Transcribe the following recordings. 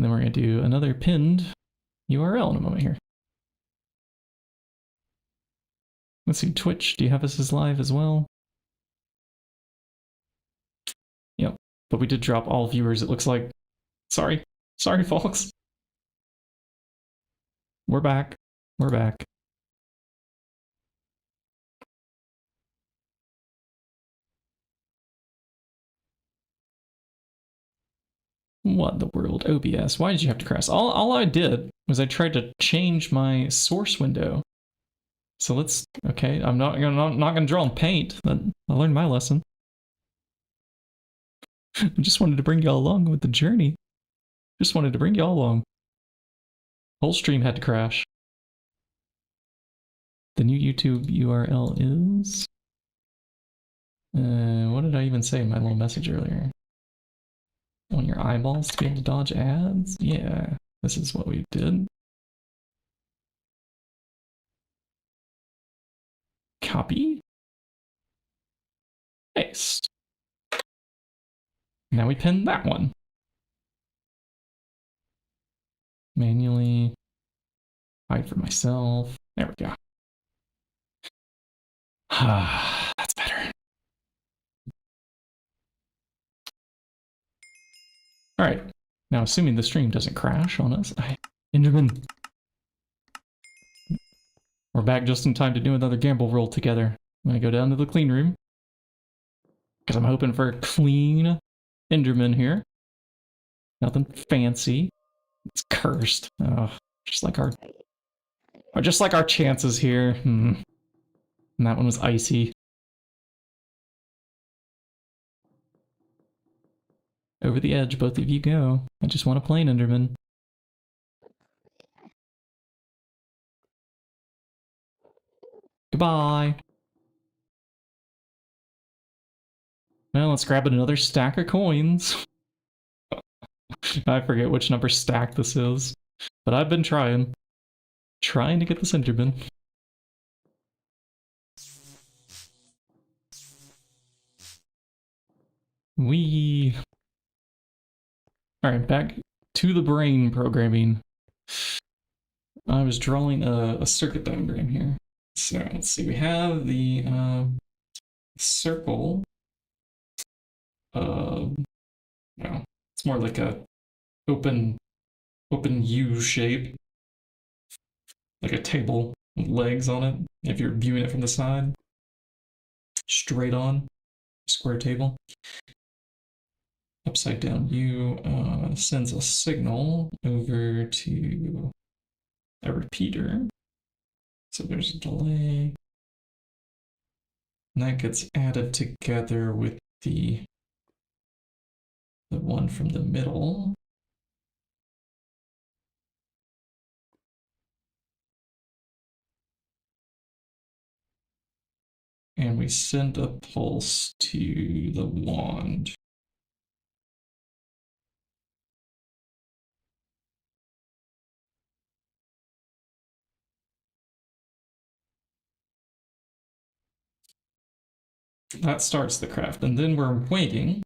And then we're going to do another pinned URL in a moment here. Let's see, Twitch, do you have us as live as well? Yep, but we did drop all viewers, it looks like. Sorry, folks. We're back. We're back. What in the world? OBS, why did you have to crash? All I did was I tried to change my source window. So let's, okay, I'm not gonna draw in paint. I learned my lesson. I just wanted to bring y'all along with the journey. Just wanted to bring y'all along. Whole stream had to crash. The new YouTube URL is... what did I even say in my little message earlier? On your eyeballs to be able to dodge ads? Yeah, this is what we did. Copy. Paste. Now we pin that one. Manually. Hide for myself. There we go. That's better. All right. Now, assuming the stream doesn't crash on us, Enderman. We're back just in time to do another gamble roll together. I'm gonna go down to the clean room because I'm hoping for a clean Enderman here. Nothing fancy. It's cursed. Oh, just like our chances here. And that one was icy. Over the edge, both of you go. I just want a plain Enderman. Goodbye. Well, let's grab another stack of coins. I forget which number stack this is, but I've been trying to get this Enderman. Alright, back to the brain programming. I was drawing a circuit diagram here. So let's see, we have the circle. Well, it's more like a open U shape. Like a table with legs on it, if you're viewing it from the side. Straight on, square table. Upside down U sends a signal over to a repeater. So there's a delay. And that gets added together with the one from the middle. And we send a pulse to the wand. That starts the craft, and then we're waiting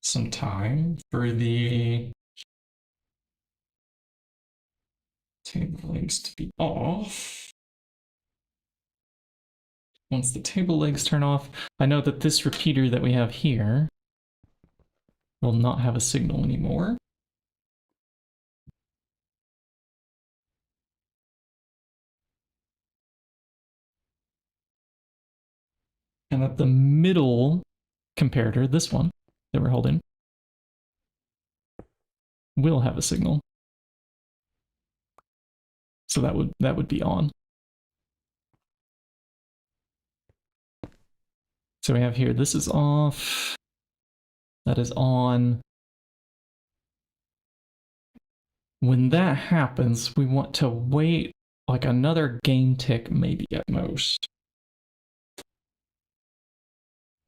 some time for the table legs to be off. Once the table legs turn off, I know that this repeater that we have here will not have a signal anymore. And that the middle comparator, this one that we're holding, will have a signal. So that would be on. So we have here, this is off, that is on. When that happens, we want to wait like another game tick, maybe at most.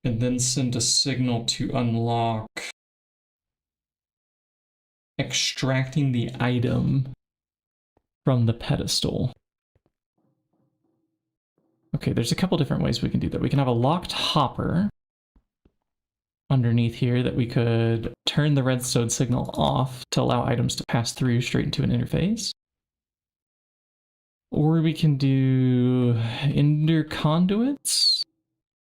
And then send a signal to unlock extracting the item from the pedestal. Okay, there's a couple different ways we can do that. We can have a locked hopper. underneath here that we could turn the redstone signal off to allow items to pass through straight into an interface. Or we can do ender conduits,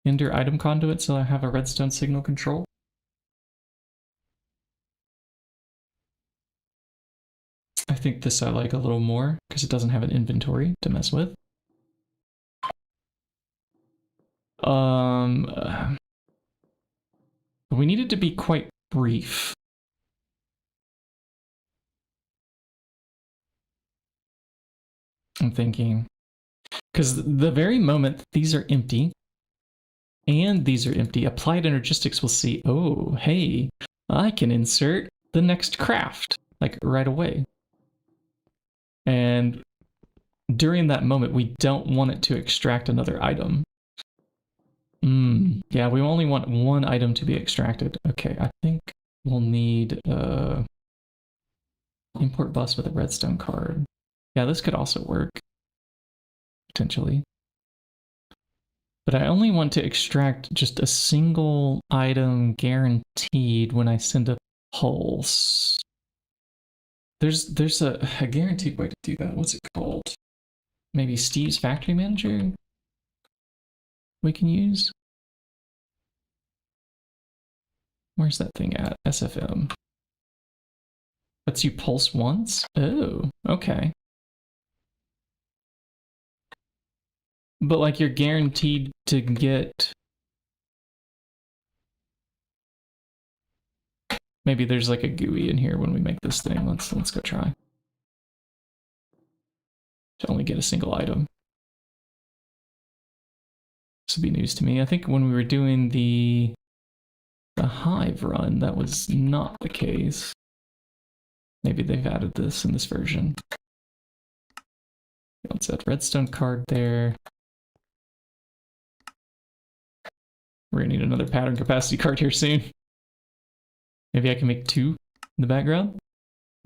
ender item conduits, so I have a redstone signal control. I think this I like a little more because it doesn't have an inventory to mess with. We need it to be quite brief. I'm thinking, because the very moment these are empty and these are empty, Applied Energistics will see, oh, hey, I can insert the next craft, like right away. And during that moment, we don't want it to extract another item. Yeah, we only want one item to be extracted. Okay, I think we'll need import bus with a redstone card. Yeah, this could also work, potentially. But I only want to extract just a single item guaranteed when I send a pulse. There's a guaranteed way to do that. What's it called? Maybe Steve's Factory Manager we can use? Where's that thing at? SFM. Lets you pulse once? Oh, okay. But like you're guaranteed to get... Maybe there's like a GUI in here when we make this thing. Let's go try. To only get a single item. This would be news to me. I think when we were doing the Hive run, that was not the case. Maybe they've added this in this version. Let's add redstone card there. We're gonna need another pattern capacity card here soon. Maybe I can make 2 in the background?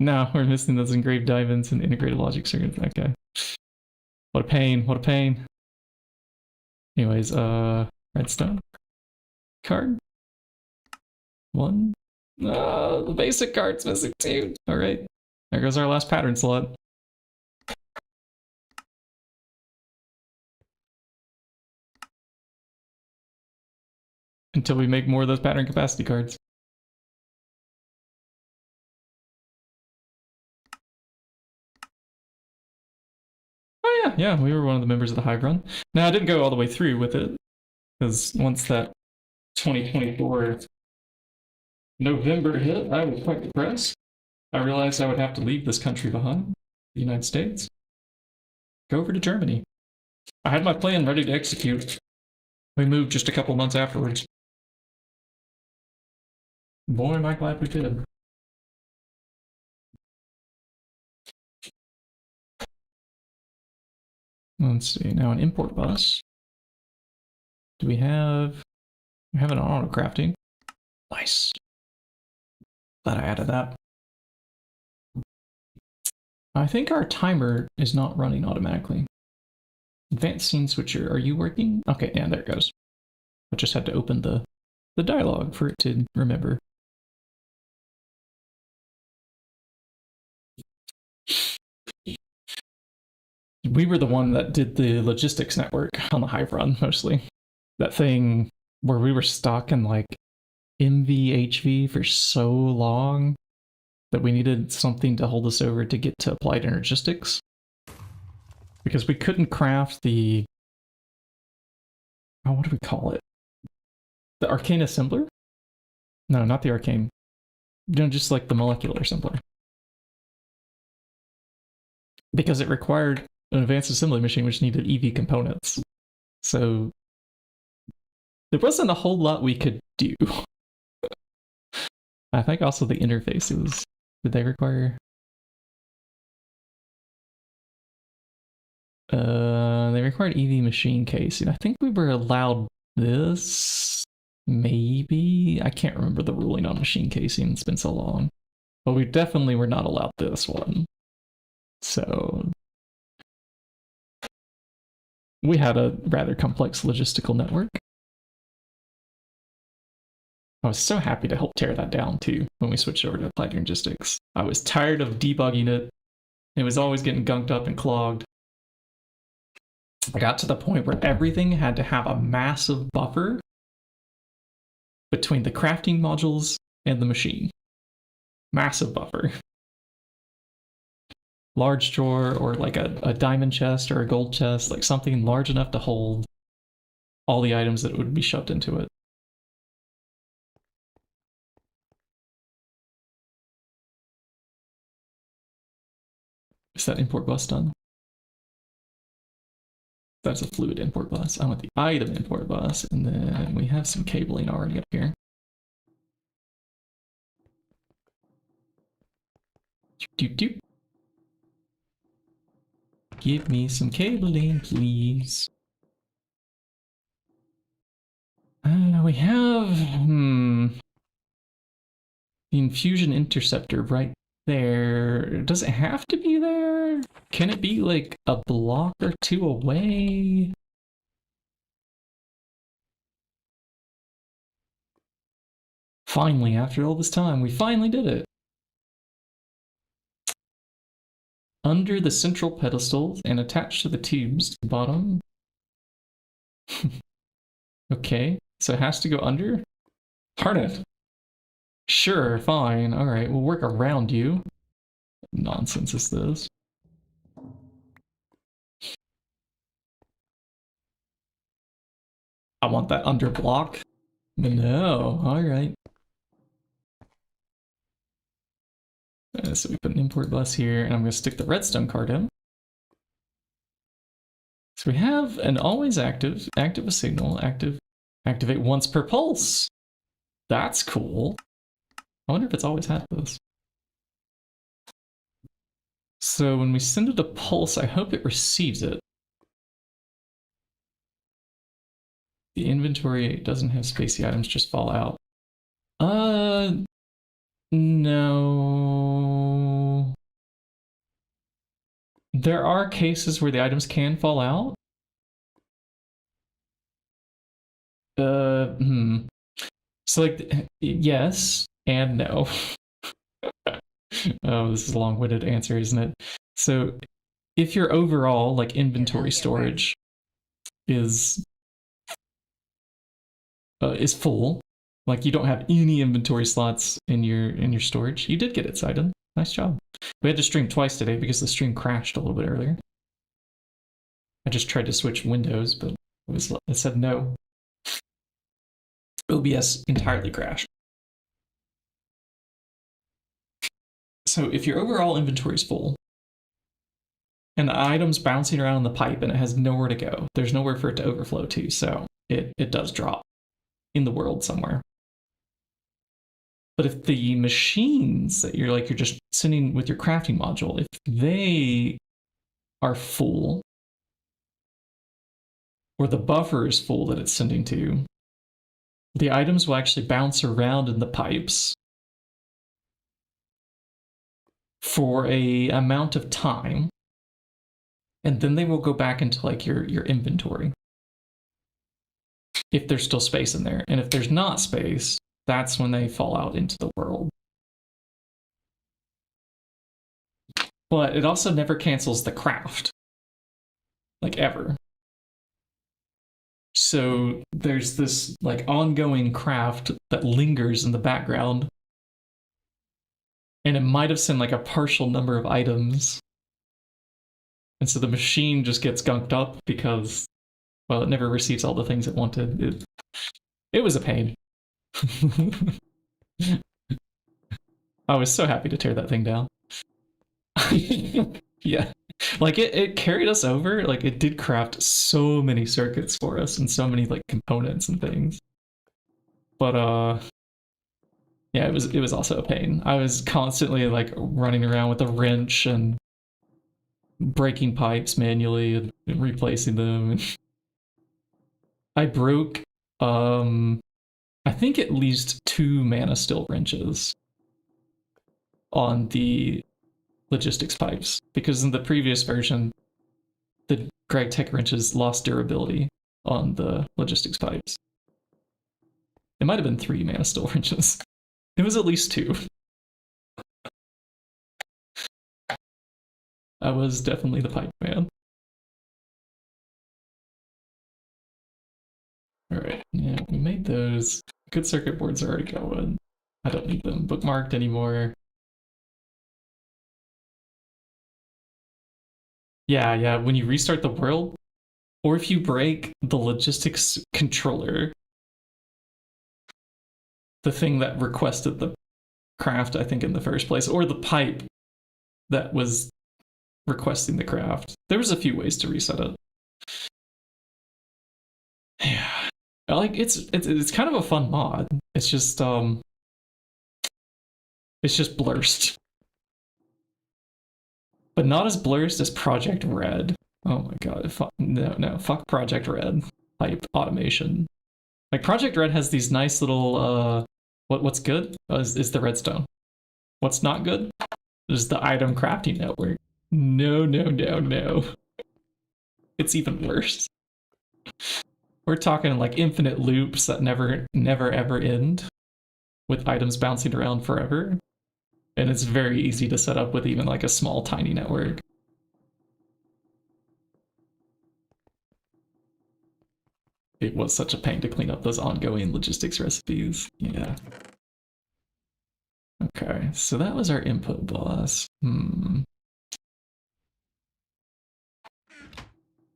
No, we're missing those engraved diamonds and integrated logic circuits. Okay. What a pain, what a pain. Anyways, redstone card. 1. Oh, the basic card's missing 2. All right, there goes our last pattern slot. Until we make more of those pattern capacity cards. Oh yeah, we were one of the members of the Hive run. Now I didn't go all the way through with it, because once that 2024 November hit, I was quite depressed. I realized I would have to leave this country behind, the United States. Go over to Germany. I had my plan ready to execute. We moved just a couple months afterwards. Boy, am I glad we did. Let's see, now an import bus. Do we have it on auto crafting? Nice. Glad I added that. I think our timer is not running automatically. Advanced scene switcher, are you working? Okay, yeah, there it goes. I just had to open the dialogue for it to remember. We were the one that did the logistics network on the Hive run, mostly. That thing where we were stuck in like MVHV for so long that we needed something to hold us over to get to Applied Energistics. Because we couldn't craft the... Oh, what do we call it? The arcane assembler? No, not the arcane. No, just like the molecular assembler. Because it required an advanced assembly machine which needed EV components. So there wasn't a whole lot we could do. I think also the interfaces, did they require? They required EV machine casing. I think we were allowed this, maybe? I can't remember the ruling on machine casing, it's been so long. But we definitely were not allowed this one. So we had a rather complex logistical network. I was so happy to help tear that down too when we switched over to applied logistics. I was tired of debugging it. It was always getting gunked up and clogged. I got to the point where everything had to have a massive buffer between the crafting modules and the machine. Massive buffer. Large drawer or like a diamond chest or a gold chest, like something large enough to hold all the items that would be shoved into it. Is that import bus done? That's a fluid import bus. I want the item import bus, and then we have some cabling already up here. Give me some cabling, please. We have the infusion interceptor right there. Does it have to be there? Can it be like a block or two away? Finally, after all this time, we finally did it. Under the central pedestal and attached to the tubes to the bottom. Okay, so it has to go under? Darn it. Sure, fine. Alright, we'll work around you. Nonsense is this? I want that under block. No, alright. So we put an import bus here, and I'm going to stick the redstone card in. So we have an always active a signal, activate once per pulse. That's cool. I wonder if it's always had this. So when we send it a pulse, I hope it receives it. The inventory doesn't have spacey items, just fall out. No. There are cases where the items can fall out. So like, yes and no. Oh, this is a long-winded answer, isn't it? So if your overall like inventory storage is full, like you don't have any inventory slots in your storage, you did get it, Sidon. Nice job. We had to stream twice today because the stream crashed a little bit earlier. I just tried to switch windows, but it said no. OBS entirely crashed. So if your overall inventory is full, and the item's bouncing around in the pipe and it has nowhere to go, there's nowhere for it to overflow to, so it does drop in the world somewhere. But if the machines that you're just sending with your crafting module, if they are full, or the buffer is full that it's sending to, the items will actually bounce around in the pipes for a amount of time, and then they will go back into like your inventory if there's still space in there. And if there's not space, that's when they fall out into the world. But it also never cancels the craft, like ever. So there's this like ongoing craft that lingers in the background, and it might have sent like a partial number of items, and so the machine just gets gunked up because, well, it never receives all the things it wanted. It was a pain. I was so happy to tear that thing down. Yeah, like it carried us over. Like it did craft so many circuits for us and so many like components and things. But yeah, it was also a pain. I was constantly like running around with a wrench and breaking pipes manually and replacing them. I broke I think at least 2 mana steel wrenches on the logistics pipes, because in the previous version the GregTech wrenches lost durability on the logistics pipes, It might have been 3 mana storages. It was at least 2. I was definitely the pipe man. Alright, yeah, we made those. Good circuit boards are already going. I don't need them bookmarked anymore. Yeah, when you restart the world, or if you break the logistics controller, the thing that requested the craft, I think, in the first place, or the pipe that was requesting the craft. There was a few ways to reset it. Yeah. Like it's kind of a fun mod. It's just blurst. But not as blurst as Project Red. Oh my god, fuck Project Red. Pipe automation. Like Project Red has these nice little what's good is the redstone. What's not good is the item crafting network. No. It's even worse. We're talking like infinite loops that never ever end, with items bouncing around forever. And it's very easy to set up with even like a small tiny network. It was such a pain to clean up those ongoing logistics recipes. Yeah. Okay, so that was our input boss.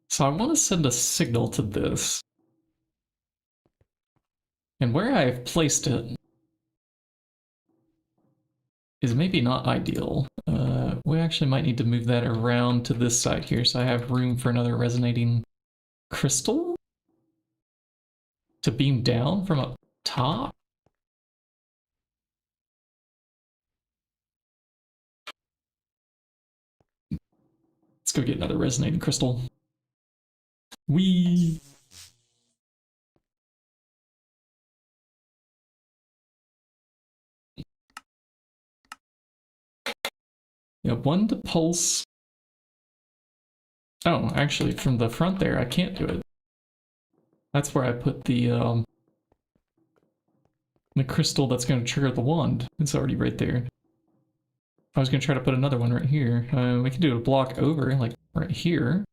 So I want to send a signal to this. And where I've placed it is maybe not ideal. We actually might need to move that around to this side here so I have room for another resonating crystal to beam down from up top. Let's go get another resonating crystal. Whee! Yeah, one to pulse. Oh, actually, from the front there, I can't do it. That's where I put the crystal that's going to trigger the wand. It's already right there. I was going to try to put another one right here. We can do a block over, like right here.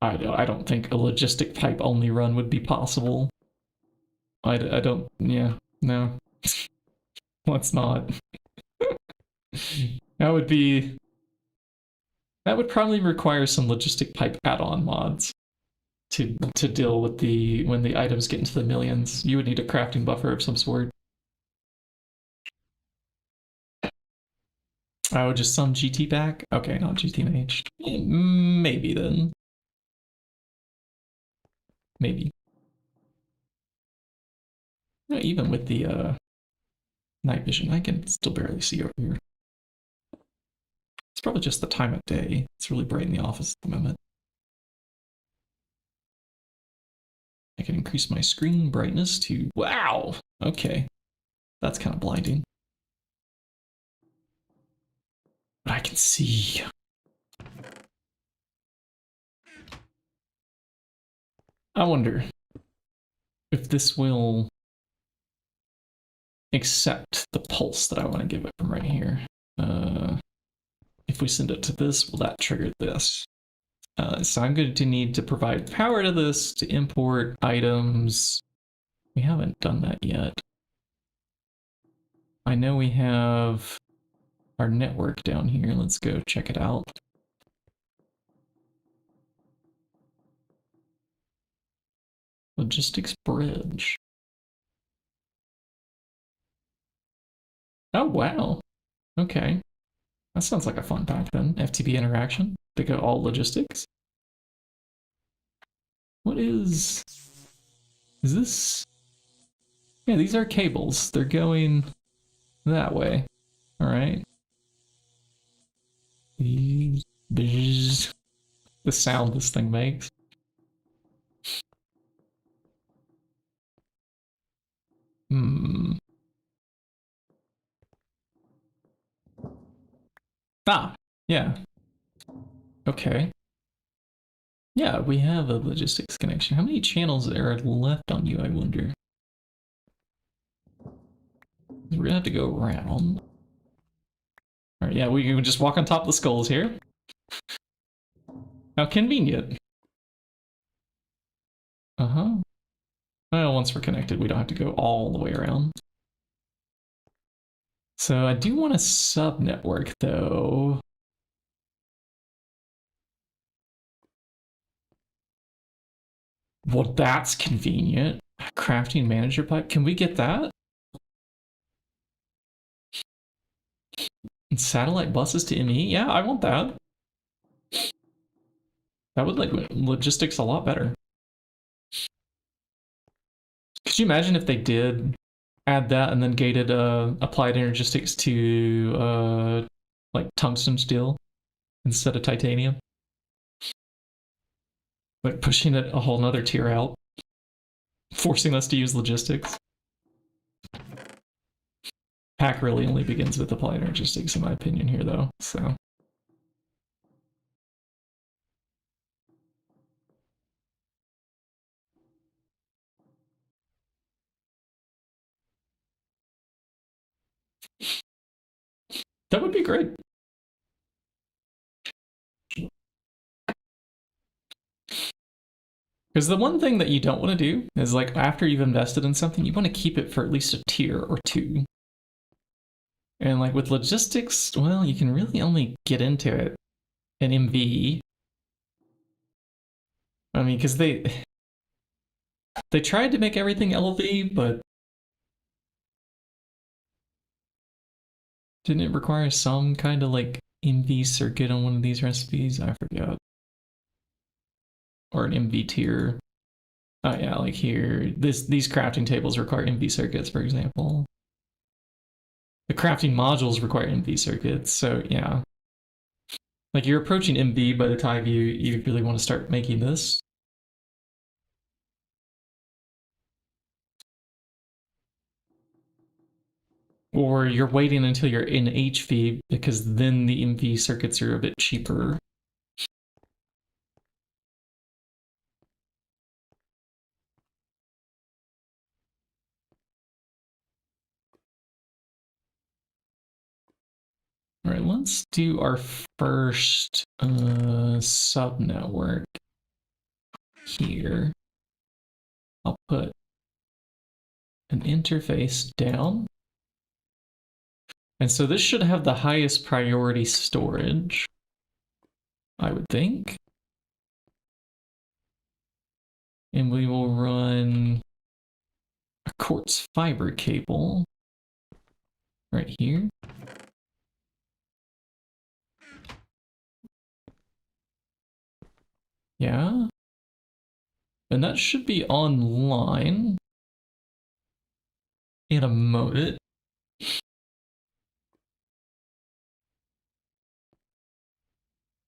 I don't think a logistic pipe only run would be possible. I don't, yeah, no. Let's not. That would probably require some logistic pipe add-on mods to deal with when the items get into the millions. You would need a crafting buffer of some sort. Oh, just some GT back? Okay, not GTNH. Maybe then. Maybe. No, even with the night vision, I can still barely see over here. It's probably just the time of day. It's really bright in the office at the moment. I can increase my screen brightness to... Wow! Okay. That's kind of blinding. But I can see. I wonder if this will accept the pulse that I want to give it from right here. If we send it to this, will that trigger this? So I'm going to need to provide power to this to import items. We haven't done that yet. I know we have our network down here. Let's go check it out. Logistics bridge. Oh, wow. Okay. That sounds like a fun pack then. FTP interaction. They go all logistics. What is this? Yeah, these are cables. They're going that way. All right. The sound this thing makes. Ah, yeah. Okay. Yeah, we have a logistics connection. How many channels are left on you, I wonder? We're gonna have to go around. Alright, yeah, we can just walk on top of the skulls here. How convenient. Uh-huh. Well, once we're connected, we don't have to go all the way around. So I do want a sub-network, though. Well, that's convenient. Crafting manager pipe. Can we get that? And satellite buses to ME? Yeah, I want that. That would like logistics a lot better. Could you imagine if they did add that and then gated applied energistics to like tungsten steel instead of titanium? Like pushing it a whole nother tier out. Forcing us to use logistics. Pack really only begins with applied energistics in my opinion here though, so. That would be great. Because the one thing that you don't want to do is like after you've invested in something, you want to keep it for at least a tier or two. And like with logistics, well, you can really only get into it in MV. I mean, because they tried to make everything LV, but didn't it require some kind of like MV circuit on one of these recipes? I forgot. Or an MV tier. Oh yeah, like here, these crafting tables require MV circuits, for example. The crafting modules require MV circuits, so yeah. Like you're approaching MV by the time you really want to start making this. Or you're waiting until you're in HV because then the MV circuits are a bit cheaper. All right, let's do our first sub-network here. I'll put an interface down. And so this should have the highest priority storage, I would think. And we will run a quartz fiber cable right here. Yeah. And that should be online in a moment.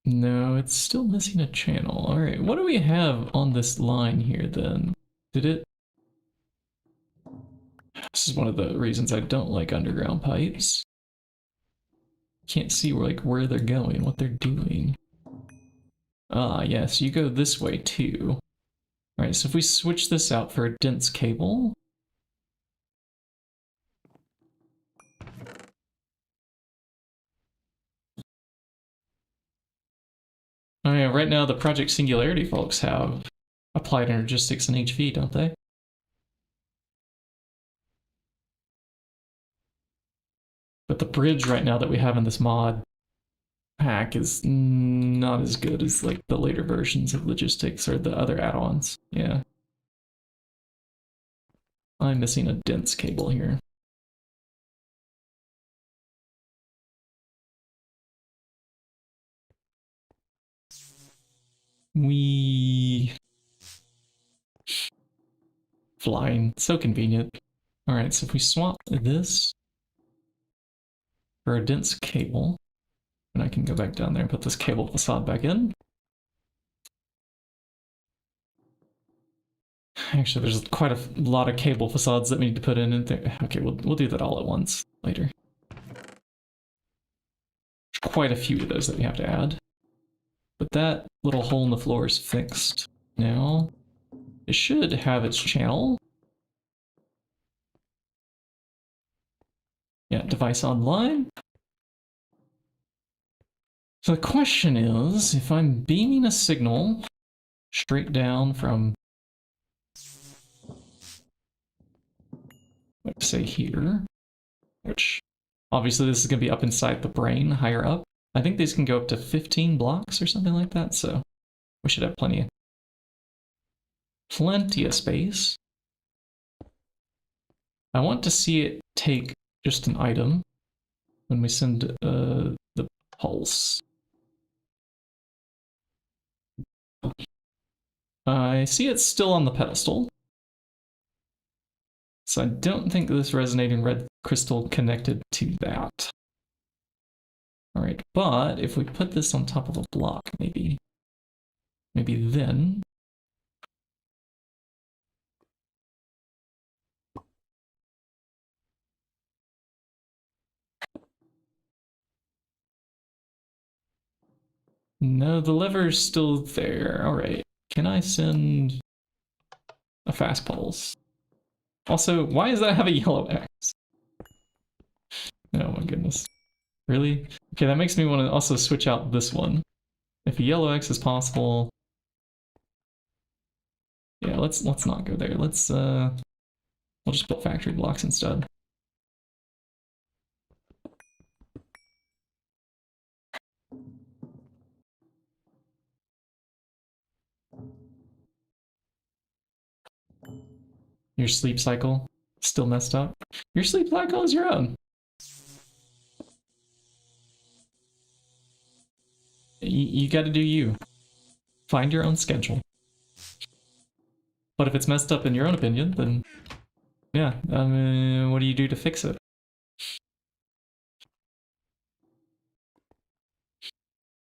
No, it's still missing a channel. All right, what do we have on this line here then? Did it? This is one of the reasons I don't like underground pipes. Can't see where they're going, what they're doing. Ah, yes, you go this way too. All right, so if we switch this out for a dense cable. Oh yeah, right now the Project Singularity folks have applied energistics and HV, don't they? But the bridge right now that we have in this mod pack is not as good as like the later versions of logistics or the other add-ons. Yeah. I'm missing a dense cable here. Flying, so convenient. All right, so if we swap this for a dense cable, and I can go back down there and put this cable facade back in. Actually, there's quite a lot of cable facades that we need to put in there. Okay, we'll do that all at once later. There's quite a few of those that we have to add. But that little hole in the floor is fixed. Now, it should have its channel. Yeah, device online. So the question is, if I'm beaming a signal straight down from, let's say here, which obviously this is going to be up inside the brain, higher up. I think these can go up to 15 blocks or something like that, so we should have plenty of space. I want to see it take just an item when we send the pulse. I see it's still on the pedestal. So I don't think this resonating red crystal connected to that. All right, but if we put this on top of a block, maybe then. No, the lever's still there. All right, can I send a fast pulse? Also, why does that have a yellow X? Oh my goodness. Really? Okay, that makes me want to also switch out this one. If a yellow X is possible. Yeah, let's not go there. We'll just build factory blocks instead. Your sleep cycle still messed up. Your sleep cycle is your own. You got to do you. Find your own schedule. But if it's messed up in your own opinion, then yeah, what do you do to fix it?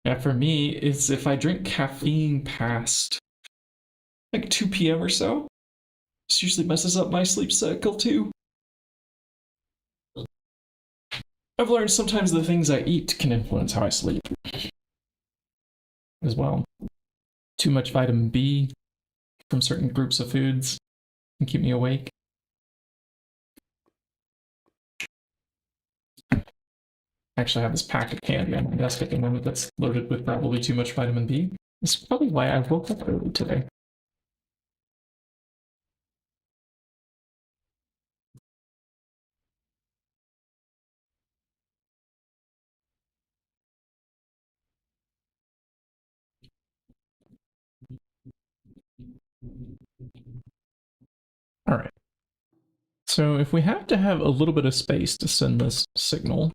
Yeah, for me, it's if I drink caffeine past like 2 p.m. or so, this usually messes up my sleep cycle too. I've learned sometimes the things I eat can influence how I sleep as well. Too much vitamin B from certain groups of foods can keep me awake. Actually, I have this pack of candy on my desk at the moment that's loaded with probably too much vitamin B. This is probably why I woke up early today. All right. So if we have to have a little bit of space to send this signal,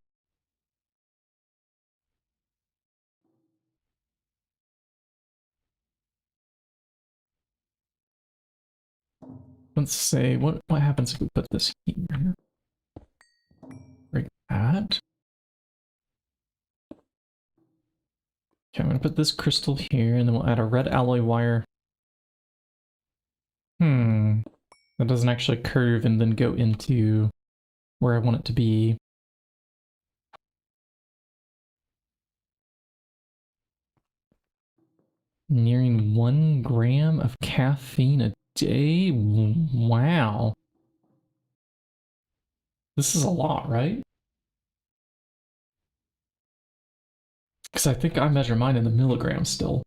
let's say, what happens if we put this here? Like that. Okay, I'm gonna put this crystal here, and then we'll add a red alloy wire. That doesn't actually curve and then go into where I want it to be. Nearing 1 gram of caffeine a day? Wow. This is a lot, right? Because I think I measure mine in the milligrams still.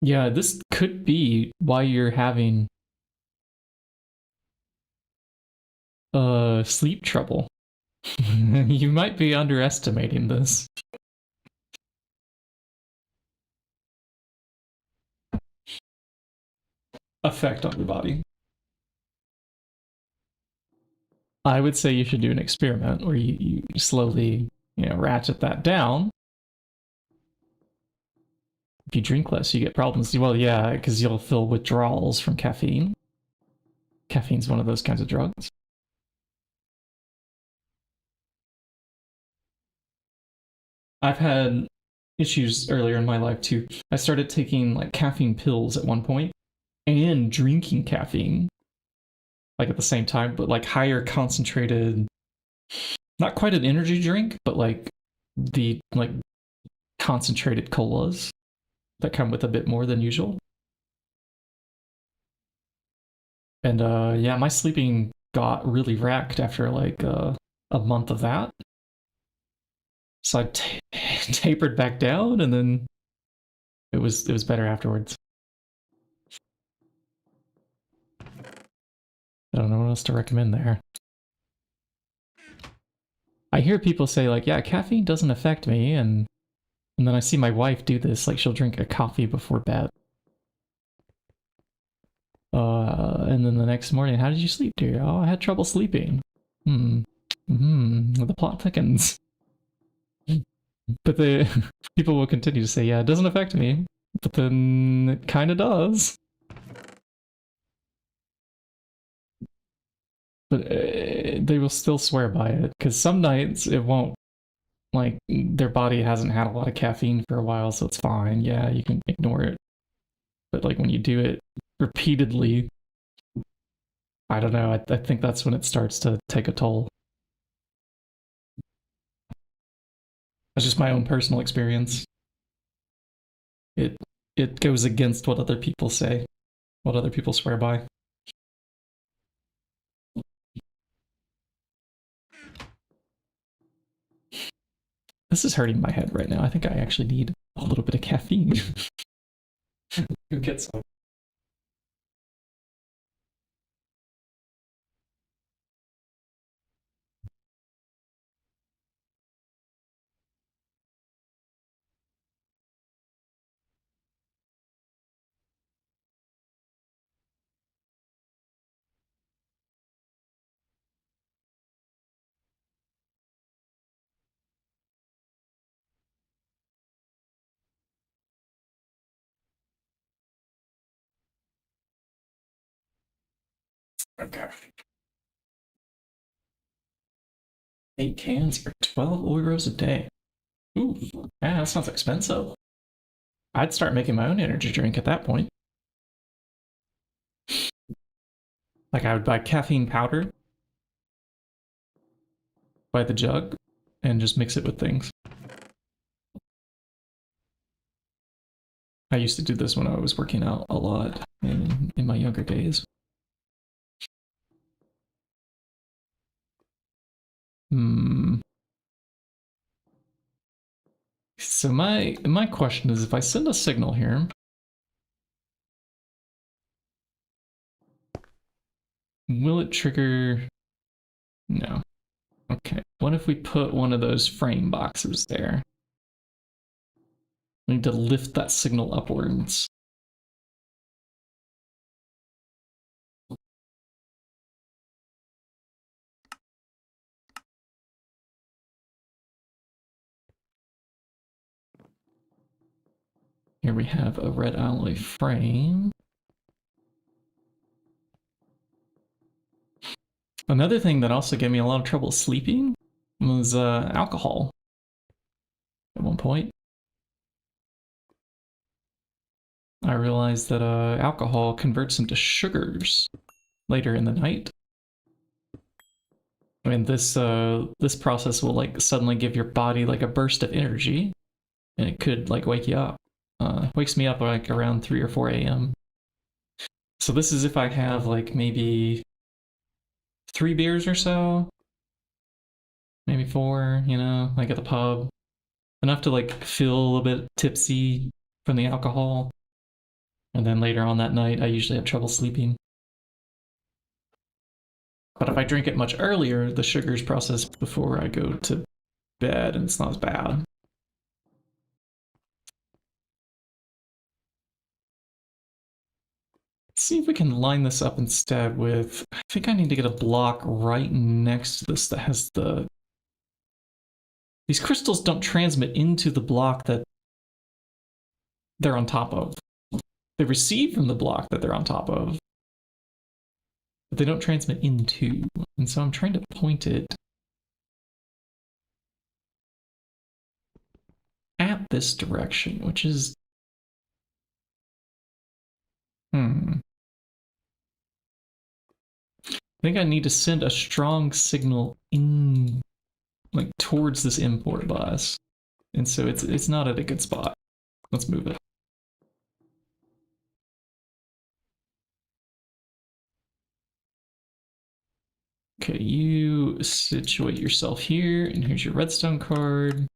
Yeah, this could be why you're having sleep trouble. You might be underestimating this. Effect on your body. I would say you should do an experiment where you slowly, ratchet that down. If you drink less, you get problems. Well, yeah, because you'll feel withdrawals from caffeine. Caffeine's one of those kinds of drugs. I've had issues earlier in my life too. I started taking like caffeine pills at one point and drinking caffeine like at the same time, but like higher concentrated, not quite an energy drink, but like the concentrated colas. that come with a bit more than usual. And yeah, my sleeping got really wrecked after like a month of that. So I tapered back down, and then it was better afterwards. I don't know what else to recommend there. I hear people say like, yeah, caffeine doesn't affect me, and then I see my wife do this, like she'll drink a coffee before bed. And then the next morning, how did you sleep, dear? Oh, I had trouble sleeping. The plot thickens. But the people will continue to say, yeah, it doesn't affect me. But then it kind of does. But they will still swear by it, because some nights it won't, like, their body hasn't had a lot of caffeine for a while, so it's fine. Yeah, you can ignore it. But like when you do it repeatedly, I don't know, I think that's when it starts to take a toll. That's just my own personal experience. It goes against what other people say, what other people swear by. This is hurting my head right now. I think I actually need a little bit of caffeine. Who gets some? Okay. 8 cans for 12 euros a day. Ooh, yeah, that sounds expensive. I'd start making my own energy drink at that point. Like I would buy caffeine powder, buy the jug, and just mix it with things. I used to do this when I was working out a lot in my younger days. So my question is, if I send a signal here, will it trigger? No. Okay. What if we put one of those frame boxes there? We need to lift that signal upwards. Here we have a red alloy frame. Another thing that also gave me a lot of trouble sleeping was alcohol. At one point, I realized that alcohol converts into sugars later in the night. I mean, this process will like suddenly give your body like a burst of energy, and it could like wake you up. Wakes me up like around 3 or 4 a.m. So this is if I have like maybe 3 beers or so, maybe 4, you know, like at the pub. Enough to like feel a little bit tipsy from the alcohol. And then later on that night, I usually have trouble sleeping. But if I drink it much earlier, the sugar's processed before I go to bed, and it's not as bad. Let's see if we can line this up instead with, I think I need to get a block right next to this that has the, these crystals don't transmit into the block that they're on top of. They receive from the block that they're on top of, but they don't transmit into. And so I'm trying to point it at this direction, which is, I think I need to send a strong signal in, like towards this import bus. And so it's not at a good spot. Let's move it. Okay, you situate yourself here, and here's your redstone card.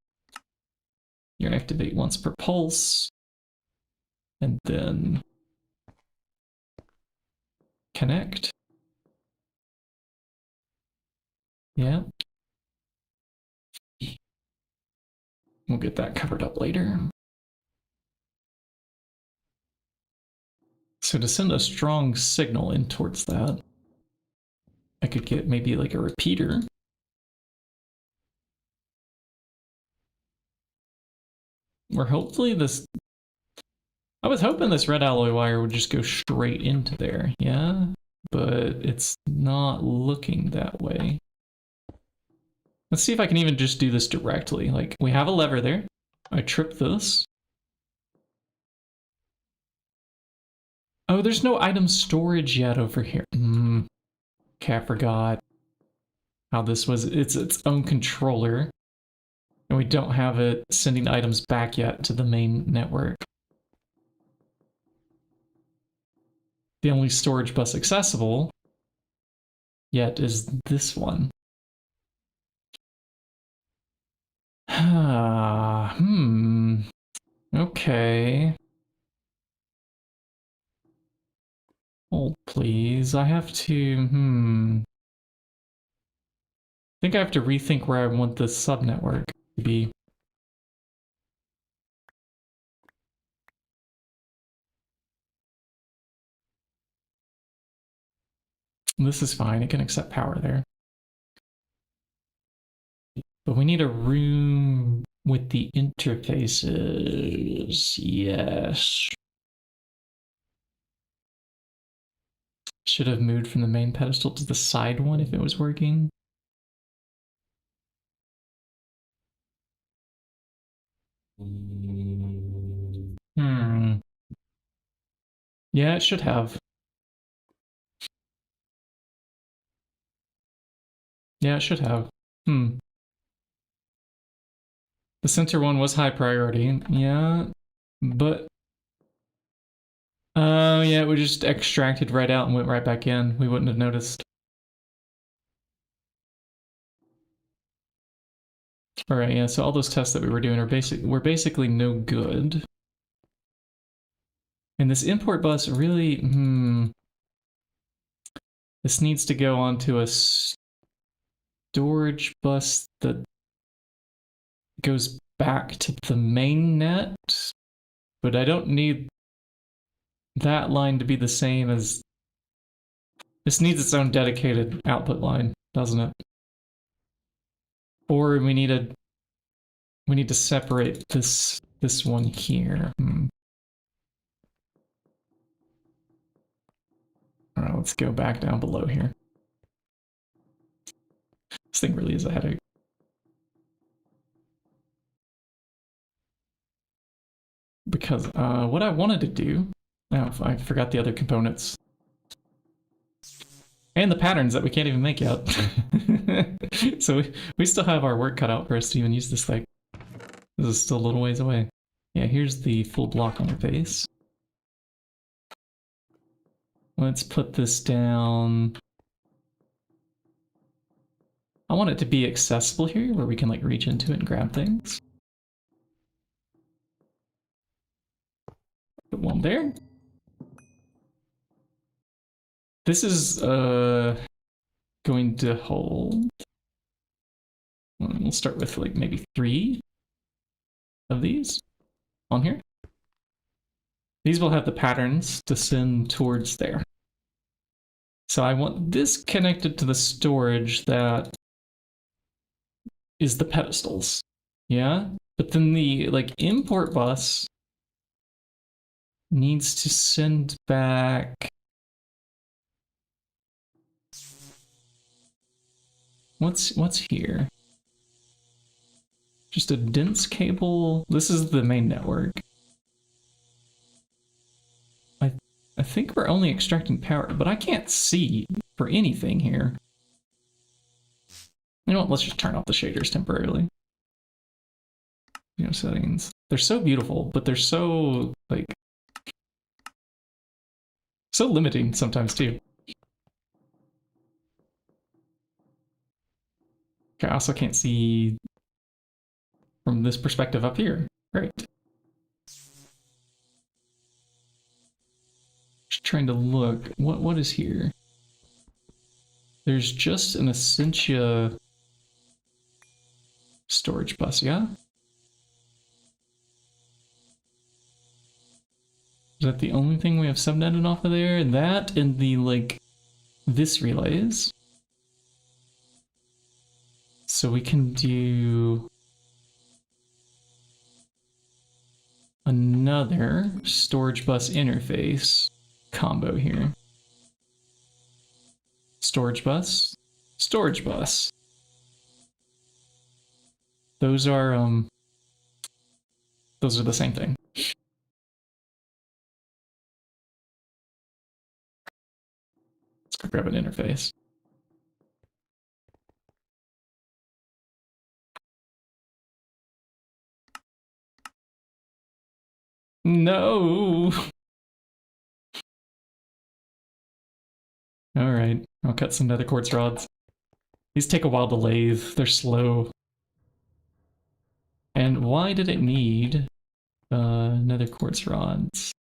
You're gonna activate once per pulse, and then connect. Yeah. We'll get that covered up later. So to send a strong signal in towards that, I could get maybe like a repeater. Or hopefully this... I was hoping this red alloy wire would just go straight into there, yeah? But it's not looking that way. Let's see if I can even just do this directly. Like, we have a lever there. I trip this. Oh, there's no item storage yet over here. Okay, I forgot how this was. It's its own controller. And we don't have it sending items back yet to the main network. The only storage bus accessible yet is this one. Okay. Hold, please. I have to, I think I have to rethink where I want this subnetwork to be. This is fine. It can accept power there. But we need a room with the interfaces. Yes. Should have moved from the main pedestal to the side one if it was working. Yeah, it should have. Yeah, it should have. The center one was high priority. Yeah, but... Oh, yeah, we just extracted right out and went right back in. We wouldn't have noticed. Alright, yeah, so all those tests that we were doing are basically no good. And this import bus really, this needs to go onto a storage bus that goes back to the main net, but I don't need that line to be the same as... This needs its own dedicated output line, doesn't it? Or we need to separate this one here. Alright, let's go back down below here. This thing really is a headache. Because what I wanted to do... Oh, I forgot the other components. And the patterns that we can't even make yet. So we still have our work cut out for us to even use this thing. This is still a little ways away. Yeah, here's the full block interface. Let's put this down. I want it to be accessible here, where we can like reach into it and grab things. Put one there. This is going to hold... We'll start with like maybe 3 of these on here. These will have the patterns to send towards there. So I want this connected to the storage that is the pedestals. Yeah? But then the like import bus needs to send back... What's here? Just a dense cable. This is the main network. I think we're only extracting power, but I can't see for anything here. You know what? Let's just turn off the shaders temporarily. You know, settings. They're so beautiful, but they're so, like... so limiting sometimes, too. Okay, I also can't see from this perspective up here. Great. Just trying to look. What is here? There's just an Essentia storage bus, yeah? Is that the only thing we have subnetted off of there? That and the, like, this relays. So we can do another storage bus interface combo here. Storage bus, storage bus. Those are the same thing. Let's go grab an interface. No. All right, I'll cut some nether quartz rods. These take a while to lathe. They're slow. And why did it need nether quartz rods?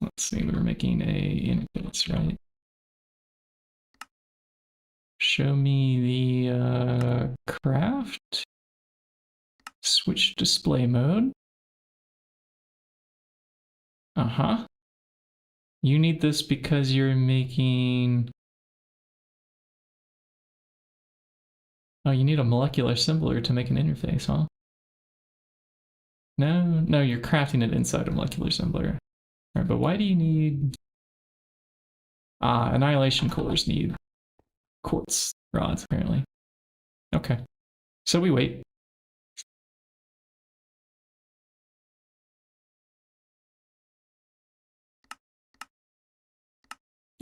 Let's see, we were making a interface, right? Show me the craft. Switch display mode. Uh-huh. You need this because you're making... Oh, you need a molecular assembler to make an interface, huh? No, you're crafting it inside a molecular assembler. All right, but why do you need... annihilation cores need quartz rods, apparently. Okay, so we wait.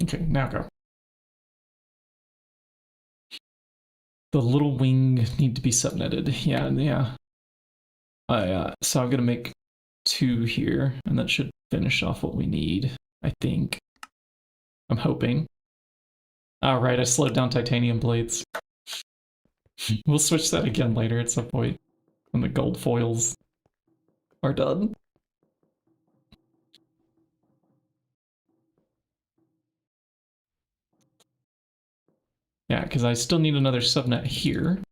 Okay, now go. The little wing need to be subnetted. Yeah. So I'm gonna make 2 here, and that should finish off what we need, I think. I'm hoping. Oh, right, I slowed down titanium plates. We'll switch that again later at some point, when the gold foils are done. Yeah, because I still need another subnet here.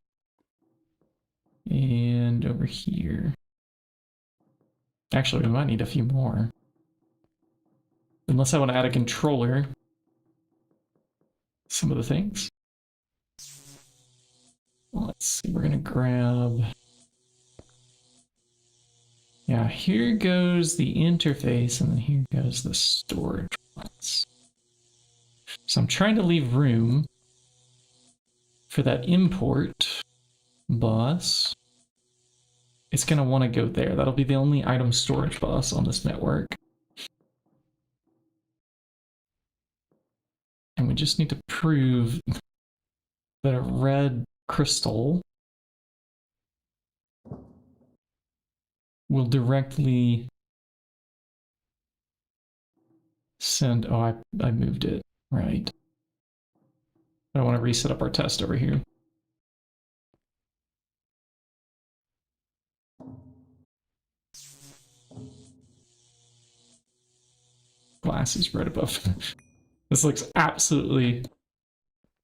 And over here. Actually, we might need a few more. Unless I want to add a controller. Some of the things. Let's see, we're gonna grab... Yeah, here goes the interface, and then here goes the storage ones. So I'm trying to leave room for that import bus. It's gonna want to go there. That'll be the only item storage bus on this network. And we just need to prove that a red crystal will directly send... Oh, I moved it. Right. I want to reset up our test over here. Glass is right above. This looks absolutely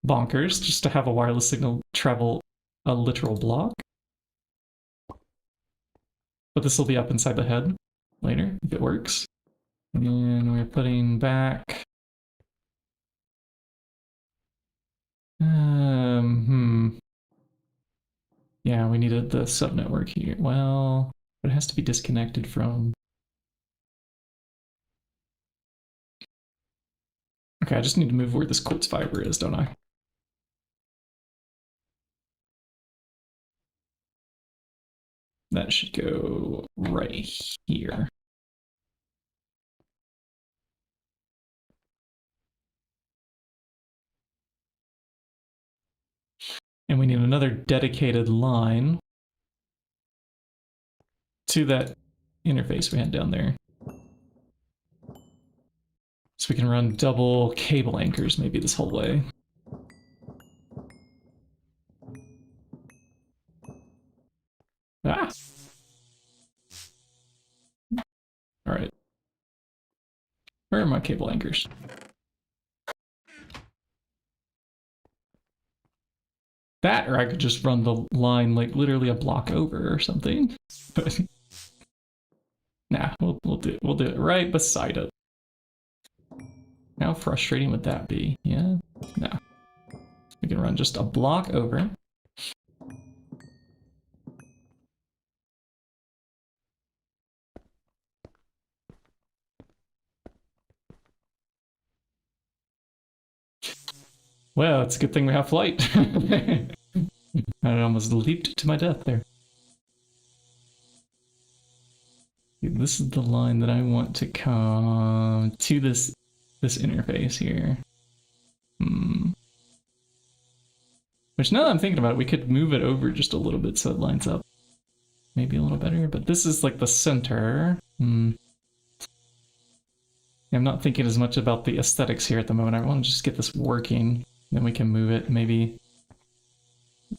bonkers, just to have a wireless signal travel a literal block. But this will be up inside the head later, if it works. And we're putting back... Yeah, we needed the subnetwork here. Well, it has to be disconnected from... Okay, I just need to move where this quartz fiber is, don't I? That should go right here. And we need another dedicated line to that interface we had down there. So we can run double cable anchors maybe this whole way. Alright. Where are my cable anchors? That, or I could just run the line like literally a block over or something. But nah, we'll do it right beside it. How frustrating would that be? Yeah? No. We can run just a block over. Well, it's a good thing we have flight. I almost leaped to my death there. This is the line that I want to come to this interface here. Which now that I'm thinking about it, we could move it over just a little bit so it lines up maybe a little better, but this is like the center. I'm not thinking as much about the aesthetics here at the moment. I want to just get this working, then we can move it maybe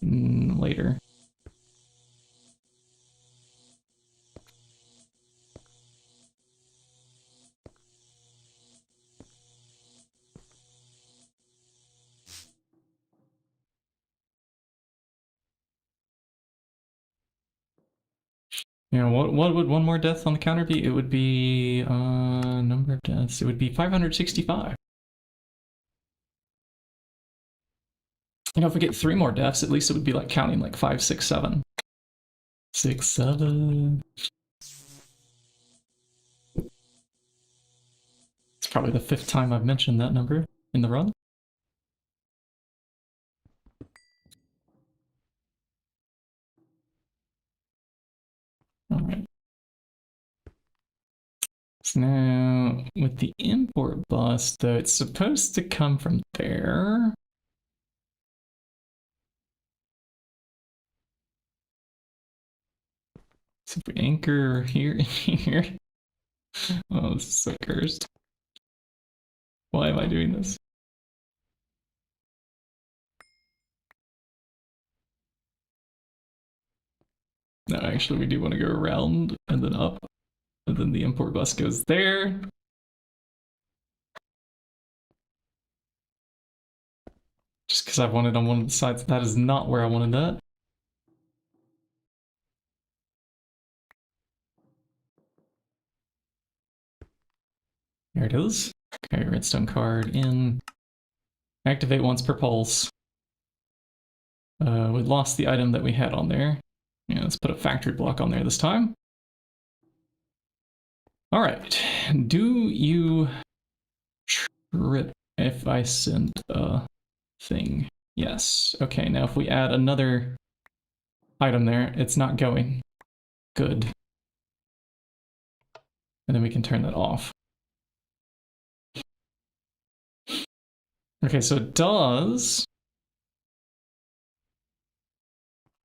later. You know, what would one more death on the counter be? It would be number of deaths. It would be 565. You know, if we get 3 more deaths, at least it would be like counting like 5, 6, 7. 6, 7. It's probably the 5th time I've mentioned that number in the run. Alright. So now, with the import bus, though, it's supposed to come from there. So if we anchor here and here. Oh, this is so cursed. Why am I doing this? No, actually, we do want to go around and then up. And then the import bus goes there. Just because I wanted on one of the sides. That is not where I wanted that. There it is. Okay, redstone card in. Activate once per pulse. We lost the item that we had on there. Yeah, let's put a factory block on there this time. All right. Do you trip if I send a thing? Yes. Okay, now if we add another item there, it's not going. Good. And then we can turn that off. Okay, so it does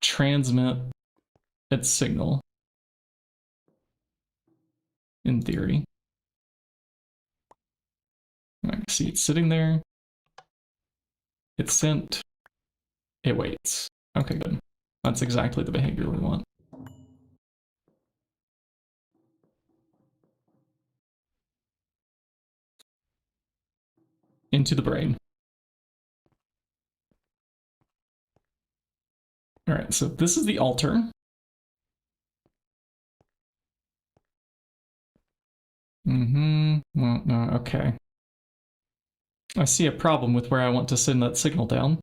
transmit its signal in theory. I can see it's sitting there. It's sent. It waits. Okay, good. That's exactly the behavior we want. Into the brain. All right, so this is the altar. Well, no, okay. I see a problem with where I want to send that signal down.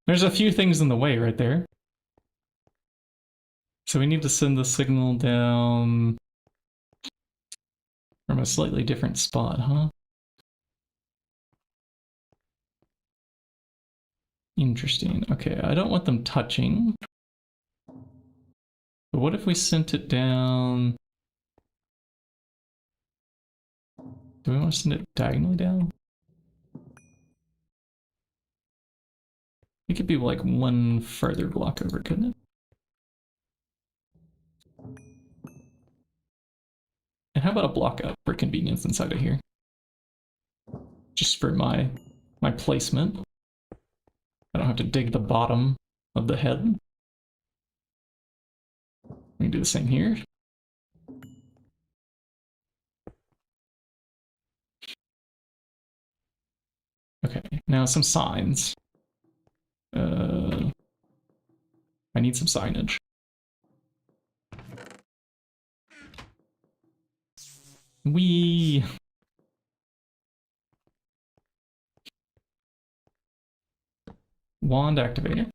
There's a few things in the way right there. So we need to send the signal down from a slightly different spot, huh? Interesting. Okay, I don't want them touching. But what if we sent it down? Do we want to send it diagonally down? It could be like one further block over, couldn't it? And how about a block up for convenience inside of here? Just for my placement. I don't have to dig the bottom of the head. We can do the same here. Okay, now some signs. I need some signage. Wee. Wand activated.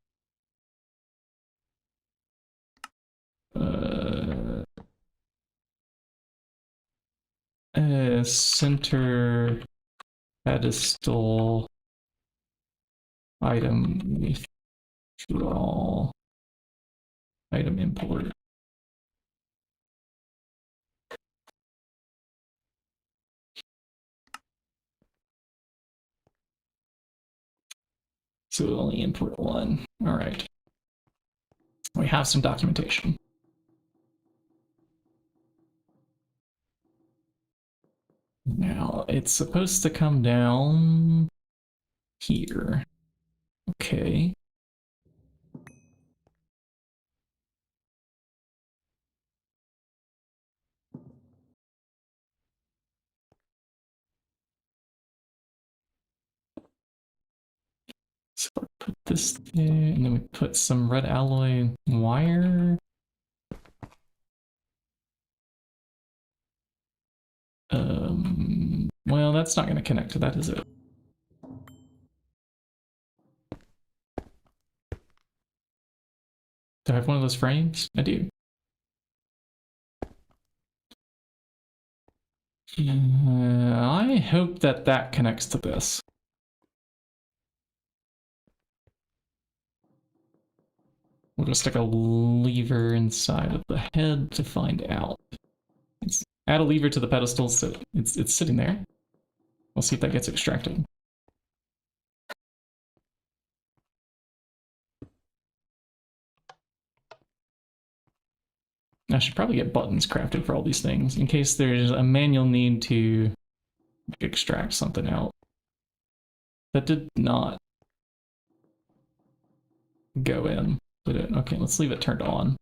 Center pedestal item withdrawal item import. So we'll only import one. All right. We have some documentation. Now it's supposed to come down here. Okay. So I put this there, and then we put some red alloy wire. Well, that's not going to connect to that, is it? Do I have one of those frames? I do. I hope that that connects to this. We'll just stick a lever inside of the head to find out. Let's add a lever to the pedestal so it's sitting there. We'll see if that gets extracted. I should probably get buttons crafted for all these things in case there's a manual need to extract something out. That did not go in, did it? Okay, let's leave it turned on.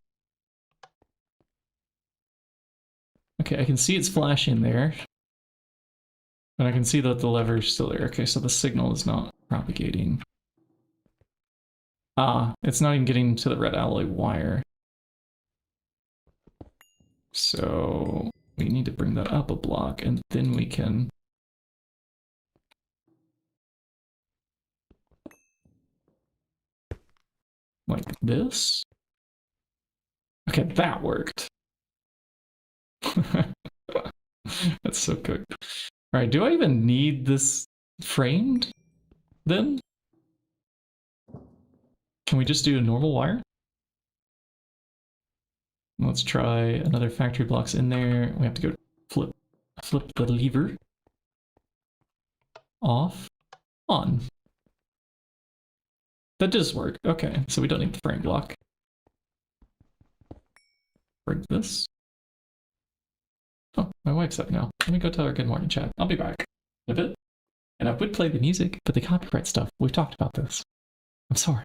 Okay, I can see it's flashing there. And I can see that the lever is still there. Okay, so the signal is not propagating. Ah, it's not even getting to the red alloy wire. So we need to bring that up a block, and then we can... like this? Okay, that worked. That's so good. All right, do I even need this framed then? Can we just do a normal wire? Let's try another factory blocks in there. We have to go flip the lever. Off. On. That does work. Okay, so we don't need the frame block. Break this. Oh, my wife's up now. Let me go tell her good morning, chat. I'll be back in a bit. And I would play the music, but the copyright stuff, we've talked about this. I'm sorry.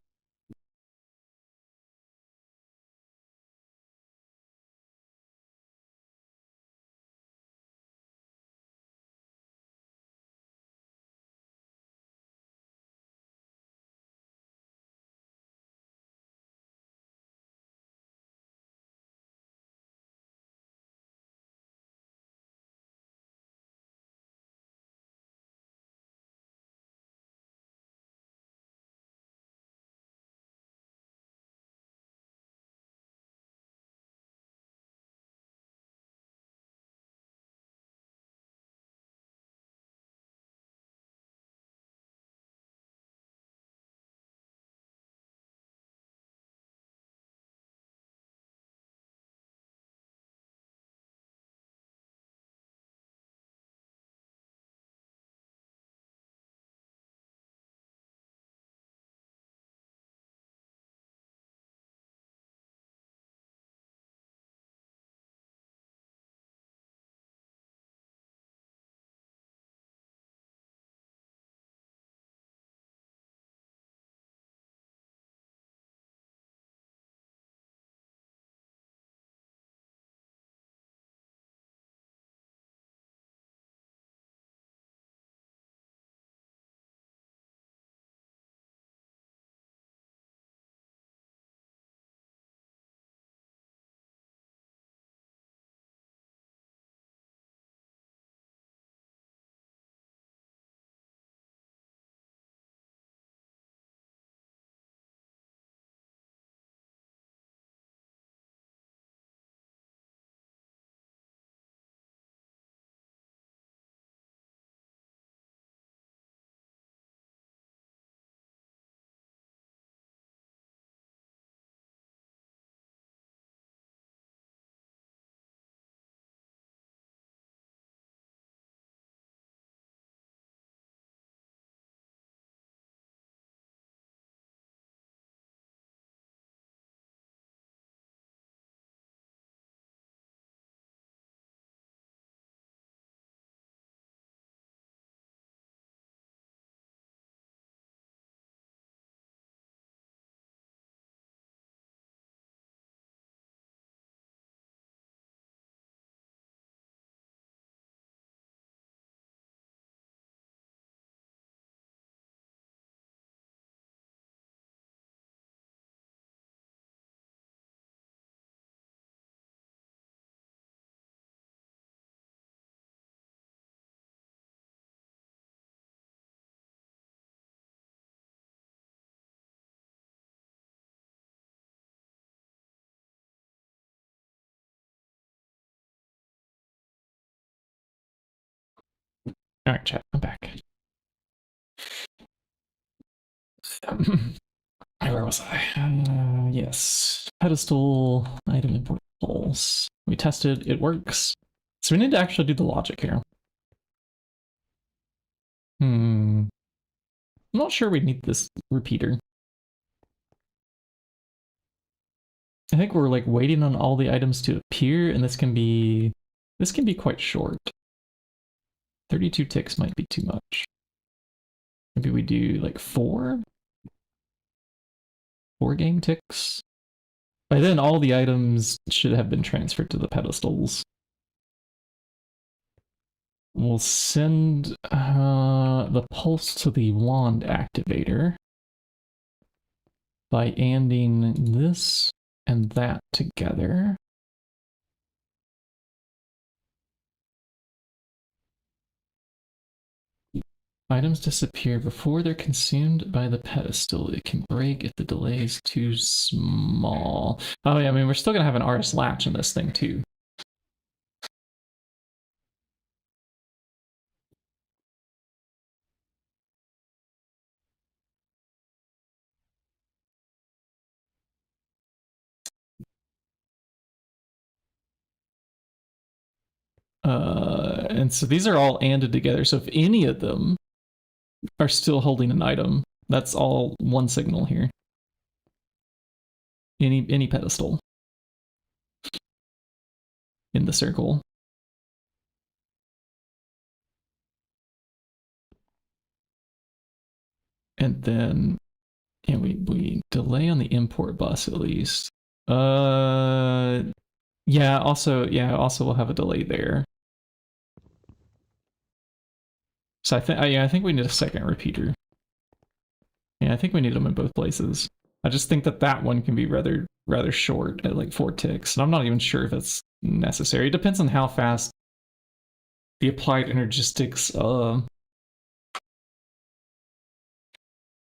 Alright, chat, I'm back. Where was I? Yes. Pedestal, item import pulse. We tested, it works. So we need to actually do the logic here. I'm not sure we need this repeater. I think we're like waiting on all the items to appear, and this can be quite short. 32 ticks might be too much. Maybe we do like 4 game ticks. By then, all the items should have been transferred to the pedestals. We'll send the pulse to the wand activator by anding this and that together. Items disappear before they're consumed by the pedestal. It can break if the delay is too small. Oh yeah, I mean, we're still gonna have an RS latch in this thing too. And so these are all anded together. So if any of them are still holding an item, that's all one signal here. Any pedestal in the circle. And then we delay on the import bus at least. Also we'll have a delay there. So I think we need a second repeater. Yeah, I think we need them in both places. I just think that one can be rather short at like 4 ticks, and I'm not even sure if it's necessary. It depends on how fast the applied energistics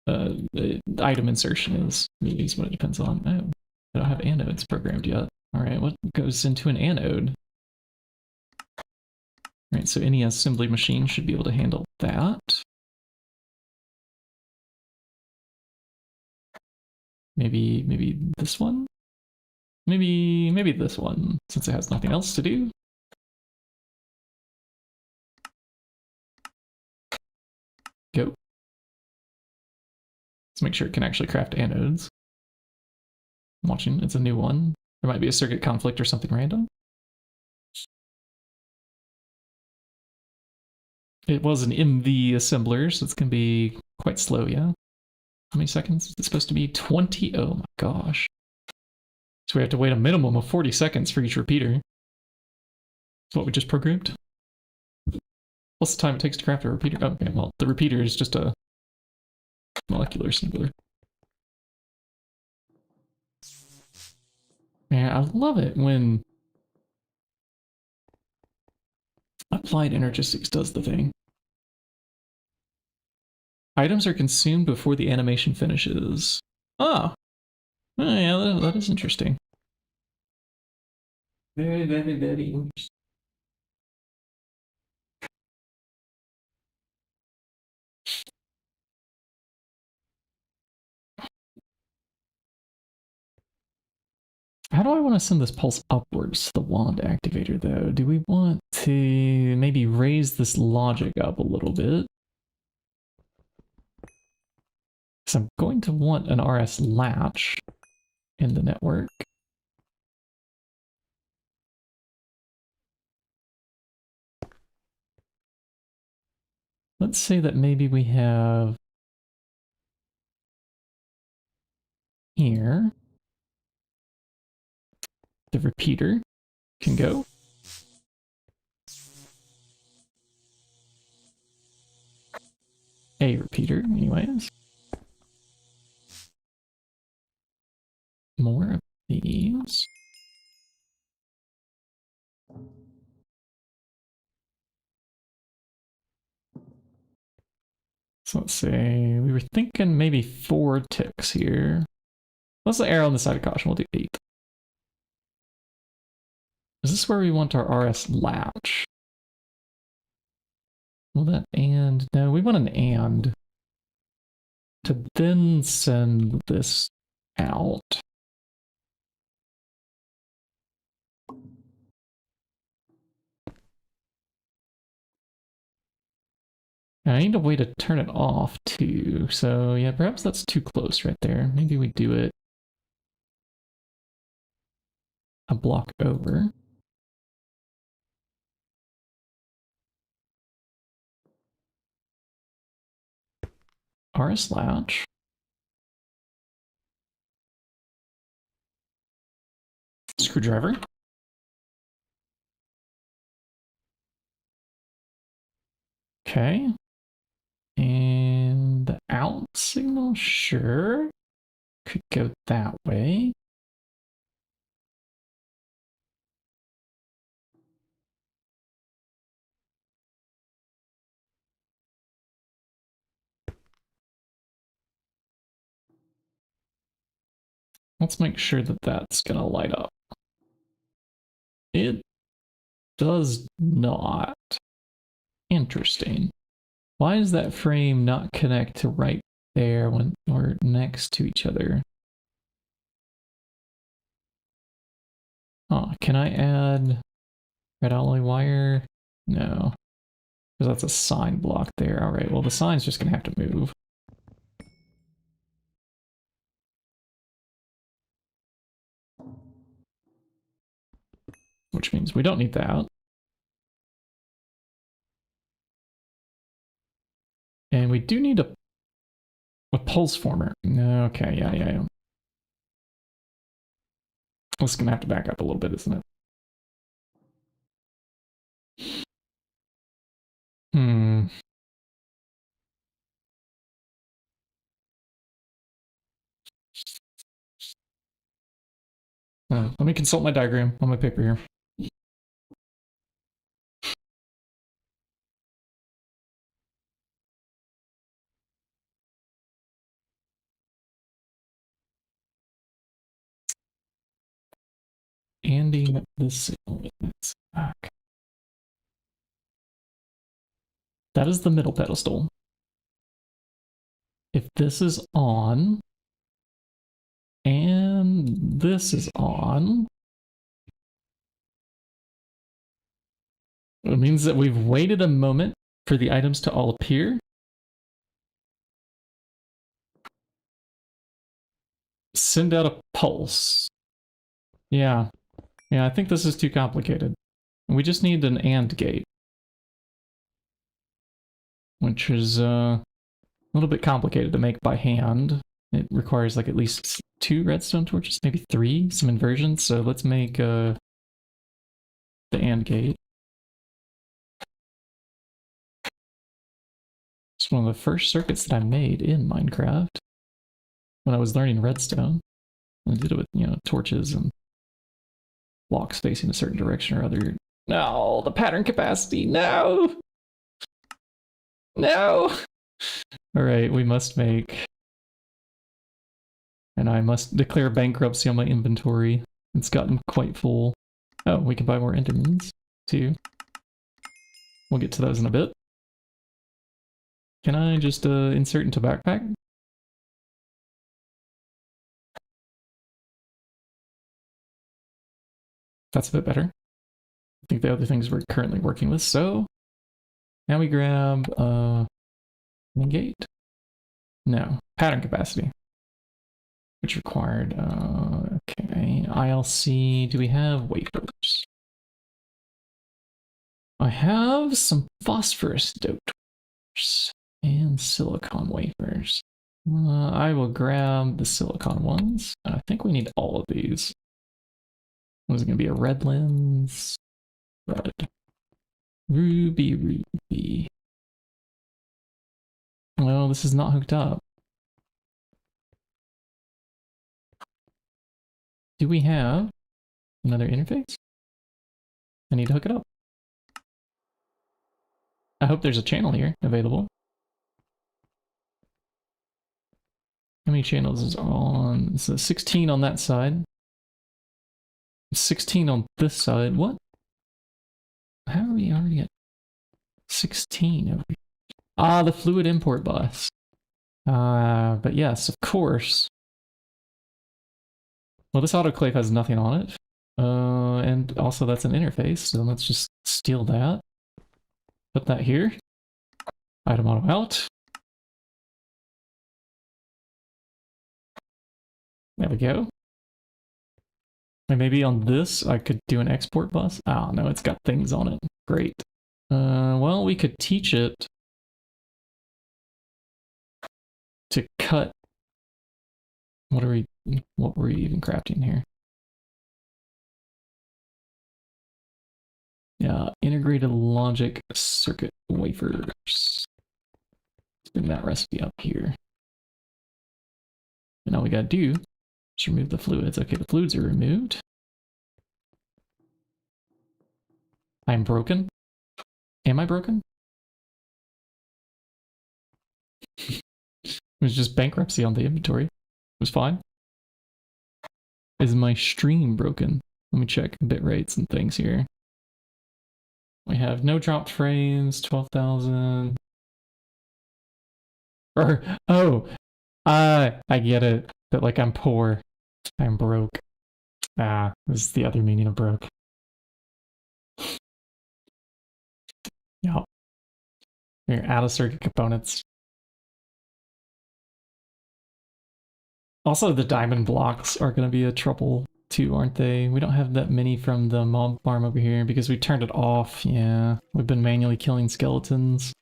item insertion is what it depends on. Oh, I don't have anodes programmed yet. All right, what goes into an anode? All right, so any assembly machine should be able to handle that. Maybe this one? Maybe this one, since it has nothing else to do. Go. Let's make sure it can actually craft anodes. I'm watching, it's a new one. There might be a circuit conflict or something random. It was an MV assembler, so it's gonna be quite slow, yeah? How many seconds is it supposed to be? 20? Oh my gosh. So we have to wait a minimum of 40 seconds for each repeater. That's what we just programmed. What's the time it takes to craft a repeater? Oh, okay, well, the repeater is just a molecular singular. Man, I love it when applied energistics does the thing. Items are consumed before the animation finishes. Oh yeah, that is interesting. Very interesting. How do I want to send this pulse upwards to the wand activator, though? Do we want to maybe raise this logic up a little bit? Because I'm going to want an RS latch in the network. Let's say that maybe we have here the repeater can go. A repeater, anyways. More of these. So let's say we were thinking maybe 4 ticks here. Let's err on the side of caution. We'll do 8. Is this where we want our RS latch? Well, that and... No, we want an and. To then send this out. I need a way to turn it off too. So yeah, perhaps that's too close right there. Maybe we do it a block over. RS latch. Screwdriver. Okay. And the out signal, sure. Could go that way. Let's make sure that that's gonna light up. It does not. Interesting. Why does that frame not connect to right there when we're next to each other? Oh, can I add red alloy wire? No, because that's a sign block there. All right, well, the sign's just gonna have to move. Which means we don't need that. And we do need a pulse former. Okay, yeah. This is gonna have to back up a little bit, isn't it? Let me consult my diagram on my paper here. Ending this signal with this back. That is the middle pedestal. If this is on, and this is on, it means that we've waited a moment for the items to all appear. Send out a pulse. Yeah, I think this is too complicated. We just need an AND gate, which is a little bit complicated to make by hand. It requires like at least 2 redstone torches, maybe 3, some inversions. So let's make the AND gate. It's one of the first circuits that I made in Minecraft when I was learning redstone. I did it with, torches and blocks facing a certain direction or other. No, the pattern capacity, no! No! Alright, we must make... And I must declare bankruptcy on my inventory. It's gotten quite full. Oh, we can buy more endermans, too. We'll get to those in a bit. Can I just insert into backpack? That's a bit better. I think the other things we're currently working with, so... Now we grab, gate? No, pattern capacity. Which required, okay, ILC, do we have wafers? I have some phosphorus doped wafers and silicon wafers. I will grab the silicon ones. I think we need all of these. What is it going to be, a red lens? Red. Ruby. Well, this is not hooked up. Do we have another interface? I need to hook it up. I hope there's a channel here available. How many channels is on? It's 16 on that side. 16 on this side. What? How are we already at 16 over here. Ah, the fluid import bus. But yes, of course. Well, this autoclave has nothing on it. And also that's an interface, so let's just steal that. Put that here. Item auto out. There we go. And maybe on this I could do an export bus. Oh no, it's got things on it. Great. Well, we could teach it to cut. What were we even crafting here? Yeah, integrated logic circuit wafers. Let's bring that recipe up here. And all we gotta do is remove the fluids. Okay, the fluids are removed. I'm broken. Am I broken? It was just bankruptcy on the inventory. It was fine. Is my stream broken? Let me check bit rates and things here. We have no dropped frames, 12,000. Or, oh, I get it. That like I'm poor. I'm broke. Ah, this is the other meaning of broke. Yep. You're out of circuit components. Also, the diamond blocks are going to be a trouble too, aren't they? We don't have that many from the mob farm over here because we turned it off. Yeah, we've been manually killing skeletons.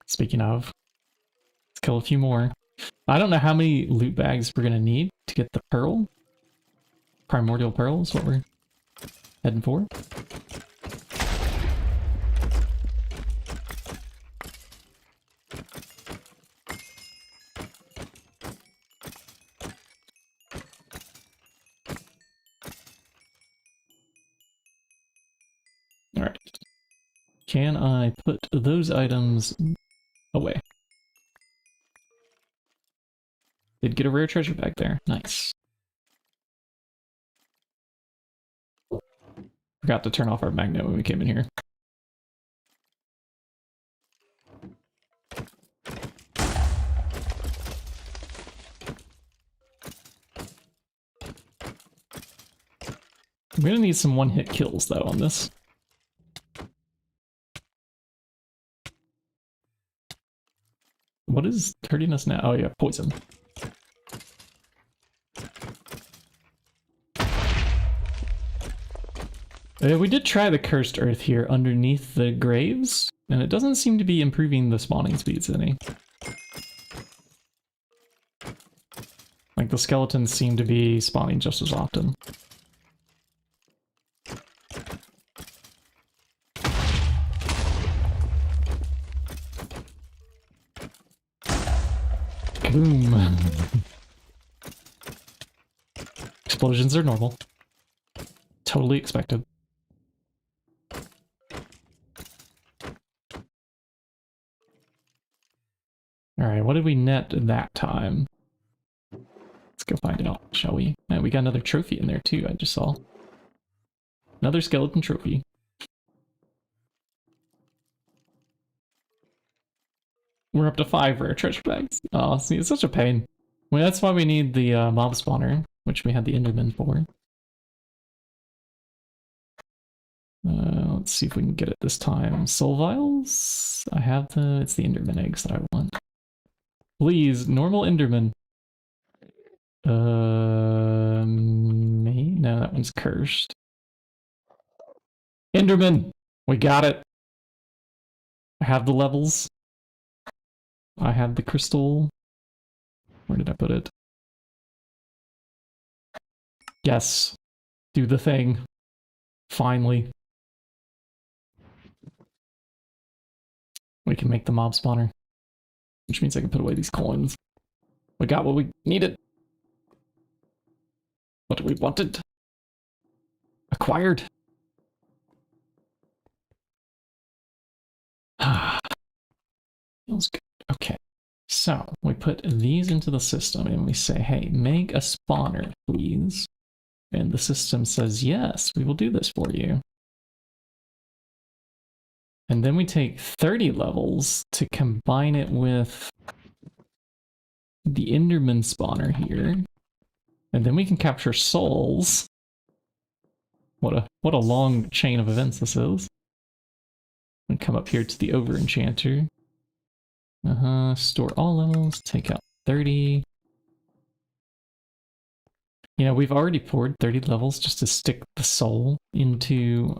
Speaking of, let's kill a few more. I don't know how many loot bags we're going to need to get the pearl. Primordial pearl is what we're heading for. Alright. Can I put those items away? Did get a rare treasure bag there. Nice. Forgot to turn off our magnet when we came in here. I'm gonna need some one-hit kills though on this. What is hurting us now? Oh yeah, poison. We did try the cursed earth here underneath the graves, and it doesn't seem to be improving the spawning speeds any. Like the skeletons seem to be spawning just as often. Boom. Explosions are normal. Totally expected. Alright, what did we net that time? Let's go find out, shall we? And we got another trophy in there too, I just saw. Another skeleton trophy. We're up to 5 rare treasure bags. Oh, see, it's such a pain. Well, that's why we need the mob spawner, which we had the Enderman for. Let's see if we can get it this time. Soul vials? I have it's the Enderman eggs that I want. Please, normal Enderman. No, that one's cursed. Enderman! We got it! I have the levels. I have the crystal. Where did I put it? Yes. Do the thing. Finally. We can make the mob spawner. Which means I can put away these coins. We got what we needed. What we wanted. Acquired. Feels good. Okay. So, we put these into the system and we say, hey, make a spawner, please. And the system says, yes, we will do this for you. And then we take 30 levels to combine it with the Enderman spawner here. And then we can capture souls. What a long chain of events this is. And come up here to the Over Enchanter. Store all levels, take out 30. You know, we've already poured 30 levels just to stick the soul into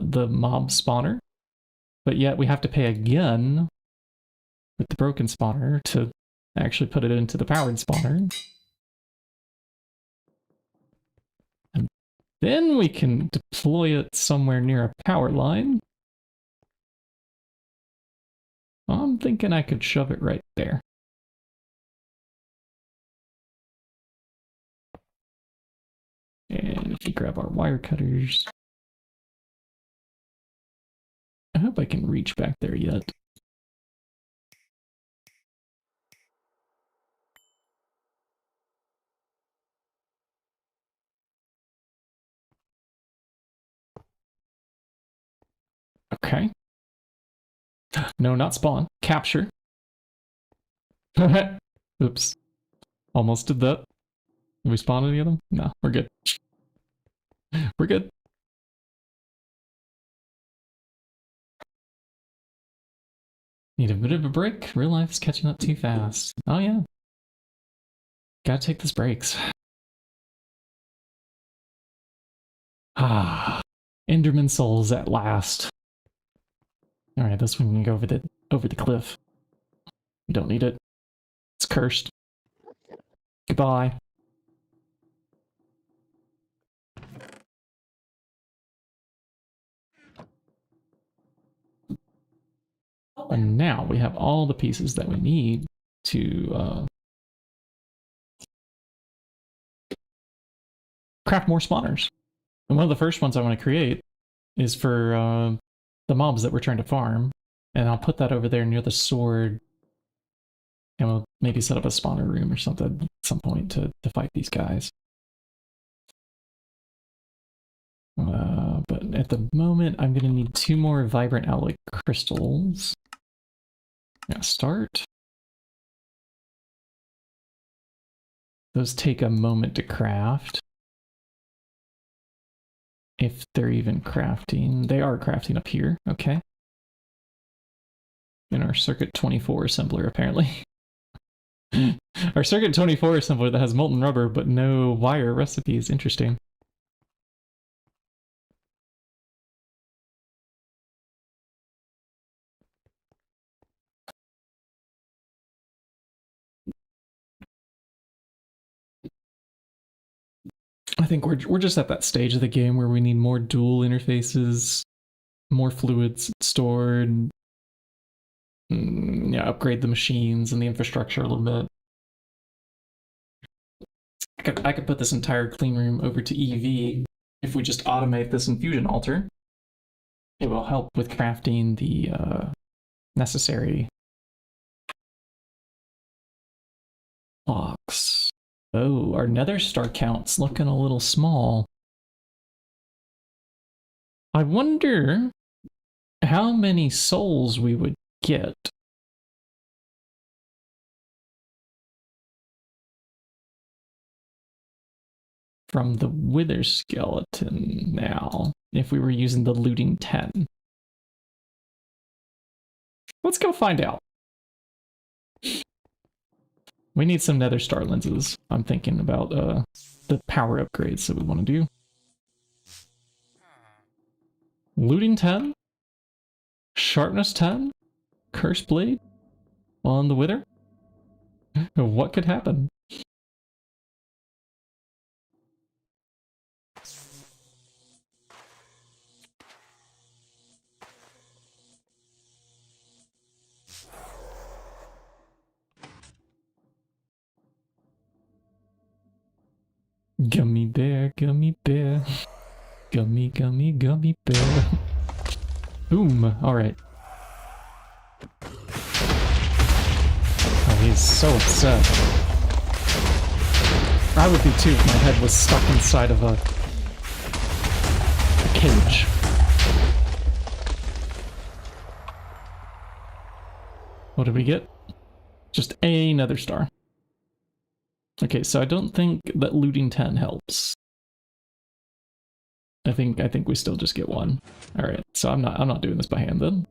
the mob spawner. But yet we have to pay again with the broken spawner to actually put it into the powered spawner. And then we can deploy it somewhere near a power line. I'm thinking I could shove it right there. And if we grab our wire cutters... I hope I can reach back there yet. Okay. No, not spawn. Capture. Oops. Almost did that. Did we spawn any of them? No, we're good. We're good. Need a bit of a break. Real life's catching up too fast. Oh yeah. Gotta take those breaks. Ah. Enderman souls at last. Alright, this one can go over the cliff. We don't need it. It's cursed. Goodbye. And now we have all the pieces that we need to craft more spawners. And one of the first ones I want to create is for the mobs that we're trying to farm. And I'll put that over there near the sword. And we'll maybe set up a spawner room or something at some point to fight these guys. But at the moment, I'm going to need 2 more vibrant alloy crystals. Now start. Those take a moment to craft. If they're even crafting. They are crafting up here, okay. In our Circuit 24 assembler, apparently. Our Circuit 24 assembler that has molten rubber but no wire recipes. Interesting. I think we're just at that stage of the game where we need more dual interfaces, more fluids stored, yeah, upgrade the machines and the infrastructure a little bit. I could put this entire clean room over to EV if we just automate this infusion altar. It will help with crafting the necessary blocks. Oh, our nether star count's looking a little small. I wonder how many souls we would get. From the wither skeleton now, if we were using the looting 10. Let's go find out. We need some nether star lenses. I'm thinking about the power upgrades that we want to do. Looting 10? Sharpness 10? Curse blade? On the wither? What could happen? Gummy bear, gummy bear. Gummy, gummy, gummy bear. Boom. Alright. Oh, he's so upset. I would be too if my head was stuck inside of a cage. What did we get? Just another star. Okay, so I don't think that looting 10 helps. I think we still just get one. All right, so I'm not doing this by hand then.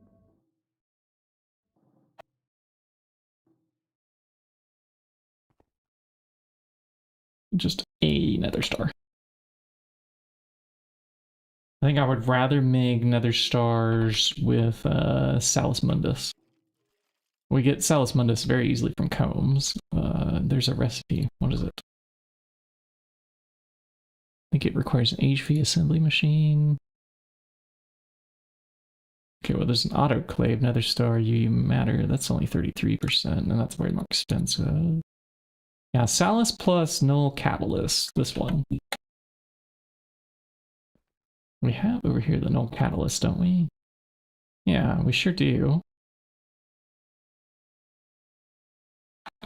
Just another star. I think I would rather make nether stars with Salus Mundus. We get Salus Mundus very easily from combs. There's a recipe. What is it? I think it requires an HV assembly machine. Okay, well, there's an autoclave nether star UU matter. That's only 33%, and that's way more expensive. Yeah, Salus plus null catalyst. This one. We have over here the null catalyst, don't we? Yeah, we sure do.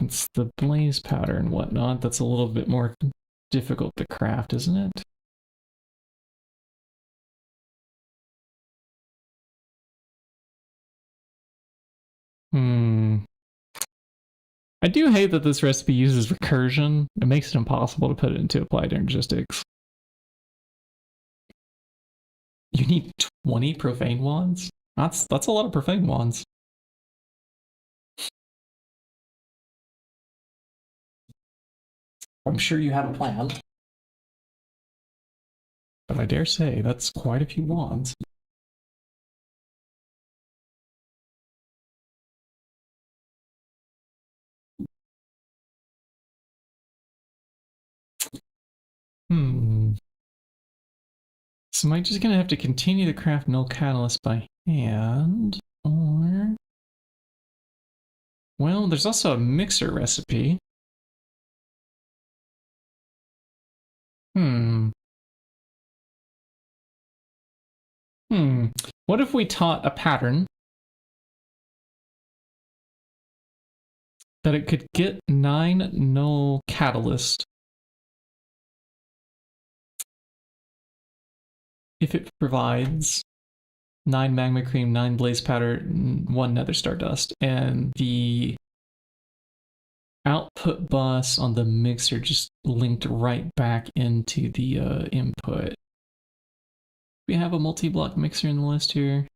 It's the blaze powder and whatnot. That's a little bit more difficult to craft, isn't it? I do hate that this recipe uses recursion. It makes it impossible to put it into applied energistics. You need 20 profane wands? That's a lot of profane wands. I'm sure you have a plan. But I dare say that's quite a few wands. So am I just gonna have to continue to craft null catalyst by hand? Or... well, there's also a mixer recipe. What if we taught a pattern that it could get 9 null catalyst if it provides 9 magma cream, 9 blaze powder, 1 nether star dust, and the output bus on the mixer just linked right back into the input. We have a multi-block mixer in the list here.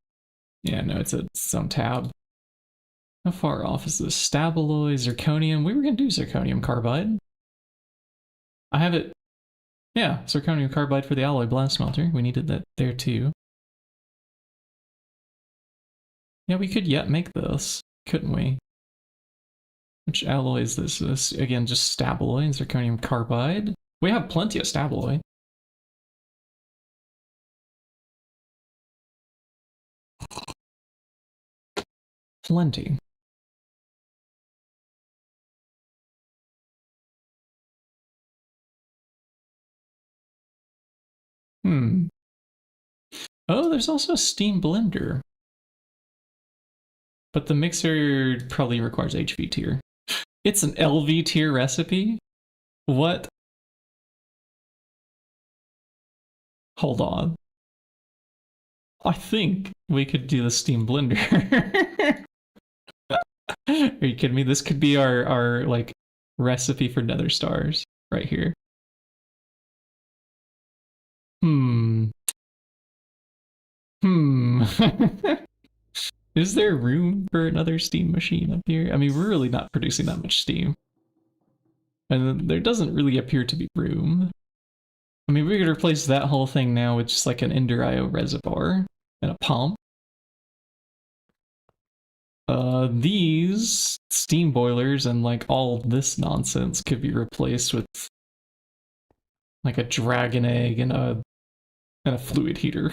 Yeah, no, it's some tab. How far off is this? Stabaloy, zirconium. We were gonna do zirconium carbide. I have it. Yeah, zirconium carbide for the alloy blast smelter. We needed that there too. Yeah, we could yet make this, couldn't we? Which alloy is this? This again, just stabaloy and zirconium carbide. We have plenty of stabaloy. Plenty. Oh, there's also a steam blender. But the mixer probably requires HV tier. It's an LV tier recipe? What? Hold on. I think we could do the steam blender. Are you kidding me? This could be our like recipe for nether stars right here. Is there room for another steam machine up here? I mean, we're really not producing that much steam. And there doesn't really appear to be room. I mean, we could replace that whole thing now with just like an Ender IO reservoir and a pump. These steam boilers and like all this nonsense could be replaced with like a dragon egg and a fluid heater.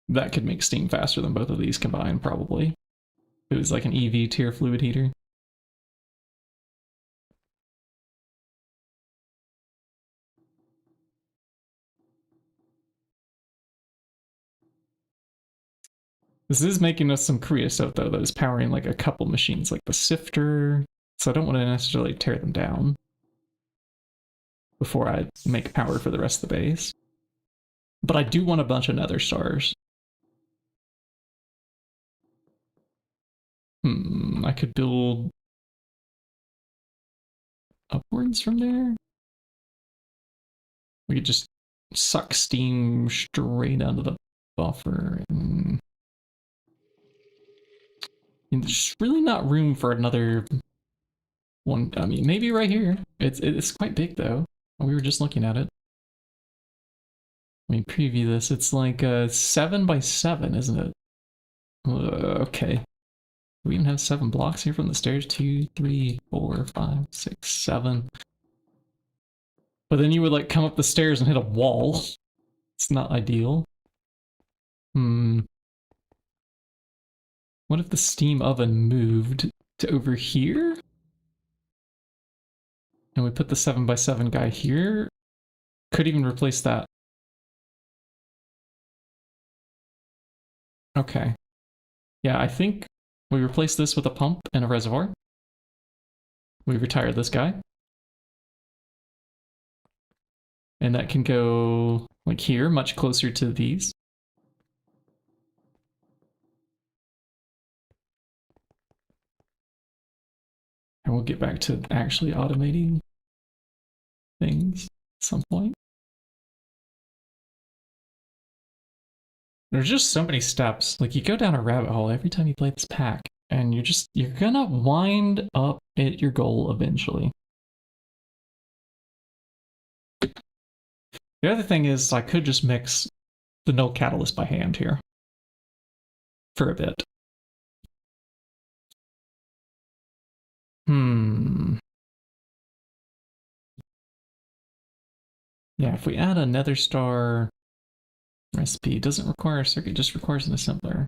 That could make steam faster than both of these combined, probably. It was like an EV tier fluid heater. This is making us some creosote, though, that is powering like a couple machines, like the sifter. So I don't want to necessarily tear them down before I make power for the rest of the base. But I do want a bunch of nether stars. I could build upwards from there. We could just suck steam straight out of the buffer. And there's really not room for another one. I mean, maybe right here. It's quite big though. We were just looking at it. Let me preview this. It's like 7 by 7, isn't it? Okay. Do we even have 7 blocks here from the stairs? 2, 3, 4, 5, 6, 7. But then you would like come up the stairs and hit a wall. It's not ideal. What if the steam oven moved to over here? And we put the 7 by 7 guy here? Could even replace that. Okay. Yeah, I think we replace this with a pump and a reservoir. We retire this guy. And that can go like here, much closer to these. And we'll get back to actually automating things at some point. There's just so many steps. Like you go down a rabbit hole every time you play this pack, and you're gonna wind up at your goal eventually. The other thing is I could just mix the null catalyst by hand here for a bit. Yeah, if we add a nether star recipe, it doesn't require a circuit, just requires an assembler.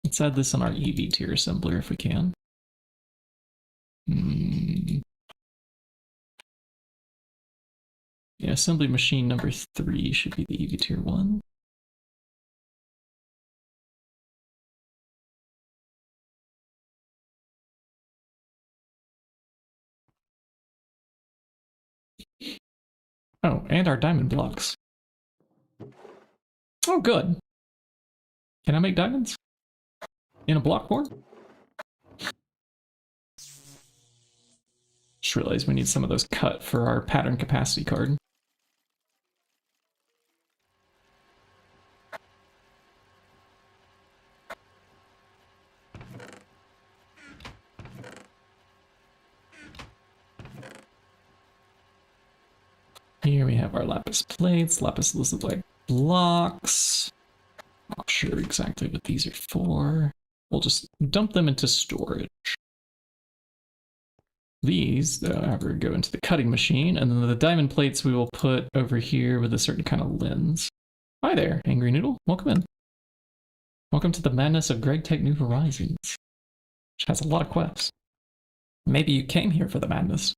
Let's add this on our EV tier assembler if we can. Yeah, assembly machine number 3 should be the EV tier 1. Oh, and our diamond blocks. Oh, good. Can I make diamonds? In a block form? Just realized we need some of those cut for our pattern capacity card. Here we have our lapis plates. Lapis look like blocks. Not sure exactly what these are for. We'll just dump them into storage. These, however, go into the cutting machine, and then the diamond plates we will put over here with a certain kind of lens. Hi there, Angry Noodle. Welcome in. Welcome to the madness of GregTech New Horizons, which has a lot of quests. Maybe you came here for the madness.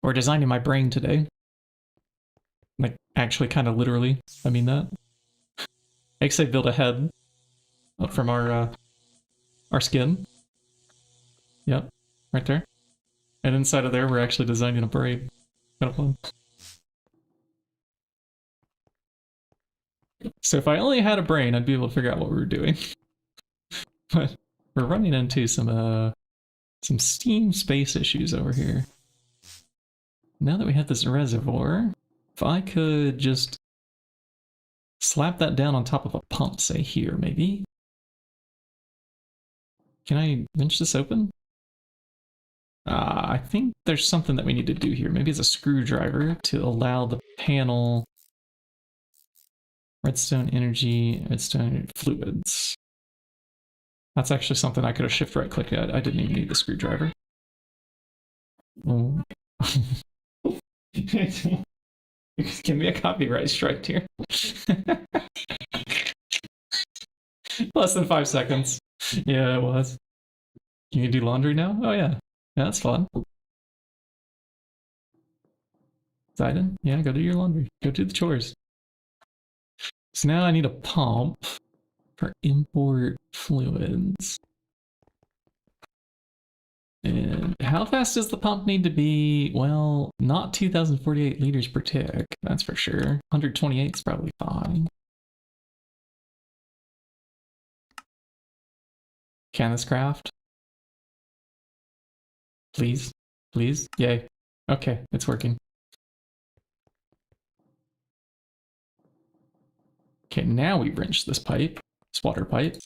We're designing my brain today. Like, actually, kind of literally, I mean that. I guess I built a head up from our skin. Yep, right there. And inside of there, we're actually designing a brain. Kind of fun. So if I only had a brain, I'd be able to figure out what we were doing. But we're running into some steam space issues over here. Now that we have this reservoir, if I could just slap that down on top of a pump, say here, maybe. Can I wrench this open? I think there's something that we need to do here. Maybe it's a screwdriver to allow the panel. Redstone energy, redstone fluids. That's actually something I could have shift right clicked at. I didn't even need the screwdriver. Oh. Give me a copyright strike here. Less than 5 seconds. Yeah, it was. You can do laundry now? Oh yeah. Yeah, that's fun. Zayden? Yeah, go do your laundry. Go do the chores. So now I need a pump for import fluids. And how fast does the pump need to be? Well, not 2048 liters per tick, that's for sure. 128 is probably fine. Can this craft? Please? Please? Yay. Okay, it's working. Okay, now we wrench this pipe, this water pipe.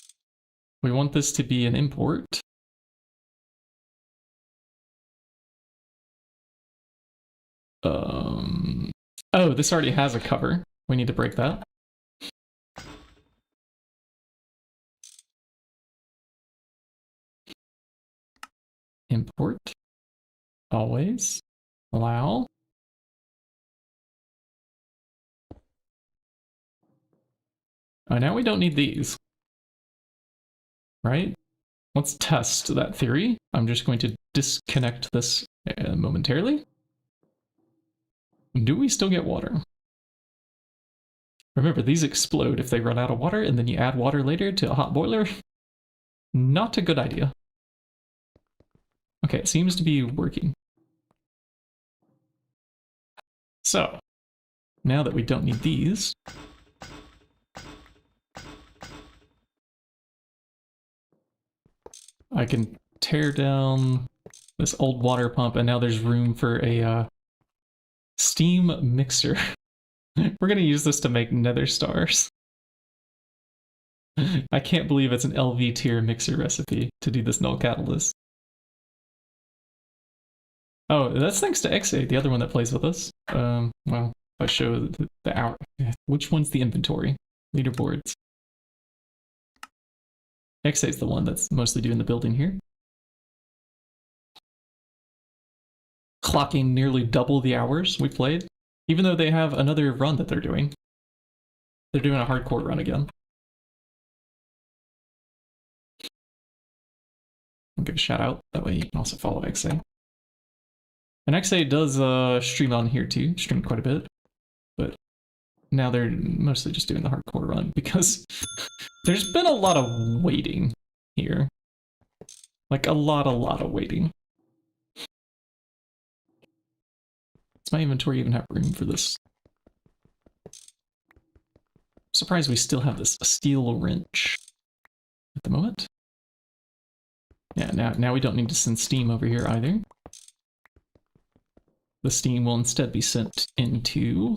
We want this to be an import. Oh, this already has a cover. We need to break that. Import. Always. Allow. Oh, now we don't need these. Right? Let's test that theory. I'm just going to disconnect this momentarily. Do we still get water? Remember, these explode if they run out of water, and then you add water later to a hot boiler. Not a good idea. Okay, it seems to be working. So, now that we don't need these, I can tear down this old water pump, and now there's room for a steam mixer. We're gonna use this to make nether stars. I can't believe it's an LV tier mixer recipe to do this null catalyst. Oh, that's thanks to XA, the other one that plays with us. Well, if I show the hour, which one's the inventory? Leaderboards. XA is the one that's mostly doing the building here. Clocking nearly double the hours we played, even though they have another run that they're doing. They're doing a hardcore run again. I'll give a shout out, that way you can also follow XA. And XA does stream on here too, stream quite a bit, but now they're mostly just doing the hardcore run because there's been a lot of waiting here. Like a lot of waiting. Does my inventory even have room for this? I'm surprised we still have this steel wrench at the moment. Yeah, now we don't need to send steam over here either. The steam will instead be sent into...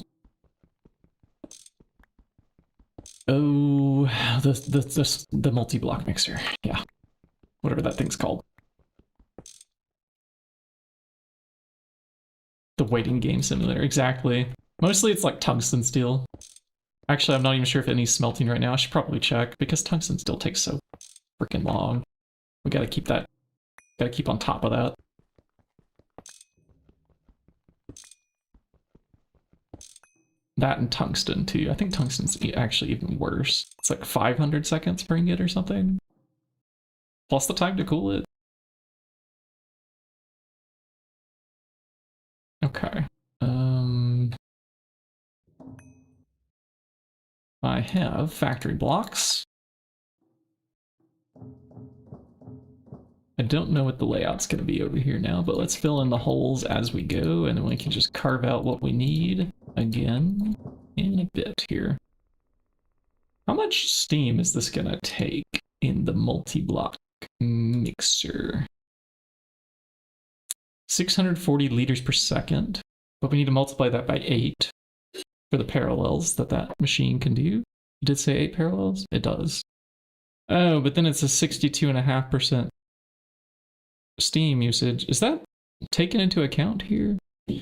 Oh, the multi-block mixer. Yeah, whatever that thing's called. The waiting game simulator, exactly. Mostly it's like tungsten steel. Actually, I'm not even sure if any smelting right now. I should probably check because tungsten steel takes so freaking long. We gotta keep that, gotta keep on top of that. That and tungsten too. I think tungsten's actually even worse. It's like 500 seconds per ingot or something. Plus the time to cool it. Okay. I have factory blocks. I don't know what the layout's going to be over here now, but let's fill in the holes as we go, and then we can just carve out what we need again in a bit here. How much steam is this going to take in the multi-block mixer? 640 liters per second, but we need to multiply that by 8 for the parallels that machine can do. You did say 8 parallels? It does. Oh, but then it's a 62.5% steam usage. Is that taken into account here? Let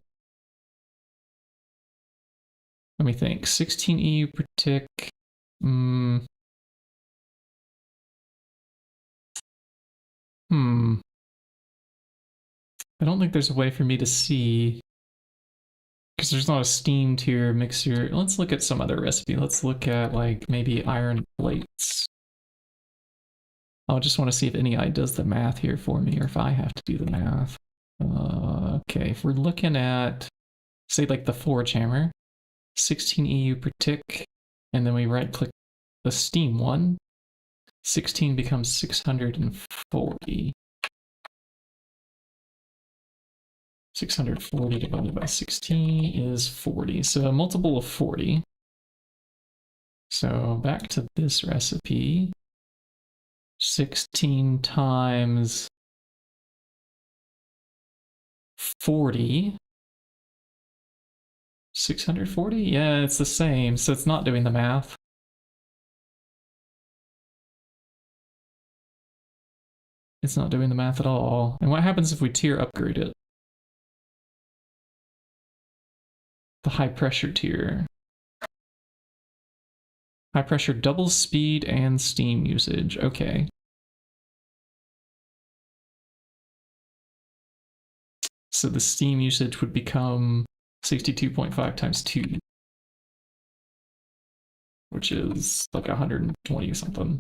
me think. 16 EU per tick. I don't think there's a way for me to see because there's not a steam tier mixer. Let's look at some other recipe. Let's look at like maybe iron plates. I just want to see if any AI does the math here for me or if I have to do the math. Okay, if we're looking at say like the forge hammer, 16 EU per tick, and then we right click the steam one, 16 becomes 640. 640 divided by 16 is 40. So a multiple of 40. So back to this recipe. 16 times 40. 640? Yeah, it's the same, so it's not doing the math. It's not doing the math at all. And what happens if we tier upgrade it? The high pressure tier. High pressure doubles speed and steam usage. Okay. So the steam usage would become 62.5 times 2. Which is like 120 something.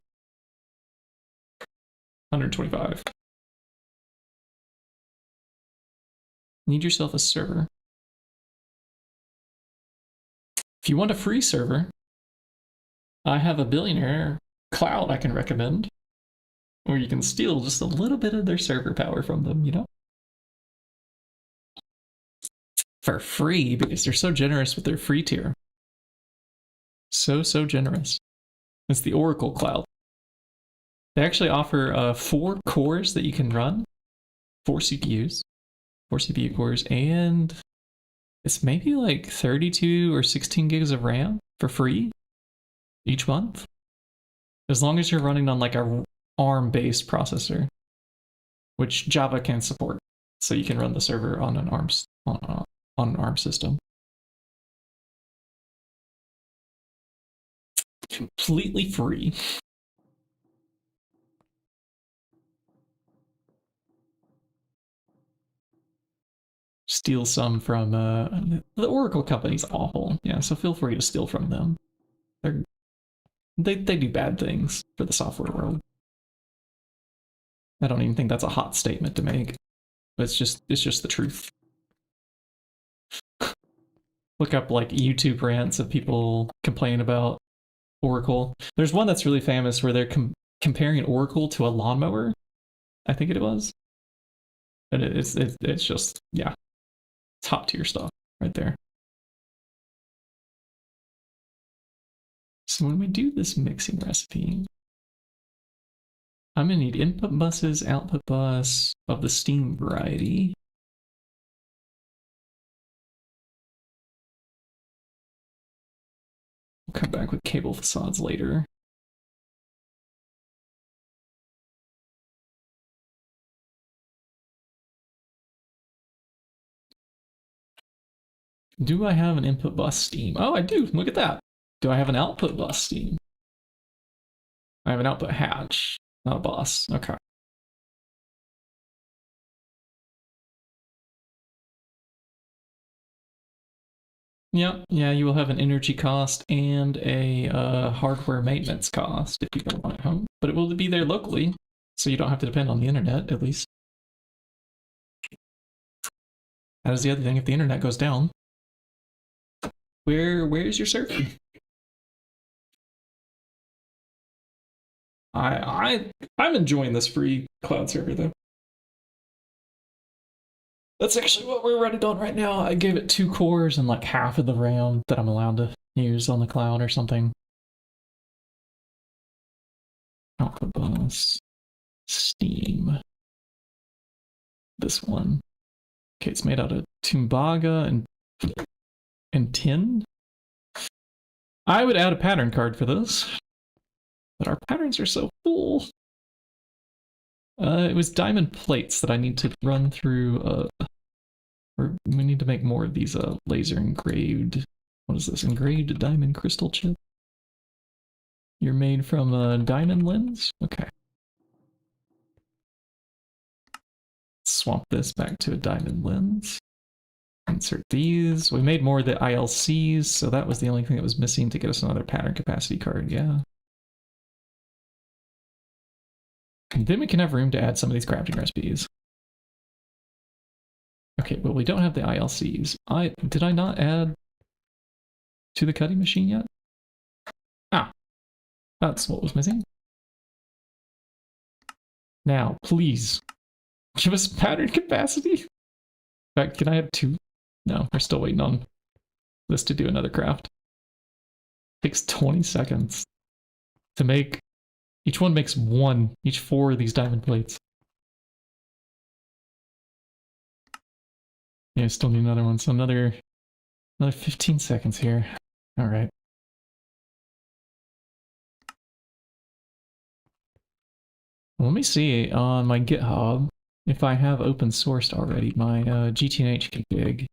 125. Need yourself a server. If you want a free server, I have a billionaire cloud I can recommend, where you can steal just a little bit of their server power from them, you know? For free, because they're so generous with their free tier. So generous. It's the Oracle Cloud. They actually offer 4 cores that you can run, 4 CPUs, 4 CPU cores, and it's maybe like 32 or 16 gigs of RAM for free each month. As long as you're running on like a ARM-based processor, which Java can support. So you can run the server on an ARM system. Completely free. Steal some from the Oracle company's awful. Yeah, so feel free to steal from them. They do bad things for the software world. I don't even think that's a hot statement to make, but it's just the truth. Look up like YouTube rants of people complaining about Oracle. There's one that's really famous where they're comparing Oracle to a lawnmower. I think it was, and it's just, yeah, top tier stuff right there. So when we do this mixing recipe, I'm gonna need input buses, output bus of the steam variety. We'll come back with cable facades later. Do I have an input bus steam? Oh, I do. Look at that. Do I have an output bus steam? I have an output hatch, not a bus. Okay. Yeah, you will have an energy cost and a hardware maintenance cost if you don't want it home, but it will be there locally, so you don't have to depend on the internet, at least. That is the other thing, if the internet goes down, where's your server? I'm enjoying this free cloud server though. That's actually what we're running on right now. I gave it 2 cores and like half of the RAM that I'm allowed to use on the cloud or something. Output bus, Steam. This one. Okay, it's made out of Tumbaga and tin. I would add a pattern card for this, but our patterns are so full. It was diamond plates that I need to run through. Or we need to make more of these laser engraved. What is this? Engraved diamond crystal chip. You're made from a diamond lens? Okay. Swap this back to a diamond lens. Insert these. We made more of the ILCs, so that was the only thing that was missing to get us another pattern capacity card, yeah. And then we can have room to add some of these crafting recipes. Okay, well, we don't have the ILCs. Did I not add to the cutting machine yet? Ah, that's what was missing. Now, please, give us pattern capacity. In fact, can I have 2? No, we're still waiting on this to do another craft. Takes 20 seconds to make. Each one makes 1. Each 4 of these diamond plates. Yeah, I still need another one. So another 15 seconds here. All right. Let me see on my GitHub if I have open sourced already my GTNH config.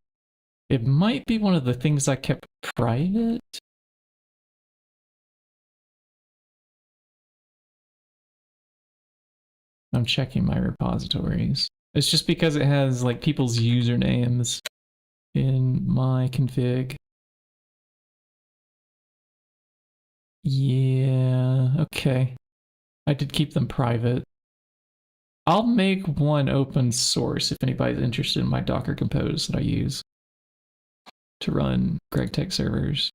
It might be one of the things I kept private. I'm checking my repositories. It's just because it has like people's usernames in my config. Yeah, okay. I did keep them private. I'll make one open source if anybody's interested in my Docker Compose that I use to run GregTech servers.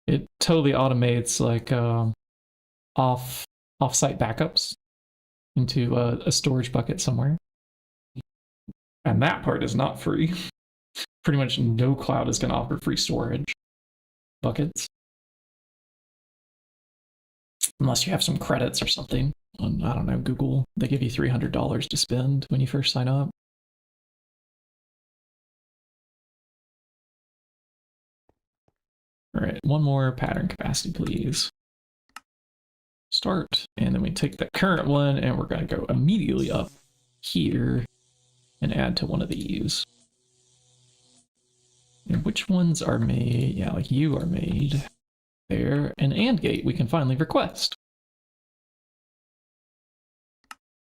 It totally automates like off-site backups into a storage bucket somewhere. And that part is not free. Pretty much no cloud is going to offer free storage buckets. Unless you have some credits or something on, I don't know, Google. They give you $300 to spend when you first sign up. All right, one more pattern capacity, please. Start, and then we take the current one and we're going to go immediately up here and add to one of these. And which ones are made? Yeah, like you are made there. An AND gate we can finally request.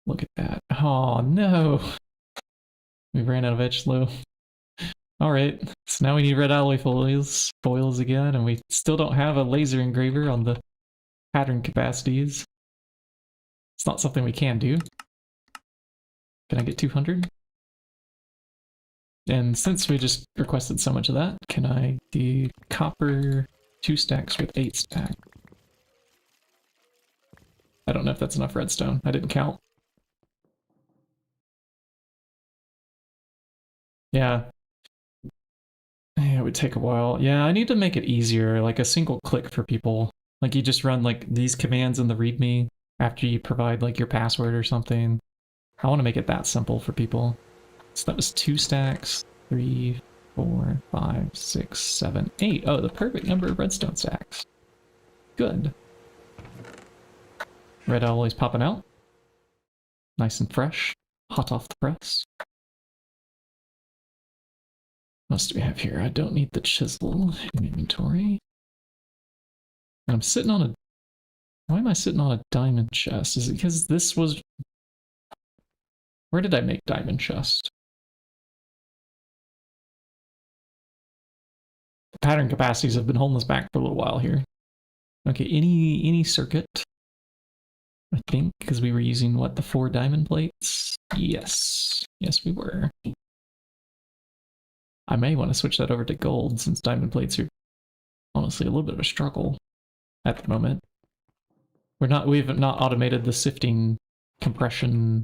Look at that. Oh no. We ran out of edge flow. Alright, so now we need red alloy foils again, and we still don't have a laser engraver on the pattern capacities. It's not something we can do. Can I get 200? And since we just requested so much of that, can I do copper 2 stacks with 8 stack? I don't know if that's enough redstone. I didn't count. Yeah. Yeah, it would take a while. Yeah, I need to make it easier, like a single click for people. Like you just run like these commands in the README after you provide like your password or something. I want to make it that simple for people. So that was 2 stacks, 3, 4, 5, 6, 7, 8. Oh, the perfect number of redstone stacks. Good. Red alloys popping out. Nice and fresh. Hot off the press. What else do we have here? I don't need the chisel in inventory. And I'm sitting on a... Why am I sitting on a diamond chest? Is it because this was... Where did I make diamond chest? The pattern capacities have been holding us back for a little while here. Okay, any circuit. I think, because we were using, what, the 4 diamond plates? Yes. Yes, we were. I may want to switch that over to gold, since diamond plates are honestly a little bit of a struggle at the moment. We've not automated the sifting, compression,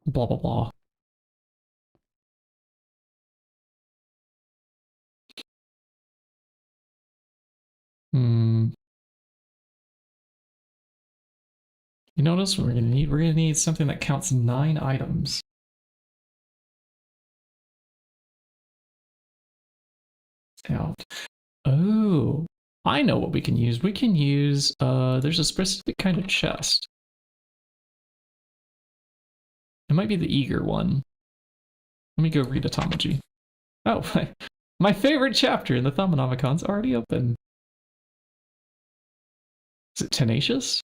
blah blah blah. You notice we're gonna need? We're gonna need something that counts 9 items. Out. Oh, I know what we can use. We can use, there's a specific kind of chest. It might be the eager one. Let me go read Automagy. Oh, my favorite chapter in the Thaumonomicon's already open. Is it Tenacious?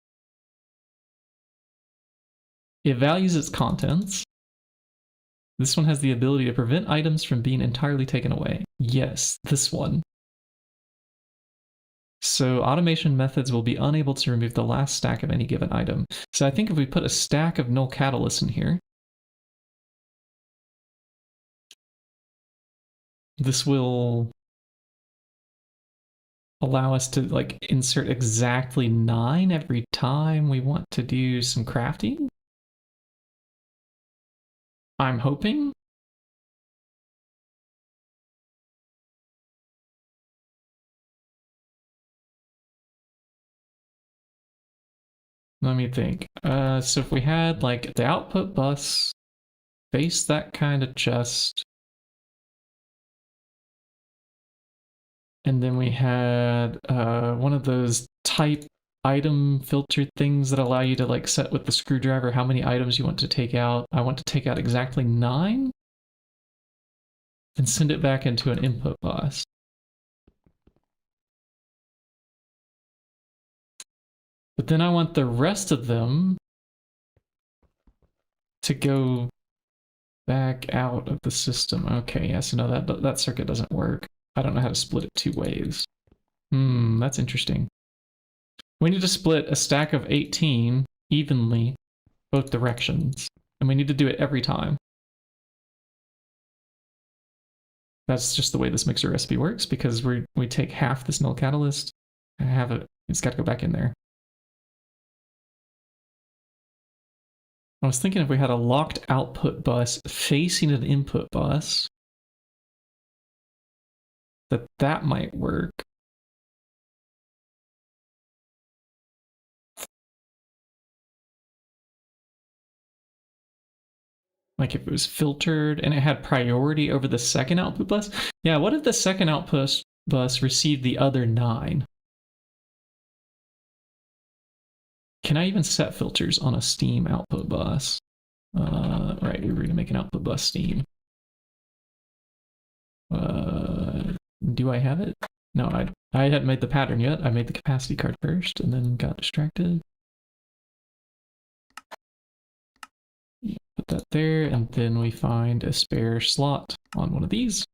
It values its contents. This one has the ability to prevent items from being entirely taken away. Yes, this one. So automation methods will be unable to remove the last stack of any given item. So I think if we put a stack of null catalysts in here, this will allow us to like insert exactly 9 every time we want to do some crafting. I'm hoping. Let me think. So if we had like the output bus face that kind of chest, and then we had one of those type item filter things that allow you to like set with the screwdriver how many items you want to take out. I want to take out exactly 9 and send it back into an input bus. But then I want the rest of them to go back out of the system. Okay, yeah, so no, that circuit doesn't work. I don't know how to split it 2 ways. That's interesting. We need to split a stack of 18 evenly, both directions. And we need to do it every time. That's just the way this mixer recipe works, because we take half this null catalyst and have it, it's got to go back in there. I was thinking if we had a locked output bus facing an input bus, that might work. Like if it was filtered and it had priority over the second output bus. Yeah, what if the second output bus received the other 9? Can I even set filters on a Steam output bus? Right, we were going to make an output bus Steam. Do I have it? No, I hadn't made the pattern yet. I made the capacity card first and then got distracted. Put that there, and then we find a spare slot on one of these.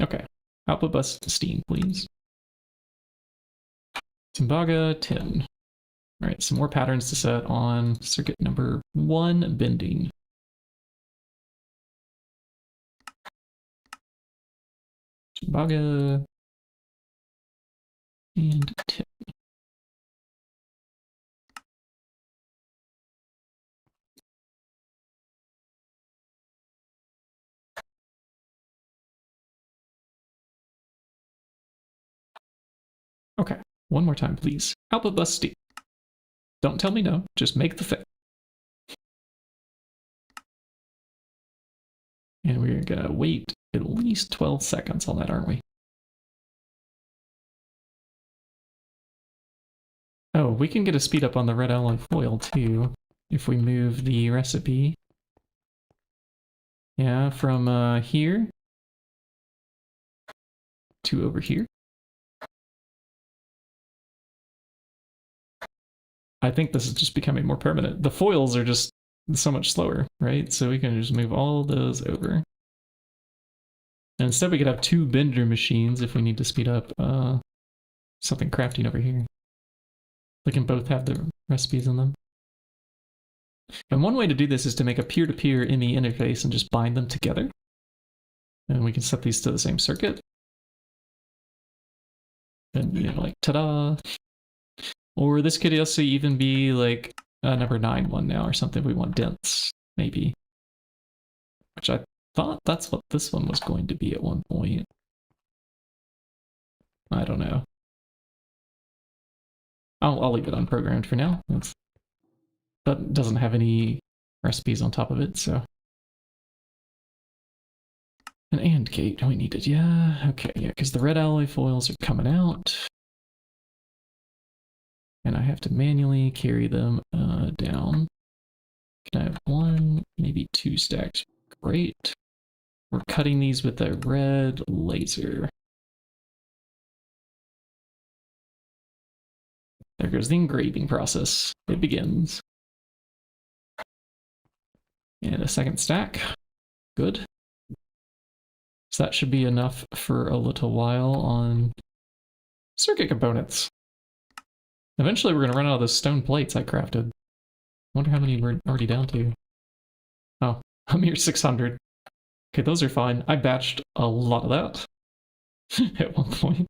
Okay, output bus Steam, please. Timbaga 10. All right, some more patterns to set on circuit number 1, bending. Timbaga and 10. Okay, one more time, please. Output bus Steam. Don't tell me no, just make the thing. And we're gonna wait at least 12 seconds on that, aren't we? Oh, we can get a speed up on the red alloy foil too, if we move the recipe. Yeah, from here to over here. I think this is just becoming more permanent. The foils are just so much slower, right? So we can just move all those over. And instead we could have 2 bender machines if we need to speed up something crafting over here. They can both have the recipes in them. And one way to do this is to make a peer-to-peer ME interface and just bind them together. And we can set these to the same circuit. And, you know, like, ta-da! Or this could also even be like a number 9 one now or something. We want dense, maybe. Which I thought that's what this one was going to be at one point. I don't know. I'll leave it unprogrammed for now. That doesn't have any recipes on top of it, so. An AND gate, we needed, yeah. Okay, yeah, because the red alloy foils are coming out. And I have to manually carry them down. Can I have 1, maybe 2 stacks? Great. We're cutting these with a red laser. There goes the engraving process. It begins. And a second stack. Good. So that should be enough for a little while on circuit components. Eventually we're going to run out of those stone plates I crafted. I wonder how many we're already down to. Oh, a mere 600. Okay, those are fine. I batched a lot of that at one point.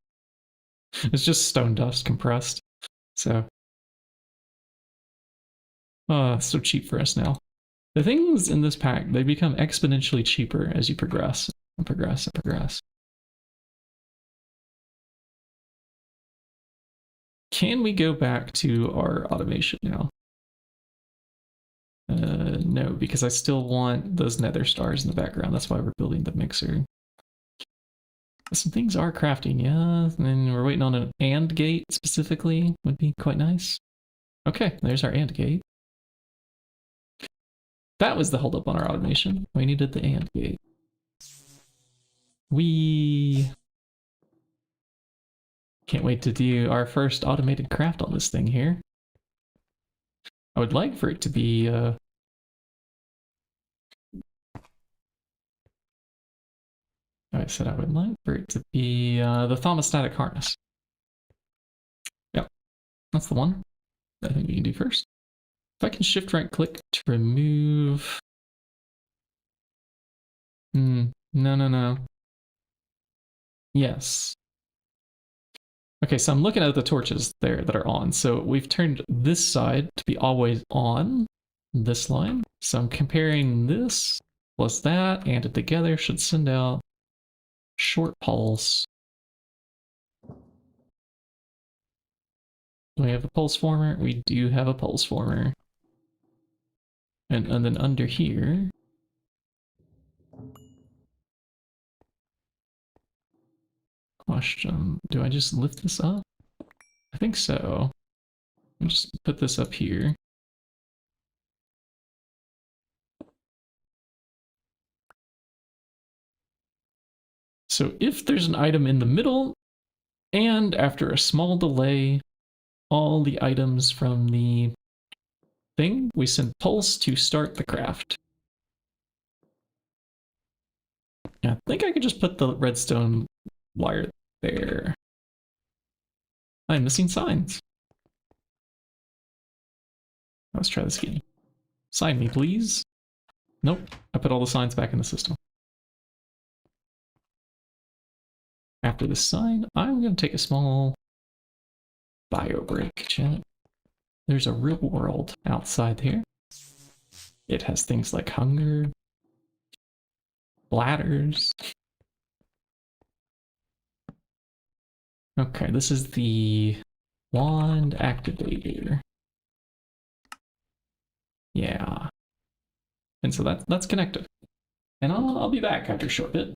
It's just stone dust compressed. So, Oh, so cheap for us now. The things in this pack, they become exponentially cheaper as you progress and progress and progress. Can we go back to our automation now? No, because I still want those nether stars in the background. That's why we're building the mixer. Some things are crafting, yeah. And then we're waiting on an AND gate specifically. Would be quite nice. Okay, there's our AND gate. That was the holdup on our automation. We needed the AND gate. We can't wait to do our first automated craft on this thing here. I would like for it to be I said I would like for it to be the thermostatic harness. Yep, that's the one I think we can do first. If I can shift right click to remove... no. Yes. Okay, so I'm looking at the torches there that are on. So we've turned this side to be always on, this line. So I'm comparing this plus that, and it together should send out short pulse. Do we have a pulse former? We do have a pulse former. And then under here... Question, do I just lift this up? I think so. I'll just put this up here. So if there's an item in the middle, and after a small delay, all the items from the thing, we send pulse to start the craft. Yeah, I think I could just put the redstone wire there. I'm missing signs. Let's try this again. Sign me, please. Nope, I put all the signs back in the system. After this sign, I'm going to take a small bio break, chat. There's a real world outside here. It has things like hunger, bladders. Okay, this is the wand activator. Yeah. And so that's connected. And I'll be back after a short bit.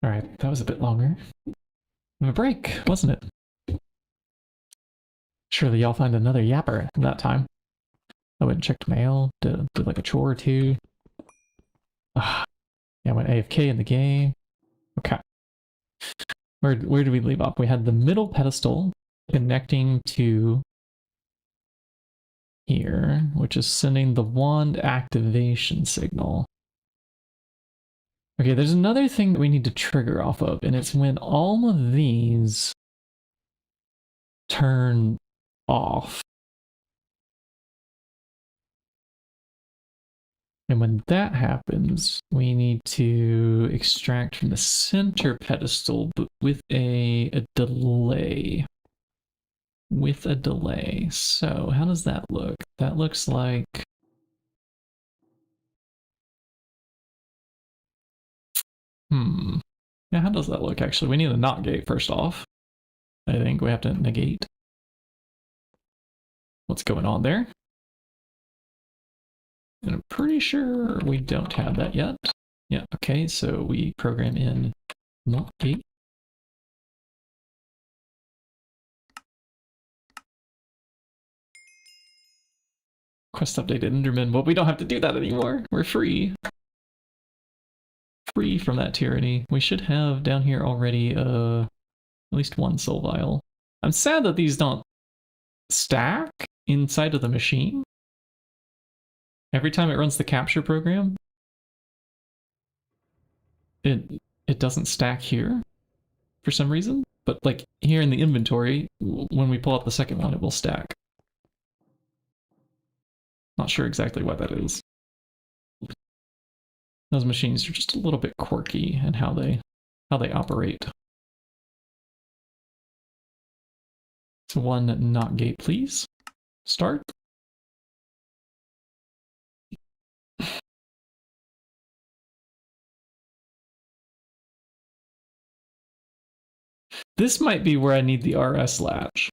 Alright, that was a bit longer. A break, wasn't it? Surely y'all find another yapper that time. I went and checked mail, did like a chore or two. Yeah, I went AFK in the game. Okay. Where did we leave off? We had the middle pedestal connecting to here, which is sending the wand activation signal. Okay, there's another thing that we need to trigger off of, and it's when all of these turn off. And when that happens, we need to extract from the center pedestal, but with a delay. With a delay. So how does that look? That looks like... Yeah, how does that look actually? We need a not gate first off. I think we have to negate what's going on there. And I'm pretty sure we don't have that yet. Yeah, okay, so we program in not gate. Quest updated Enderman. Well, we don't have to do that anymore. We're free. Free from that tyranny. We should have down here already at least one soul vial. I'm sad that these don't stack inside of the machine. Every time it runs the capture program, it doesn't stack here for some reason. But like here in the inventory, when we pull up the second one, it will stack. Not sure exactly what that is. Those machines are just a little bit quirky in how they operate. So one not gate, please. Start. This might be where I need the RS latch.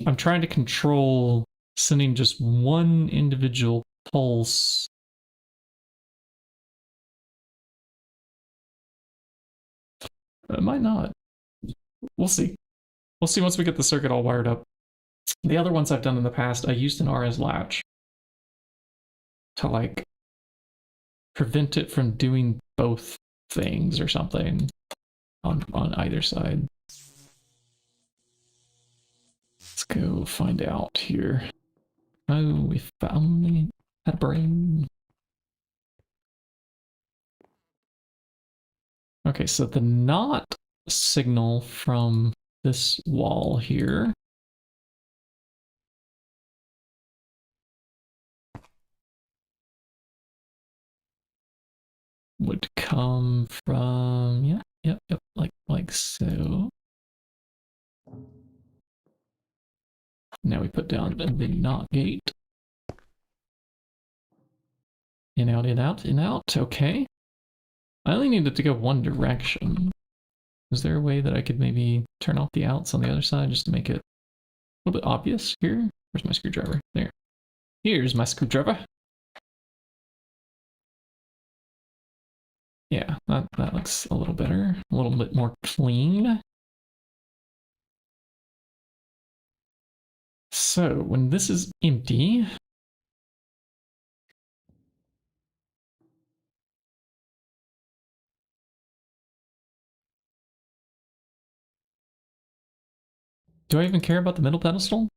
I'm trying to control sending just one individual pulse. It might not. We'll see. We'll see once we get the circuit all wired up. The other ones I've done in the past, I used an RS latch to like prevent it from doing both things or something on either side. Let's go find out here. Oh, we finally had a brain. Okay, so the not signal from this wall here would come from, yep, like so. Now we put down the not gate. In, out, in, out, in, out. Okay. I only needed to go one direction. Is there a way that I could maybe turn off the outs on the other side just to make it a little bit obvious here? Where's my screwdriver? There. Here's my screwdriver. Yeah, that looks a little better. A little bit more clean. So, when this is empty... Do I even care about the middle pedestal?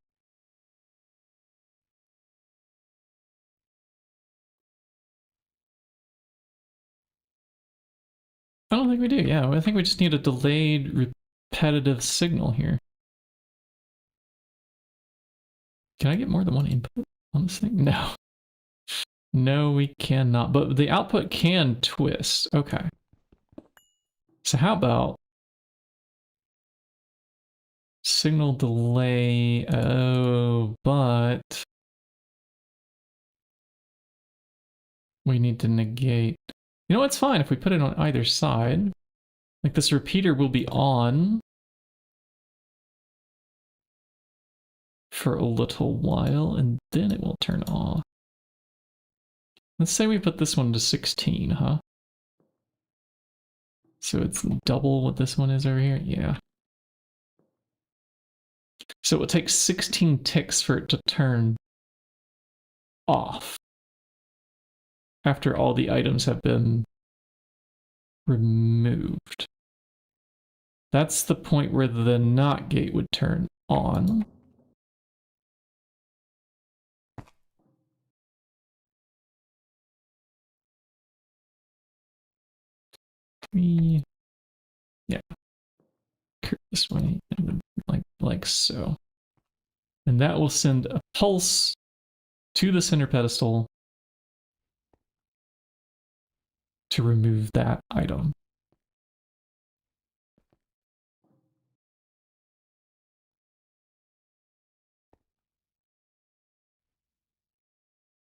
I don't think we do, yeah. I think we just need a delayed repetitive signal here. Can I get more than one input on this thing? No. No, we cannot. But the output can twist. Okay. So how about signal delay? Oh, but we need to negate. You know, it's fine if we put it on either side. Like this repeater will be on for a little while and then it will turn off. Let's say we put this one to 16, huh? So it's double what this one is over here? Yeah. So it will take 16 ticks for it to turn off after all the items have been removed. That's the point where the NOT gate would turn on. Yeah, this one like so, and that will send a pulse to the center pedestal to remove that item.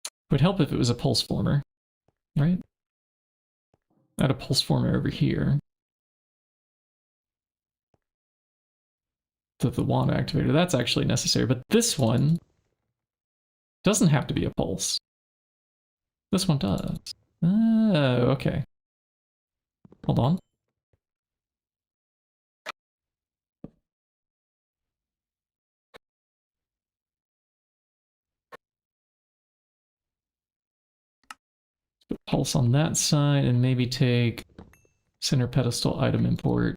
It would help if it was a pulse former, right? Add a pulse former over here. The wand activator, that's actually necessary, but this one doesn't have to be a pulse. This one does. Oh, okay. Hold on. Put pulse on that side and maybe take center pedestal item import.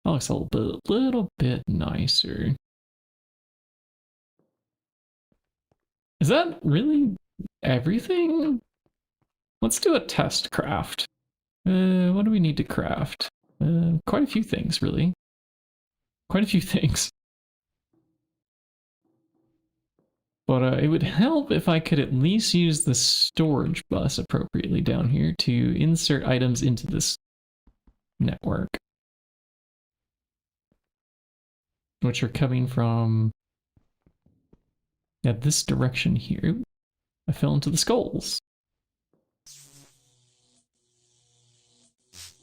That looks a little bit nicer. Is that really everything? Let's do a test craft. What do we need to craft? Quite a few things, really. Quite a few things. But it would help if I could at least use the storage bus appropriately down here to insert items into this network. Which are coming from... yeah, this direction here. I fell into the skulls.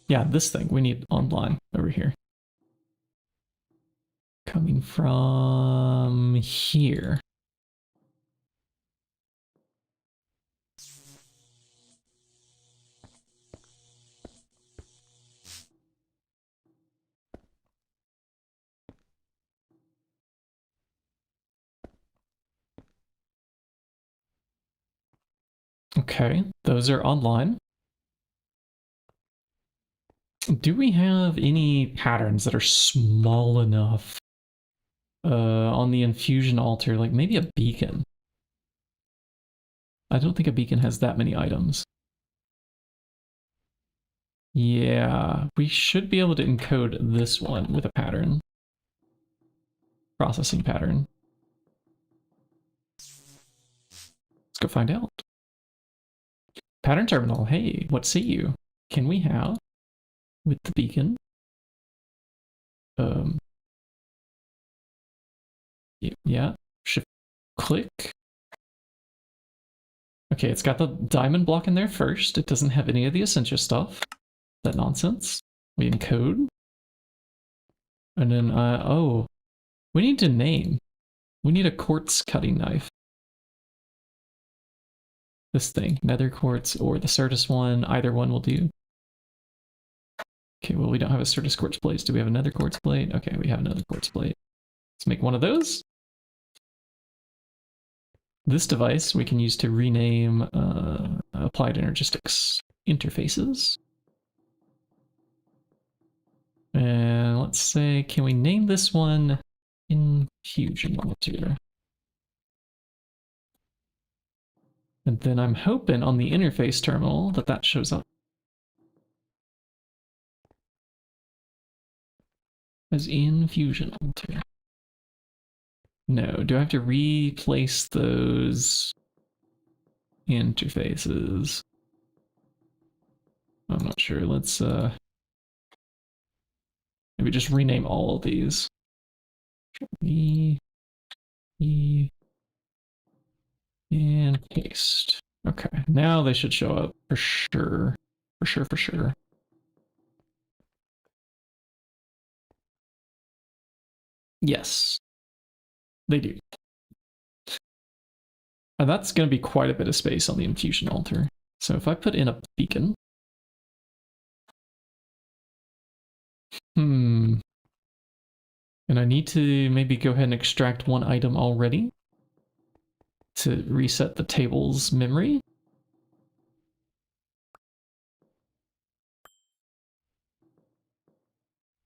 Yeah, this thing we need online over here. Coming from here. Okay, those are online. Do we have any patterns that are small enough on the infusion altar? Like maybe a beacon. I don't think a beacon has that many items. Yeah, we should be able to encode this one with a pattern. Processing pattern. Let's go find out. Pattern terminal, hey, what say you? Can we have, with the beacon, yeah, shift click. Okay, it's got the diamond block in there first. It doesn't have any of the Essentia stuff. That nonsense. We encode. And then, oh, we need to name. We need a quartz cutting knife. This thing, nether quartz or the Certus one, either one will do. Okay, well, we don't have a Certus quartz plate. Do we have another quartz plate? Okay, we have another quartz plate. Let's make one of those. This device we can use to rename applied energistics interfaces. And let's say, can we name this one Infusion Altar? And then I'm hoping on the interface terminal that that shows up as Infusion Altar. No, do I have to replace those interfaces? I'm not sure. Let's maybe just rename all of these. And paste. Okay, now they should show up for sure. For sure. Yes, they do. And that's going to be quite a bit of space on the infusion altar. So if I put in a beacon. And I need to maybe go ahead and extract one item already to reset the table's memory.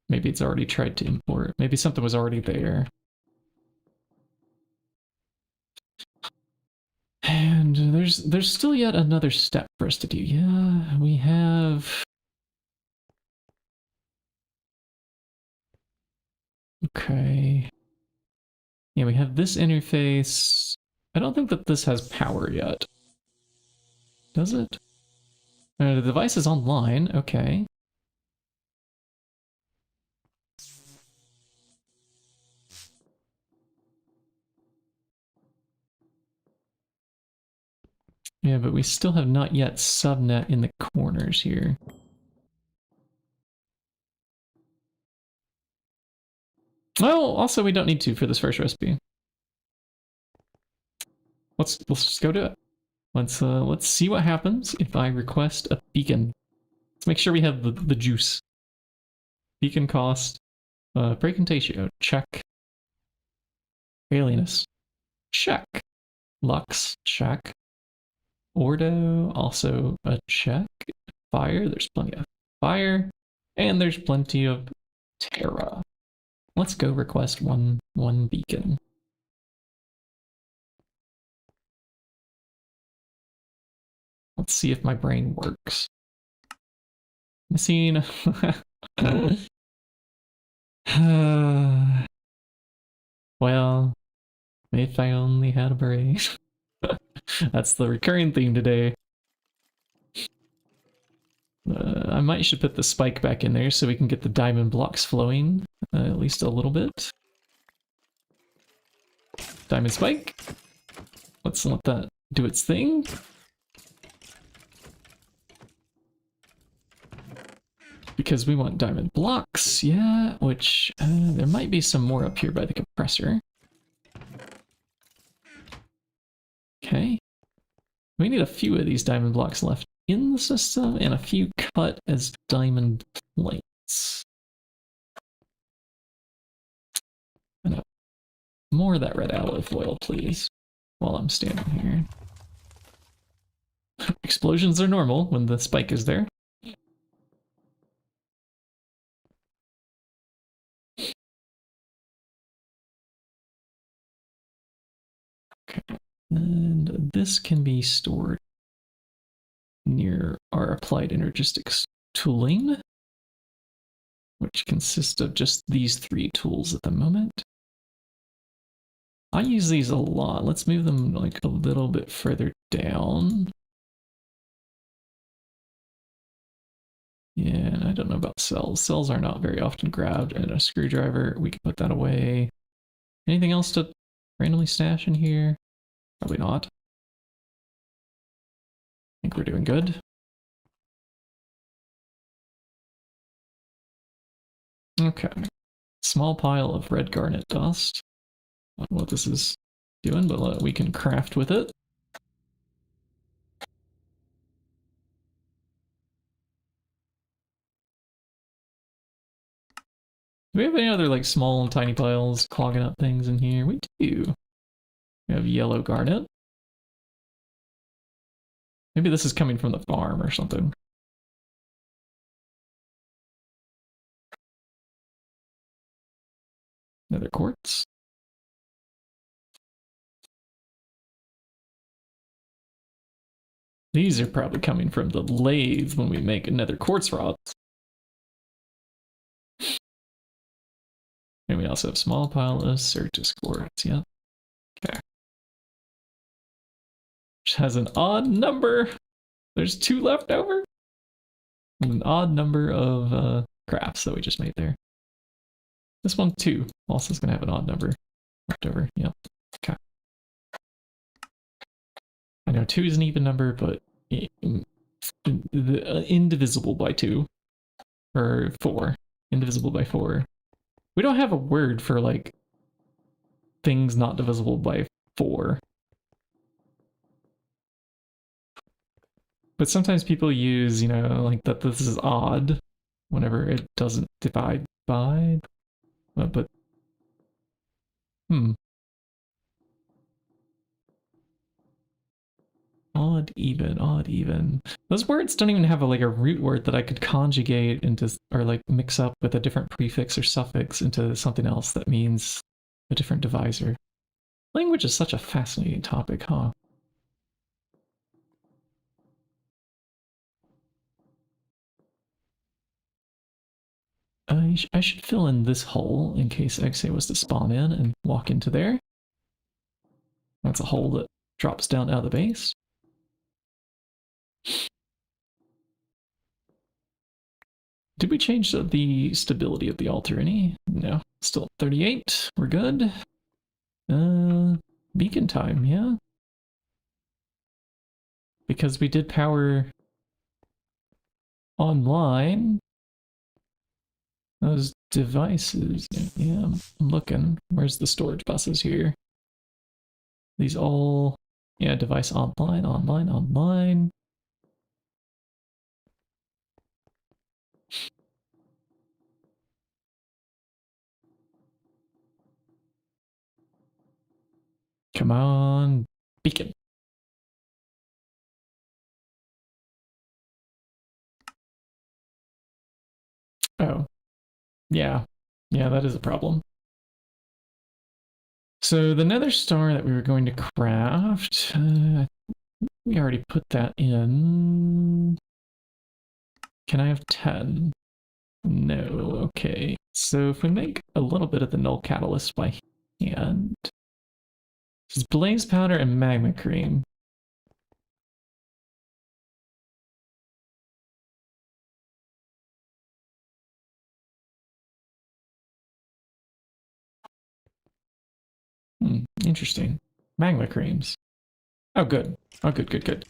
Maybe it's already tried to import. Maybe something was already there. And there's still yet another step for us to do. Yeah, we have... Okay. Yeah, we have this interface. I don't think that this has power yet. Does it? The device is online. Okay. Yeah, but we still have not yet subnet in the corners here. Oh, also we don't need to for this first recipe. Let's just go do it. Let's see what happens if I request a beacon. Let's make sure we have the juice. Beacon cost, break ratio, check. Alieness, check. Lux, check. Ordo, also a check. Fire, there's plenty of fire. And there's plenty of Terra. Let's go request one beacon. Let's see if my brain works. Machine. Well, if I only had a brain. That's the recurring theme today. I might should put the spike back in there so we can get the diamond blocks flowing at least a little bit. Diamond spike. Let's let that do its thing. Because we want diamond blocks, yeah, which there might be some more up here by the compressor. Okay. We need a few of these diamond blocks left in the system and a few cut as diamond plates. And more of that red alloy foil, please, while I'm standing here. Explosions are normal when the spike is there. Okay, and this can be stored near our applied energistics tooling, which consists of just these 3 tools at the moment. I use these a lot. Let's move them like a little bit further down. Yeah, I don't know about cells. Cells are not very often grabbed, and a screwdriver, we can put that away. Anything else to randomly stash in here? Probably not. I think we're doing good. Okay. Small pile of red garnet dust. I don't know what this is doing, but we can craft with it. Do we have any other like small and tiny piles clogging up things in here? We do. We have yellow garnet. Maybe this is coming from the farm or something. Nether quartz. These are probably coming from the lathe when we make nether quartz rods. And we also have small pile of Certus quartz, yep. Okay. Which has an odd number. There's 2 left over. And an odd number of crafts that we just made there. This one too also is going to have an odd number left over, yep. Okay. I know 2 is an even number, but indivisible by 2. Or 4. Indivisible by 4. We don't have a word for, like, things not divisible by 4. But sometimes people use, you know, like that this is odd whenever it doesn't divide by. But odd, even, odd, even. Those words don't even have like a root word that I could conjugate into, or like mix up with a different prefix or suffix into something else that means a different divisor. Language is such a fascinating topic, huh? I should fill in this hole in case XA was to spawn in and walk into there. That's a hole that drops down out of the base. Did we change the stability of the altar any? No, still 38. We're good. Beacon time, yeah. Because we did power online those devices. Yeah, I'm looking. Where's the storage buses here? These all, yeah, device online, online, online. Come on, beacon. Oh, yeah. Yeah, that is a problem. So the nether star that we were going to craft, we already put that in. Can I have 10? No, okay. So if we make a little bit of the null catalyst by hand, it's blaze powder and magma cream. Interesting. Magma creams. Oh, good. Oh, good, good, good.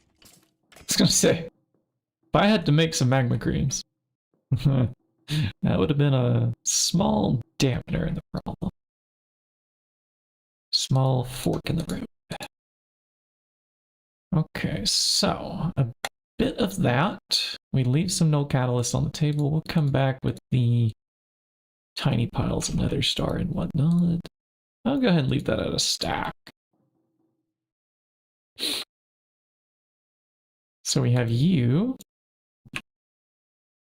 I was gonna say, if I had to make some magma creams, that would have been a small dampener in the problem. Small fork in the road. Okay, so a bit of that. We leave some null catalyst on the table. We'll come back with the tiny piles of nether star and whatnot. I'll go ahead and leave that at a stack. So we have you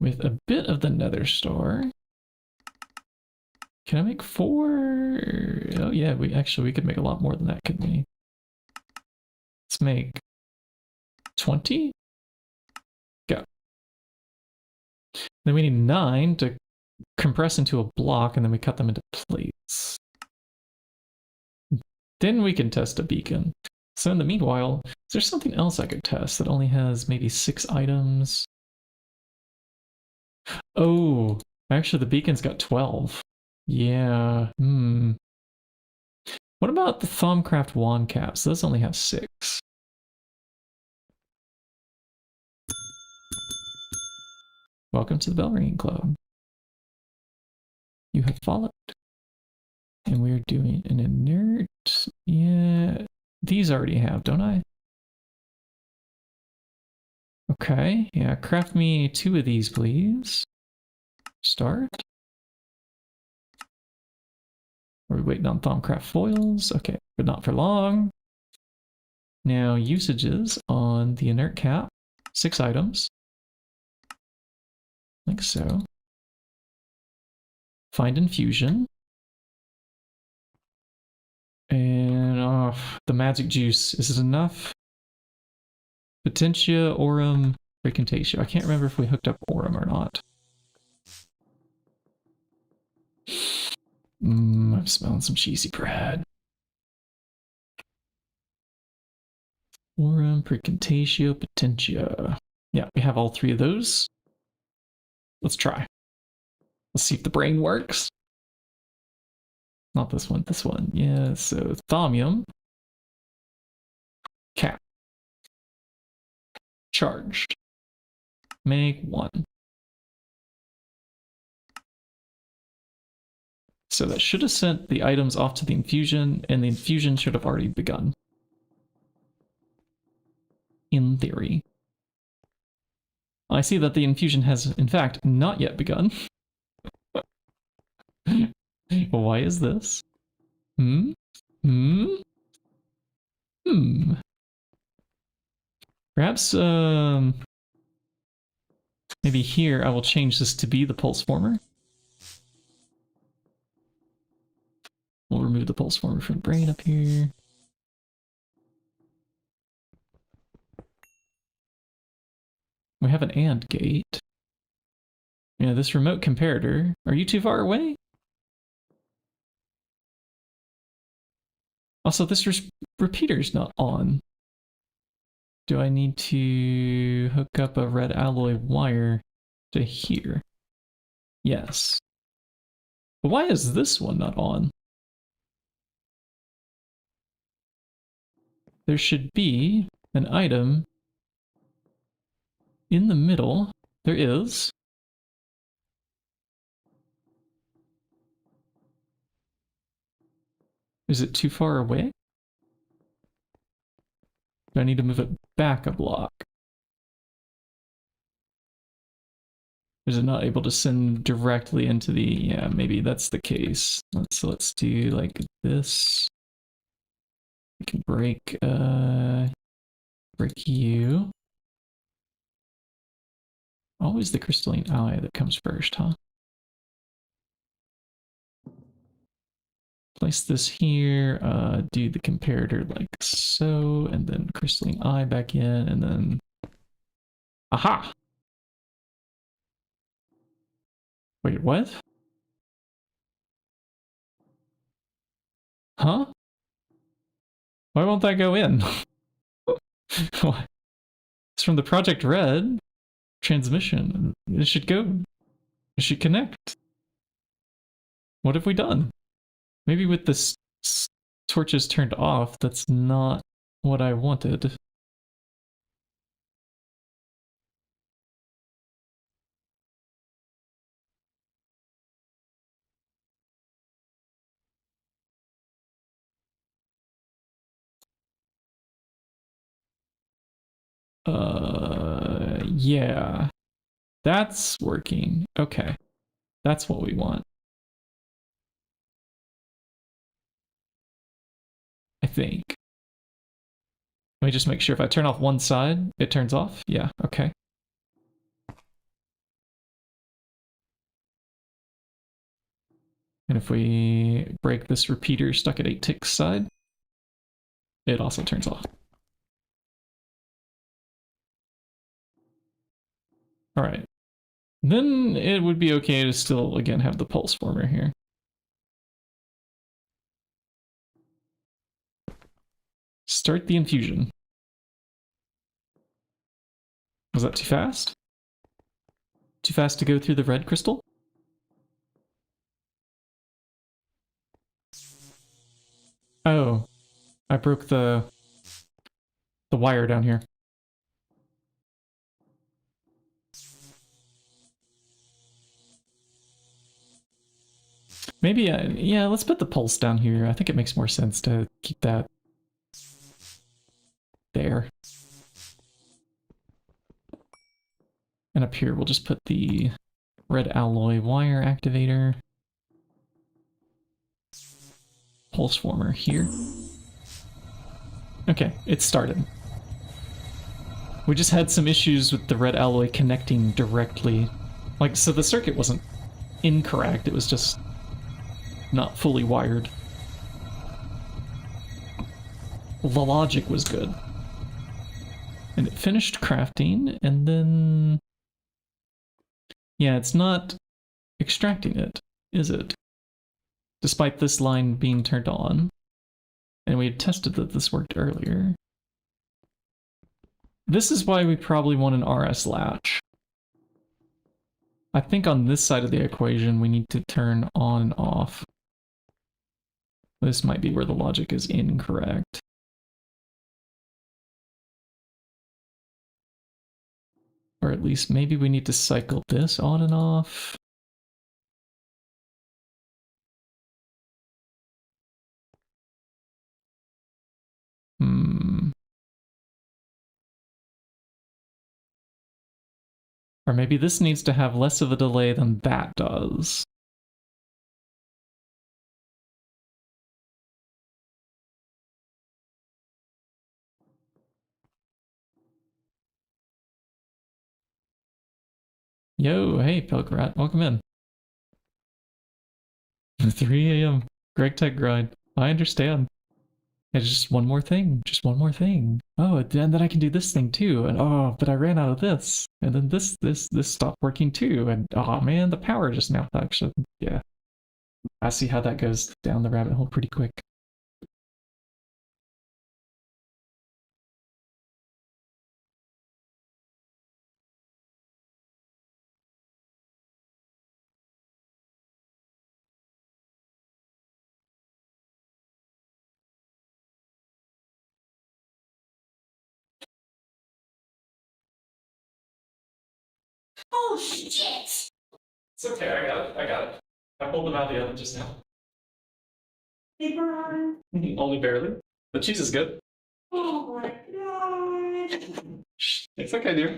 with a bit of the nether star. Can I make 4? Oh yeah, we could make a lot more than that, couldn't we? Let's make 20. Go. Then we need 9 to compress into a block, and then we cut them into plates. Then we can test a beacon. So in the meanwhile, is there something else I could test that only has maybe 6 items? Oh, actually the beacon's got 12. Yeah, What about the Thaumcraft wand caps? Those only have 6. Welcome to the bell ringing club. You have followed. And we're doing an inert. Yeah, these already have, don't I? Okay, yeah, craft me 2 of these, please. Start. Are we waiting on Thaumcraft foils? Okay, but not for long. Now, usages on the inert cap. 6 items. Like so. Find infusion. And the magic juice. Is it enough? Potentia, Aurum, Recantatio. I can't remember if we hooked up Aurum or not. I'm smelling some cheesy bread. Aurum, Precantatio, Potentia. Yeah, we have all 3 of those. Let's try. Let's see if the brain works. Not this one, this one. Yeah, so Thaumium. Cap. charged. Make 1. So that should have sent the items off to the infusion, and the infusion should have already begun. In theory. I see that the infusion has, in fact, not yet begun. Why is this? Hmm? Perhaps, maybe here I will change this to be the pulse former. We'll remove the pulse former from the brain up here. We have an AND gate. Yeah, this remote comparator. Are you too far away? Also, this repeater's not on. Do I need to hook up a red alloy wire to here? Yes. But why is this one not on? There should be an item in the middle. There is. Is it too far away? Do I need to move it back a block? Is it not able to send directly into the... Yeah, maybe that's the case. Let's do like this. We can break you. Always the crystalline eye that comes first, huh? Place this here, do the comparator like so, and then crystalline eye back in, and then... Aha! Wait, what? Huh? Why won't that go in? It's from the Project Red transmission. It should go. It should connect. What have we done? Maybe with the torches turned off, that's not what I wanted. Yeah. That's working. Okay. That's what we want. I think. Let me just make sure if I turn off one side, it turns off. Yeah, okay. And if we break this repeater stuck at 8 ticks side, it also turns off. All right. Then it would be okay to still, again, have the pulse former here. Start the infusion. Was that too fast? Too fast to go through the red crystal? Oh, I broke the wire down here. Maybe, yeah, let's put the pulse down here. I think it makes more sense to keep that there. And up here, we'll just put the red alloy wire activator. Pulse former here. Okay, it started. We just had some issues with the red alloy connecting directly. Like, so the circuit wasn't incorrect, it was just not fully wired. The logic was good. And it finished crafting, and then... Yeah, it's not extracting it, is it? Despite this line being turned on. And we had tested that this worked earlier. This is why we probably want an RS latch. I think on this side of the equation we need to turn on and off. This might be where the logic is incorrect. Or at least maybe we need to cycle this on and off. Or maybe this needs to have less of a delay than that does. Yo, hey, Pilgrat, welcome in. 3 a.m. GregTech grind. I understand. It's just one more thing. Just one more thing. Oh, and then I can do this thing too. And oh, but I ran out of this. And then this stopped working too. And oh man, the power just now actually. Yeah. I see how that goes down the rabbit hole pretty quick. Oh shit! It's okay, I got it. I got it. I pulled them out of the oven just now. They burn. Only barely. The cheese is good. Oh my god! Shh, it's okay, dear.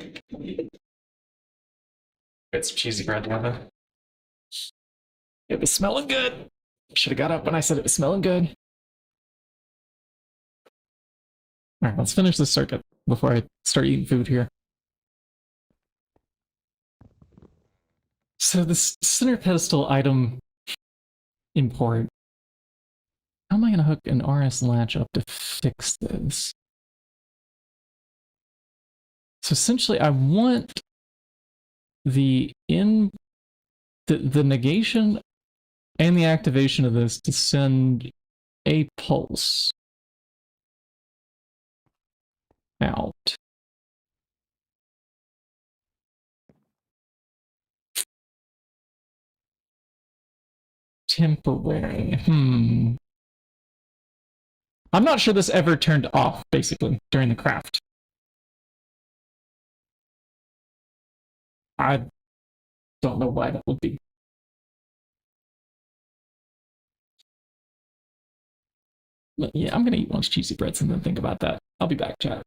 Get some cheesy bread in the oven. It was smelling good. Should have got up when I said it was smelling good. All right, let's finish this circuit before I start eating food here. So this center pedestal item import. How am I going to hook an RS latch up to fix this? So essentially, I want the negation and the activation of this to send a pulse out. Temporary. I'm not sure this ever turned off, basically, during the craft. I don't know why that would be. But yeah, I'm gonna eat lunch cheesy breads and then think about that. I'll be back, chat.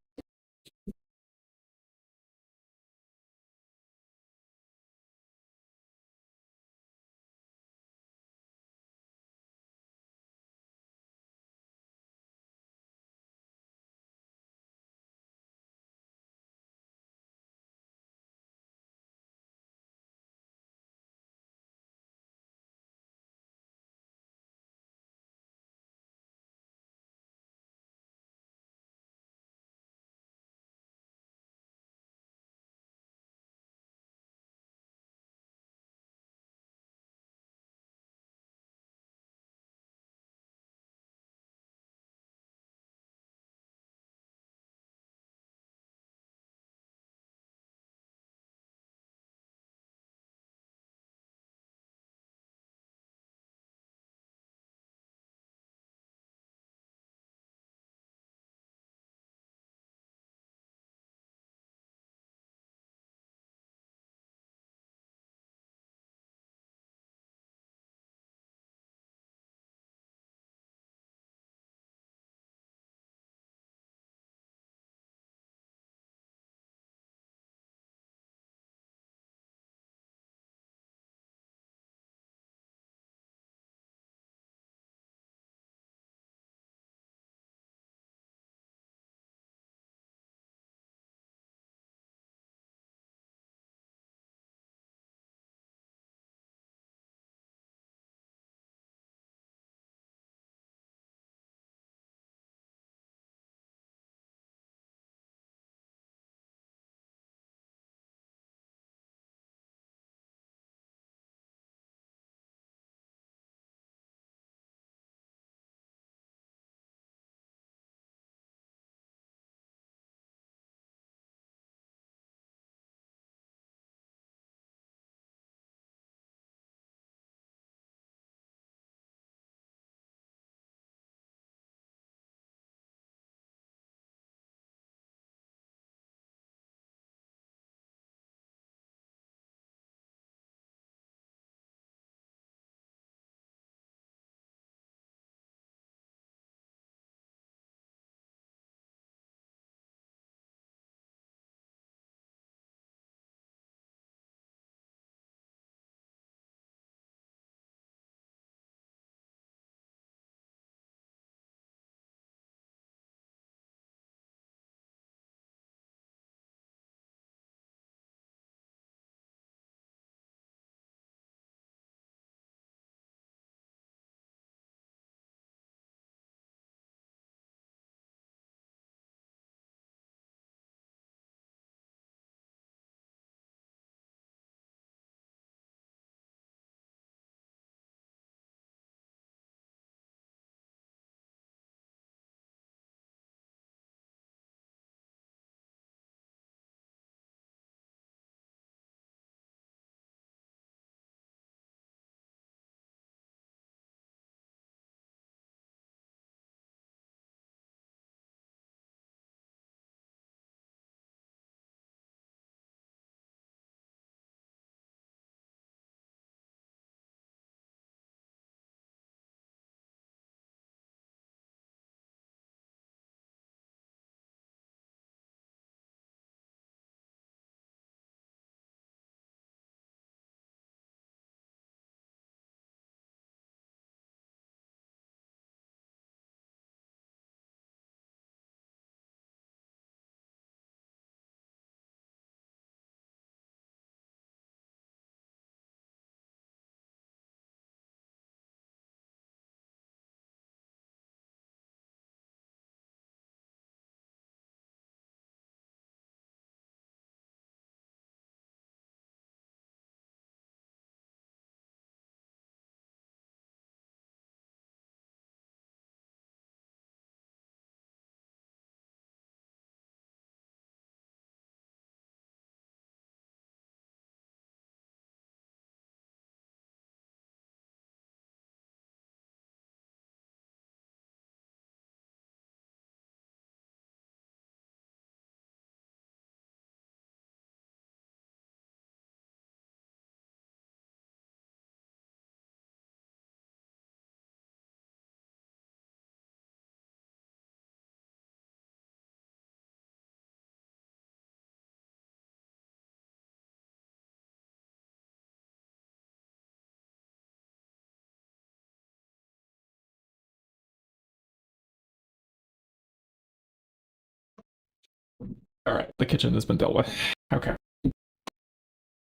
Alright, the kitchen has been dealt with. Okay.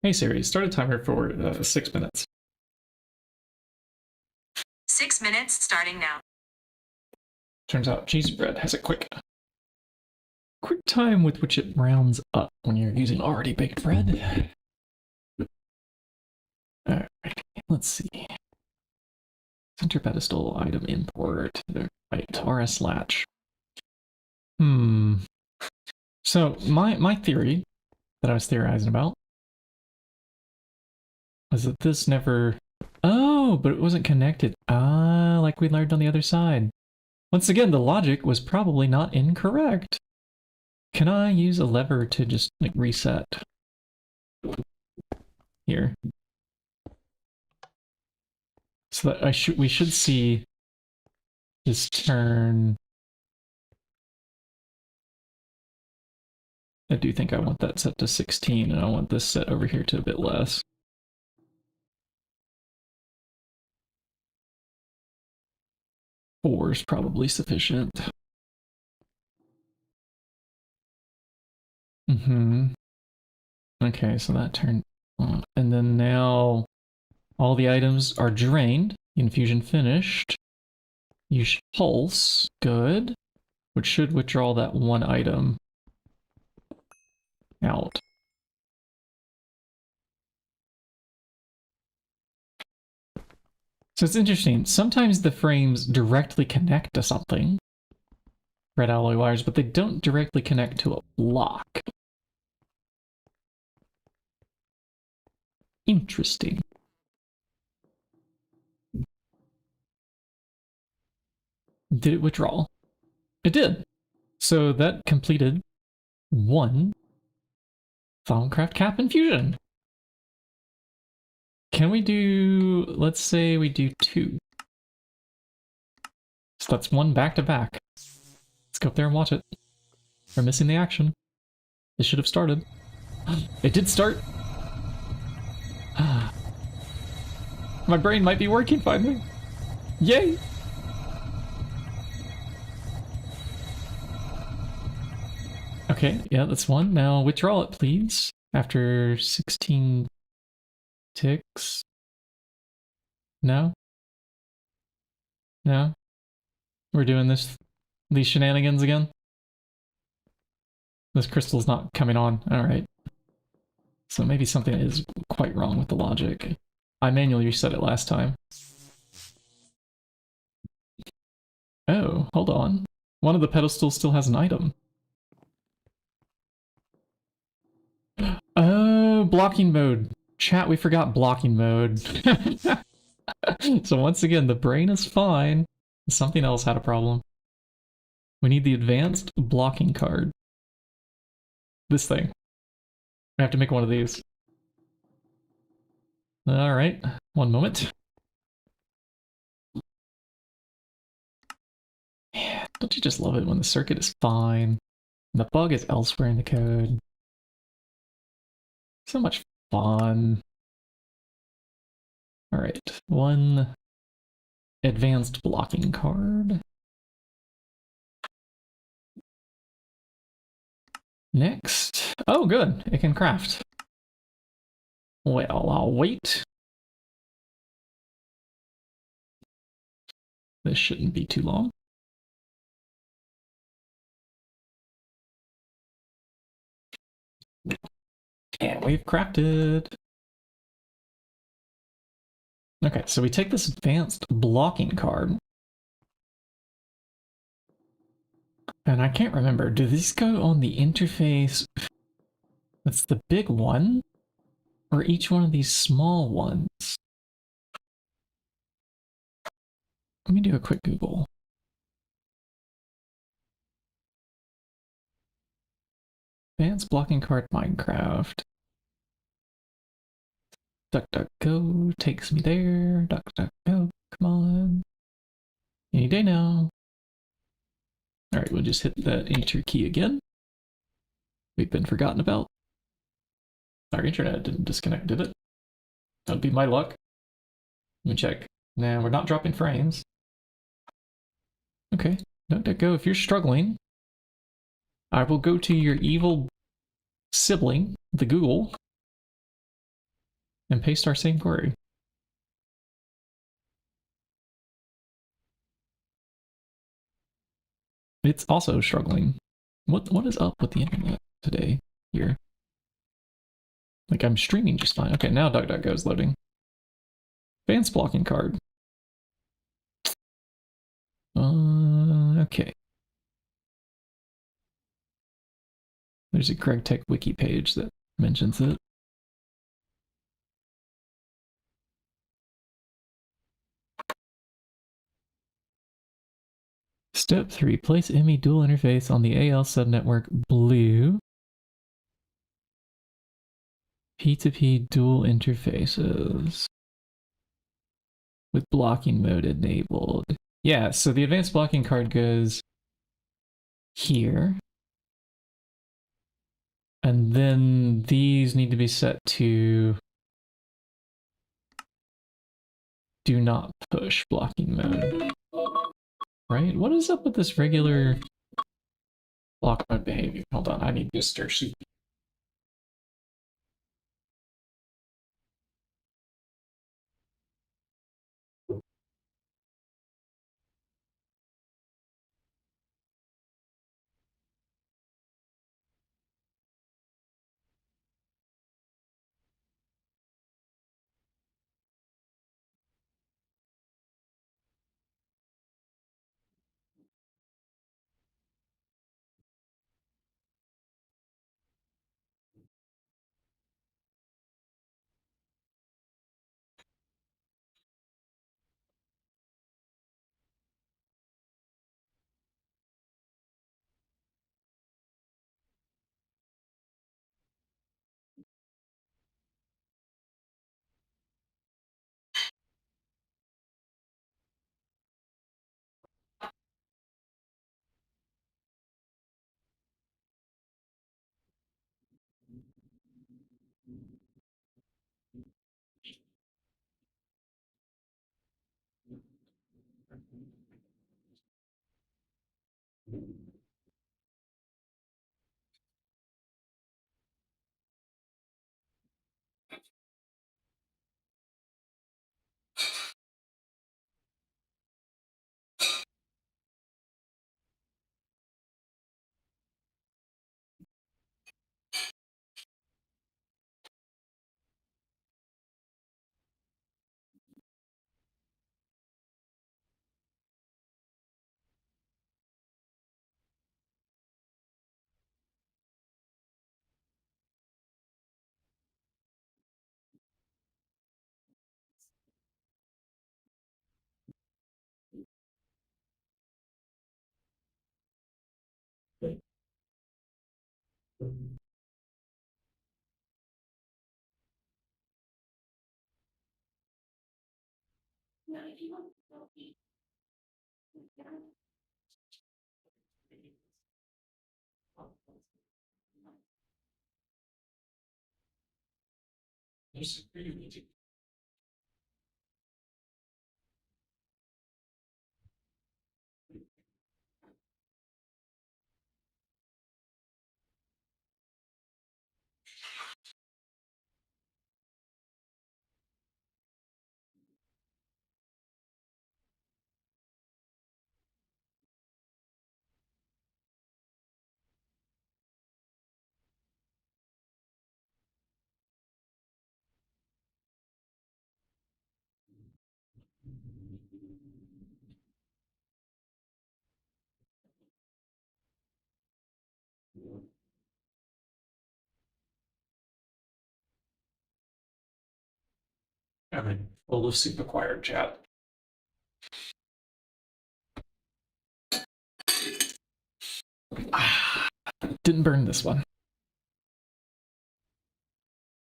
Hey Siri, start a timer for 6 minutes. 6 minutes starting now. Turns out cheesy bread has a quick time with which it browns up when you're using already baked bread. Alright, let's see. Center pedestal item import. Right, RS latch. So my theory that I was theorizing about was that this never... Oh, but it wasn't connected. Ah, like we learned on the other side. Once again, the logic was probably not incorrect. Can I use a lever to just like reset? Here. So that we should see this turn. I do think I want that set to 16 and I want this set over here to a bit less. Four is probably sufficient. Okay, so that turned on. And then now all the items are drained. Infusion finished. Use pulse. Good. Which should withdraw that one item out. So it's interesting. Sometimes the frames directly connect to something. Red alloy wires, but they don't directly connect to a block. Interesting. Did it withdraw? It did. So that completed one Thaumcraft cap infusion. Can we do, let's say we do 2. So that's 1 back to back. Let's go up there and watch it. We're missing the action. It should have started. It did start. My brain might be working finally. Yay! Okay, yeah, that's 1. Now withdraw it, please. After 16 ticks. No? No? We're doing these shenanigans again? This crystal's not coming on. Alright. So maybe something is quite wrong with the logic. I manually reset it last time. Oh, hold on. One of the pedestals still has an item. Oh, blocking mode. Chat, we forgot blocking mode. So once again, the brain is fine. Something else had a problem. We need the advanced blocking card. This thing. We have to make one of these. Alright, one moment. Man, don't you just love it when the circuit is fine? And the bug is elsewhere in the code. So much fun. Alright, one advanced blocking card. Next. Oh, good. It can craft. Well, I'll wait. This shouldn't be too long. And we've crafted. Okay, so we take this advanced blocking card. And I can't remember, do these go on the interface that's the big one? Or each one of these small ones? Let me do a quick Google. Advanced blocking card Minecraft. DuckDuckGo takes me there. DuckDuckGo, come on. Any day now. Alright, we'll just hit the enter key again. We've been forgotten about. Our internet didn't disconnect, did it? That would be my luck. Let me check. Nah, we're not dropping frames. Okay, DuckDuckGo, if you're struggling, I will go to your evil sibling, the Google, and paste our same query. It's also struggling. What is up with the internet today here? Like, I'm streaming just fine. Okay, now DuckDuckGo is loading. Advanced blocking card. Okay. There's a GregTech wiki page that mentions it. Step 3. Place ME dual interface on the AL subnetwork blue. P2P dual interfaces with blocking mode enabled. Yeah, so the advanced blocking card goes here. And then these need to be set to do not push blocking mode. Right? What is up with this regular block mode behavior? Hold on, I need to stir soup. I'm in full of soup acquired chat. Didn't burn this one.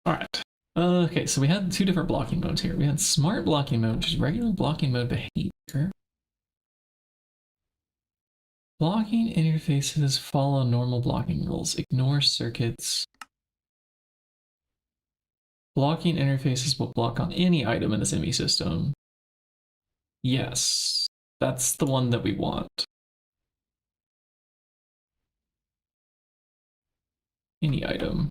All right. Okay, so we had two different blocking modes here. We had smart blocking mode, which is regular blocking mode behavior. Blocking interfaces follow normal blocking rules. Ignore circuits. Blocking interfaces will block on any item in the ME system. Yes, that's the one that we want. Any item.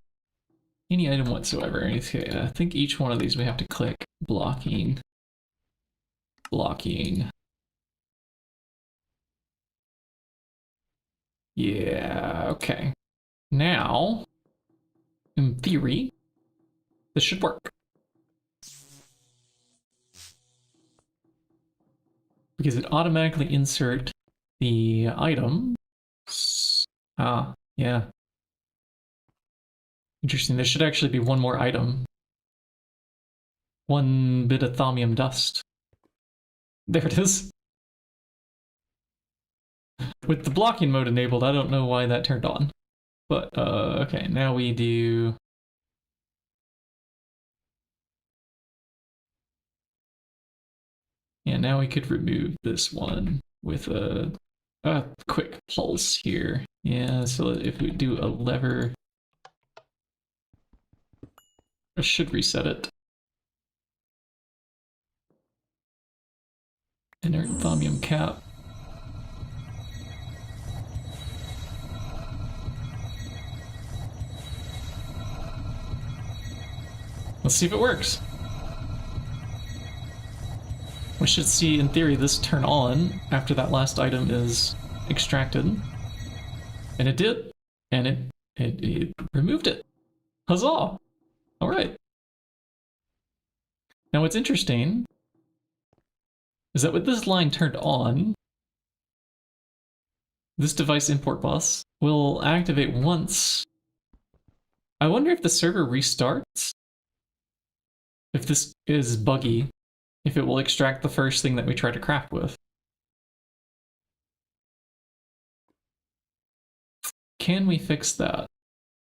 Any item whatsoever. Okay, I think each one of these we have to click blocking. Blocking. Yeah, okay. Now, in theory, this should work. Because it automatically insert the item. Ah, yeah. Interesting. There should actually be one more item. One bit of thaumium dust. There it is. With the blocking mode enabled, I don't know why that turned on. But, okay, now we do... Yeah, now we could remove this one with a quick pulse here. Yeah, so if we do a lever... I should reset it. Inert thaumium cap. Let's see if it works. We should see, in theory, this turn on after that last item is extracted. And it did. And it removed it. Huzzah! Alright. Now what's interesting is that with this line turned on, this device import bus will activate once. I wonder if the server restarts? If this is buggy, if it will extract the first thing that we try to craft with. Can we fix that?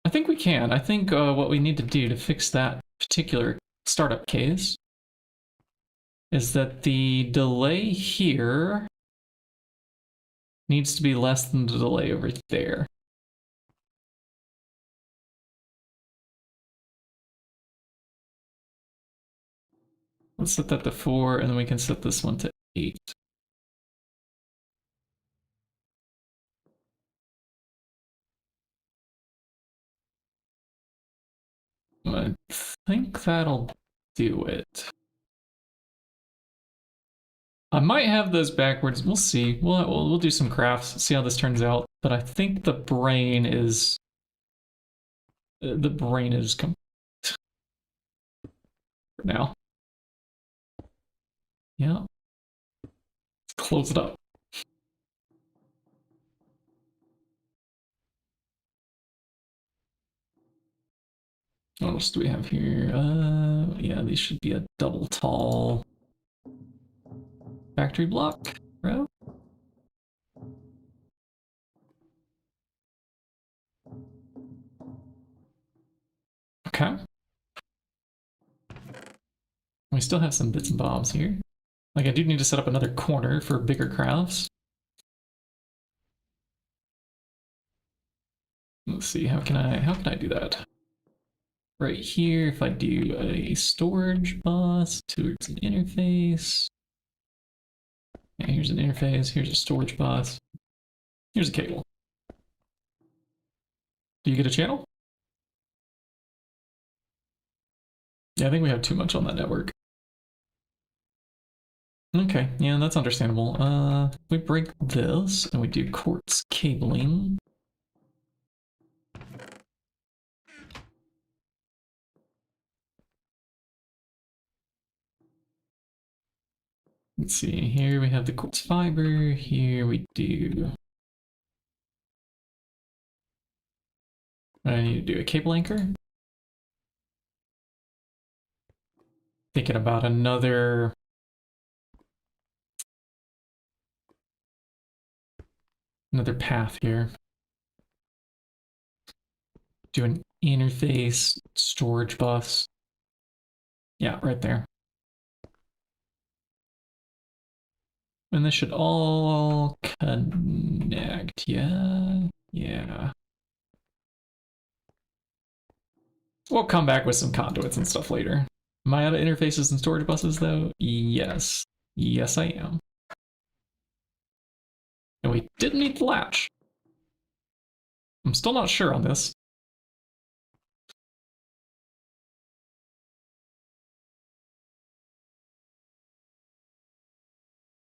I think we can. I think what we need to do to fix that particular startup case is that the delay here needs to be less than the delay over there. Let's set that to 4, and then we can set this one to 8. I think that'll do it. I might have those backwards. We'll see. We'll do some crafts, see how this turns out. But I think the brain is complete for now. Yeah. Let's close it up. What else do we have here? Yeah, these should be a double tall factory block, bro. Okay. We still have some bits and bobs here. Like, I do need to set up another corner for bigger crafts. Let's see, how can I do that? Right here, if I do a storage bus towards an interface. Yeah, here's an interface, here's a storage bus. Here's a cable. Do you get a channel? Yeah, I think we have too much on that network. Okay, yeah, that's understandable. We break this and we do quartz cabling. Let's see, here we have the quartz fiber, here we do... I need to do a cable anchor. Thinking about another path here. Do an interface storage bus. Yeah, right there. And this should all connect, yeah? Yeah. We'll come back with some conduits and stuff later. Am I out of interfaces and storage buses though? Yes. Yes, I am. And we didn't need the latch. I'm still not sure on this.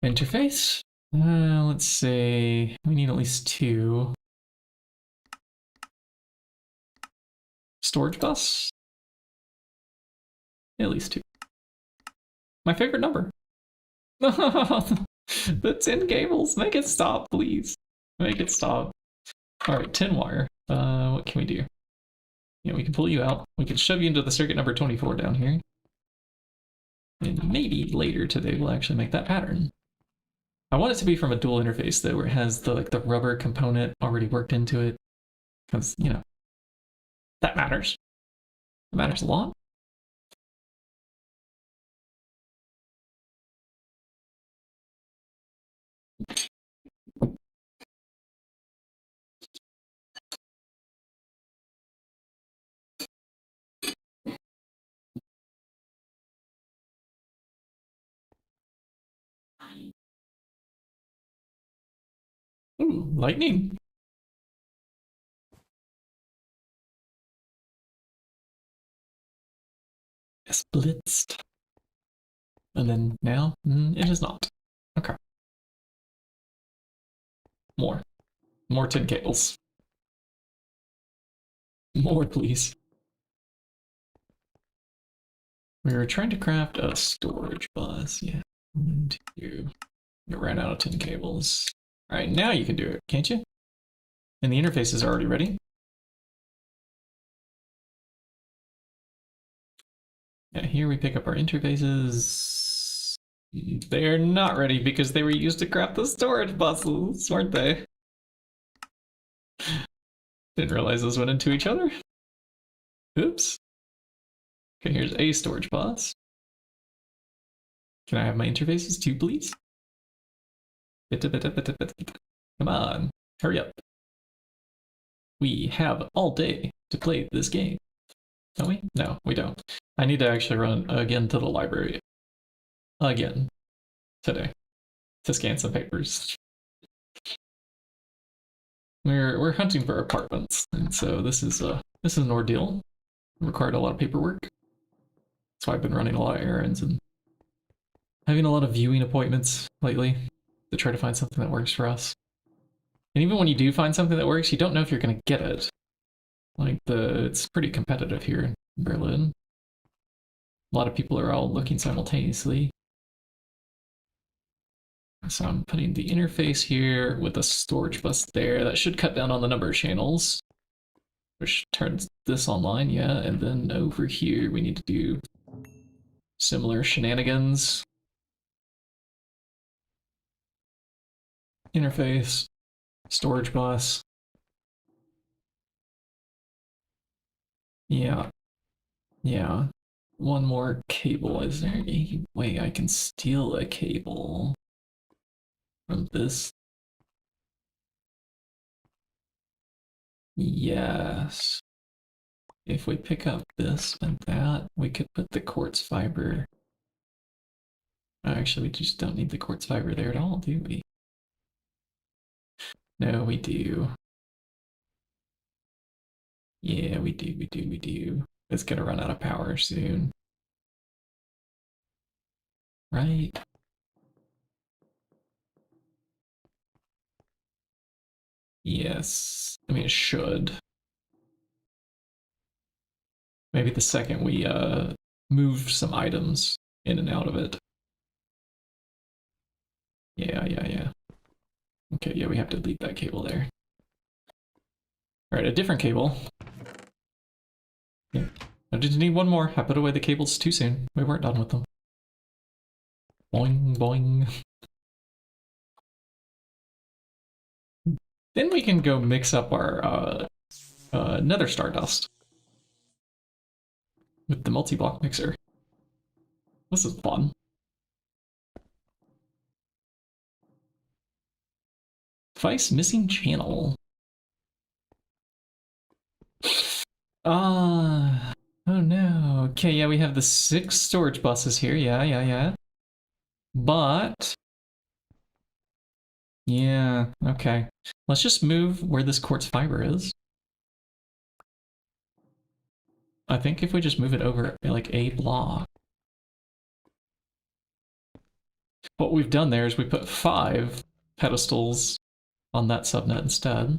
Interface? Let's say we need at least 2. Storage bus? At least 2. My favorite number. The 10 cables. Make it stop, please. Make it stop. Alright, 10 wire. What can we do? Yeah, we can pull you out. We can shove you into the circuit number 24 down here. And maybe later today we'll actually make that pattern. I want it to be from a dual interface though, where it has the the rubber component already worked into it. Because, you know, that matters. It matters a lot. Ooh, lightning. It's blitzed. And then now, it is not. Okay. More. More tin cables. More, please. We were trying to craft a storage bus. Yeah. 1, 2. You ran out of tin cables. Alright, now you can do it, can't you? And the interface is already ready. Yeah, here we pick up our interfaces. They're not ready because they were used to craft the storage buses, weren't they? Didn't realize those went into each other. Oops. Okay, here's a storage bus. Can I have my interfaces too, please? Come on, hurry up. We have all day to play this game. Don't we? No, we don't. I need to actually run again to the library. Again. Today. To scan some papers. We're hunting for apartments, and so this is an ordeal. It required a lot of paperwork. That's why I've been running a lot of errands and having a lot of viewing appointments lately to try to find something that works for us. And even when you do find something that works, you don't know if you're gonna get it. Like it's pretty competitive here in Berlin. A lot of people are all looking simultaneously. So I'm putting the interface here with a storage bus there. That should cut down on the number of channels, which turns this online, yeah. And then over here we need to do similar shenanigans. Interface, storage bus. Yeah. Yeah. One more cable. Is there any way I can steal a cable from this? Yes. If we pick up this and that, we could put the quartz fiber. Actually, we just don't need the quartz fiber there at all, do we? No, we do. Yeah, we do. It's gonna run out of power soon. Right? Yes. I mean, it should. Maybe the second we move some items in and out of it. Yeah. Okay, yeah, we have to leave that cable there. Alright, a different cable. Yeah. I just need one more. I put away the cables too soon. We weren't done with them. Boing, boing. Then we can go mix up our nether stardust with the multi-block mixer. This is fun. Device missing channel. Oh no. Okay, yeah, we have the 6 storage buses here. Yeah. But yeah, okay. Let's just move where this quartz fiber is. I think if we just move it over like a block. what we've done there is we put 5 pedestals on that subnet instead.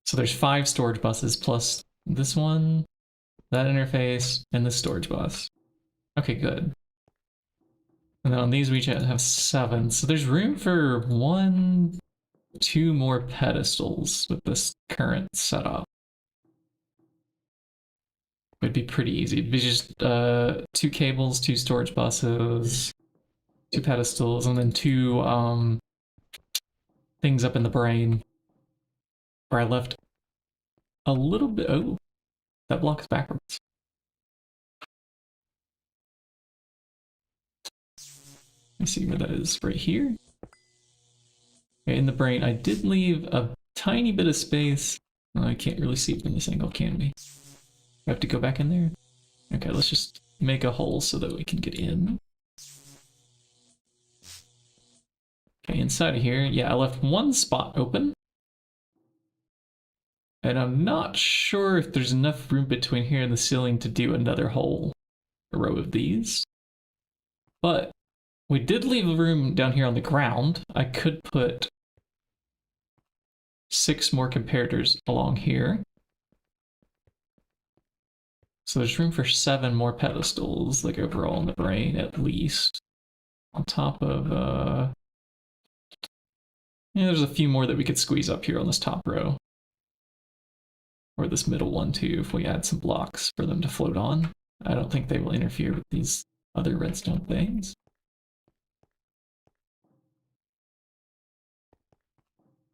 So there's 5 storage buses plus this one, that interface, and this storage bus. Okay, good. And then on these we have 7. So there's room for 1, 2 more pedestals with this current setup. It'd be pretty easy. It'd be just 2 cables, 2 storage buses, 2 pedestals, and then 2 things up in the brain where I left a little bit. Oh, that block is backwards. Let me see where that is. Right here. Okay, in the brain, I did leave a tiny bit of space. Oh, I can't really see it from this angle, can we? I have to go back in there? Okay, let's just make a hole so that we can get in. Okay, inside of here, yeah, I left 1 spot open. And I'm not sure if there's enough room between here and the ceiling to do another hole, a row of these. But we did leave a room down here on the ground. I could put 6 more comparators along here. So there's room for 7 more pedestals, like overall in the brain, at least. On top of, yeah, there's a few more that we could squeeze up here on this top row. Or this middle one too, if we add some blocks for them to float on. I don't think they will interfere with these other redstone things.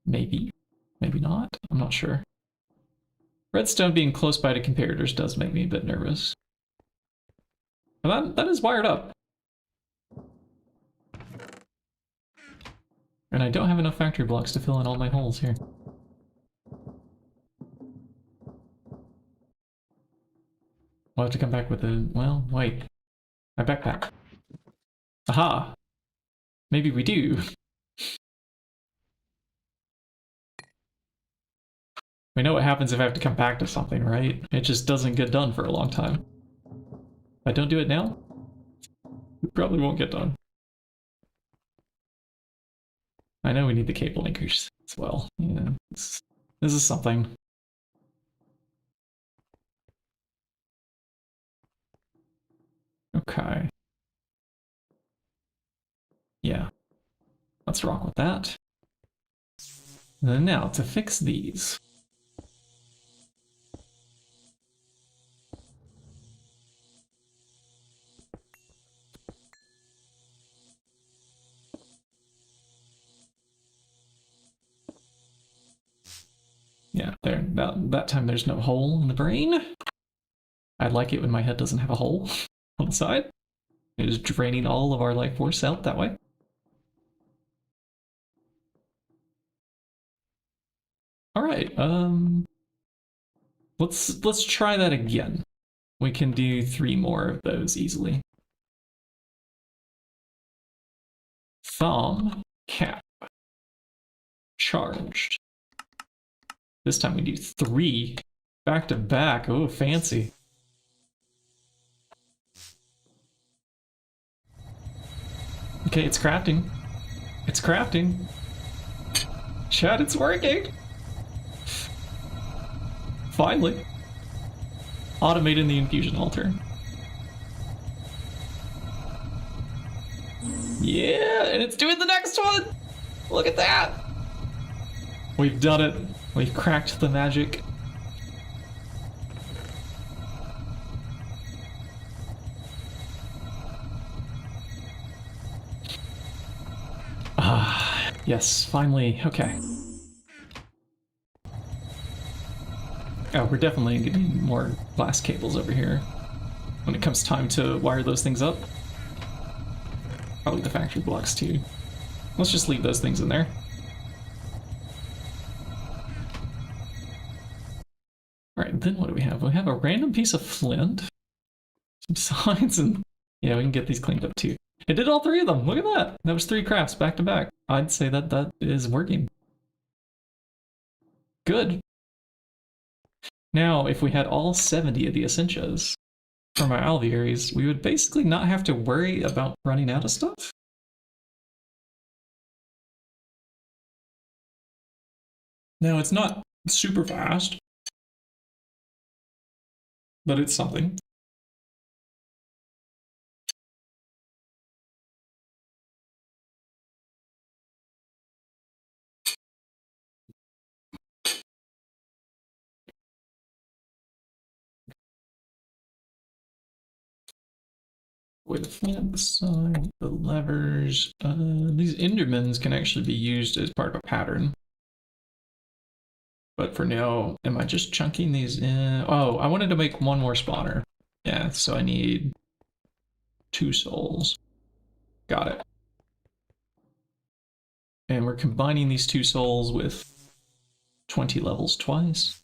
Maybe. Maybe not. I'm not sure. Redstone being close by to comparators does make me a bit nervous. But that is wired up. And I don't have enough factory blocks to fill in all my holes here. We'll have to come back with a... well, wait. My backpack. Aha! Maybe we do. We know what happens if I have to come back to something, right? It just doesn't get done for a long time. If I don't do it now, it probably won't get done. I know we need the cable linkers as well. Yeah, this is something. Okay. Yeah. Let's rock with that. And then now, to fix these. Yeah, there. That time there's no hole in the brain. I like it when my head doesn't have a hole on the side. It is draining all of our life force out that way. All right. Let's try that again. We can do 3 more of those easily. Thumb, cap, charged. This time we do 3 back to back. Oh, fancy. Okay, it's crafting. It's crafting. Chat, it's working. Finally. Automating the infusion altar. Yeah, and it's doing the next one! Look at that! We've done it. We've cracked the magic. Ah, yes, finally. Okay. Oh, we're definitely getting more glass cables over here when it comes time to wire those things up. Probably the factory blocks too. Let's just leave those things in there. Alright, then what do we have? We have a random piece of flint, some signs, and yeah, we can get these cleaned up too. It did all 3 of them! Look at that! That was 3 crafts back to back. I'd say that is working. Good. Now, if we had all 70 of the essentials, for my alvearies, we would basically not have to worry about running out of stuff. Now, it's not super fast, but it's something. With the fan, the side, the levers. These Endermans can actually be used as part of a pattern. But for now, am I just chunking these in? Oh, I wanted to make one more spawner. Yeah, so I need 2 souls. Got it. And we're combining these 2 souls with 20 levels twice.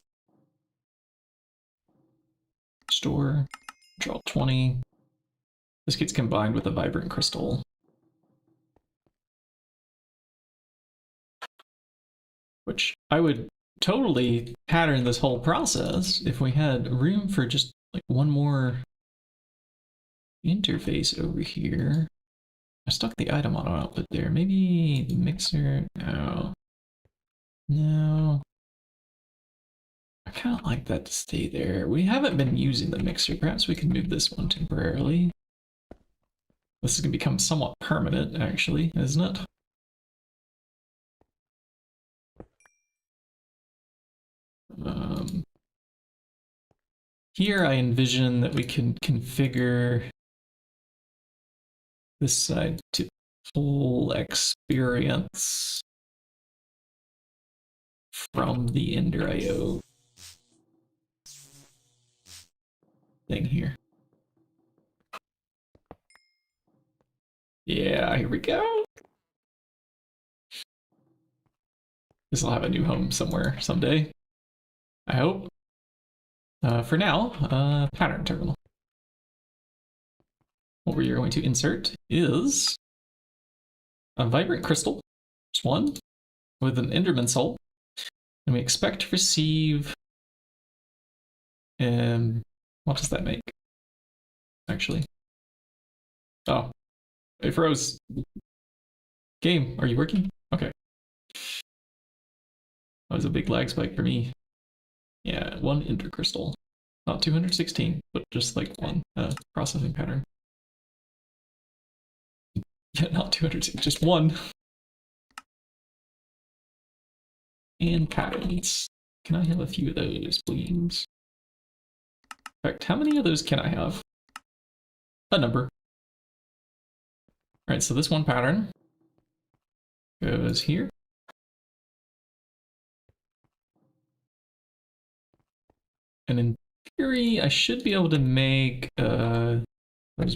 Store, draw 20. This gets combined with a vibrant crystal. Which I would totally pattern this whole process if we had room for just like one more interface over here. I stuck the item auto output there. Maybe the mixer. No. No. I kind of like that to stay there. We haven't been using the mixer. Perhaps we can move this one temporarily. This is going to become somewhat permanent, actually, isn't it? Here I envision that we can configure this side to full experience from the Ender IO thing here. Yeah, here we go. This will have a new home somewhere someday, I hope. For now, pattern terminal. What we're going to insert is a vibrant crystal, just one, with an Enderman soul, and we expect to receive. What does that make? Actually, oh, it froze. Game, are you working? Okay. That was a big lag spike for me. Yeah, 1 Ender crystal. Not 216, but just like one processing pattern. Yeah, not 216, just one. And patterns. Can I have a few of those, please? In fact, how many of those can I have? A number. All right, so this one pattern goes here. And in theory, I should be able to make those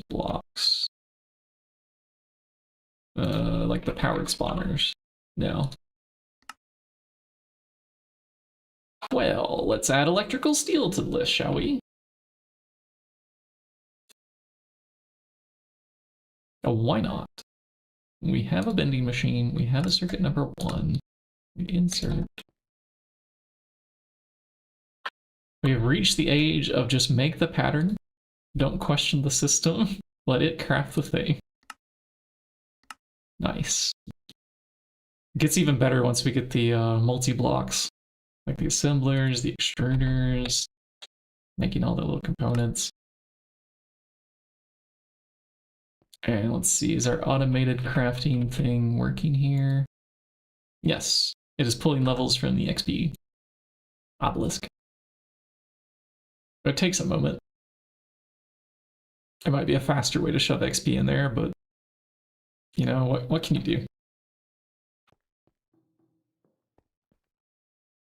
blocks. Like the powered spawners. No. Well, let's add electrical steel to the list, shall we? Oh, why not? We have a bending machine. We have a circuit number 1. We insert. We have reached the age of just make the pattern. Don't question the system. Let it craft the thing. Nice. It gets even better once we get the multi-blocks. Like the assemblers, the extruders, making all the little components. And let's see, is our automated crafting thing working here? Yes, it is pulling levels from the XP obelisk. But it takes a moment. There might be a faster way to shove XP in there, but you know, what can you do?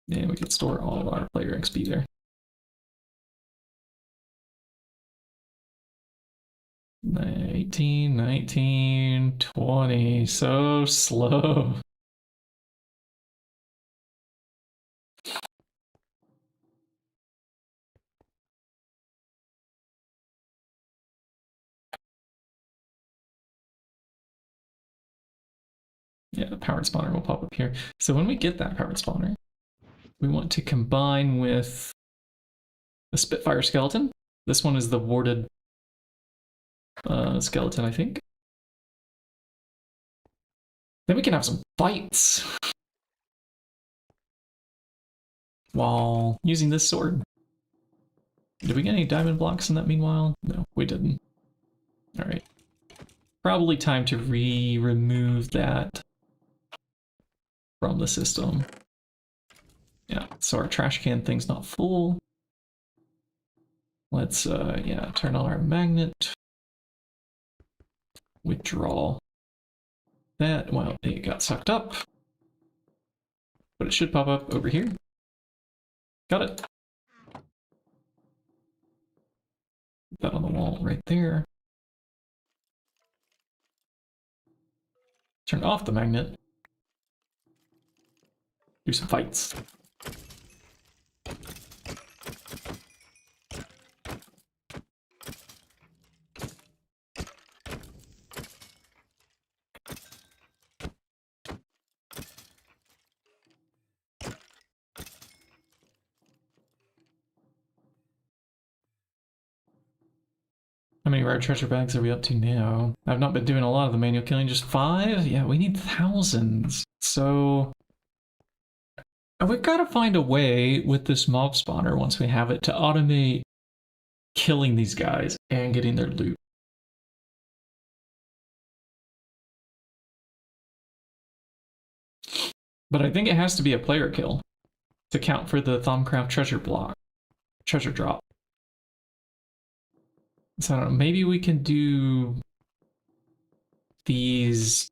Yeah, we could store all of our player XP there. 18, 19, 20, so slow. Yeah, the powered spawner will pop up here. So when we get that powered spawner, we want to combine with the Spitfire skeleton. This one is the warded skeleton, I think. Then we can have some fights while using this sword. Did we get any diamond blocks in that meanwhile? No, we didn't. All right. Probably time to remove that from the system. Yeah, so our trash can thing's not full. Let's, yeah, turn on our magnet. Withdraw that. Well, it got sucked up. But it should pop up over here. Got it. Put that on the wall right there. Turn off the magnet. Do some fights. How many rare treasure bags are we up to now? I've not been doing a lot of the manual killing, just 5? Yeah, we need thousands. So we've got to find a way with this mob spawner, once we have it, to automate killing these guys and getting their loot. But I think it has to be a player kill to count for the Thaumcraft treasure drop. So I don't know, maybe we can do these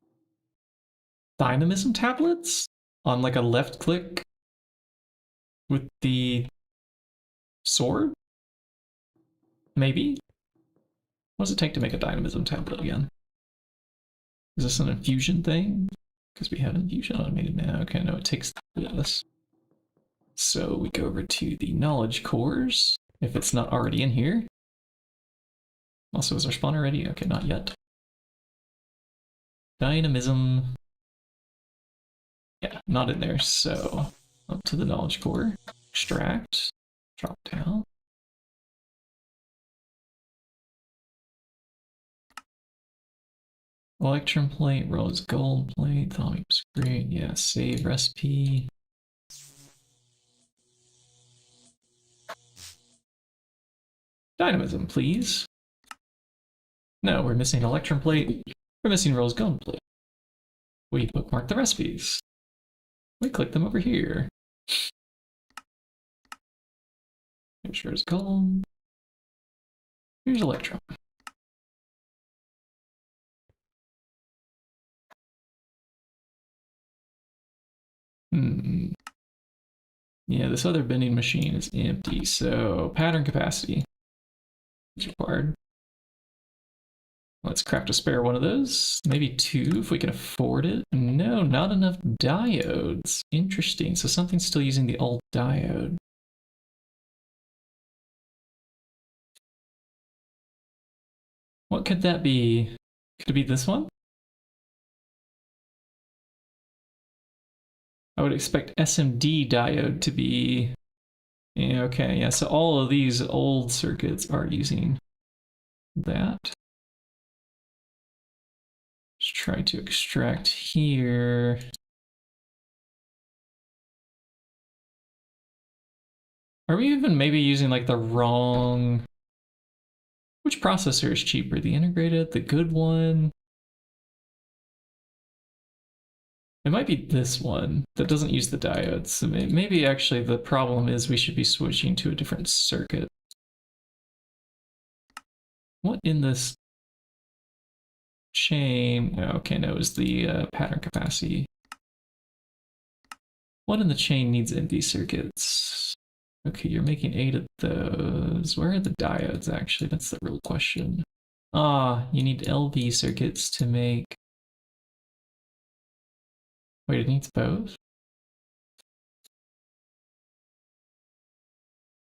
dynamism tablets on like a left click with the sword? Maybe? What does it take to make a dynamism tablet again? Is this an infusion thing? Because we have infusion automated now. Okay, no, it takes this. So we go over to the knowledge cores, if it's not already in here. Also, is our spawner ready? Okay, not yet. Dynamism. Yeah, not in there. So up to the knowledge core, extract, drop down. Electrum plate, rose gold plate, thaumium screen. Yeah, save recipe. Dynamism, please. No, we're missing electrum plate. We're missing rose gold plate. We bookmark the recipes. We click them over here. Here's gold. Here's electrum. Yeah, this other vending machine is empty, so pattern capacity is required. Let's craft a spare one of those. Maybe 2 if we can afford it. No, not enough diodes. Interesting. So something's still using the old diode. What could that be? Could it be this one? I would expect SMD diode to be... Yeah, okay, yeah, so all of these old circuits are using that. Just try to extract here. Are we even maybe using like the wrong... Which processor is cheaper? The integrated, the good one? It might be this one that doesn't use the diodes. So maybe actually the problem is we should be switching to a different circuit. What in this chain? Oh, okay, no, it's the pattern capacity. What in the chain needs ND circuits? Okay, you're making 8 of those. Where are the diodes, actually? That's the real question. Ah, you need LV circuits to make... Wait, it needs both?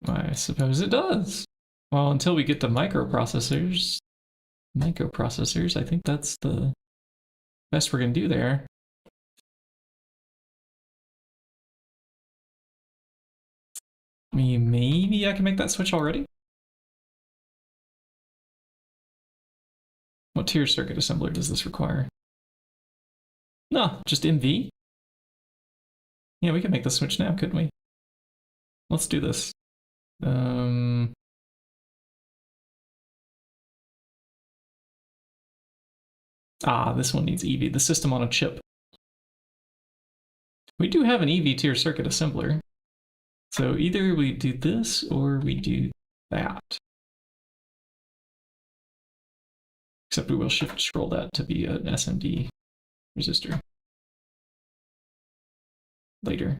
I suppose it does. Well, until we get to microprocessors, I think that's the best we're gonna do there. I mean, maybe I can make that switch already? What tier circuit assembler does this require? No, just MV? Yeah, we could make the switch now, couldn't we? Let's do this. This one needs EV, the system on a chip. We do have an EV tier circuit assembler. So either we do this or we do that. Except we will shift scroll that to be an SMD resistor later.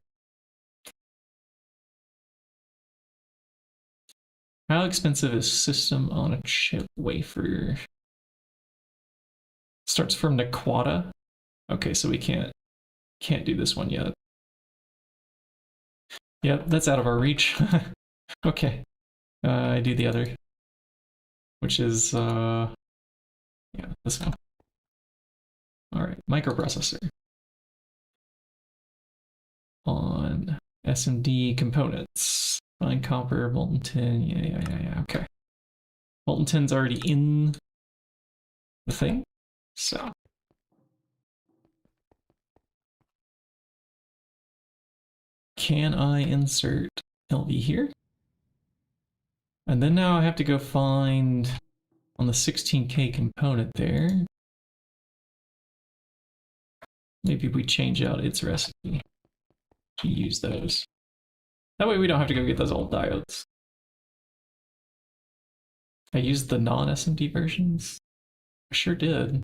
How expensive is system on a chip wafer? Starts from Naquata. Okay, so we can't do this one yet. Yep, that's out of our reach. Okay, I do the other, which is yeah, this one. All right, microprocessor on SMD components. Fine copper, molten tin. Yeah. Okay, molten tin's already in the thing, so. Can I insert LV here? And then now I have to go find on the 16K component there. Maybe we change out its recipe to use those. That way we don't have to go get those old diodes. I used the non-SMD versions. I sure did.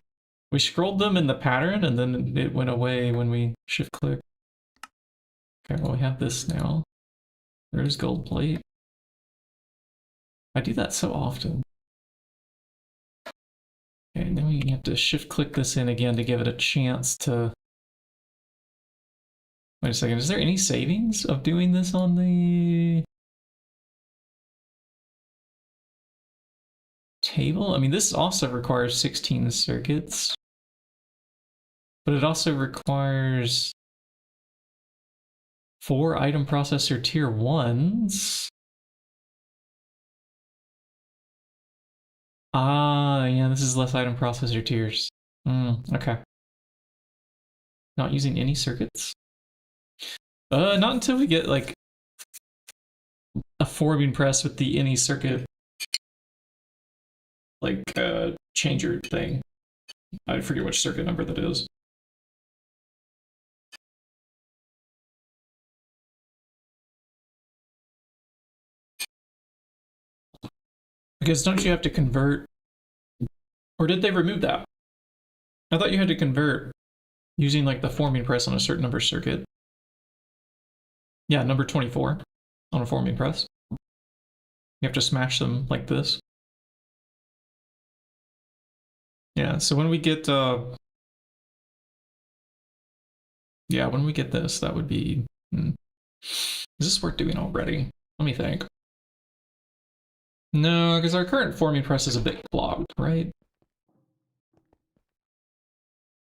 We scrolled them in the pattern and then it went away when we shift click. Okay, well we have this now. There's gold plate. I do that so often. Okay, and then we have to shift click this in again to give it a chance to... Wait a second, is there any savings of doing this on the table? I mean, this also requires 16 circuits, but it also requires 4 item processor tier 1s. Yeah, this is less item processor tiers. Okay. Not using any circuits? Not until we get like a forming press with the any circuit like changer thing. I forget which circuit number that is. Because don't you have to convert? Or did they remove that? I thought you had to convert using like the forming press on a certain number circuit. Yeah, number 24 on a forming press. You have to smash them like this. Yeah, so when we get yeah, when we get this, that would be is this worth doing already? Let me think. No, because our current forming press is a bit clogged, right?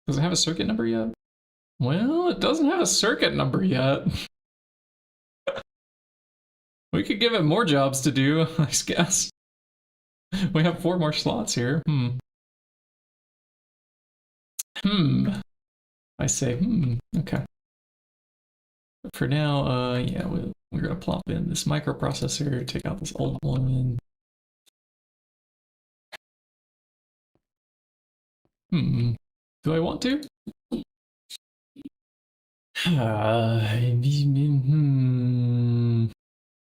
Does it have a circuit number yet? Well, it doesn't have a circuit number yet. We could give it more jobs to do, I guess. We have 4 more slots here. I say, okay. But for now, yeah, we're gonna plop in this microprocessor, take out this old one. Do I want to?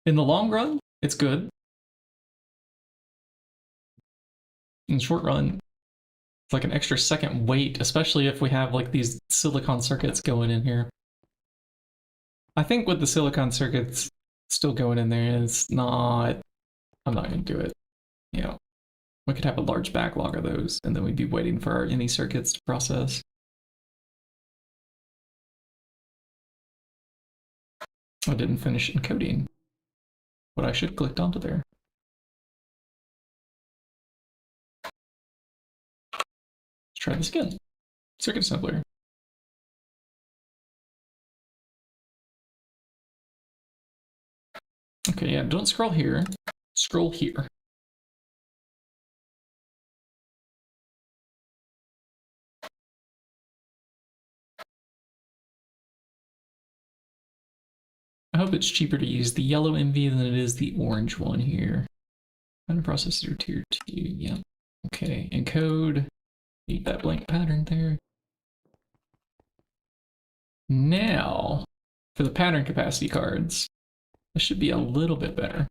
In the long run, it's good. In the short run, it's like an extra second wait, especially if we have like these silicon circuits going in here. I think with the silicon circuits still going in there, it's not... I'm not going to do it. You know, we could have a large backlog of those, and then we'd be waiting for our any circuits to process. I didn't finish encoding what I should have clicked onto there. Let's try this again. Circuit assembler. Okay, yeah, don't scroll here. Scroll here. hope it's cheaper to use the yellow MV than it is the orange one here. Pattern processor tier 2, yeah. Okay, encode. Leave that blank pattern there. Now, for the pattern capacity cards, this should be a little bit better.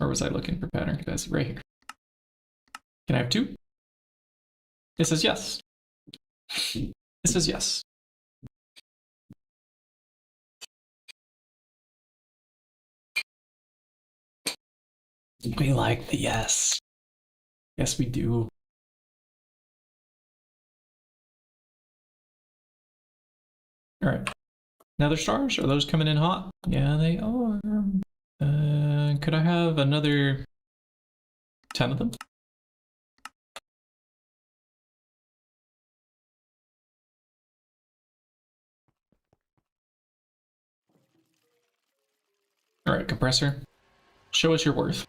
Or was I looking for pattern capacity? Right here. Can I have 2? It says yes. It says yes. We like the yes. Yes, we do. All right. Nether stars? Are those coming in hot? Yeah, they are. Could I have another 10 of them? All right, compressor. Show us your worth.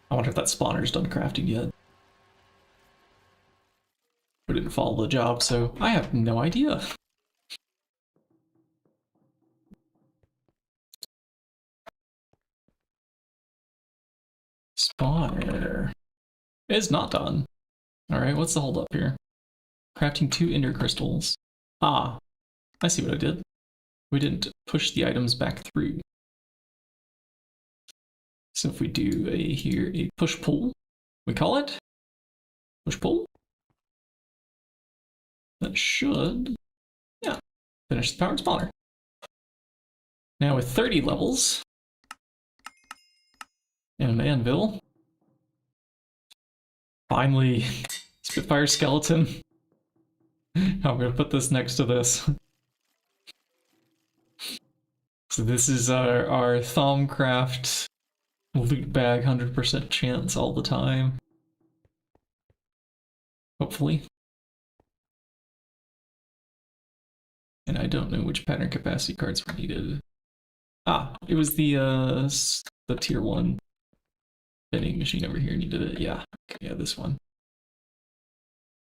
I wonder if that spawner's done crafting yet. We didn't follow the job, so I have no idea. Spawner is not done. All right, what's the holdup here? Crafting 2 ender crystals. Ah, I see what I did. We didn't push the items back through. So if we do a push pull, we call it push pull. That should, yeah, finish the powered spawner. Now with 30 levels and an anvil, finally, Spitfire skeleton. I'm gonna put this next to this. So this is our Thaumcraft loot bag 100% chance all the time. Hopefully. And I don't know which pattern capacity cards were needed. Ah, it was the tier 1 vending machine over here needed it. Yeah, okay, yeah, this one.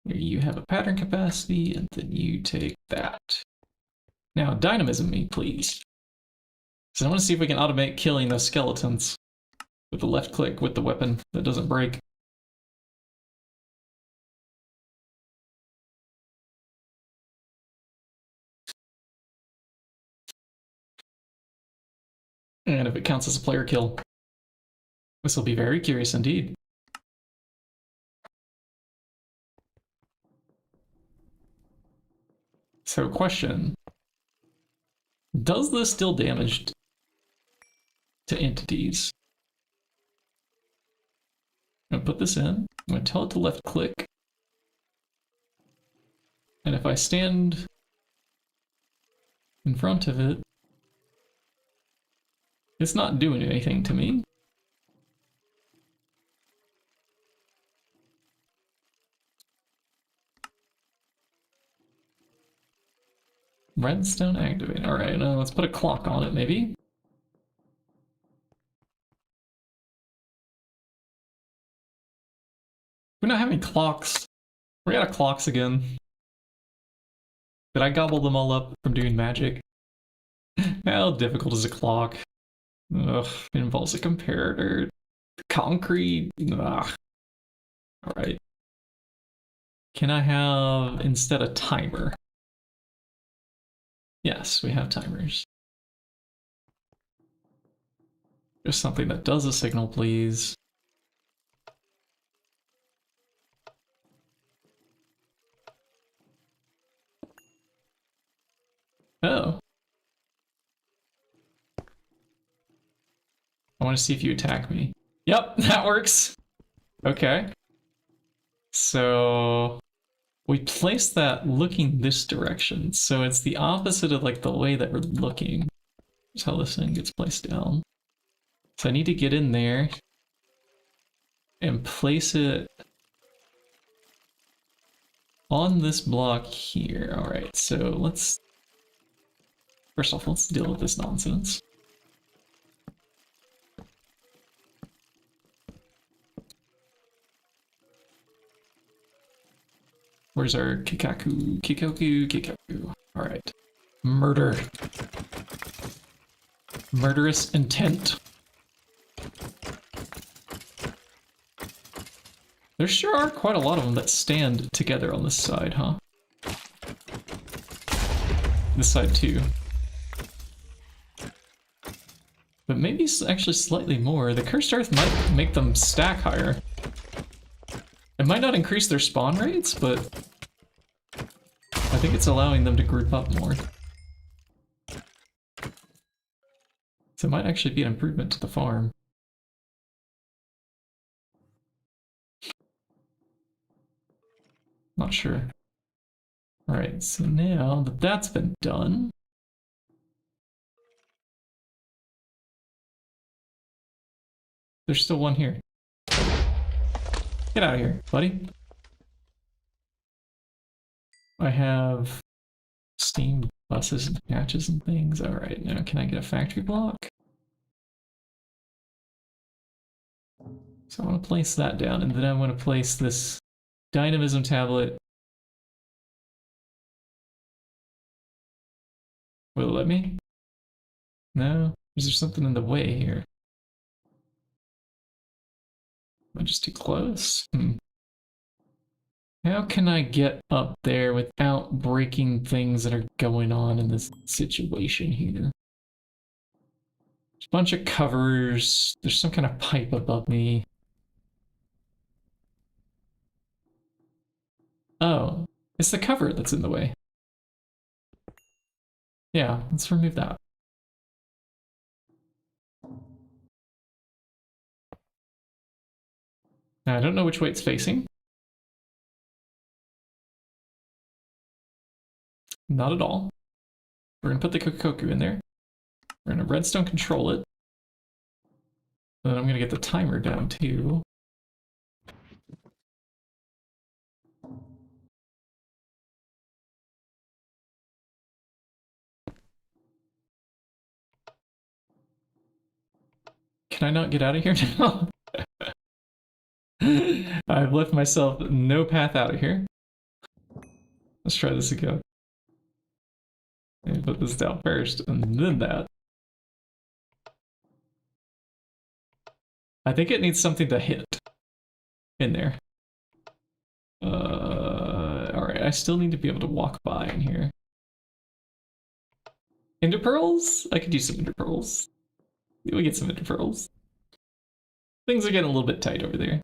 Here you have a pattern capacity, and then you take that. Now, dynamism me, please. So I want to see if we can automate killing those skeletons with the left click with the weapon that doesn't break. And if it counts as a player kill. This will be very curious indeed. So question. Does this deal damage to entities? I'm gonna put this in. I'm gonna tell it to left click. And if I stand in front of it, it's not doing anything to me. Redstone activate. All right, let's put a clock on it, maybe. We don't have any clocks. We're out of clocks again. Did I gobble them all up from doing magic? How difficult is a clock? Ugh, it involves a comparator. Concrete. Ugh. All right. Can I have instead a timer? Yes, we have timers. Just something that does a signal, please. Oh. I want to see if you attack me. Yep, that works. Okay. So we place that looking this direction. So it's the opposite of like the way that we're looking. That's how this thing gets placed down. So I need to get in there and place it on this block here. All right, so let's, first off, let's deal with this nonsense. Where's our Kikaku? Kikoku, Kikaku. Alright. Murder. Murderous intent. There sure are quite a lot of them that stand together on this side, huh? This side too. But maybe actually slightly more. The cursed earth might make them stack higher. It might not increase their spawn rates, but I think it's allowing them to group up more. So it might actually be an improvement to the farm. Not sure. Alright, so now that that's been done, there's still one here. Get out of here, buddy. I have steam buses and hatches and things. Alright, now can I get a factory block? So I want to place that down, and then I want to place this dynamism tablet. Will it let me? No? Is there something in the way here? Am I just too close? How can I get up there without breaking things that are going on in this situation here? There's a bunch of covers. There's some kind of pipe above me. Oh, it's the cover that's in the way. Yeah, let's remove that. Now, I don't know which way it's facing. Not at all. We're gonna put the Kokoku in there. We're gonna redstone control it. Then I'm gonna get the timer down too. Can I not get out of here now? I've left myself no path out of here. Let's try this again. Let me put this down first, and then that. I think it needs something to hit in there. Alright, I still need to be able to walk by in here. Ender pearls? I could use some ender pearls. We get some ender pearls. Things are getting a little bit tight over there.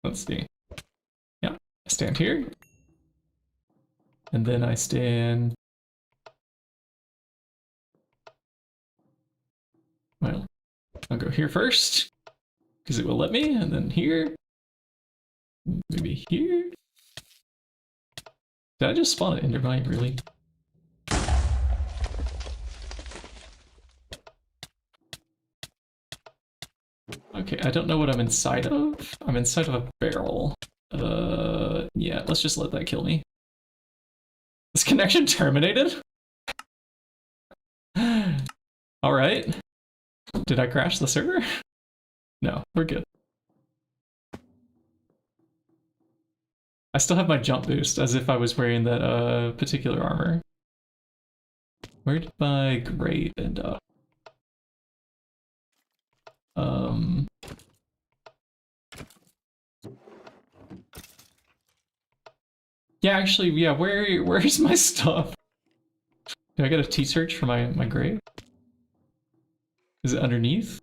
Let's see. Yeah, I stand here. And then I stand... Well, I'll go here first, because it will let me, and then here. Maybe here? Did I just spawn an endermite, really? Okay, I don't know what I'm inside of. I'm inside of a barrel. Yeah, let's just let that kill me. This connection terminated? Alright. Did I crash the server? No, we're good. I still have my jump boost, as if I was wearing that particular armor. Where did my grade end up? Yeah, actually, yeah, where's my stuff? Do I get a T-search for my grave? Is it underneath?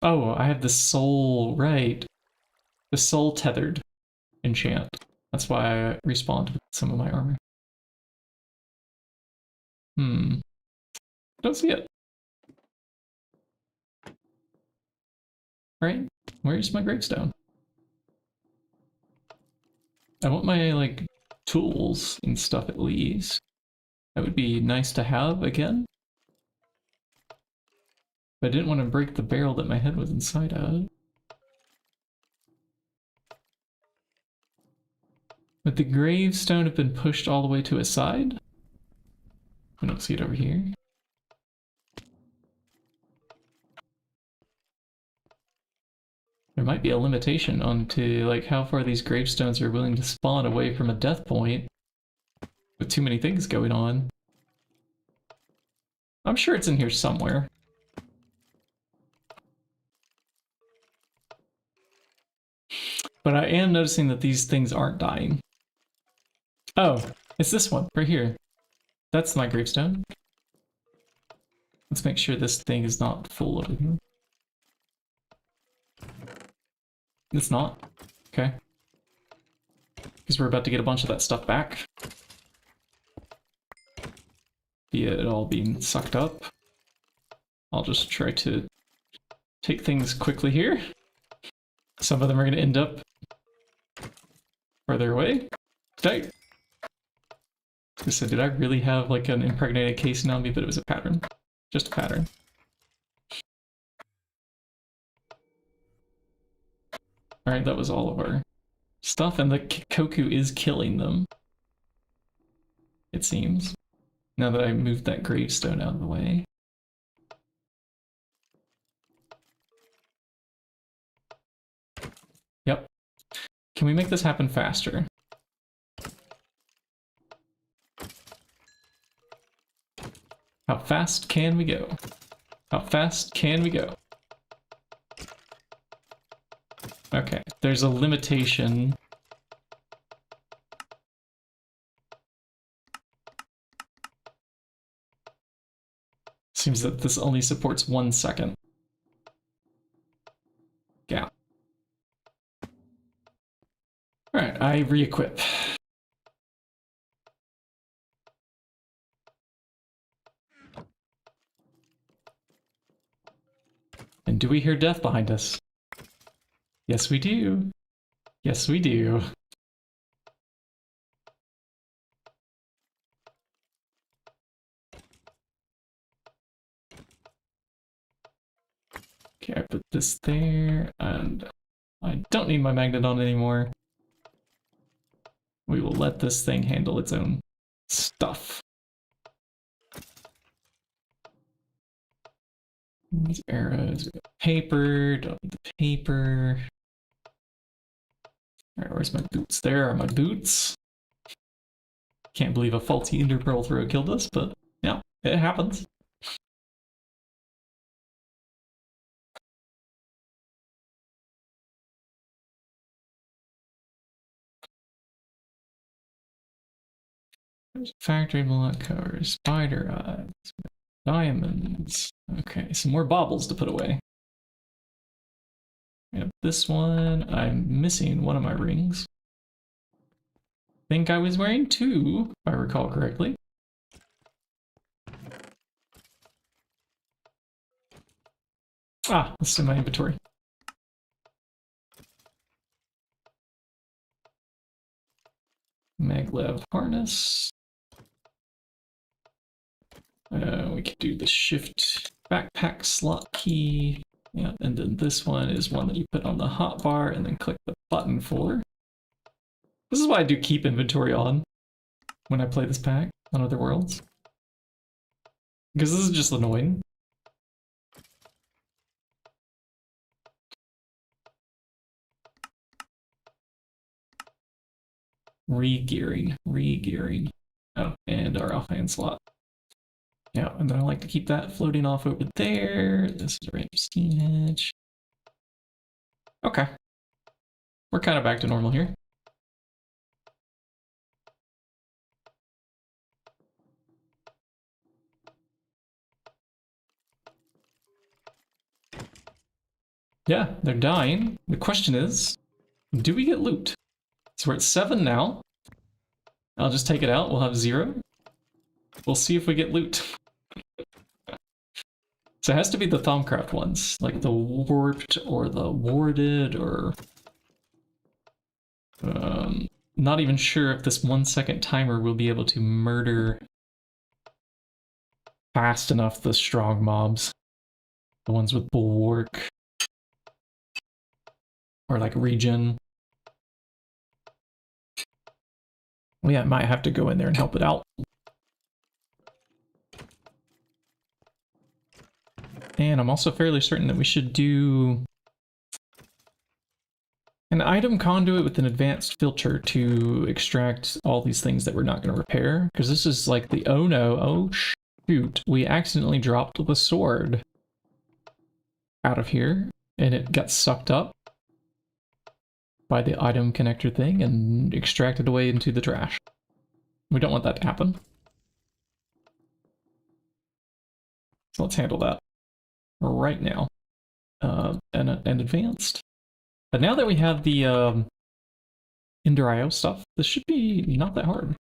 Oh, I have the soul, right. The soul tethered enchant. That's why I respawned with some of my armor. Don't see it. Right? Where's my gravestone? I want my, like, tools and stuff at least. That would be nice to have again. But I didn't want to break the barrel that my head was inside of. Would the gravestone have been pushed all the way to his side? We don't see it over here. There might be a limitation onto like how far these gravestones are willing to spawn away from a death point with too many things going on. I'm sure it's in here somewhere. But I am noticing that these things aren't dying. Oh, it's this one right here. That's my gravestone. Let's make sure this thing is not full over here. It's not. Okay. Because we're about to get a bunch of that stuff back. Via it all being sucked up. I'll just try to take things quickly here. Some of them are going to end up further away. Did I really have like an impregnated casing on me, but it was a pattern. Just a pattern. Alright, that was all of our stuff, and the Koku is killing them. It seems. Now that I moved that gravestone out of the way. Yep. Can we make this happen faster? How fast can we go? How fast can we go? Okay, there's a limitation. Seems that this only supports 1 second. Gap. Alright, I re-equip. And do we hear death behind us? Yes, we do. Yes, we do. Okay, I put this there, and I don't need my magnet on anymore. We will let this thing handle its own stuff. These arrows, paper, don't need the paper. Alright, where's my boots? There are my boots. Can't believe a faulty ender pearl throw killed us, but yeah, it happens. Factory block cover, spider eyes, diamonds. Okay, some more baubles to put away. We have this one. I'm missing one of my rings. Think I was wearing 2, if I recall correctly. Ah, this is in my inventory. Maglev harness. We could do the shift backpack slot key. Yeah, and then this one is one that you put on the hotbar and then click the button for. This is why I do keep inventory on when I play this pack on other worlds. Because this is just annoying. Re-gearing. Oh, and our offhand slot. Yeah, and then I like to keep that floating off over there. This is our GTNH. Okay. We're kind of back to normal here. Yeah, they're dying. The question is, do we get loot? So we're at 7 now. I'll just take it out. We'll have 0. We'll see if we get loot. So it has to be the Thaumcraft ones, like the warped or the warded or... not even sure if this 1 second timer will be able to murder fast enough the strong mobs. The ones with bulwark. Or like regen. We might have to go in there and help it out. And I'm also fairly certain that we should do an item conduit with an advanced filter to extract all these things that we're not going to repair. Because this is like the, oh no, oh shoot, we accidentally dropped the sword out of here and it got sucked up by the item connector thing and extracted away into the trash. We don't want that to happen. So let's handle that right now. And advanced. But now that we have the Ender IO stuff, this should be not that hard.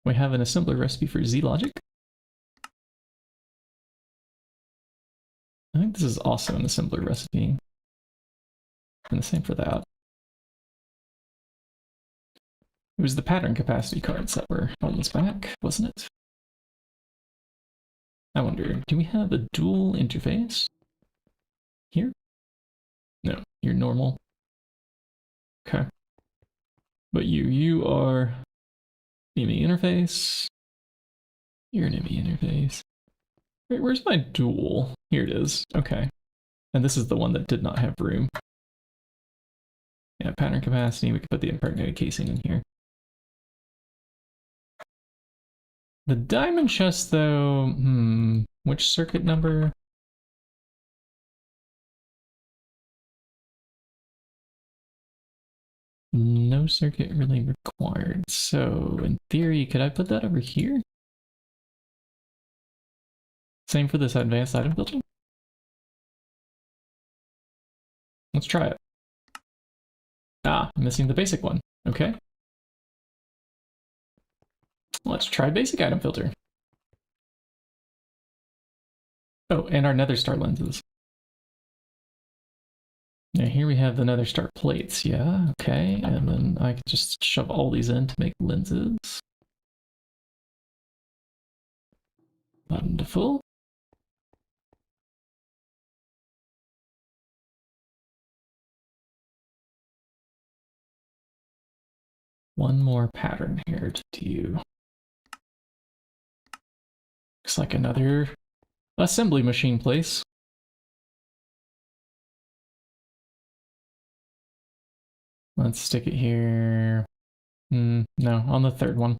We have an assembler recipe for Z-Logic. I think this is also an assembler recipe. And the same for that. It was the pattern capacity cards that were holding us back, wasn't it? I wonder, do we have a dual interface? Here? No, you're normal. Okay. But you are ME interface. You're an ME interface. Wait, where's my dual? Here it is. Okay. And this is the one that did not have room. Yeah, pattern capacity. We could put the impregnated casing in here. The diamond chest, though, which circuit number? No circuit really required. So, in theory, could I put that over here? Same for this advanced item filter? Let's try it. Ah, missing the basic one. Okay. Let's try basic item filter. Oh, and our nether star lenses. Now here we have the nether star plates, yeah, okay. And then I can just shove all these in to make lenses. Wonderful. One more pattern here to do. Looks like another assembly machine place. Let's stick it here. No, on the third one.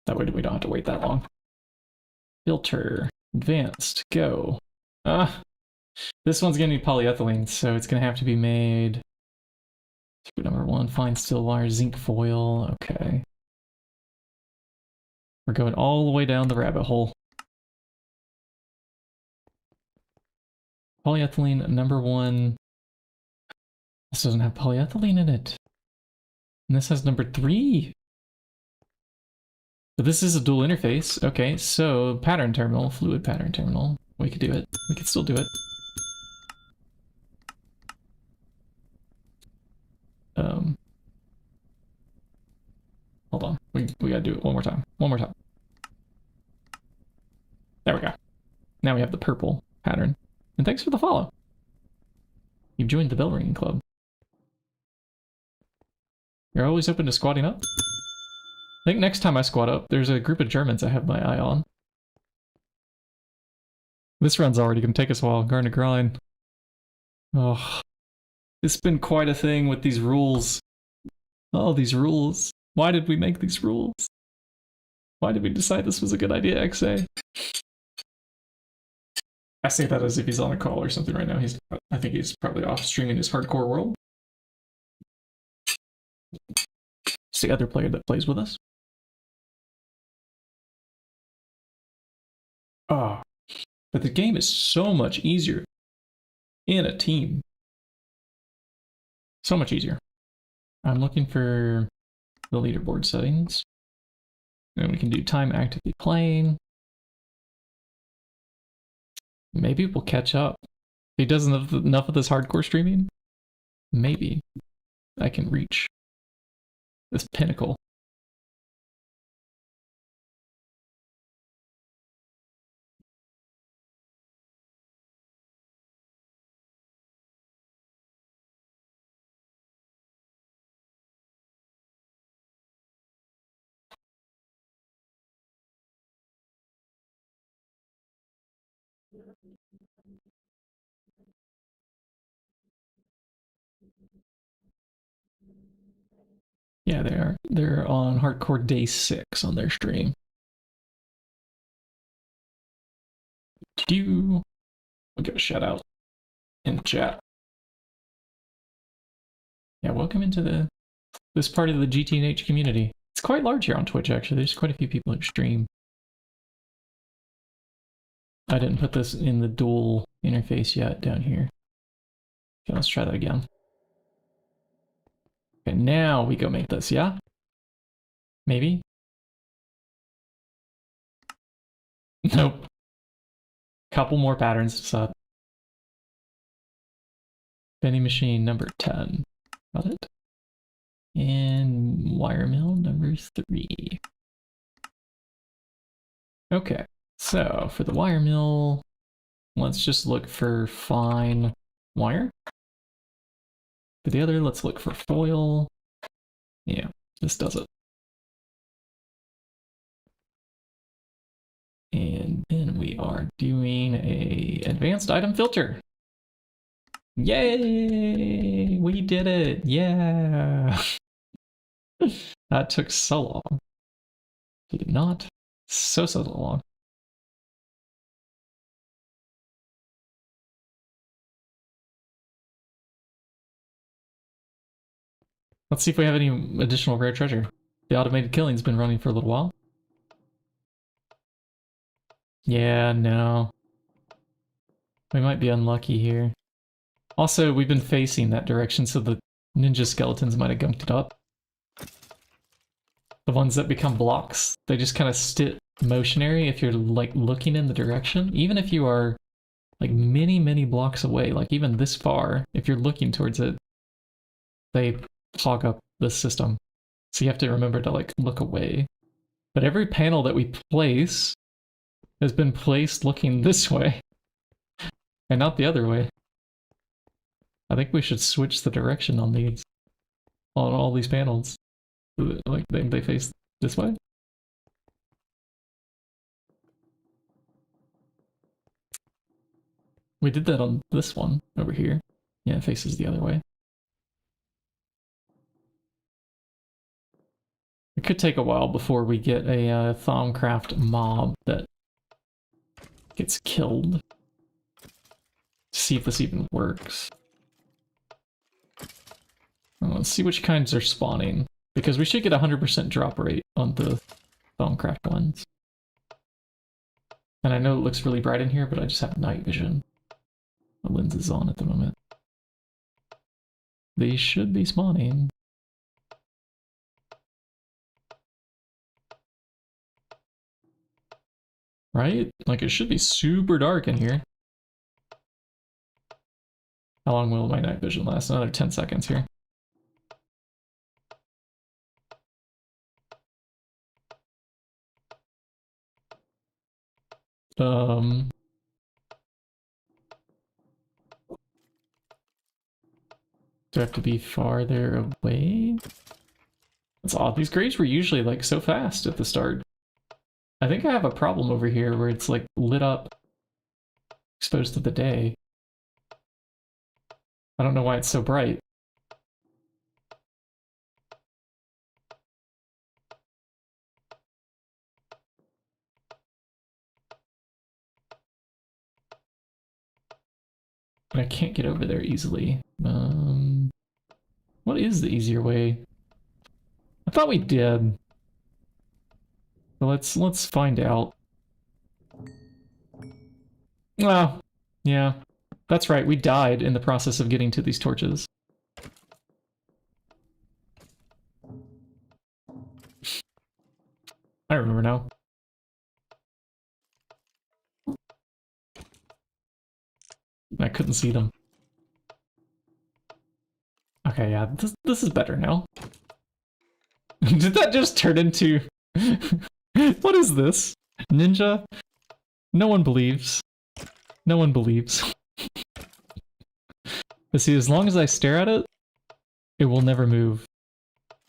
That way we don't have to wait that long. Filter, advanced, go. This one's gonna need polyethylene, so it's gonna have to be made. Number 1, fine steel wire, zinc foil, okay. We're going all the way down the rabbit hole. Polyethylene, number 1. This doesn't have polyethylene in it. And this has number 3. But this is a dual interface. Okay, so pattern terminal, fluid pattern terminal. We could do it. We could still do it. Hold on. We gotta do it one more time. One more time. There we go. Now we have the purple pattern. And thanks for the follow. You've joined the bell ringing club. You're always open to squatting up? I think next time I squat up, there's a group of Germans I have my eye on. This run's already gonna take us a while. Garden to grind. Oh, it's been quite a thing with these rules. Oh, these rules. Why did we make these rules? Why did we decide this was a good idea, XA? I say that as if he's on a call or something right now. I think he's probably off streaming his hardcore world. It's the other player that plays with us. Oh, but the game is so much easier in a team. So much easier. I'm looking for the leaderboard settings. And we can do time actively playing. Maybe we'll catch up. If he does enough of this hardcore streaming, maybe I can reach this pinnacle. Yeah, they are. They're on hardcore day 6 on their stream. We'll give a shout out in the chat. Yeah, welcome into this part of the GTNH community. It's quite large here on Twitch, actually. There's quite a few people who stream. I didn't put this in the dual interface yet down here. Okay, let's try that again. Okay, now we go make this, yeah? Maybe? Nope. Couple more patterns to set. Vending machine number 10. Got it. And wire mill number 3. Okay, so for the wire mill, let's just look for fine wire. For the other, let's look for foil. Yeah, this does it. And then we are doing a advanced item filter. Yay! We did it! Yeah! That took so long. Did it not? So long. Let's see if we have any additional rare treasure. The automated killing's been running for a little while. Yeah, no. We might be unlucky here. Also, we've been facing that direction, so the ninja skeletons might have gunked it up. The ones that become blocks, they just kind of sit motionary if you're like looking in the direction. Even if you are like many blocks away, like even this far, if you're looking towards it, they hog up the system. So you have to remember to like look away. But every panel that we place has been placed looking this way and not the other way. I think we should switch the direction on these, on all these panels. Like they face this way. We did that on this one over here. Yeah, it faces the other way. It could take a while before we get a Thaumcraft mob that gets killed. See if this even works. Well, let's see which kinds are spawning, because we should get 100% drop rate on the Thaumcraft ones. And I know it looks really bright in here, but I just have night vision. The lens is on at the moment. They should be spawning. Right? Like, it should be super dark in here. How long will my night vision last? Another 10 seconds here. Do I have to be farther away? That's odd. These graves were usually like so fast at the start. I think I have a problem over here where it's like lit up, exposed to the day. I don't know why it's so bright. But I can't get over there easily. What is the easier way? I thought we did. But let's find out. Oh, yeah. That's right, we died in the process of getting to these torches. I remember now. I couldn't see them. Okay, yeah, this is better now. Did that just turn into... What is this? Ninja? No one believes. No one believes. But see, as long as I stare at it, it will never move.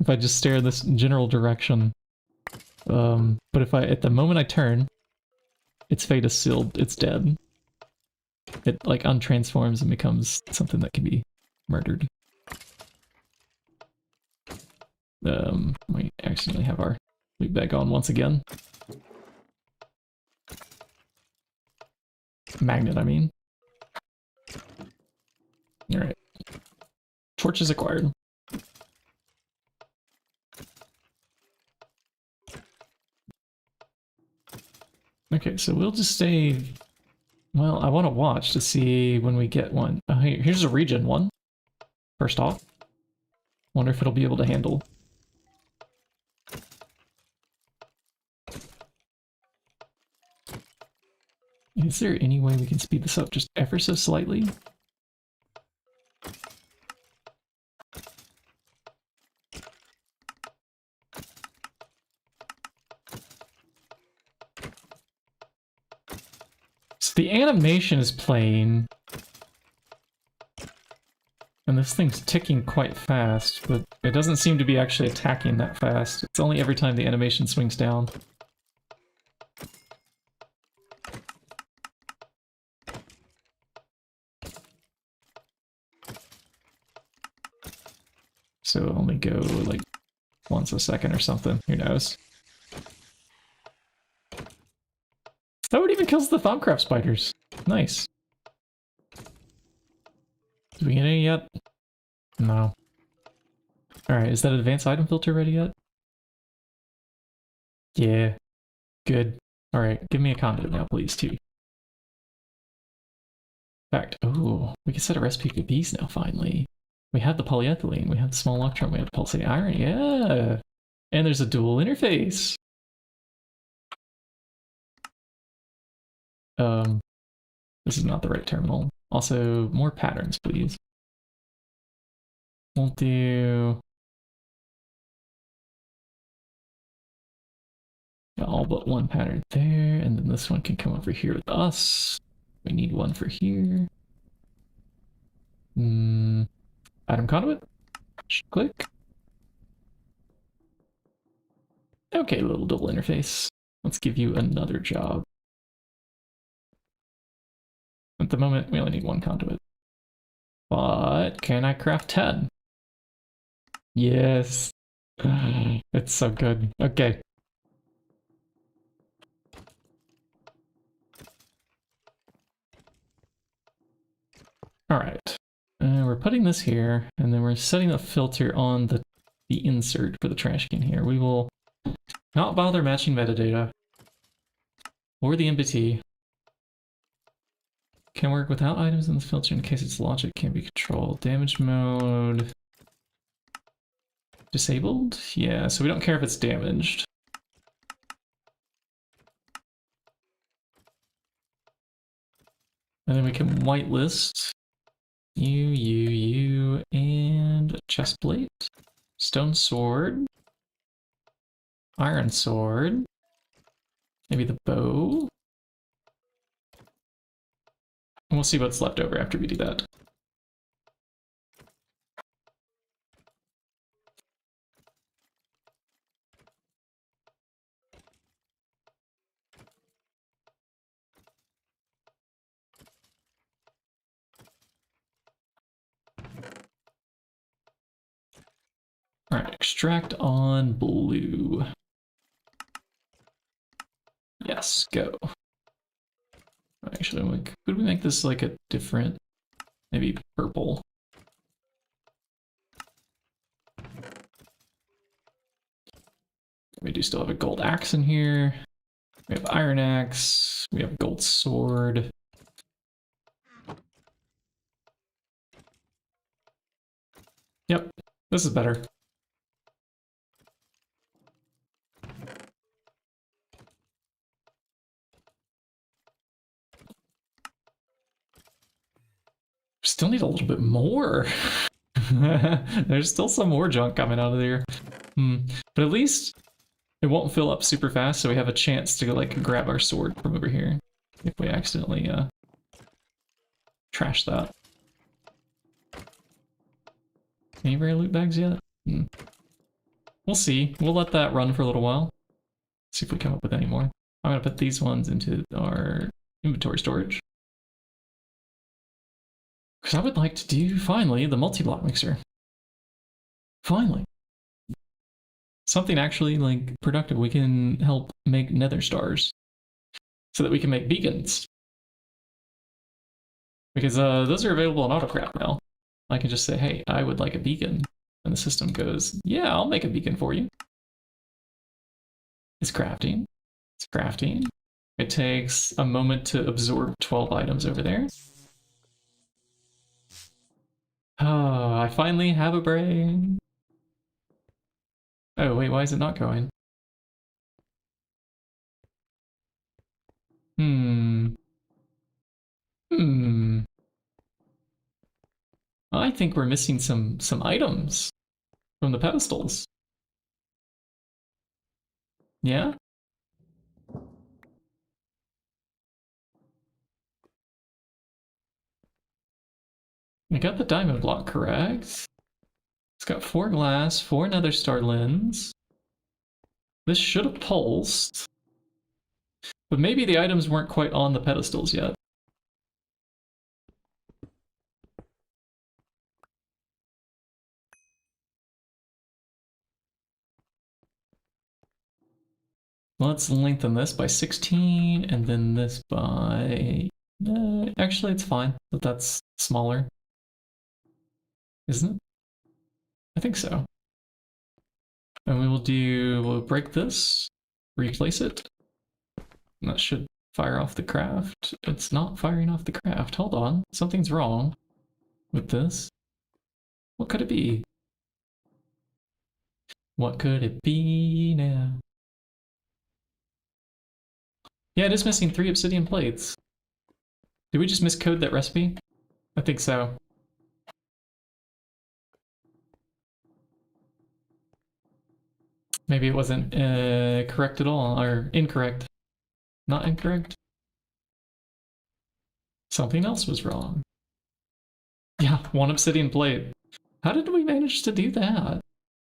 If I just stare in this general direction. But if at the moment I turn, its fate is sealed. It's dead. it like untransforms and becomes something that can be murdered. We accidentally have our loot bag on once again. Magnet, I mean. Alright. Torches acquired. Okay, so we'll just stay... Well, I want to watch to see when we get one. Here's a regen one. First off. Wonder if it'll be able to handle. Is there any way we can speed this up just ever so slightly? So the animation is playing. And this thing's ticking quite fast, but it doesn't seem to be actually attacking that fast. It's only every time the animation swings down. So only go like once a second or something. Who knows? Oh, it even kills the Thaumcraft spiders. Nice. Do we get any yet? No. Alright, is that advanced item filter ready yet? Yeah. Good. Alright, give me a conduit now, please, too. In fact, oh, we can set a recipe for these now, finally. We have the polyethylene, we have the small electron, we have the pulsating iron, yeah! And there's a dual interface! This is not the right terminal. Also, more patterns, please. We'll do... Got all but one pattern there, and then this one can come over here with us. We need one for here. Item conduit. Click. Okay, little double interface. Let's give you another job. At the moment, we only need one conduit. But can I craft 10? Yes. It's so good. Okay. Alright. We're putting this here, and then we're setting a filter on the insert for the trash can here. We will not bother matching metadata or the MBT. Can work without items in the filter in case its logic can't be controlled. Damage mode... Disabled? Yeah, so we don't care if it's damaged. And then we can whitelist you, and chest plate, stone sword, iron sword, maybe the bow. And we'll see what's left over after we do that. All right, extract on blue. Yes, go. Actually, could we make this like a different, maybe purple? We do still have a gold axe in here. We have iron axe. We have gold sword. Yep, this is better. Still need a little bit more. There's still some more junk coming out of there. But at least it won't fill up super fast, so we have a chance to like grab our sword from over here if we accidentally trash that. Any rare loot bags yet? We'll see. We'll let that run for a little while. See if we come up with any more. I'm gonna put these ones into our inventory storage. Because I would like to do, finally, the multi-block mixer. Finally. Something actually, like, productive. We can help make nether stars. So that we can make beacons. Because those are available in autocraft now. I can just say, hey, I would like a beacon. And the system goes, yeah, I'll make a beacon for you. It's crafting. It's crafting. It takes a moment to absorb 12 items over there. Oh, I finally have a brain. Oh, wait, why is it not going? Hmm. I think we're missing some items from the pedestals. Yeah? I got the diamond block correct. It's got 4 glass, 4 nether star lens. This should have pulsed. But maybe the items weren't quite on the pedestals yet. Let's lengthen this by 16, and then this by... actually, it's fine that that's smaller. Isn't it? I think so. And we'll break this, replace it. And that should fire off the craft. It's not firing off the craft. Hold on, something's wrong with this. What could it be? What could it be now? Yeah, it is missing 3 obsidian plates. Did we just miscode that recipe? I think so. Maybe it wasn't correct at all, or incorrect. Not incorrect. Something else was wrong. Yeah, 1 obsidian plate. How did we manage to do that?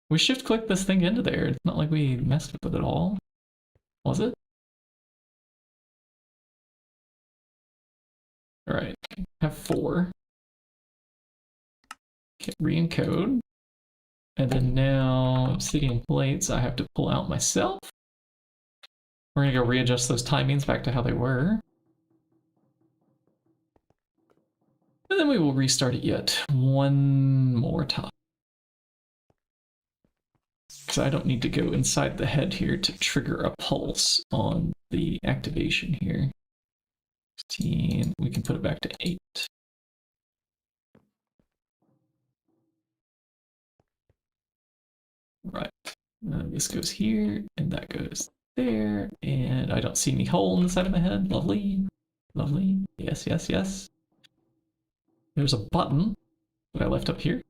We shift-clicked this thing into there. It's not like we messed with it at all. Was it? Alright, have 4. Okay, re-encode. And then now, obsidian plates I have to pull out myself. We're gonna go readjust those timings back to how they were. And then we will restart it yet one more time. Because I don't need to go inside the head here to trigger a pulse on the activation here. 16, we can put it back to 8. Right, this goes here, and that goes there, and I don't see any hole in the side of my head. Lovely, lovely, yes, yes, yes. There's a button that I left up here,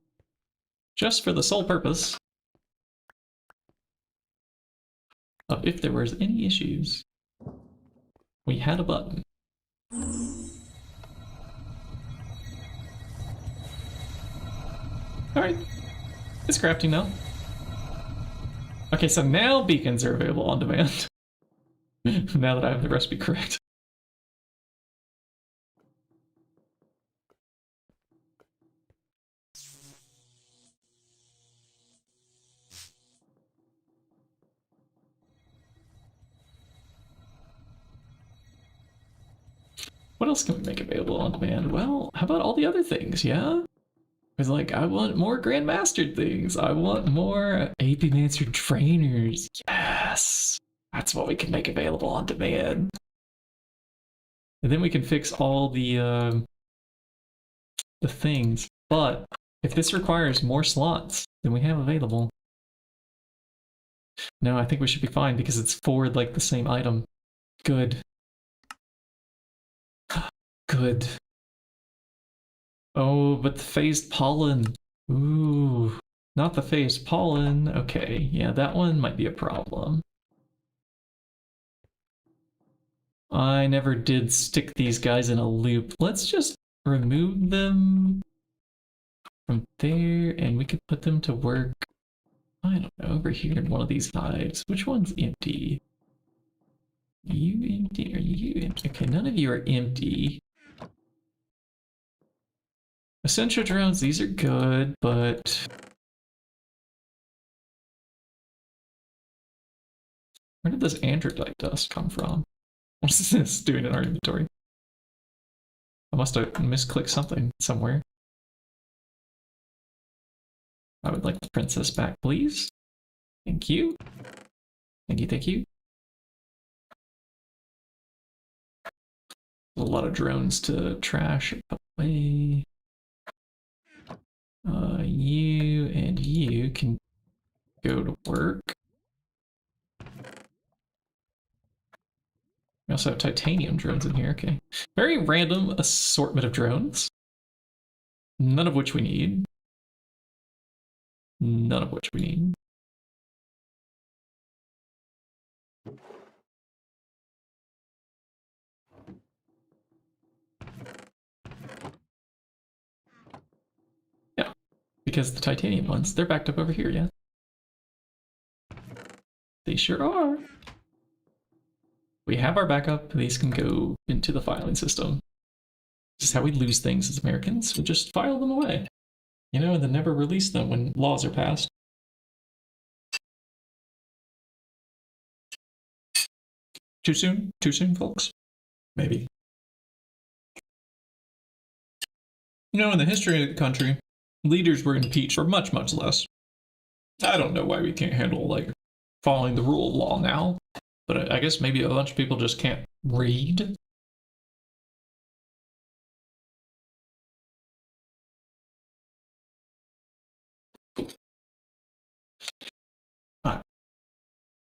just for the sole purpose of if there was any issues, we had a button. Alright, it's crafting now. Okay, so now beacons are available on demand. Now that I have the recipe correct. What else can we make available on demand? Well, how about all the other things, yeah? Because, like, I want more Grandmastered things. I want more AP Master trainers. Yes! That's what we can make available on demand. And then we can fix all the things. But if this requires more slots than we have available, no, I think we should be fine because it's for, like, the same item. Good. Good. Oh, but the phased pollen. Ooh, not the phased pollen. Okay, yeah, that one might be a problem. I never did stick these guys in a loop. Let's just remove them from there, and we could put them to work, I don't know, over here in one of these hives. Which one's empty? Are you empty? Are you empty? Okay, none of you are empty. Essential drones, these are good, but where did this androdite dust come from? What is this doing in our inventory? I must have misclicked something somewhere. I would like the princess back, please. Thank you. Thank you, thank you. A lot of drones to trash away. You and you can go to work. We also have titanium drones in here, okay. Very random assortment of drones. None of which we need. None of which we need. Yeah, because the titanium ones, they're backed up over here, yeah? They sure are. We have our backup. These can go into the filing system. This is how we lose things as Americans. We just file them away. You know, and then never release them when laws are passed. Too soon? Too soon, folks? Maybe. You know, in the history of the country, leaders were impeached for much, much less. I don't know why we can't handle, like, following the rule of law now, but I guess maybe a bunch of people just can't read.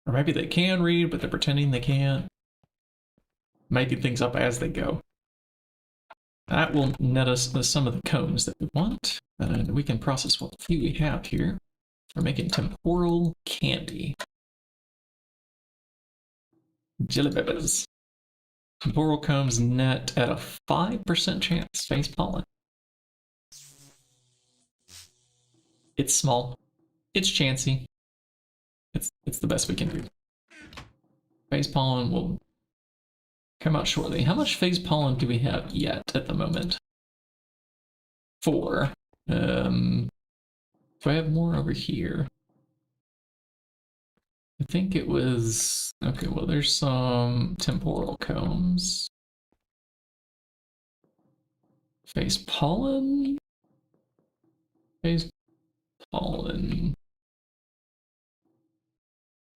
Or maybe they can read, but they're pretending they can't. Making things up as they go. That will net us some of the cones that we want, and we can process what few we have here. We're making temporal candy. Jelly babies. Temporal combs net at a 5% chance. Face pollen. It's small. It's chancy. It's the best we can do. Phase pollen will come out shortly. How much phase pollen do we have yet at the moment? 4. Do I have more over here? I think it was... Okay, well, there's some temporal combs. Phase pollen? Phase pollen.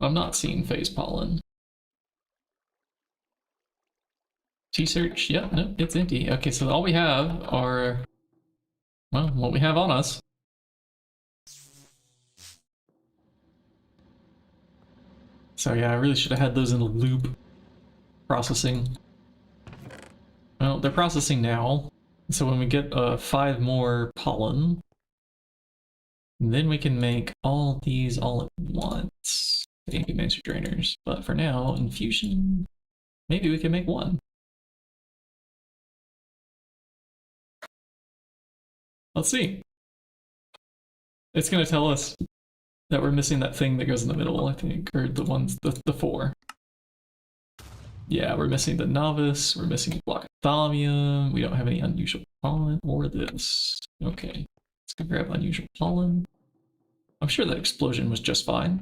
I'm not seeing phase pollen. T-search, yeah, no, it's empty. Okay, so all we have are, well, what we have on us. So yeah, I really should have had those in the loop processing. Well, they're processing now. So when we get 5 more pollen, then we can make all these all at once. The incubator drainers. But for now, infusion, maybe we can make 1. Let's see. It's going to tell us that we're missing that thing that goes in the middle, I think, or the ones, the 4. Yeah, we're missing the novice, we're missing block thalamium, we don't have any unusual pollen, or this. Okay, let's go grab unusual pollen. I'm sure that explosion was just fine.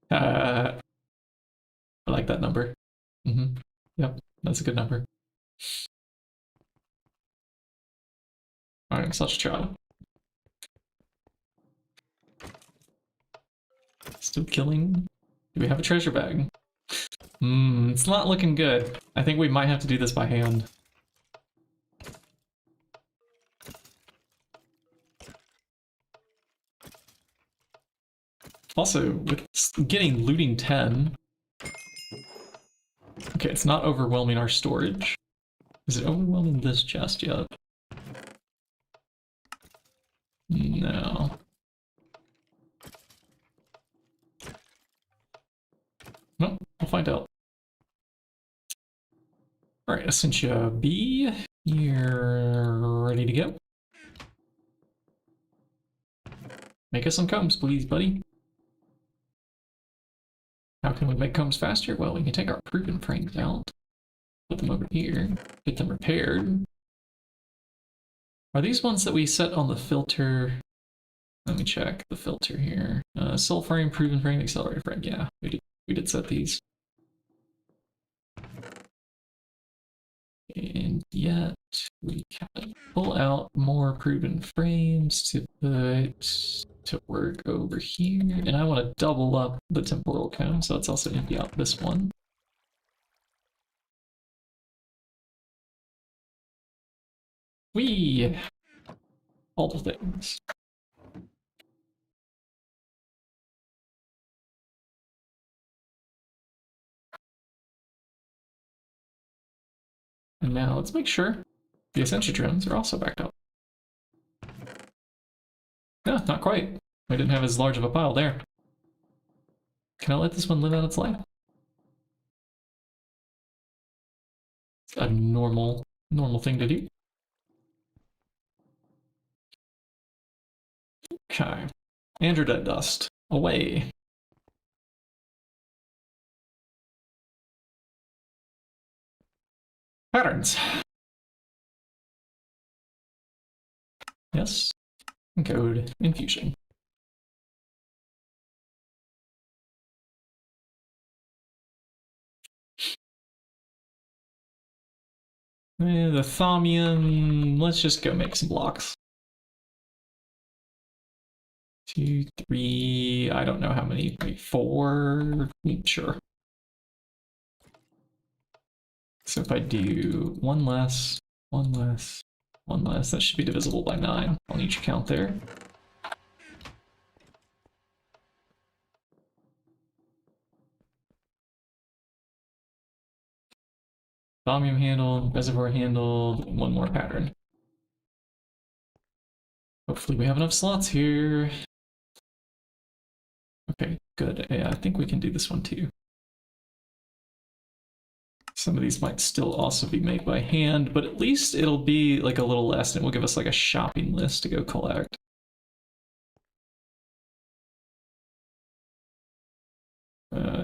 I like that number. Yep, that's a good number. Alright, such a child. Still killing. Do we have a treasure bag? It's not looking good. I think we might have to do this by hand. Also, with getting looting 10... Okay, it's not overwhelming our storage. Is it overwhelming this chest yet? No. No, we'll find out. Alright, Essentia B, you're ready to go. Make us some combs, please, buddy. How can we make combs faster? Well, we can take our proven frames out. Put them over here. Get them repaired. Are these ones that we set on the filter? Let me check the filter here. Soul frame, proven frame, accelerated frame. Yeah, we did set these. And yet we can pull out more proven frames to put to work over here. And I want to double up the temporal cone, so let's also empty out this one. All the things. And now let's make sure the Ascension drones are also backed up. No, not quite. I didn't have as large of a pile there. Can I let this one live out its life? It's a normal thing to do. Okay. Androdite dust. Away. Patterns. Yes. Code infusion. The thaumium, let's just go make some blocks. 2, 3, I don't know how many, maybe 4, sure. So if I do one less, that should be divisible by 9 on each account there. Thaumium handled, reservoir handled, one more pattern. Hopefully we have enough slots here. Okay, good. Yeah, I think we can do this one too. Some of these might still also be made by hand, but at least it'll be like a little less and it will give us like a shopping list to go collect.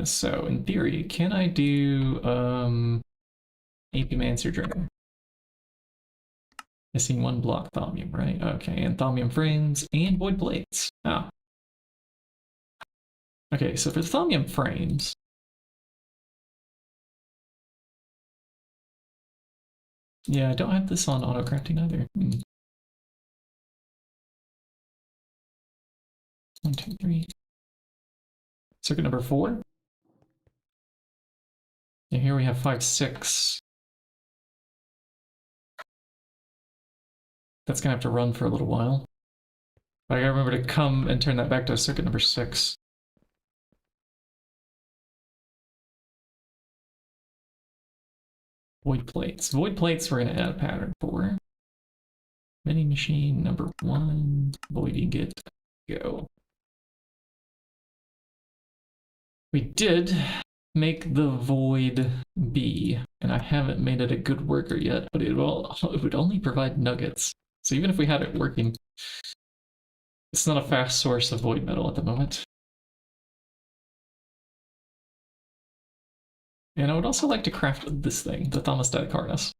So in theory, can I do Apimancer Drone? Missing 1 block thaumium, right? Okay, and thaumium frames and void plates. Ah. Okay, so for the thaumium frames, yeah, I don't have this on auto crafting either. 1, 2, 3. Circuit number 4. And here we have 5, 6. That's gonna have to run for a little while. But I gotta remember to come and turn that back to circuit number 6. Void plates. Void plates we're gonna add a pattern for. Mini machine number 1. Voiding it. Go. We did make the void be, and I haven't made it a good worker yet, but it would only provide nuggets. So even if we had it working, it's not a fast source of void metal at the moment. And I would also like to craft this thing, the thermostatic harness.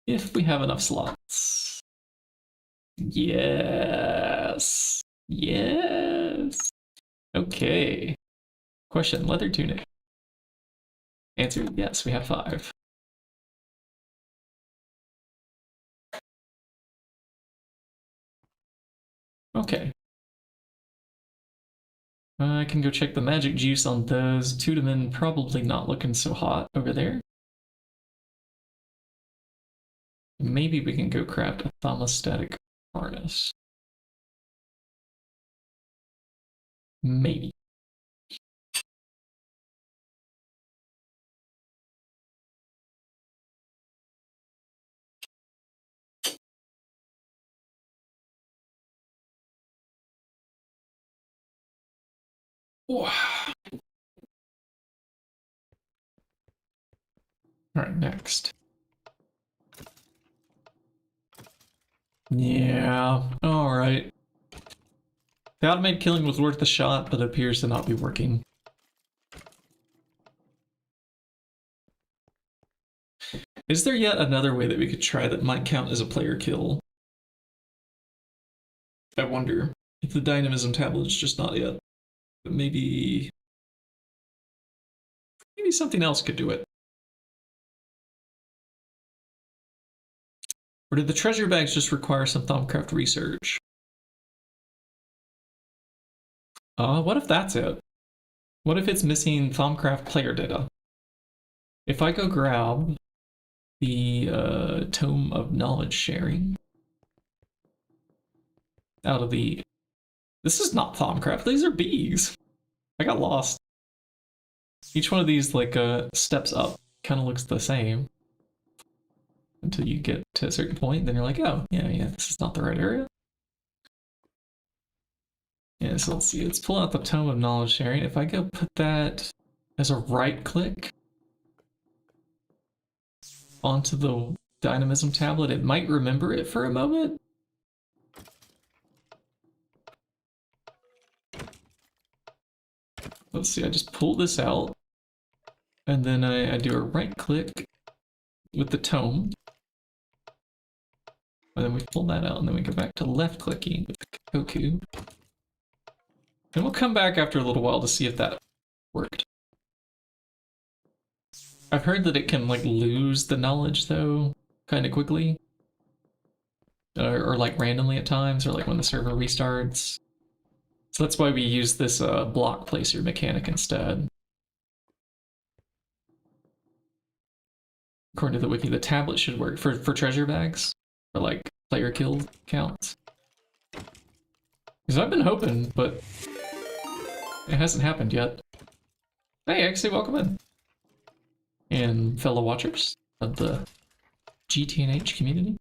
If we have enough slots. Yes. Yes. Okay. Question, leather tunic. Answer, yes, we have 5. Okay. I can go check the magic juice on those. Tudamen probably not looking so hot over there. Maybe we can go craft a thermostatic harness. Maybe. All right, next. Yeah, all right. The automated killing was worth the shot, but it appears to not be working. Is there yet another way that we could try that might count as a player kill? I wonder if the dynamism tablet's just not yet. But maybe something else could do it. Or did the treasure bags just require some Thaumcraft research? What if that's it? What if it's missing Thaumcraft player data? If I go grab the Tome of Knowledge Sharing out of the... This is not Thaumcraft, these are bees. I got lost. Each one of these like steps up kind of looks the same until you get to a certain point, then you're like, oh, yeah, this is not the right area. Yeah, so let's see, let's pull out the Tome of Knowledge Sharing. If I go put that as a right click onto the dynamism tablet, it might remember it for a moment. Let's see, I just pull this out, and then I do a right click with the tome, and then we pull that out, and then we go back to left clicking with the Koku. And we'll come back after a little while to see if that worked. I've heard that it can like lose the knowledge though, kind of quickly. Or like randomly at times, or like when the server restarts. So that's why we use this block placer mechanic instead. According to the wiki, the tablet should work for treasure bags, or like player kill counts. Because I've been hoping, but it hasn't happened yet. Hey, actually, welcome in. And fellow watchers of the GTNH community.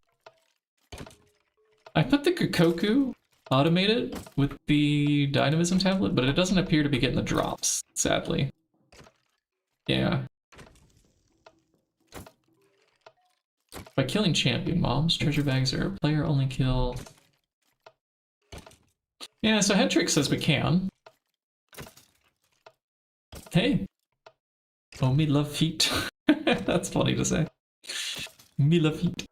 I put the Koku automated with the dynamism tablet, but it doesn't appear to be getting the drops, sadly. Yeah. By killing champion mobs, treasure bags are a player only kill. Yeah, so Headtrick says we can. Hey. Oh, me love feet. That's funny to say. Me love feet.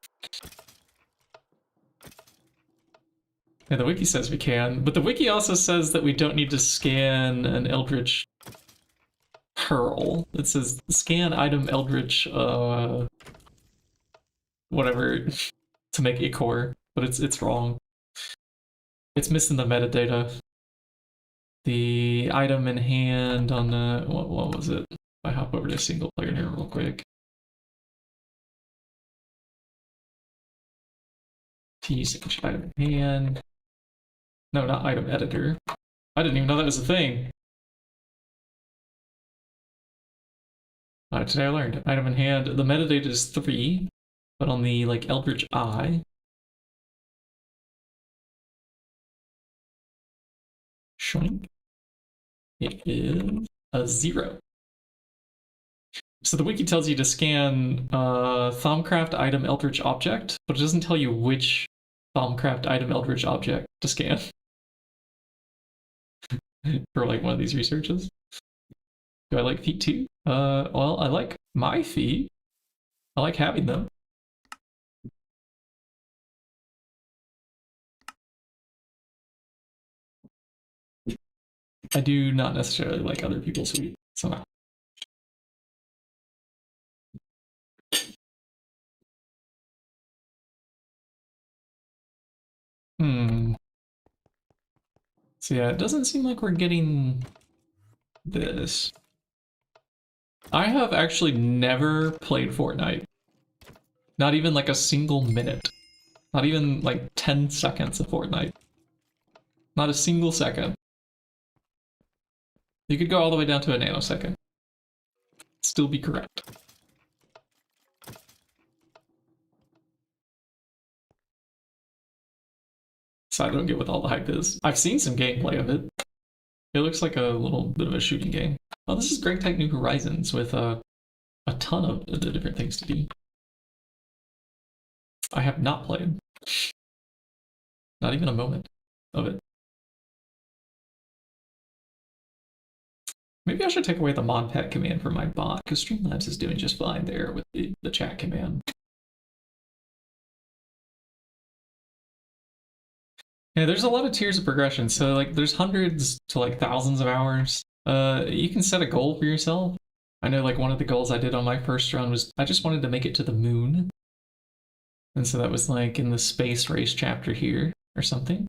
Yeah, the wiki says we can, but the wiki also says that we don't need to scan an Eldritch Pearl. It says scan item Eldritch, whatever, to make a core, but it's wrong. It's missing the metadata. The item in hand on the, what was it? I hop over to single player here real quick. T-search item in hand. No, not item editor. I didn't even know that was a thing. Today I learned. Item in hand. The metadata is 3, but on the like Eldritch Eye. Showing. It is a 0. So the wiki tells you to scan Thaumcraft item Eldritch object, but it doesn't tell you which Thaumcraft item Eldritch object to scan. For like one of these researches. Do I like feet too? Well, I like my feet. I like having them. I do not necessarily like other people's feet, somehow. So yeah, it doesn't seem like we're getting this. I have actually never played Fortnite. Not even like a single minute. Not even like 10 seconds of Fortnite. Not a single second. You could go all the way down to a nanosecond. Still be correct. So I don't get what all the hype is. I've seen some gameplay of it. It looks like a little bit of a shooting game. Oh, this is GregTech New Horizons with a ton of the different things to do. I have not played. Not even a moment of it. Maybe I should take away the modpack command from my bot, because Streamlabs is doing just fine there with the chat command. Yeah, there's a lot of tiers of progression, so like there's hundreds to like thousands of hours. You can set a goal for yourself. I know like one of the goals I did on my first run was I just wanted to make it to the moon. And so that was like in the space race chapter here or something.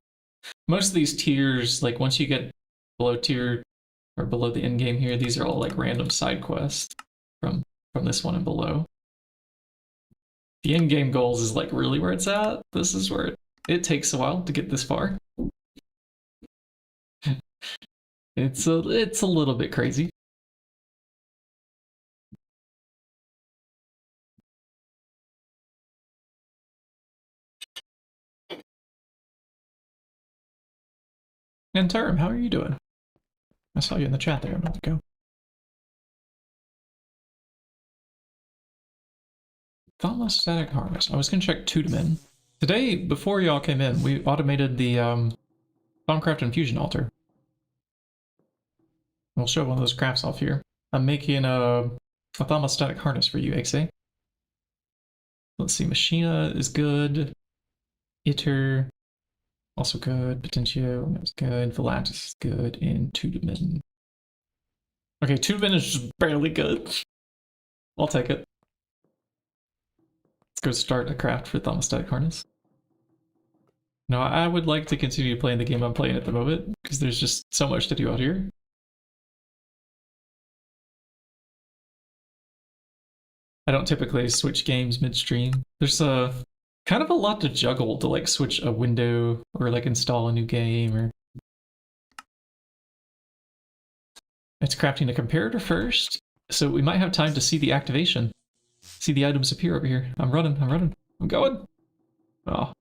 Most of these tiers, like once you get below tier or below the end game here, these are all like random side quests from this one and below. The end game goals is like really where it's at. This is where it takes a while to get this far. It's a little bit crazy. And Term, how are you doing? I saw you in the chat there a minute ago. Thoughtless static harness. I was gonna check Tudemin. Today, before y'all came in, we automated the Bombcraft Infusion Altar. We'll show one of those crafts off here. I'm making a thermostatic harness for you, XA. Let's see, Machina is good. Iter, also good. Potentio is good. Velatis is good. And Tudemin. Okay, Tudemin is just barely good. I'll take it. Let's go start a craft for thermostatic harness. No, I would like to continue playing the game I'm playing at the moment, because there's just so much to do out here. I don't typically switch games midstream. There's a kind of a lot to juggle to like switch a window or like install a new game or... It's crafting a comparator first, so we might have time to see the activation. See the items appear over here. I'm running, I'm going. Oh,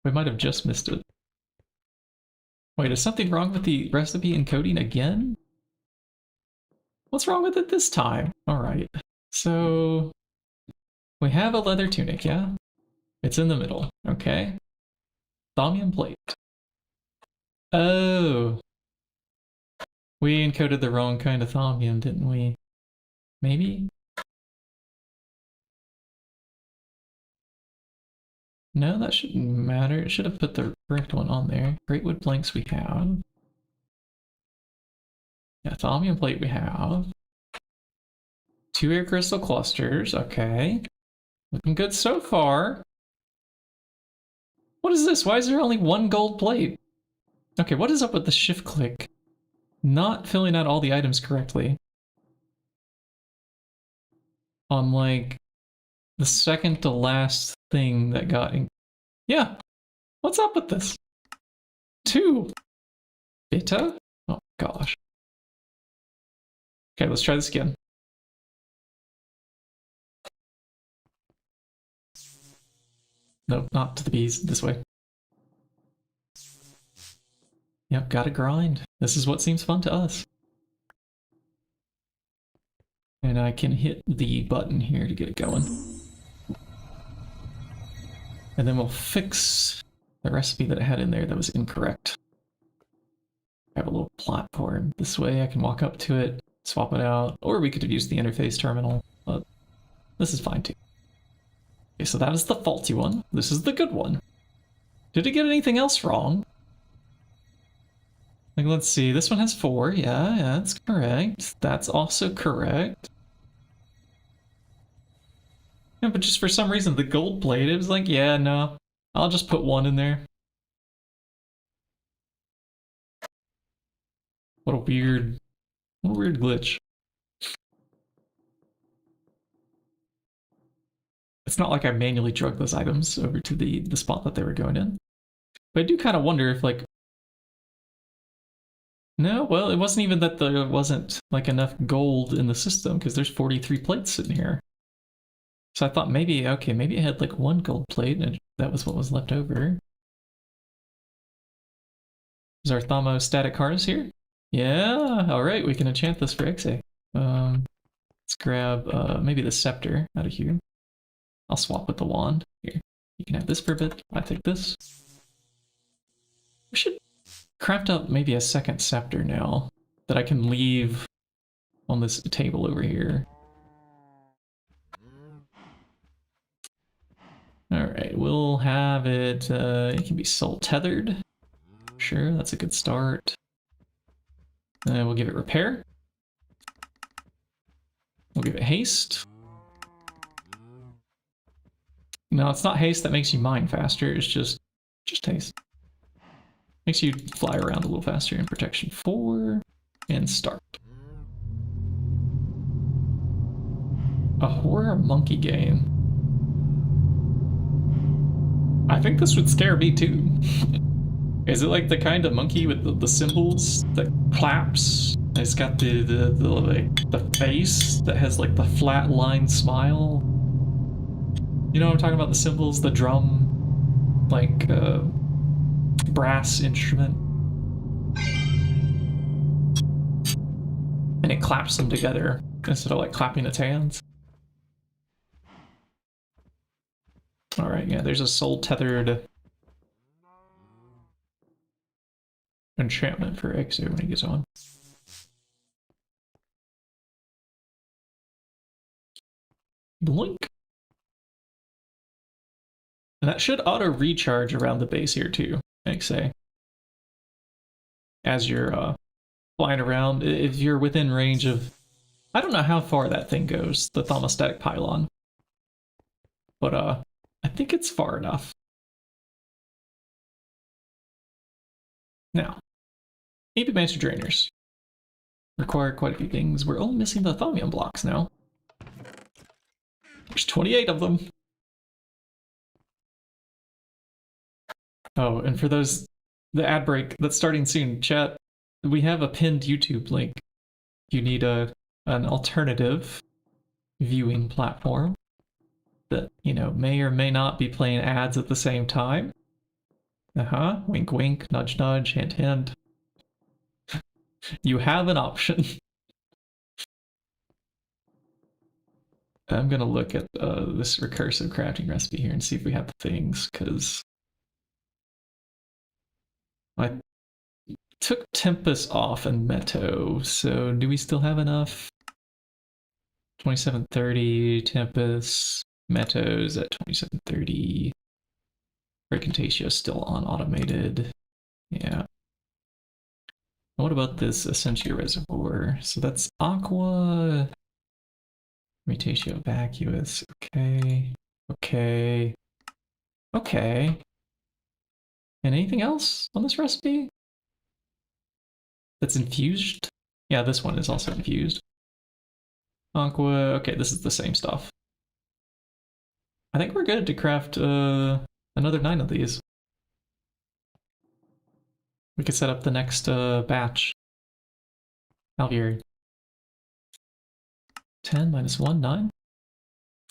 we might have just missed it. Wait, is something wrong with the recipe encoding again? What's wrong with it this time? All right, so we have a leather tunic, yeah? It's in the middle, okay. Thaumium plate. Oh. We encoded the wrong kind of thaumium, didn't we? Maybe? No, that shouldn't matter. It should have put the correct one on there. Greatwood planks we have. Yeah, thaumium plate we have. 2 air crystal clusters, okay. Looking good so far. What is this? Why is there only 1 gold plate? Okay, what is up with the shift click? Not filling out all the items correctly. On like the second to last thing that got in. Yeah, what's up with this? 2. Beta? Oh gosh. Okay, let's try this again. Nope, not to the bees, this way. Yep, gotta grind. This is what seems fun to us. And I can hit the button here to get it going. And then we'll fix the recipe that I had in there that was incorrect. I have a little platform. This way I can walk up to it, swap it out, or we could have used the interface terminal, but this is fine too. Okay, so that is the faulty one. This is the good one. Did it get anything else wrong? Like, let's see, this one has 4. Yeah, that's correct. That's also correct. Yeah, but just for some reason, the gold plate, it was like, yeah, no, I'll just put 1 in there. What a weird glitch. It's not like I manually drug those items over to the spot that they were going in. But I do kind of wonder if, like... No, well, it wasn't even that there wasn't, like, enough gold in the system, because there's 43 plates sitting here. So I thought maybe, okay, maybe I had, like, 1 gold plate, and that was what was left over. Is our thermostatic harness here? Yeah, alright, we can enchant this for XA. Let's grab, maybe the scepter out of here. I'll swap with the wand. Here, you can have this for a bit. I take this. We should craft up maybe a second scepter now. that I can leave on this table over here. Alright, we'll have it, it can be soul tethered. Sure, that's a good start. We'll give it repair. We'll give it haste. No, it's not haste that makes you mine faster, it's just haste. Makes you fly around a little faster. In protection 4, and start. A horror monkey game. I think this would scare me too. Is it like the kind of monkey with the symbols that claps? It's got the face that has like the flat line smile. You know what I'm talking about? The symbols, the drum, like brass instrument. And it claps them together instead of like clapping its hands. Alright, yeah, there's a soul tethered enchantment for Exo when he gets on. Blink. And that should auto recharge around the base here too, I say. As you're flying around, if you're within range of, I don't know how far that thing goes, the thermostatic pylon. But I think it's far enough. Now, AP Master Drainers require quite a few things. We're only missing the thaumium blocks now. There's 28 of them. Oh, and for those, the ad break that's starting soon, chat, we have a pinned YouTube link. You need an alternative viewing platform that, you know, may or may not be playing ads at the same time. Wink wink, nudge nudge, hint hint. You have an option. I'm gonna look at this recursive crafting recipe here and see if we have the things, because I took Tempest off and Meadow, so do we still have enough? 2730, Tempest, Meadows at 2730. Recantatio still on automated. Yeah. What about this Essentia Reservoir? So that's Aqua. Mutatio Vacuous. Okay. Okay. Okay. And anything else on this recipe? That's infused? Yeah, this one is also infused. Aqua. Okay, this is the same stuff. I think we're good to craft another 9 of these. We could set up the next batch. Alviary. 10 minus 1, 9.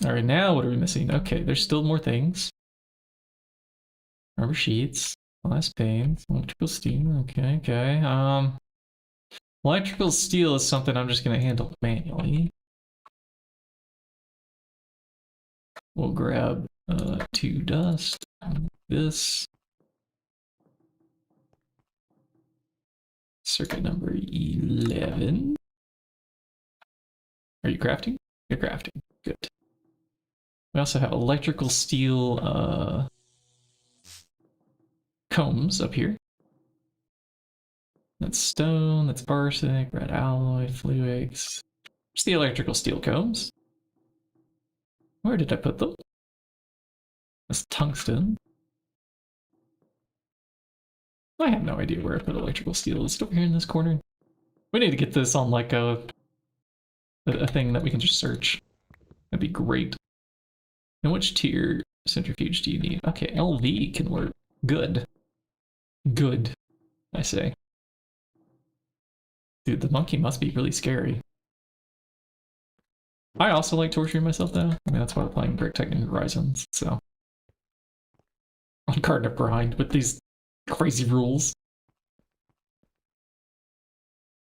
Alright, now what are we missing? Okay, there's still more things. Rubber sheets, glass panes, electrical steel, okay. Electrical steel is something I'm just gonna handle manually. We'll grab 2 dust, this. Circuit number 11. Are you crafting? You're crafting. Good. We also have electrical steel combs up here. That's stone, that's arsenic, red alloy, fluix. Where's the electrical steel combs? Where did I put them? That's tungsten. I have no idea where I put electrical steel. Is it over here in this corner? We need to get this on like a thing that we can just search. That'd be great. And which tier centrifuge do you need? Okay, LV can work. Good. Good, I say. Dude, the monkey must be really scary. I also like torturing myself though. I mean, that's why we're playing GregTech New Horizons, so. On Garden of Grind with these crazy rules.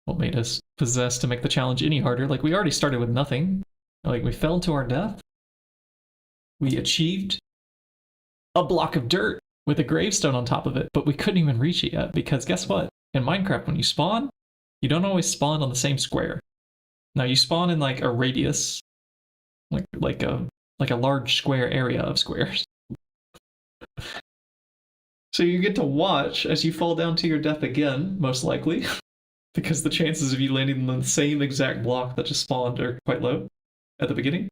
What made us possessed to make the challenge any harder? Like, we already started with nothing. Like, we fell to our death. We achieved a block of dirt with a gravestone on top of it, but we couldn't even reach it yet because guess what? In Minecraft, when you spawn, you don't always spawn on the same square. Now you spawn in like a radius, like a large square area of squares. So you get to watch as you fall down to your death again, most likely, because the chances of you landing on the same exact block that just spawned are quite low at the beginning.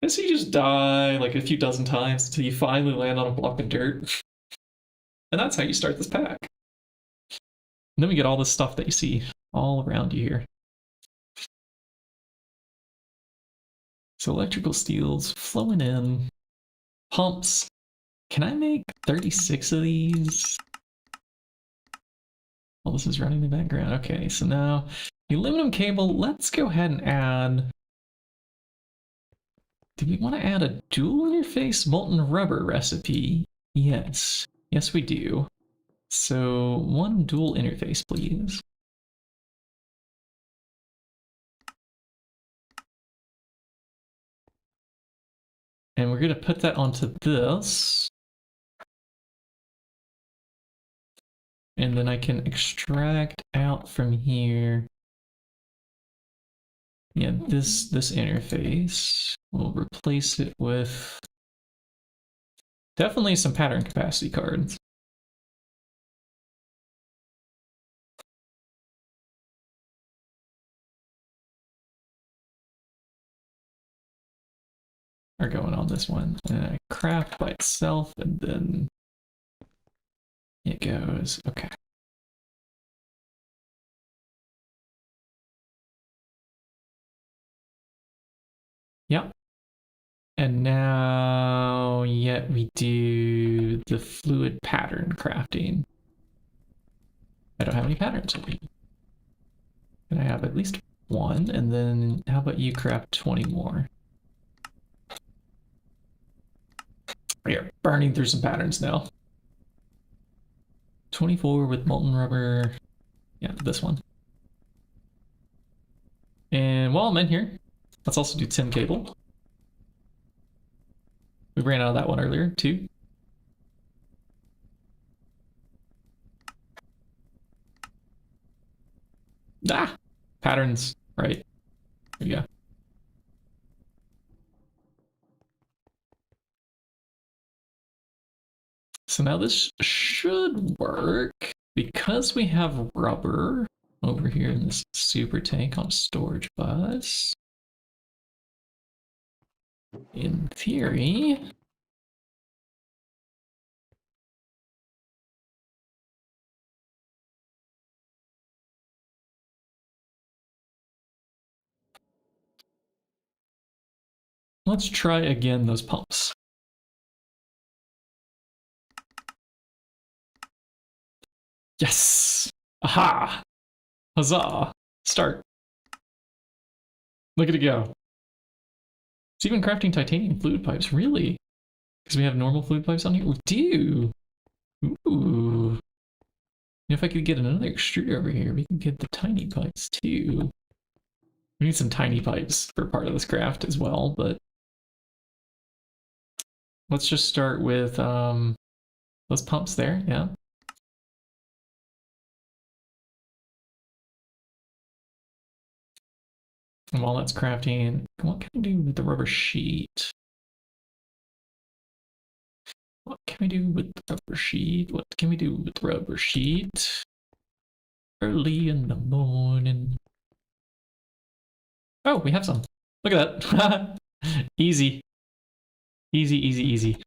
And so you just die like a few dozen times until you finally land on a block of dirt. And that's how you start this pack. And then we get all this stuff that you see all around you here. So electrical steels flowing in. Pumps. Can I make 36 of these? Well, this is running in the background. Okay, so now the aluminum cable, let's go ahead and add. Do we want to add a dual interface molten rubber recipe? Yes. Yes, we do. So one dual interface, please. And we're going to put that onto this. And then I can extract out from here. Yeah, this interface. We'll replace it with definitely some pattern capacity cards. Are going on this one. Craft by itself, and then it goes. Okay. Yep. And now, yet we do the fluid pattern crafting. I don't have any patterns with me. Can I have at least one? And then how about you craft 20 more? We're burning through some patterns now. 24 with molten rubber. Yeah, this one. And while I'm in here, let's also do tin cable. We ran out of that one earlier, too. Ah! Patterns. Right. There you go. So now this should work because we have rubber over here in this super tank on a storage bus. In theory, let's try again those pumps. Yes! Aha! Huzzah! Start. Look at it go. It's even crafting titanium fluid pipes, really? Because we have normal fluid pipes on here? We do! Ooh. If I could get another extruder over here, we can get the tiny pipes too. We need some tiny pipes for part of this craft as well, but let's just start with those pumps there, yeah. And while that's crafting, what can I do with the rubber sheet? What can we do with the rubber sheet? What can we do with the rubber sheet? Early in the morning. Oh, we have some. Look at that. Easy. Easy, easy, easy.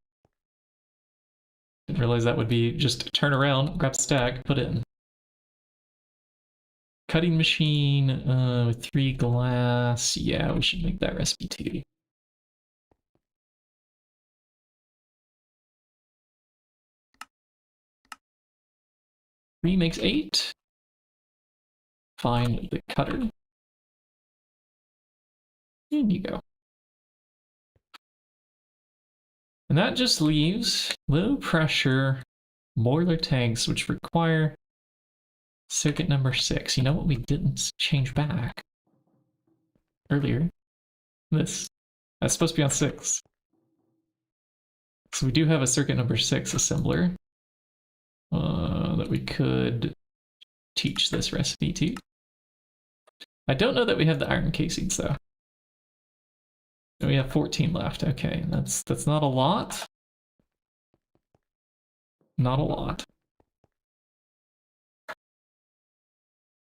Didn't realize that would be just turn around, grab a stack, put it in. Cutting machine with 3 glass. Yeah, we should make that recipe too. 3 makes 8. Find the cutter. In you go. And that just leaves low pressure boiler tanks, which require circuit number 6. You know what we didn't change back earlier? This. That's supposed to be on 6. So we do have a circuit number 6 assembler that we could teach this recipe to. I don't know that we have the iron casings though. We have 14 left. Okay, that's not a lot. Not a lot.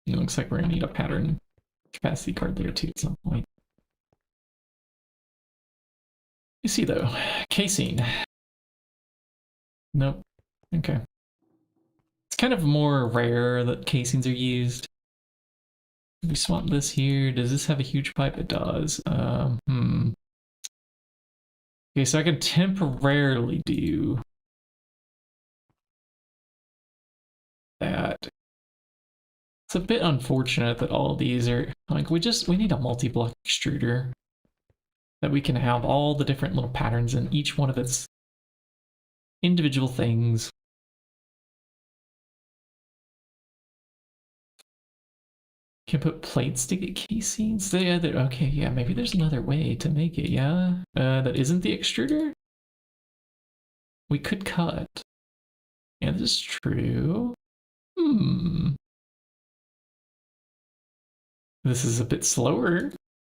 It looks like we're gonna need a pattern capacity card there too at some point. You see though, casing. Nope. Okay. It's kind of more rare that casings are used. We swap this here. Does this have a huge pipe? It does. Okay, so I can temporarily do that. It's a bit unfortunate that all of these are like we need a multi-block extruder that we can have all the different little patterns in each one of its individual things. Can put plates to get casings. Okay, yeah, maybe there's another way to make it. Yeah, that isn't the extruder. We could cut. Yeah, this is true. This is a bit slower.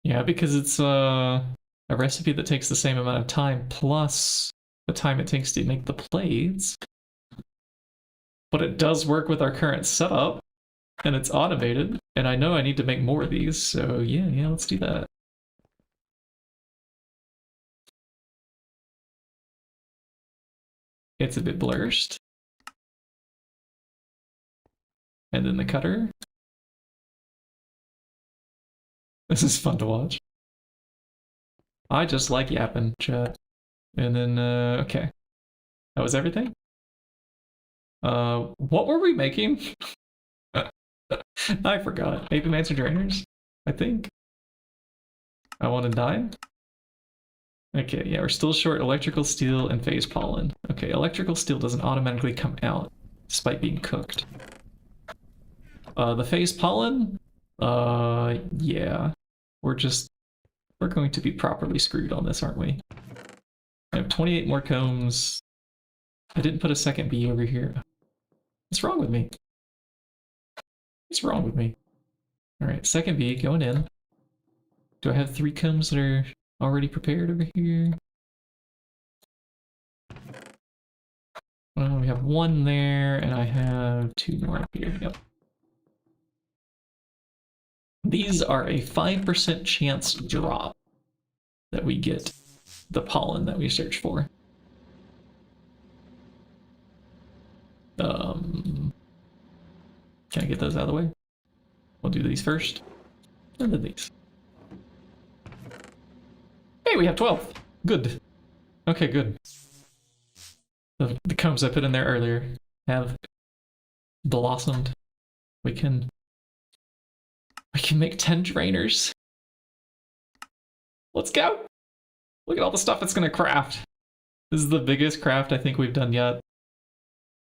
Yeah, because it's a recipe that takes the same amount of time plus the time it takes to make the plates. But it does work with our current setup, and it's automated, and I know I need to make more of these, so yeah, let's do that. It's a bit blurred. And then the cutter. This is fun to watch. I just like yapping, chat. And then, okay. That was everything? What were we making? I forgot. Maybe Mancer Drainers, I think. I want to die. Okay, yeah, we're still short electrical steel and phase pollen. Okay, electrical steel doesn't automatically come out despite being cooked. The phase pollen? Yeah. We're going to be properly screwed on this, aren't we? I have 28 more combs. I didn't put a second bee over here. What's wrong with me? What's wrong with me? Alright, second bee going in. Do I have 3 combs that are already prepared over here? Well, we have 1 there, and I have 2 more up here. Yep. These are a 5% chance drop that we get the pollen that we search for. Can I get those out of the way? We'll do these first, and then these. Hey, we have 12. Good. Okay, good. The combs I put in there earlier have blossomed. We can make 10 drainers. Let's go. Look at all the stuff it's gonna craft. This is the biggest craft I think we've done yet.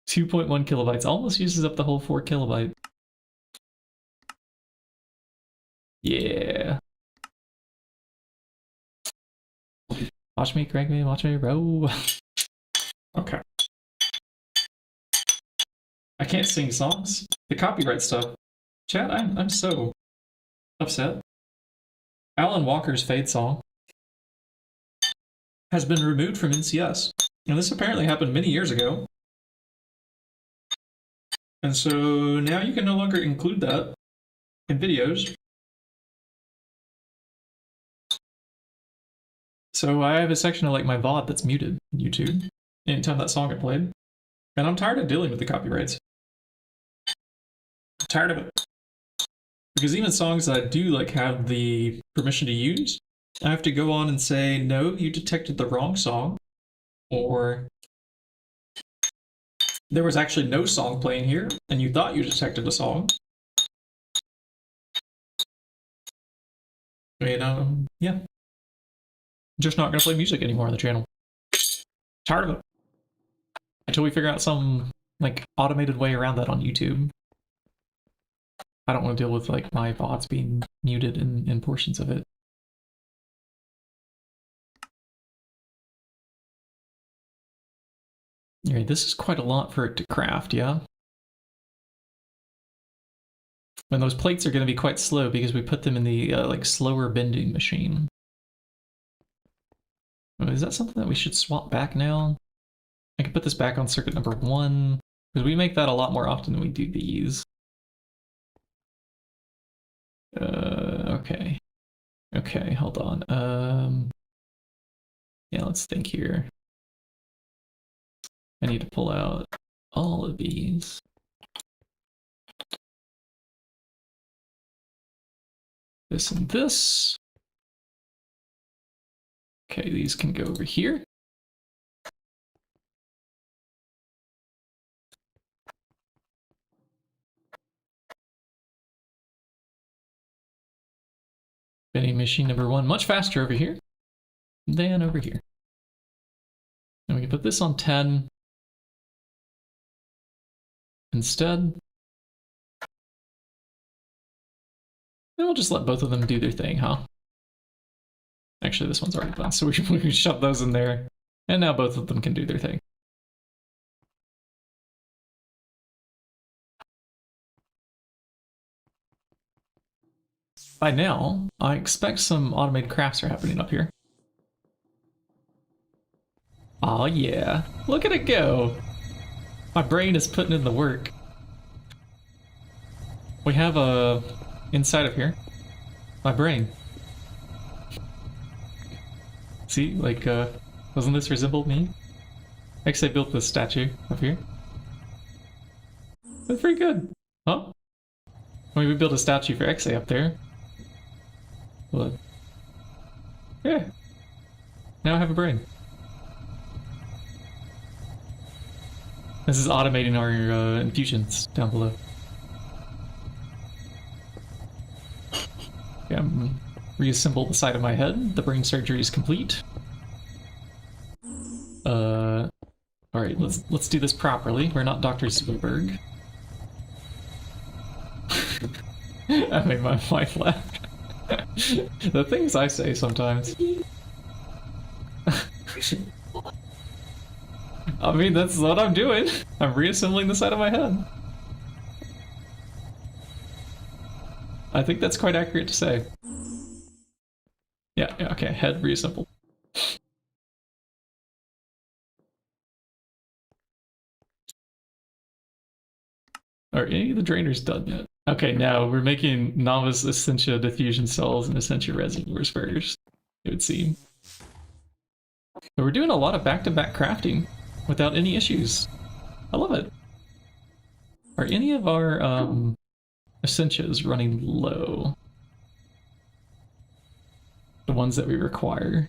2.1 kilobytes, almost uses up the whole 4 kilobyte. Yeah. Watch me, Greg, man, watch me row. Okay. I can't sing songs. The copyright stuff. Chat, I'm so upset. Alan Walker's Fade song has been removed from NCS. And this apparently happened many years ago. And so now you can no longer include that in videos. So I have a section of like my VOD that's muted on YouTube anytime that song got played. And I'm tired of dealing with the copyrights. I'm tired of it. Because even songs that I do like have the permission to use, I have to go on and say, no, you detected the wrong song. Or there was actually no song playing here, and you thought you detected a song. And, yeah. Just not gonna play music anymore on the channel. Tired of it. Until we figure out some, like, automated way around that on YouTube. I don't want to deal with, like, my VODs being muted in portions of it. Alright, this is quite a lot for it to craft, yeah? And those plates are going to be quite slow because we put them in the like slower bending machine. Oh, is that something that we should swap back now? I can put this back on circuit number 1 because we make that a lot more often than we do these. Okay. Okay, hold on. Yeah, let's think here. I need to pull out all of these. This and this. Okay, these can go over here. Vending machine number 1, much faster over here than over here. And we can put this on 10 instead. And we'll just let both of them do their thing, huh? Actually, this one's already done, so we can shove those in there. And now both of them can do their thing. By now, I expect some automated crafts are happening up here. Oh yeah, look at it go! My brain is putting in the work. We have a inside of here, my brain. See, like, doesn't this resemble me? Actually, I built this statue up here. That's pretty good, huh? I mean, we built a statue for Exe up there. But yeah, now I have a brain. This is automating our infusions down below. Okay, I'm reassemble the side of my head. The brain surgery is complete. All right, let's do this properly. We're not Dr. Spielberg. I made my wife laugh. The things I say sometimes. I mean, that's what I'm doing. I'm reassembling the side of my head. I think that's quite accurate to say. Yeah, okay, head reassembled. Are any of the drainers done yet? Okay, now we're making novice Essentia diffusion cells and Essentia reservoirs first, it would seem. But we're doing a lot of back-to-back crafting without any issues. I love it. Are any of our Essentias running low? The ones that we require.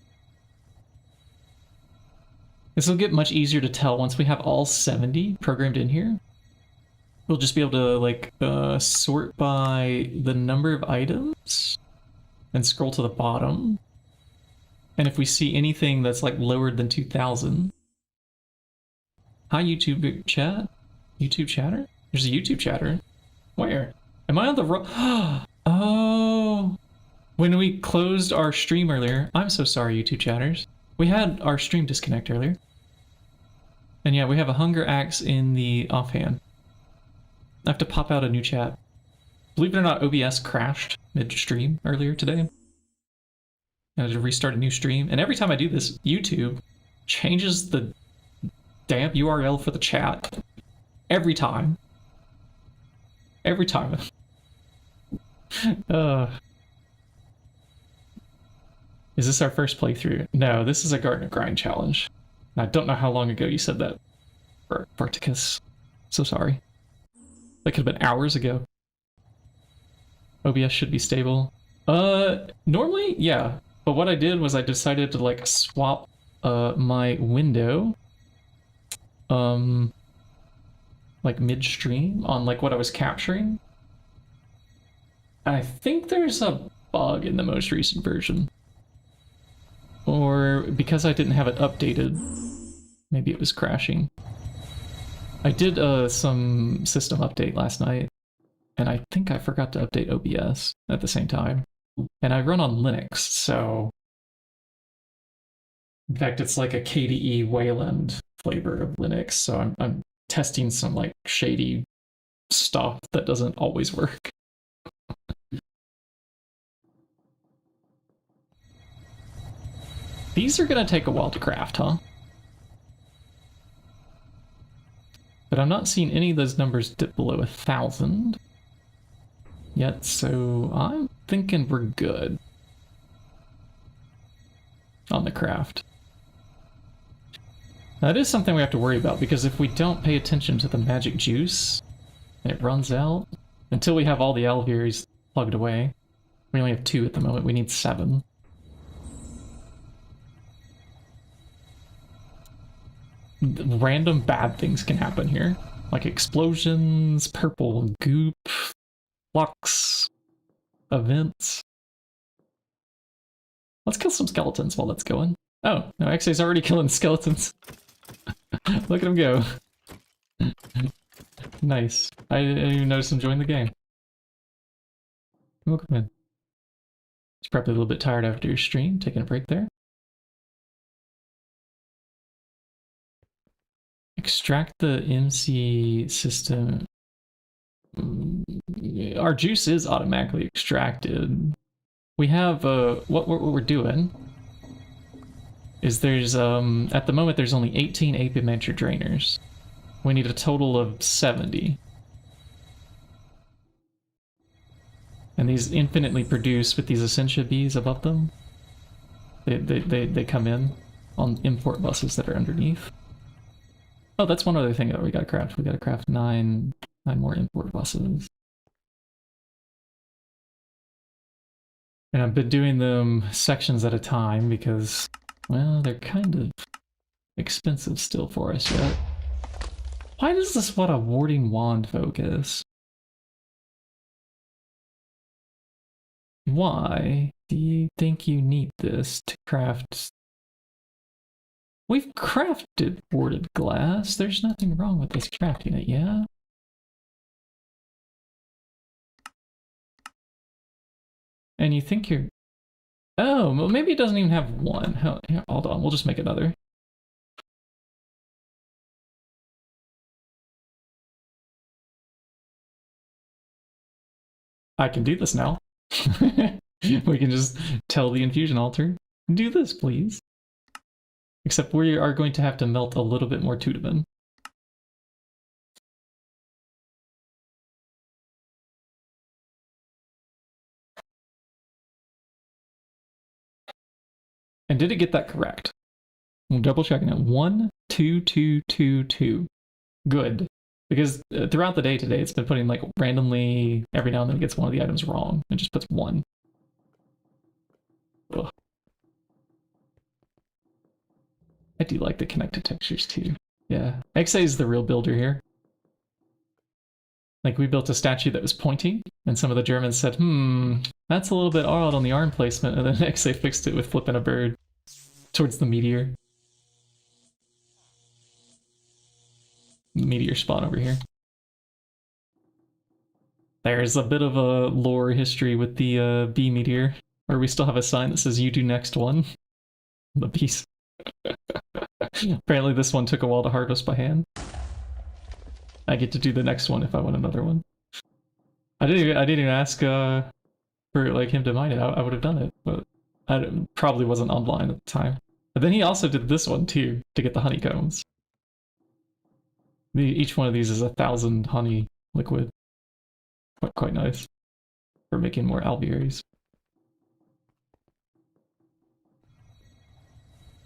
This will get much easier to tell once we have all 70 programmed in here. We'll just be able to like sort by the number of items and scroll to the bottom. And if we see anything that's like lower than 2,000. Hi YouTube chat? YouTube chatter? There's a YouTube chatter. Where? Am I on the Oh! When we closed our stream earlier, I'm so sorry YouTube chatters. We had our stream disconnect earlier. And yeah, we have a hunger axe in the offhand. I have to pop out a new chat. Believe it or not, OBS crashed mid-stream earlier today. I had to restart a new stream, and every time I do this, YouTube changes the damn URL for the chat. Every time. Every time. Is this our first playthrough? No, this is a Garden Grind challenge. I don't know how long ago you said that, Varticus. So sorry. That could have been hours ago. OBS should be stable. Normally, yeah. But what I did was I decided to like swap my window like midstream on like what I was capturing. I think there's a bug in the most recent version. Or because I didn't have it updated, maybe it was crashing. I did some system update last night, and I think I forgot to update OBS at the same time. And I run on Linux, so... In fact, it's like a KDE Wayland flavor of Linux, so I'm testing some like shady stuff that doesn't always work. These are gonna take a while to craft, huh? But I'm not seeing any of those numbers dip below 1,000 yet, so I'm thinking we're good on the craft. Now, that is something we have to worry about, because if we don't pay attention to the magic juice, and it runs out, until we have all the alveoles plugged away. We only have 2 at the moment, we need 7. Random bad things can happen here, like explosions, purple goop, flux, events. Let's kill some skeletons while that's going. Oh, no, XA's already killing skeletons. Look at him go. Nice. I didn't even notice him join the game. Welcome in. He's probably a little bit tired after your stream, taking a break there. Extract the MC system. Our juice is automatically extracted. We have, what we're doing is there's, at the moment there's only 18 apimenture drainers. We need a total of 70. And these infinitely produce with these Essentia bees above them. They come in on import buses that are underneath. Oh, that's one other thing that we gotta craft. We gotta craft 9 more import buses. And I've been doing them sections at a time because, well, they're kind of expensive still for us yet. Why does this what a warding wand focus? Why do you think you need this to craft? We've crafted warded glass. There's nothing wrong with us crafting it, yeah? And you think you're... Oh, well, maybe it doesn't even have one. Here, hold on, we'll just make another. I can do this now. We can just tell the infusion altar, do this, please. Except we are going to have to melt a little bit more Tudamen. And did it get that correct? I'm double checking it. 1, 2, 2, 2, 2. Good. Because throughout the day today, it's been putting like randomly, every now and then it gets one of the items wrong. It just puts 1. Ugh. I do like the connected textures too. Yeah, XA is the real builder here. Like, we built a statue that was pointy, and some of the Germans said, that's a little bit odd on the arm placement, and then XA fixed it with flipping a bird towards the meteor. Meteor spawn over here. There's a bit of a lore history with the bee meteor, where we still have a sign that says, "You do next one." The bees. Apparently this one took a while to harvest by hand. I get to do the next one if I want another one. I didn't even ask for like him to mine it. I would have done it, but I probably wasn't online at the time. But then he also did this one too to get the honeycombs. Each one of these is 1,000 honey liquid. Quite nice for making more alveoles.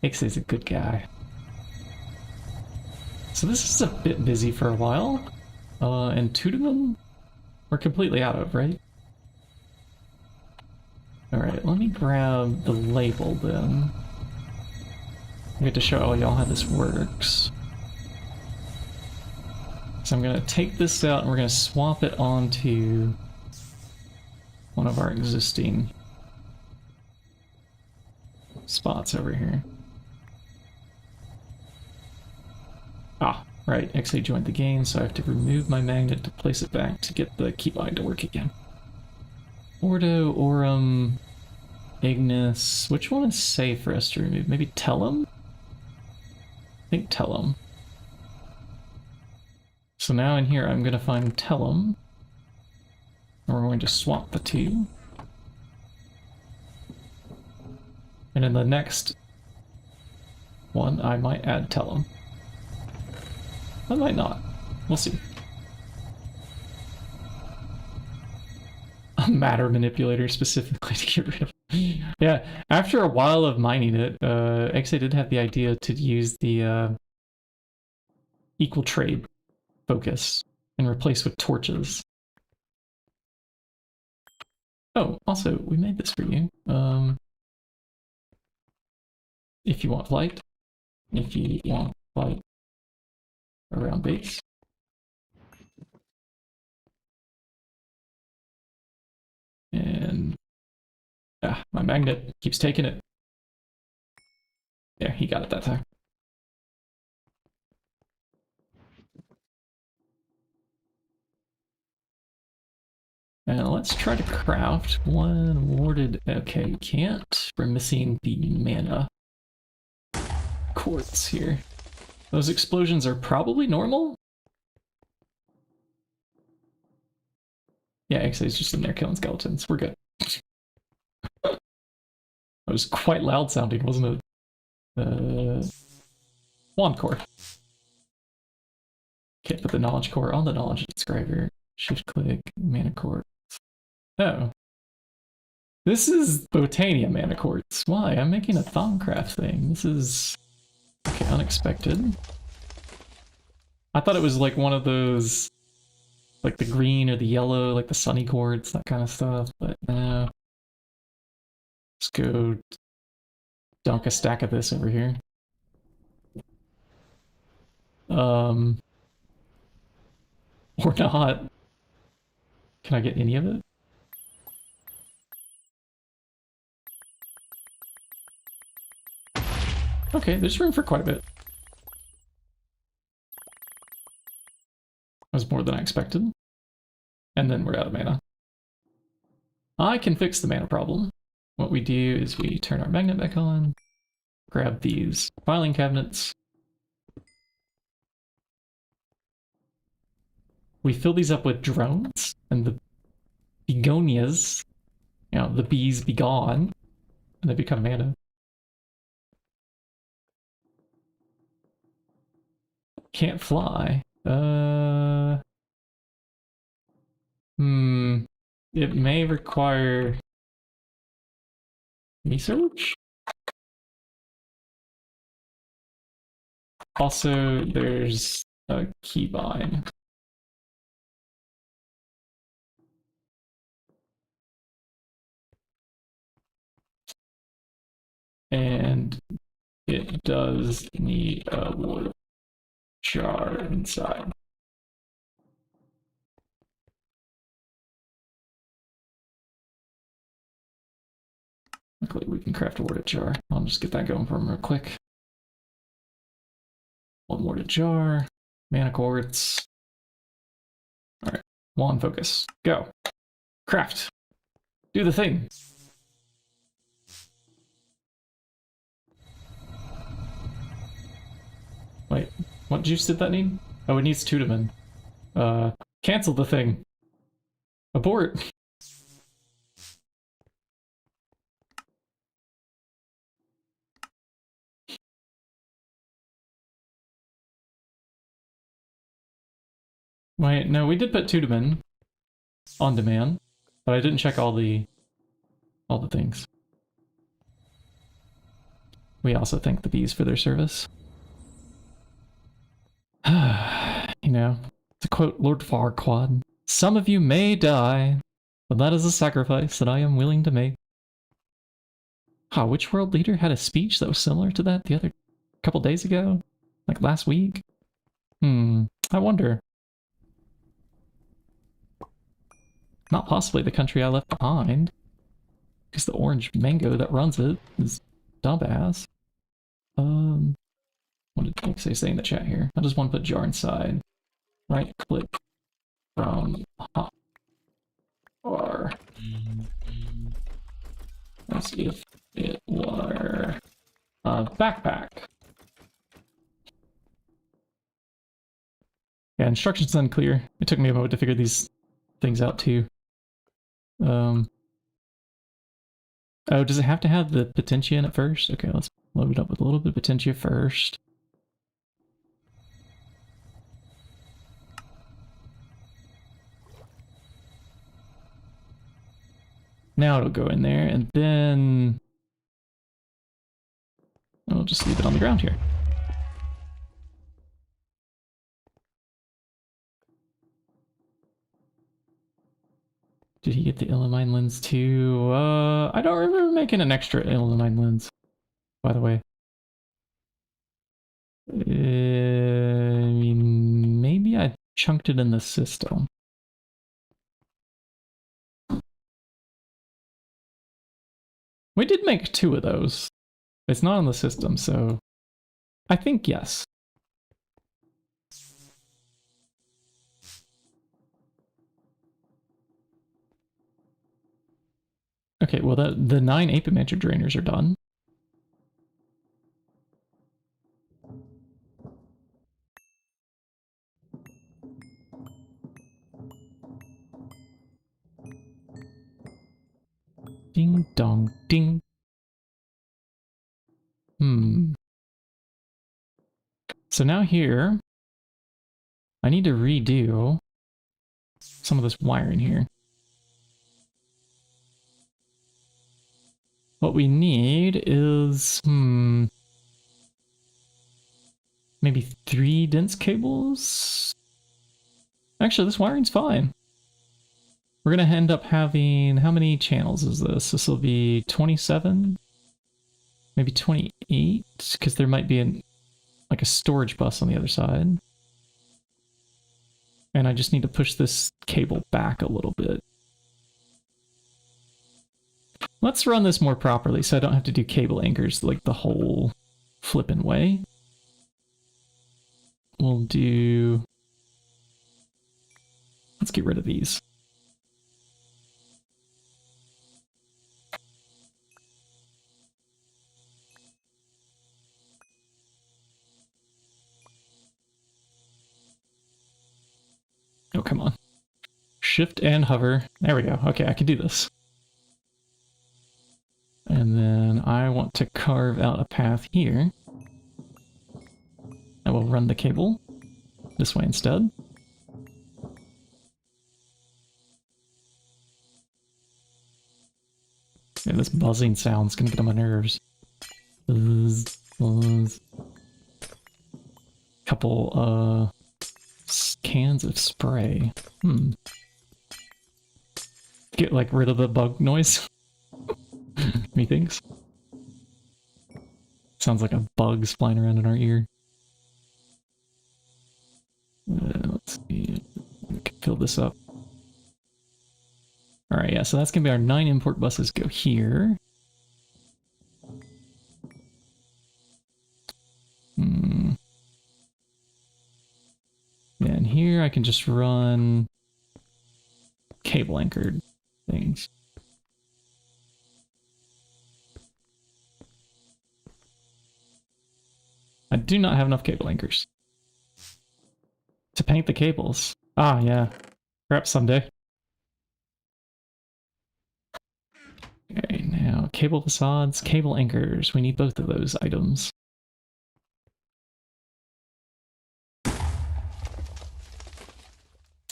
Ixay's a good guy. So this is a bit busy for a while. And Tudamen we're completely out of, right? Alright, let me grab the label then. I get to show all y'all how this works. So I'm gonna take this out and we're gonna swap it onto one of our existing spots over here. Ah, right, XA joined the game, so I have to remove my magnet to place it back to get the keybind to work again. Ordo, Aurum, Ignis. Which one is safe for us to remove? Maybe Tellum? I think Tellum. So now in here I'm going to find Tellum. And we're going to swap the two. And in the next one I might add Tellum. I might not. We'll see. A matter manipulator specifically to get rid of. Yeah, after a while of mining it, XA did have the idea to use the equal trade focus and replace with torches. Oh, also, we made this for you. If you want flight, if you want flight around base. And my magnet keeps taking it. There, he got it that time. And let's try to craft one warded. Okay, we can't. We're missing the mana quartz here. Those explosions are probably normal. Yeah, XA's just in there killing skeletons. We're good. That was quite loud sounding, wasn't it? Wand core. Can't put the knowledge core on the knowledge describer. Shift click, mana quartz. Oh. This is Botania mana quartz. Why? I'm making a Thaumcraft thing. This is... okay, unexpected. I thought it was like one of those... like the green or the yellow, like the sunny quartz, that kind of stuff, but no. Let's go dunk a stack of this over here. Or not. Can I get any of it? Okay, there's room for quite a bit. That was more than I expected. And then we're out of mana. I can fix the mana problem. What we do is we turn our magnet back on, grab these filing cabinets. We fill these up with drones, and the begonias, you know, the bees be gone, and they become mana. Can't fly. It may require research. Also, there's a keybind. And it does need a wood jar inside. Luckily, we can craft a warded jar. I'll just get that going for him real quick. One warded jar, mana quartz. All right, wand focus, go. Craft, do the thing. Wait, what juice did that need? Oh, it needs Tudaman. Cancel the thing. Abort. Wait, no, we did put Tudaman on demand, but I didn't check all the things. We also thank the bees for their service. You know, to quote Lord Farquaad, some of you may die, but that is a sacrifice that I am willing to make. Ah, which world leader had a speech that was similar to that the other couple days ago? Like last week? I wonder. Not possibly the country I left behind. Because the orange mango that runs it is dumbass. What did XA say in the chat here? I just want to put jar inside. Right click from hot bar. As if it were a backpack. Yeah, instructions unclear. It took me a moment to figure these things out too. Oh, does it have to have the potentia in it first? Okay, let's Load it up with a little bit of potentia first. Now it'll go in there, and then I'll just leave it on the ground here. Did he get the illumined lens too? I don't remember making an extra illumined lens, by the way. I mean, maybe I chunked it in the system. We did make 2 of those. It's not on the system, so I think yes. Okay, well the 9 Apimancer drainers are done. Ding dong ding. So now here, I need to redo some of this wiring here. What we need is, maybe 3 dense cables? Actually, this wiring's fine. We're gonna end up having, how many channels is this? This will be 27? Maybe 28? Because there might be like a storage bus on the other side. And I just need to push this cable back a little bit. Let's run this more properly so I don't have to do cable anchors like the whole flippin' way. We'll do... Let's get rid of these. Oh, come on. Shift and hover. There we go. Okay, I can do this. And then I want to carve out a path here. I will run the cable this way instead. Yeah, this buzzing sound's gonna get on my nerves. Buzz, buzz. Couple, cans of spray. Get, like, rid of the bug noise. Methinks. Sounds like a bug's flying around in our ear. Let's see. We can fill this up. Alright, yeah, so that's gonna be our 9 import buses go here. And here I can just run cable anchored things. I do not have enough cable anchors to paint the cables. Ah, yeah. Perhaps someday. Okay, now cable facades, cable anchors. We need both of those items.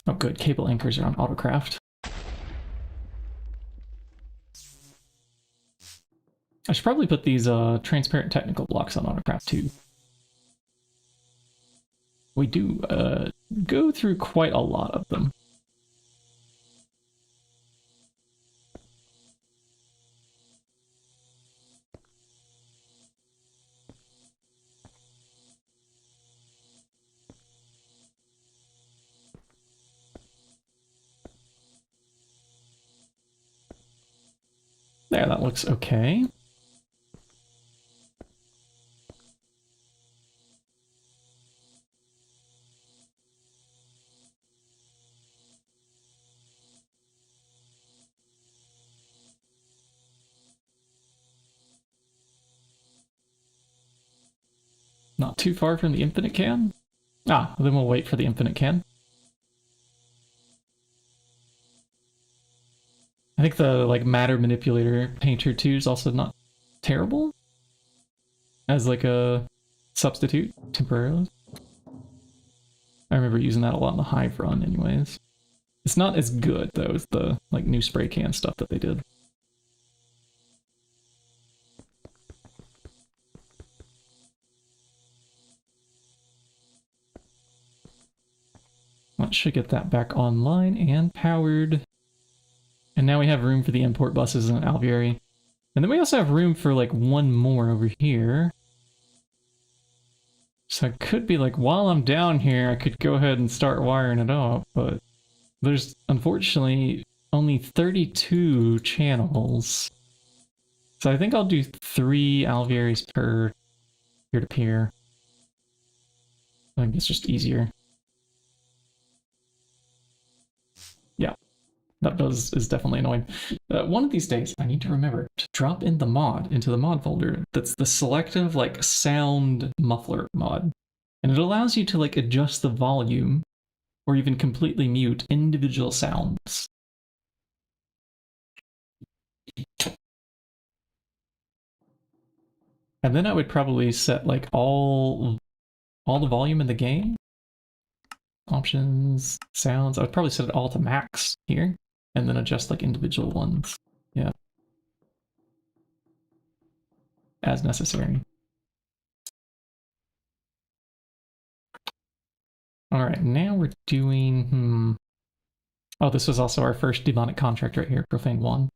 Oh good, cable anchors are on autocraft. I should probably put these transparent technical blocks on autocraft too. We do go through quite a lot of them. There, that looks okay. Not too far from the infinite can? Ah, then we'll wait for the infinite can. I think the like matter manipulator painter too is also not terrible. as like a substitute temporarily. I remember using that a lot in the Hive run anyways. It's not as good though as the like new spray can stuff that they did. Let's should get that back online and powered. And now we have room for the import buses and alveoli. And then we also have room for like one more over here. So I could be like, while I'm down here, I could go ahead and start wiring it up, but there's unfortunately only 32 channels. So I think I'll do 3 alveolis per peer-to-peer. I think it's just easier. Yeah, that is definitely annoying. One of these days, I need to remember to drop in the mod into the mod folder. That's the selective like sound muffler mod. And it allows you to like adjust the volume or even completely mute individual sounds. And then I would probably set like all the volume in the game. Options, sounds. I would probably set it all to max here and then adjust like individual ones. Yeah. As necessary. All right, now we're doing, Oh, this was also our first demonic contract right here, Profane 1,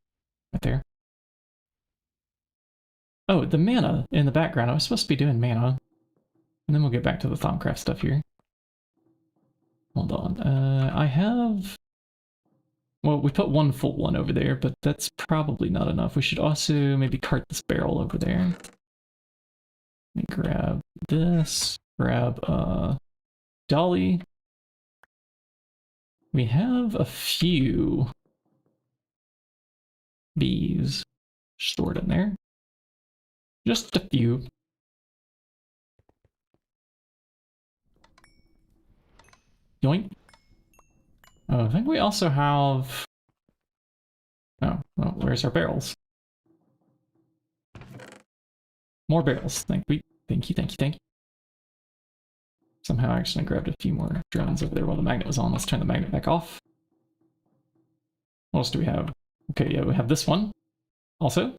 right there. Oh, the mana in the background. I was supposed to be doing mana. And then we'll get back to the Thaumcraft stuff here. Hold on. I have... Well, we put one full one over there, but that's probably not enough. We should also maybe cart this barrel over there. Let me grab this. Grab dolly. We have a few bees stored in there. Just a few. Yoink. Oh, I think we also have... Oh, well, where's our barrels? More barrels. Thank you. Somehow I accidentally grabbed a few more drones over there while the magnet was on. Let's turn the magnet back off. What else do we have? Okay, yeah, we have this one. Also.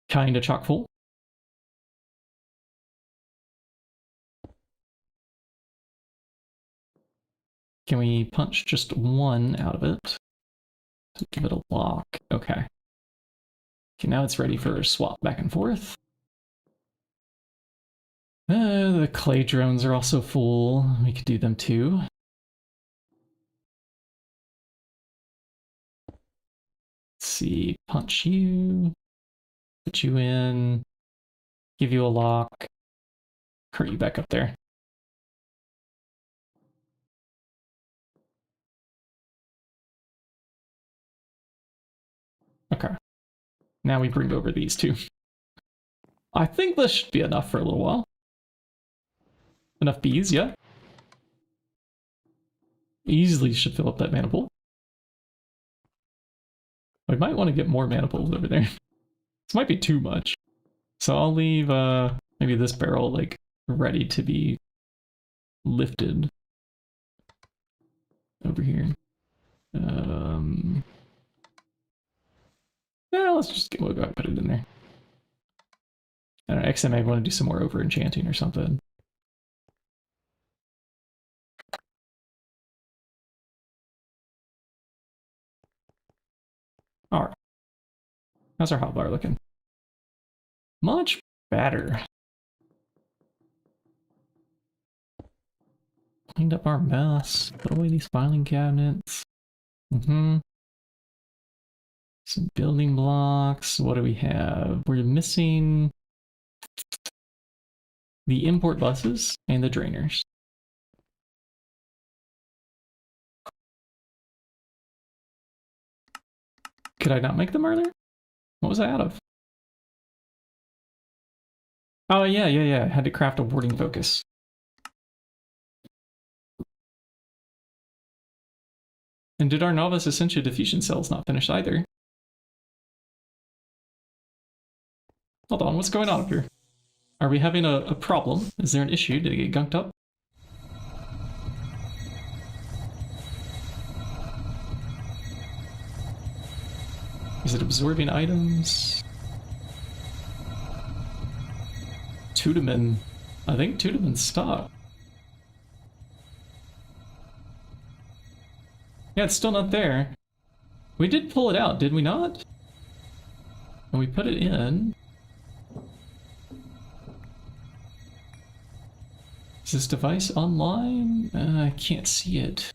Kinda chock full. Can we punch just one out of it? To give it a lock. Okay. Okay, now it's ready for a swap back and forth. The clay drones are also full. We could do them too. Let's see, punch you, put you in, give you a lock, cart you back up there. Okay. Now we bring over these two. I think this should be enough for a little while. Enough bees, yeah. Easily should fill up that mana pool. We might want to get more mana pools over there. This might be too much. So I'll leave maybe this barrel like ready to be lifted over here. Yeah, let's just we'll go ahead and put it in there. I don't know, XM may want to do some more over enchanting or something. Alright. How's our hotbar looking? Much better. Cleaned up our mess. Put away these filing cabinets. Some building blocks. What do we have? We're missing the import buses and the drainers. Could I not make them earlier? What was I out of? Oh, yeah. I had to craft a warding focus. And did our Novice Essentia diffusion cells not finish either? Hold on, what's going on up here? Are we having a problem? Is there an issue? Did it get gunked up? Is it absorbing items? Tudeman. I think Tudeman's stopped. Yeah, it's still not there. We did pull it out, did we not? And we put it in. Is this device online? I can't see it.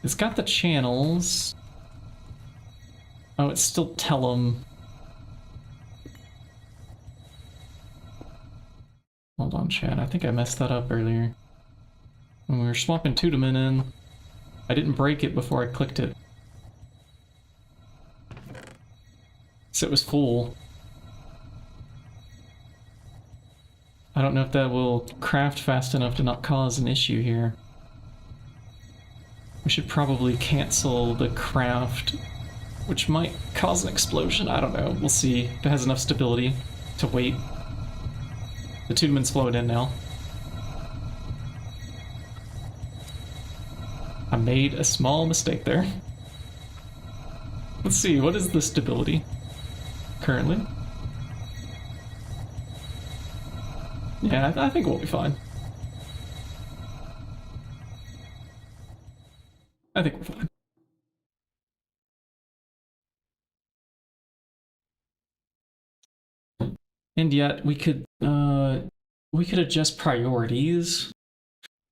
It's got the channels. Oh, it's still Tellum. Hold on, chat. I think I messed that up earlier. When we were swapping Tudeman in, I didn't break it before I clicked it. So it was full. I don't know if that will craft fast enough to not cause an issue here. We should probably cancel the craft, which might cause an explosion. I don't know. We'll see if it has enough stability to wait. The Tudeman's flowing in now. I made a small mistake there. Let's see, what is the stability currently? Yeah, I think we'll be fine. I think we're fine. And yet we could adjust priorities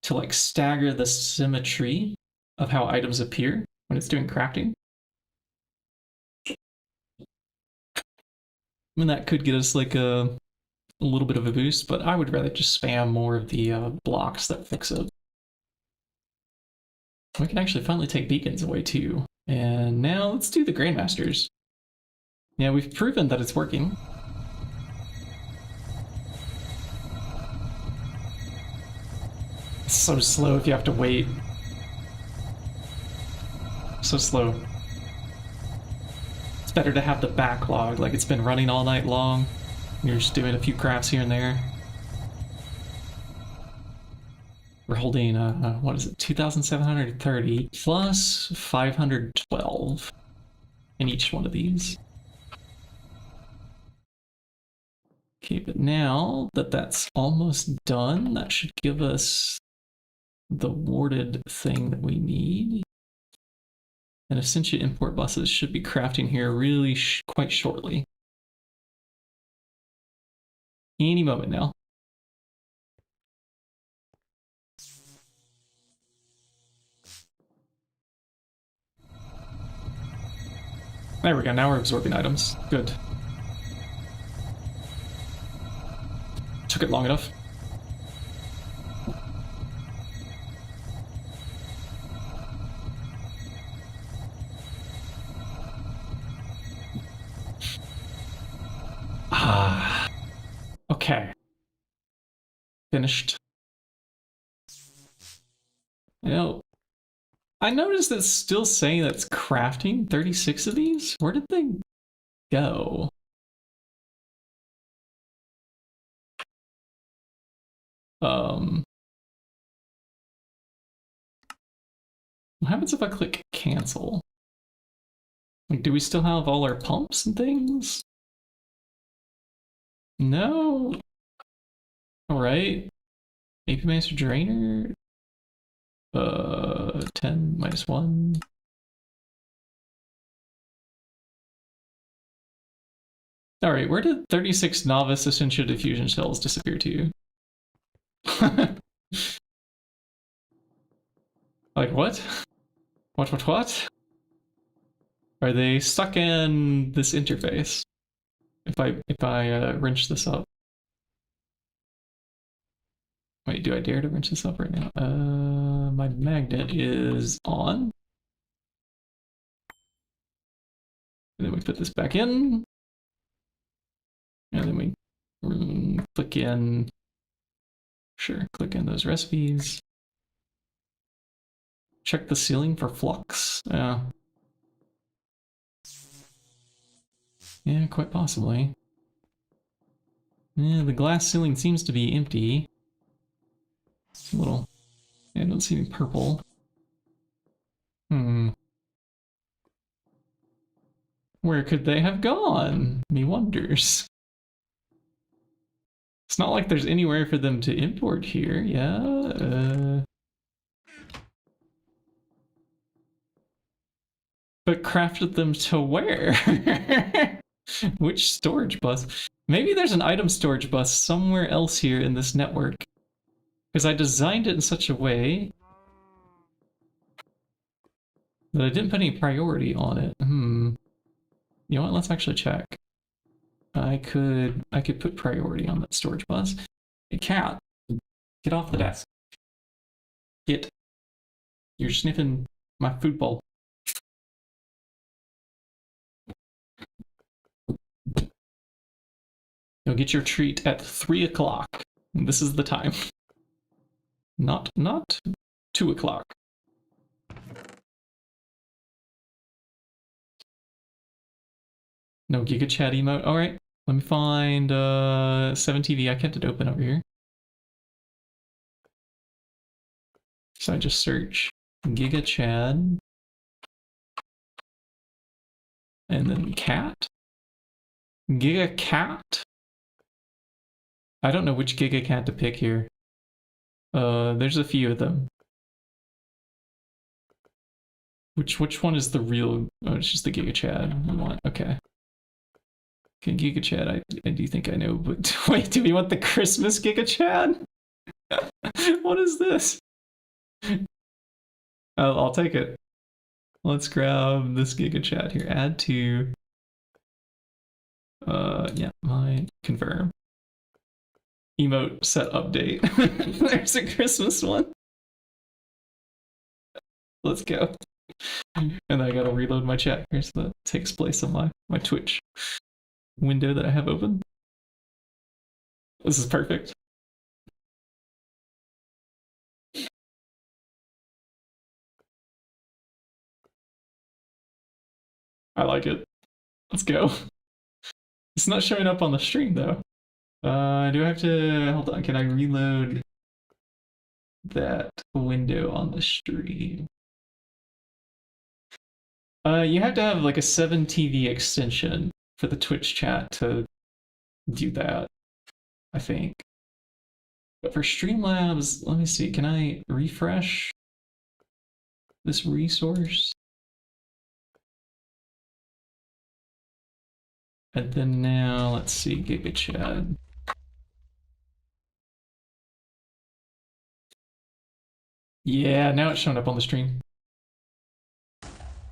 to like stagger the symmetry of how items appear when it's doing crafting. And that could get us like a little bit of a boost, but I would rather just spam more of the blocks that fix it. We can actually finally take beacons away too. And now let's do the Grandmasters. Yeah, we've proven that it's working. It's so slow if you have to wait. So slow. It's better to have the backlog, like it's been running all night long. You're just doing a few crafts here and there. We're holding, what is it, 2,730 plus 512 in each one of these. Okay, but now that that's almost done, that should give us the warded thing that we need. And Essentia import buses should be crafting here really quite shortly. Any moment now. There we go, now we're absorbing items. Good. Took it long enough. Ah. Okay. Finished. You know, I noticed it's still saying that it's crafting 36 of these. Where did they go? What happens if I click cancel? Like, do we still have all our pumps and things? No. All right. AP Master Drainer. 10 minus 1. All right, where did 36 novice Essentia diffusion shells disappear to? Like what? What? Are they stuck in this interface? If I wrench this up. Wait, do I dare to wrench this up right now? My magnet is on. And then we put this back in. And then we click in. Sure, click in those recipes. Check the ceiling for flux. Yeah, quite possibly. Yeah, the glass ceiling seems to be empty. It's a little... I don't see any purple. Where could they have gone? Me wonders. It's not like there's anywhere for them to import here, yeah? But crafted them to where? Which storage bus? Maybe there's an item storage bus somewhere else here in this network. Because I designed it in such a way that I didn't put any priority on it. You know what? Let's actually check. I could put priority on that storage bus. Hey, cat, get off the desk. Get. You're sniffing my food bowl. You'll get your treat at 3 o'clock. This is the time. Not 2 o'clock. No Giga Chat emote. Alright, let me find 7TV. I kept it open over here. So I just search Giga Chad. And then cat. Giga Cat? I don't know which Giga Cat to pick here. There's a few of them. Which one is the real? Oh, it's just the Giga Chad we want. Okay. Okay, Giga Chad, I do think I know, but wait, do we want the Christmas Giga Chad? What is this? I'll take it. Let's grab this Giga Chad here. Add to. Yeah, my confirm. Emote set update. There's a Christmas one. Let's go. And I gotta reload my chat here so that takes place on my Twitch window that I have open. This is perfect. I like it. Let's go. It's not showing up on the stream though. Do I have to hold on? Can I reload that window on the stream? You have to have like a 7TV extension for the Twitch chat to do that, I think. But for Streamlabs, let me see, can I refresh this resource? And then now, let's see, Giga Chad. Yeah, now it's showing up on the stream.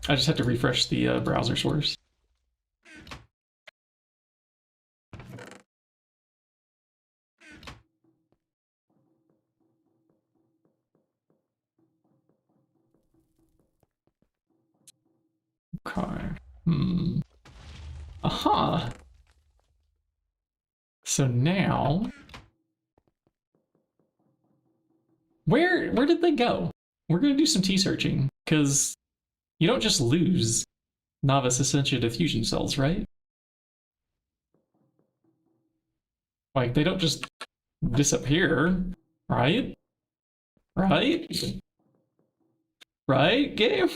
I just had to refresh the browser source. Okay. Aha! So now... Where did they go? We're gonna do some T-searching, because you don't just lose Novice Essentia diffusion cells, right? Like, they don't just disappear, right? Right? Right, game?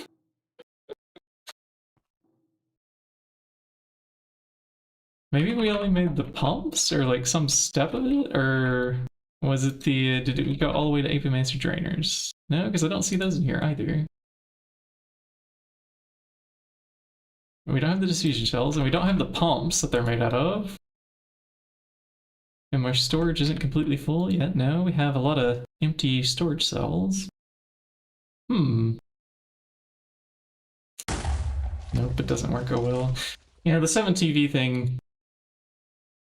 Maybe we only made the pumps, or like some step of it, or was it the, did we go all the way to Apimancer Drainers? No, because I don't see those in here either. We don't have the diffusion cells, and we don't have the pumps that they're made out of. And our storage isn't completely full yet. No, we have a lot of empty storage cells. Nope, it doesn't work oh well. Yeah, the 7TV thing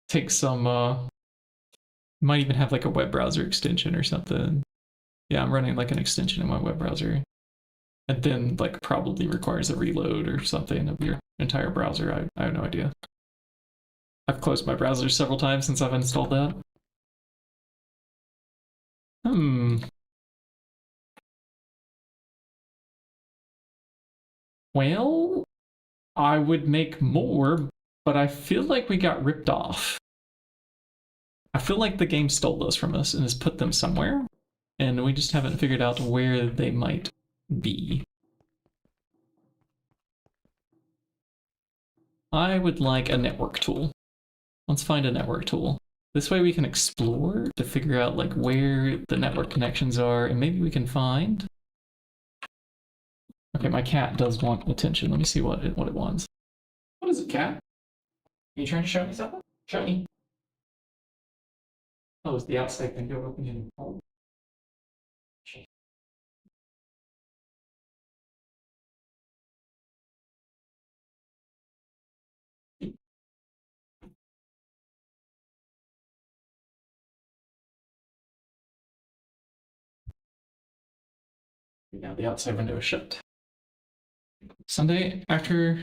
takes some, might even have like a web browser extension or something. Yeah, I'm running like an extension in my web browser. And then like probably requires a reload or something of your entire browser. I have no idea. I've closed my browser several times since I've installed that. Well, I would make more, but I feel like we got ripped off. I feel like the game stole those from us and has put them somewhere, and we just haven't figured out where they might be. I would like a network tool. Let's find a network tool. This way we can explore to figure out like where the network connections are, and maybe we can find... Okay, my cat does want attention. Let me see what it wants. What is it, cat? Are you trying to show me something? Show me. Oh, it's the outside window opening. Oh. Now the outside window is shut. Sunday after...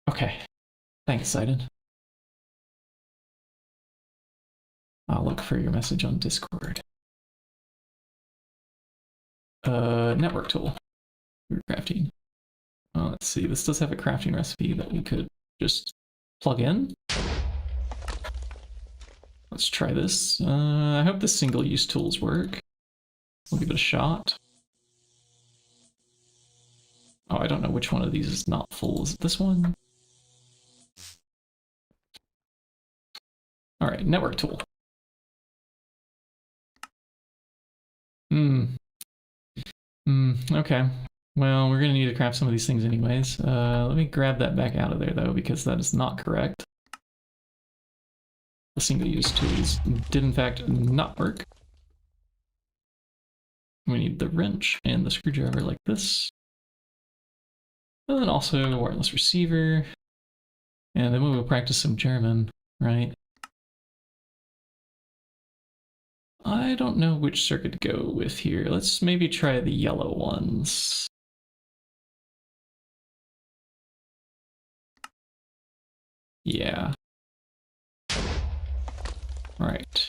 Okay. Thanks, Sidon. I'll look for your message on Discord. Network tool. Crafting. Let's see, this does have a crafting recipe that we could just plug in. Let's try this. I hope the single-use tools work. We'll give it a shot. Oh, I don't know which one of these is not full. Is it this one? All right, network tool. Okay. Well, we're gonna need to craft some of these things anyways. Let me grab that back out of there though, because that is not correct. The single-use tools did in fact not work. We need the wrench and the screwdriver like this. And then also a wireless receiver. And then we will practice some German, right? I don't know which circuit to go with here. Let's maybe try the yellow ones. Yeah. All right.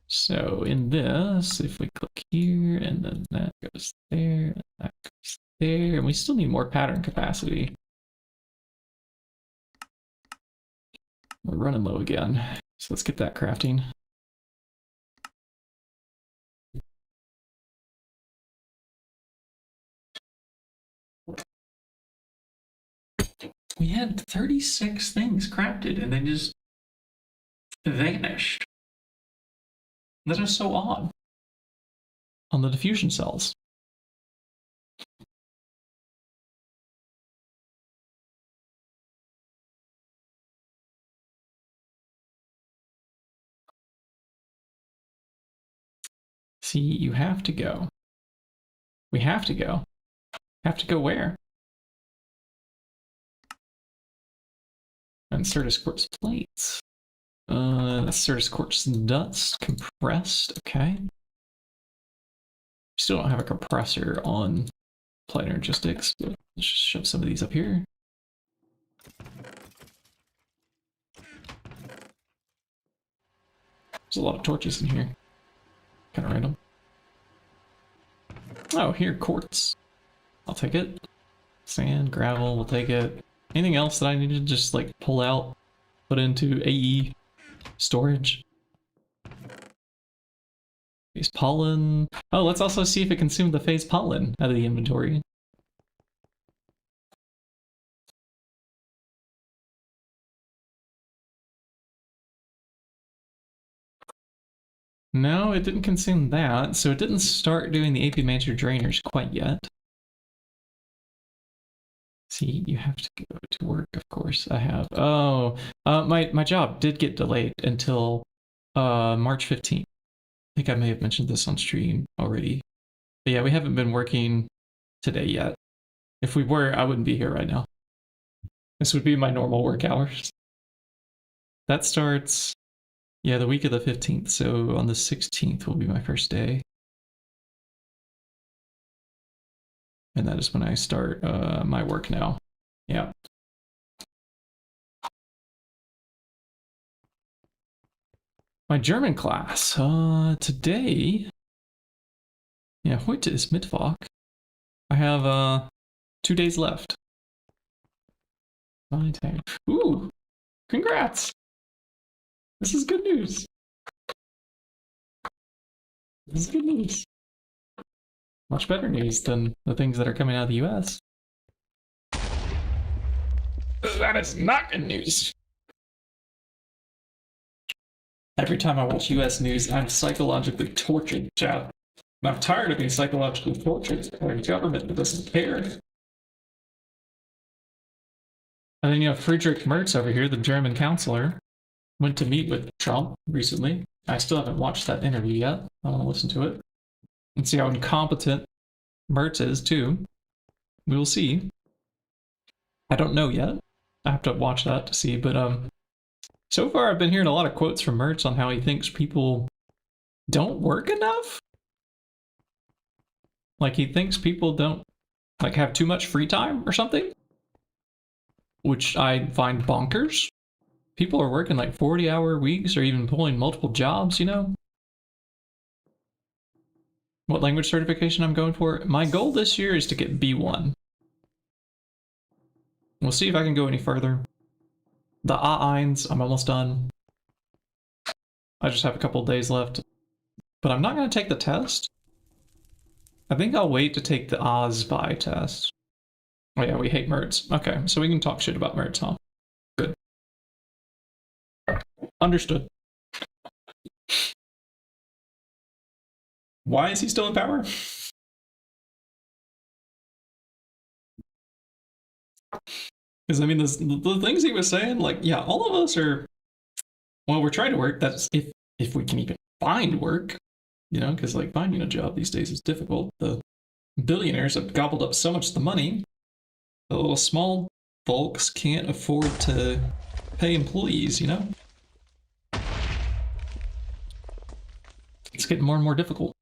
So in this, if we click here and then that goes there, and that goes there, and we still need more pattern capacity. We're running low again. So let's get that crafting. We had 36 things crafted and they just vanished. That is so odd. On the diffusion cells. See, you have to go. We have to go. Have to go where? And Certus quartz plates. That's Certus quartz nuts, compressed, okay. Still don't have a compressor on Applied Energistics, but let's just shove some of these up here. There's a lot of torches in here. Kind of random. Oh, here, quartz. I'll take it. Sand, gravel, we'll take it. Anything else that I need to just like pull out, put into AE storage? Phase pollen. Oh, let's also see if it consumed the phase pollen out of the inventory. No, it didn't consume that, so it didn't start doing the AP Manager drainers quite yet. See, you have to go to work, of course. I have. Oh, my job did get delayed until March 15th. I think I may have mentioned this on stream already. But yeah, we haven't been working today yet. If we were, I wouldn't be here right now. This would be my normal work hours. That starts, yeah, the week of the 15th. So on the 16th will be my first day. And that is when I start my work now. Yeah. My German class. Today. Yeah, heute ist Mittwoch. I have 2 days left. Ooh, congrats. This is good news. This is good news. Much better news than the things that are coming out of the US. That is not good news. Every time I watch US news, I'm psychologically tortured, chat. And I'm tired of being psychologically tortured by a government that doesn't care. And then you have Friedrich Merz over here, the German counselor, went to meet with Trump recently. I still haven't watched that interview yet. I want to listen to it and see how incompetent Merz is, too. We will see. I don't know yet. I have to watch that to see, but so far I've been hearing a lot of quotes from Merz on how he thinks people don't work enough. Like he thinks people don't like have too much free time or something, which I find bonkers. People are working like 40-hour weeks or even pulling multiple jobs, you know? What language certification I'm going for? My goal this year is to get B1. We'll see if I can go any further. The A1s, I'm almost done. I just have a couple of days left. But I'm not going to take the test. I think I'll wait to take the ASVI test. Oh yeah, we hate Merz. Okay, so we can talk shit about Merz, huh? Good. Understood. Why is he still in power? Because, I mean, the things he was saying, like, yeah, all of us are, well, we're trying to work. That's if we can even find work, you know, because, like, finding a job these days is difficult. The billionaires have gobbled up so much of the money, the little small folks can't afford to pay employees, you know? It's getting more and more difficult.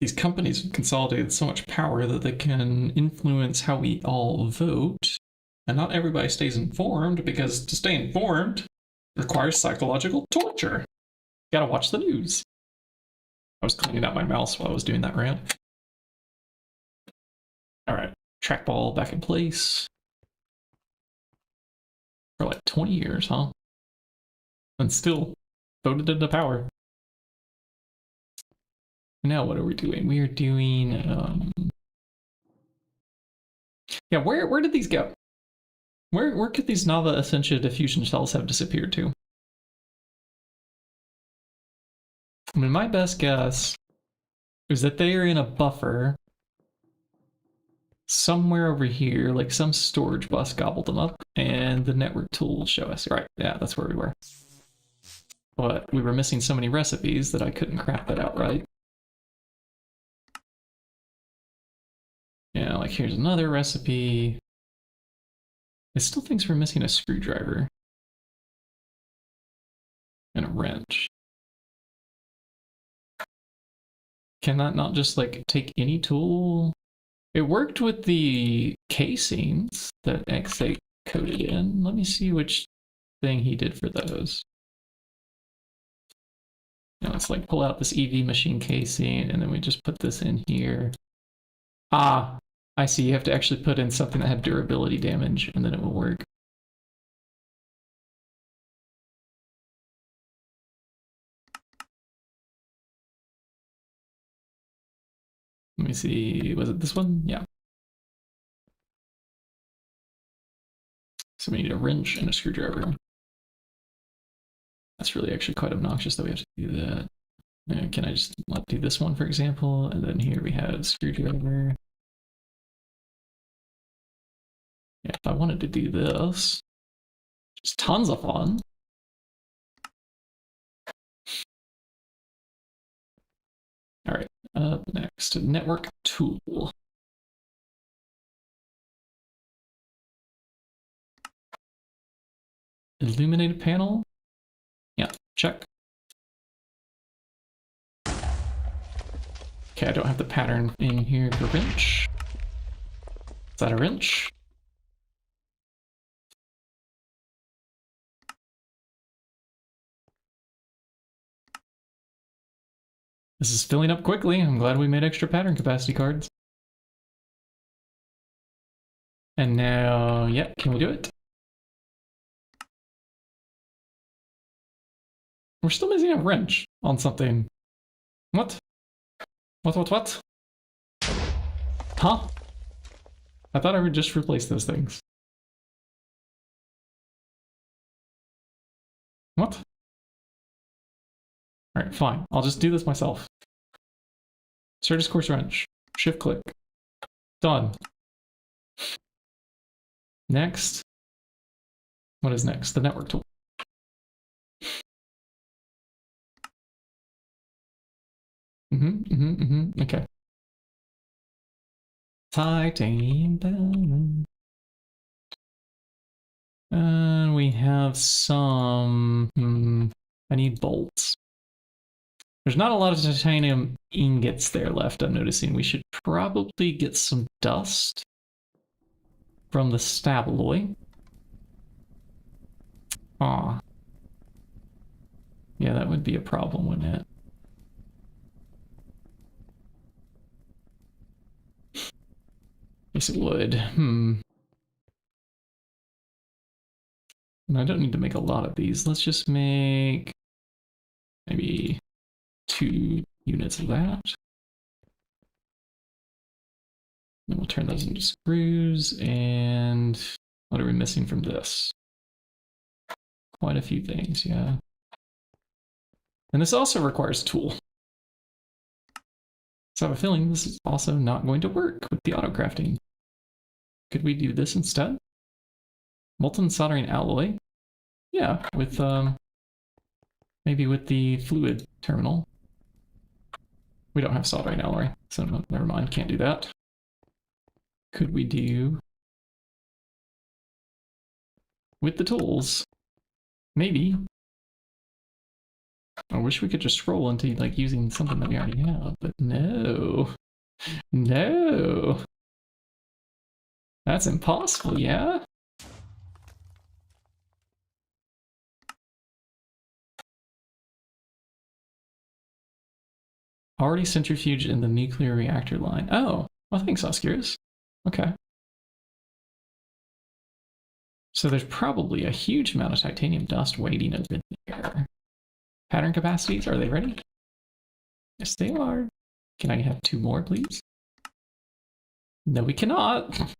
These companies have consolidated so much power that they can influence how we all vote. And not everybody stays informed, because to stay informed requires psychological torture. Gotta watch the news. I was cleaning out my mouse while I was doing that rant. Alright, trackball back in place. For like 20 years, huh? And still voted into power. Now what are we doing? We are doing, yeah, where did these go? Where could these Nava Essentia diffusion cells have disappeared to? I mean, my best guess is that they are in a buffer somewhere over here, like some storage bus gobbled them up, and the network tool will show us. Right, yeah, that's where we were. But we were missing so many recipes that I couldn't craft that out right. Yeah, like here's another recipe. It still thinks we're missing a screwdriver. And a wrench. Can that not just like take any tool? It worked with the casings that X8 coded in. Let me see which thing he did for those. Now let's like pull out this EV machine casing and then we just put this in here. Ah, I see. You have to actually put in something that had durability damage and then it will work. Let me see. Was it this one? Yeah. So we need a wrench and a screwdriver. That's really actually quite obnoxious that we have to do that. And can I just do this one, for example? And then here we have screwdriver. Yeah, if I wanted to do this, just tons of fun. All right, up next, network tool. Illuminated panel. Yeah, check. Okay, I don't have the pattern in here for wrench. Is that a wrench? This is filling up quickly. I'm glad we made extra pattern capacity cards. And now, yeah, can we do it? We're still missing a wrench on something. What? What? Huh? I thought I would just replace those things. What? Alright, fine. I'll just do this myself. Surface course wrench. Shift click. Done. Next. What is next? The network tool. Okay. Titanium diamond. And we have some... I need bolts. There's not a lot of titanium ingots there left, I'm noticing. We should probably get some dust from the stabloy. Aw. Yeah, that would be a problem, wouldn't it? Yes, it would. And I don't need to make a lot of these. Let's just make maybe 2 units of that. Then we'll turn those into screws. And what are we missing from this? Quite a few things, yeah. And this also requires a tool. So I have a feeling this is also not going to work with the auto crafting. Could we do this instead? Molten soldering alloy? Yeah, with maybe with the fluid terminal. We don't have soldering alloy, so never mind, can't do that. Could we do with the tools? Maybe. I wish we could just scroll into like using something that we already have, but no. No. That's impossible, yeah? Already centrifuged in the nuclear reactor line. Oh, well, thanks, Oscars. Okay. So there's probably a huge amount of titanium dust waiting over there. Pattern capacities, are they ready? Yes, they are. Can I have 2 more, please? No, we cannot.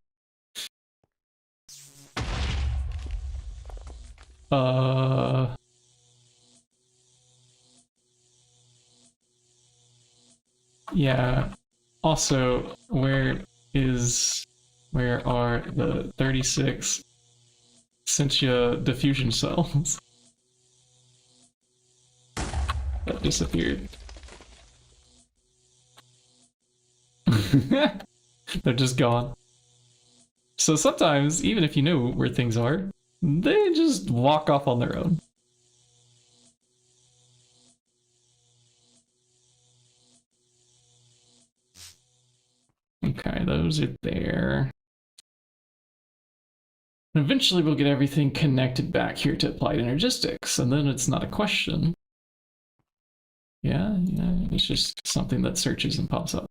Yeah. Also, where are the 36 Sentia diffusion cells? That disappeared. They're just gone. So sometimes, even if you know where things are, they just walk off on their own. Okay, those are there. And eventually we'll get everything connected back here to applied energistics, and then it's not a question. Yeah, it's just something that searches and pops up.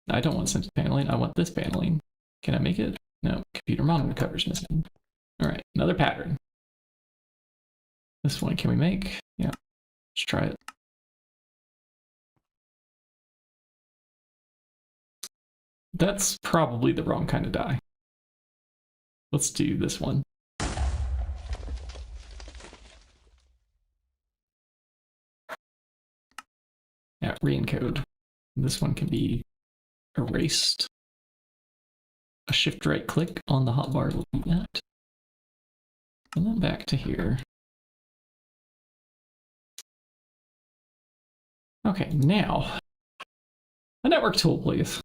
I don't want centered paneling, I want this paneling. Can I make it? No, computer monitor cover's missing. All right, another pattern. This one can we make? Yeah, let's try it. That's probably the wrong kind of die. Let's do this one. Yeah, re-encode. This one can be erased. A shift right click on the hotbar will do that. And then back to here. Okay, now a network tool, please.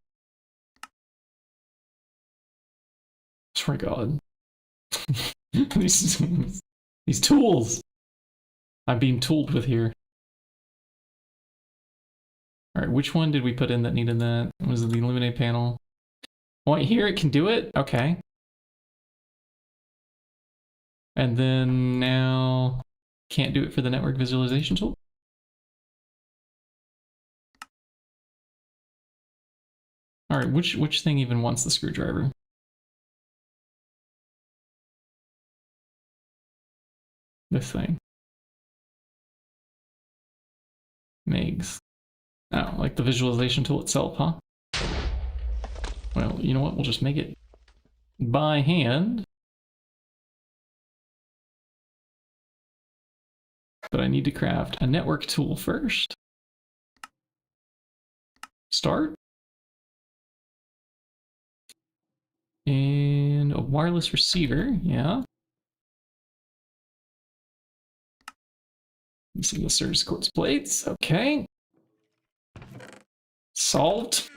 Swear to God. these tools. I'm being tooled with here. All right, which one did we put in that needed that? Was it the illuminate panel? Oh, here it can do it? Okay. And then now can't do it for the network visualization tool? All right, which thing even wants the screwdriver? This thing. Megs. Oh, like the visualization tool itself, huh? Well, you know what? We'll just make it by hand. But I need to craft a network tool first. Start. And a wireless receiver, yeah. Single surge quartz plates, okay. Salt.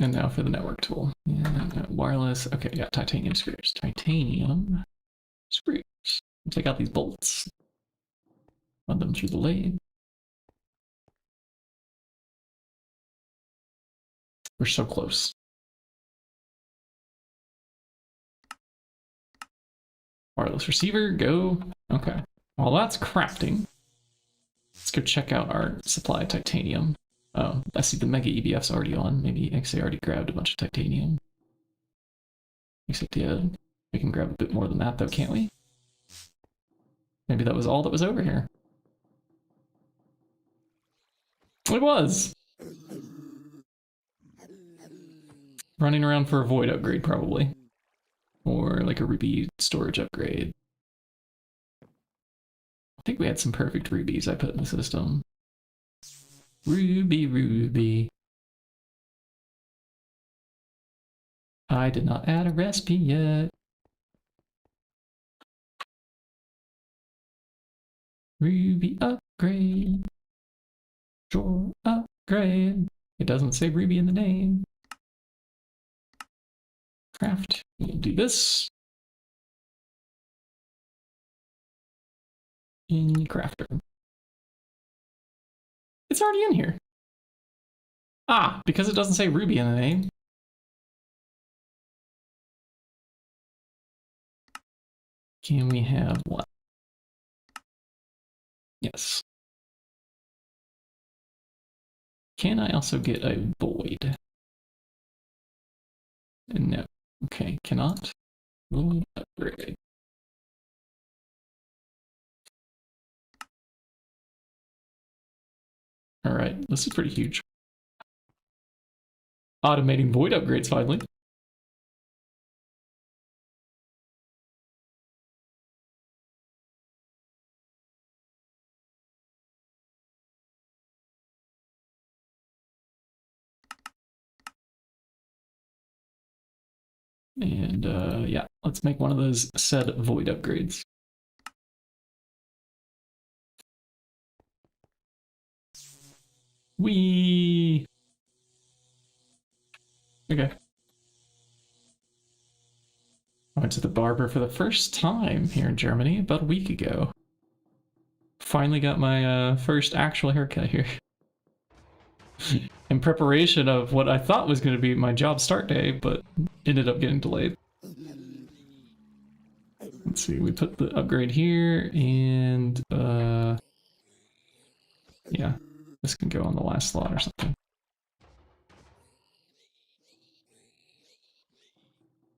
And now for the network tool. Yeah, wireless. Okay, yeah, titanium screws. Titanium screws. Take out these bolts. Run them through the lathe. We're so close. Wireless receiver, go. Okay. While that's crafting, let's go check out our supply of titanium. Oh, I see the Mega EBF's already on. Maybe XA already grabbed a bunch of titanium. Except, yeah, we can grab a bit more than that, though, can't we? Maybe that was all that was over here. It was! Running around for a void upgrade, probably. Or like a ruby storage upgrade. I think we had some perfect rubies I put in the system. Ruby, ruby. I did not add a recipe yet. Ruby upgrade. Sure upgrade. It doesn't say ruby in the name. Craft. We'll do this. In crafter. It's already in here. Ah, because it doesn't say ruby in the name. Can we have what? Yes. Can I also get a void? No. Okay, cannot. Void upgrade. Alright, this is pretty huge. Automating void upgrades finally. And yeah, let's make one of those said void upgrades. Whee! Okay. I went to the barber for the first time here in Germany about a week ago. Finally got my first actual haircut here. In preparation of what I thought was going to be my job start day, but ended up getting delayed. Let's see, we put the upgrade here, and yeah, this can go on the last slot or something.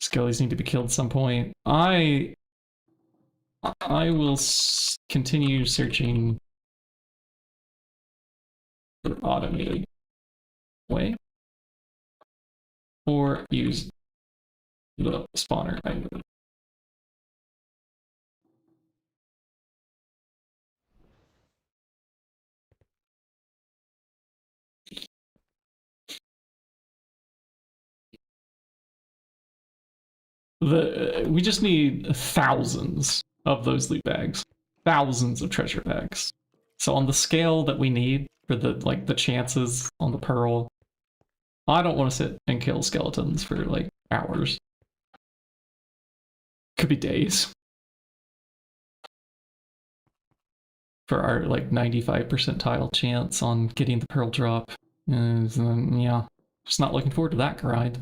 Skellies need to be killed at some point. I will continue searching for automated way, or use the spawner. We just need thousands of those loot bags, thousands of treasure bags. So on the scale that we need for the chances on the pearl, I don't want to sit and kill skeletons for like hours. Could be days. For our like 95 percentile chance on getting the pearl drop. Yeah, just not looking forward to that grind.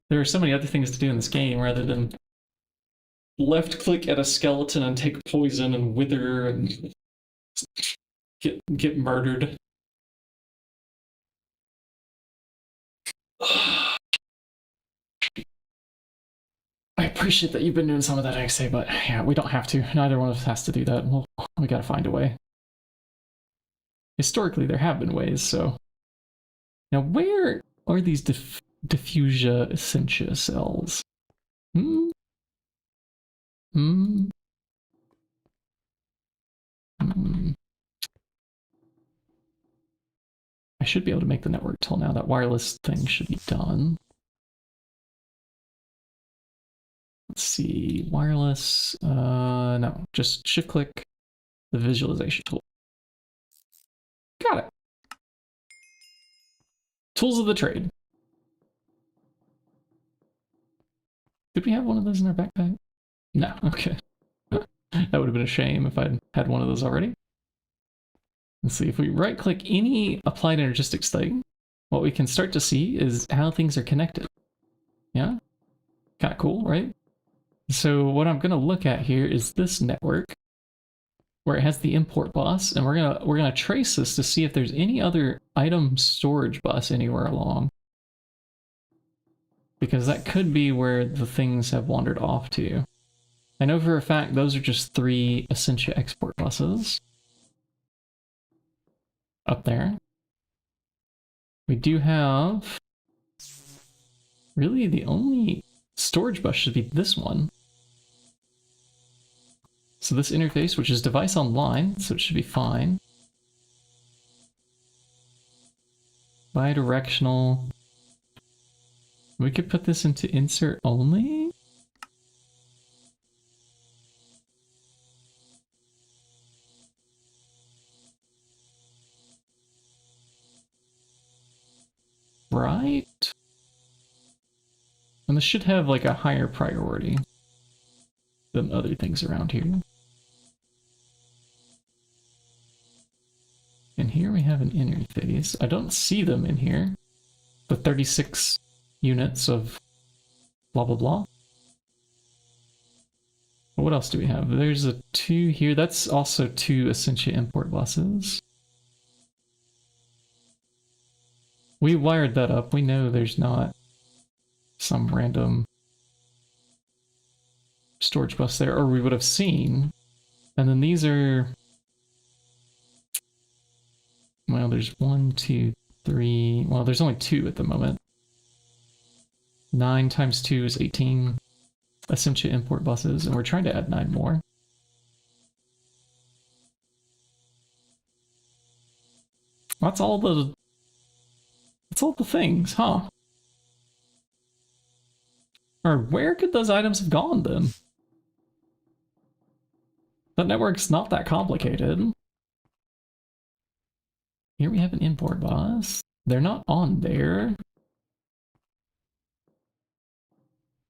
There are so many other things to do in this game rather than left click at a skeleton and take poison and wither and get murdered. I appreciate that you've been doing some of that XA, but yeah, we don't have to. Neither one of us has to do that. We gotta find a way. Historically, there have been ways, so. Now, where are these diffusia essentia cells? I should be able to make the network till now. That wireless thing should be done. Let's see, wireless, no, just shift click the visualization tool. Got it. Tools of the trade. Did we have one of those in our backpack? No, okay. That would have been a shame if I'd had one of those already. Let's see, if we right click any applied energistics thing, what we can start to see is how things are connected. Yeah? Kind of cool, right? So what I'm going to look at here is this network where it has the import bus, and we're gonna trace this to see if there's any other item storage bus anywhere along, because that could be where the things have wandered off to. I know for a fact those are just 3 Essentia export buses up there. We do have really the only storage bus should be this one. So this interface, which is device online, so it should be fine. Bidirectional. We could put this into insert only. Right? And this should have like a higher priority than other things around here. And here we have an interface. I don't see them in here. The 36 units of blah blah blah. But what else do we have? There's a 2 here. That's also 2 Essentia import buses. We wired that up. We know there's not some random storage bus there, or we would have seen. And then these are, well, there's 1, 2, 3, well, there's only 2 at the moment. 9 times 2 is 18 Essentia import buses, and we're trying to add 9 more. That's all the things, huh? Or where could those items have gone then? That network's not that complicated. Here we have an import bus. They're not on there.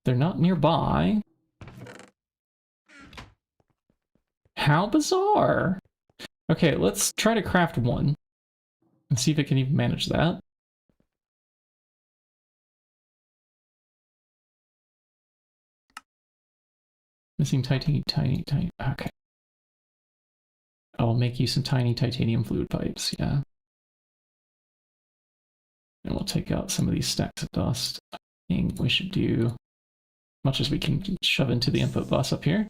They're not nearby. How bizarre. Okay, let's try to craft one and see if it can even manage that. Missing tiny. Okay. I'll make you some tiny titanium fluid pipes, yeah. And we'll take out some of these stacks of dust. I think we should do as much as we can shove into the input bus up here.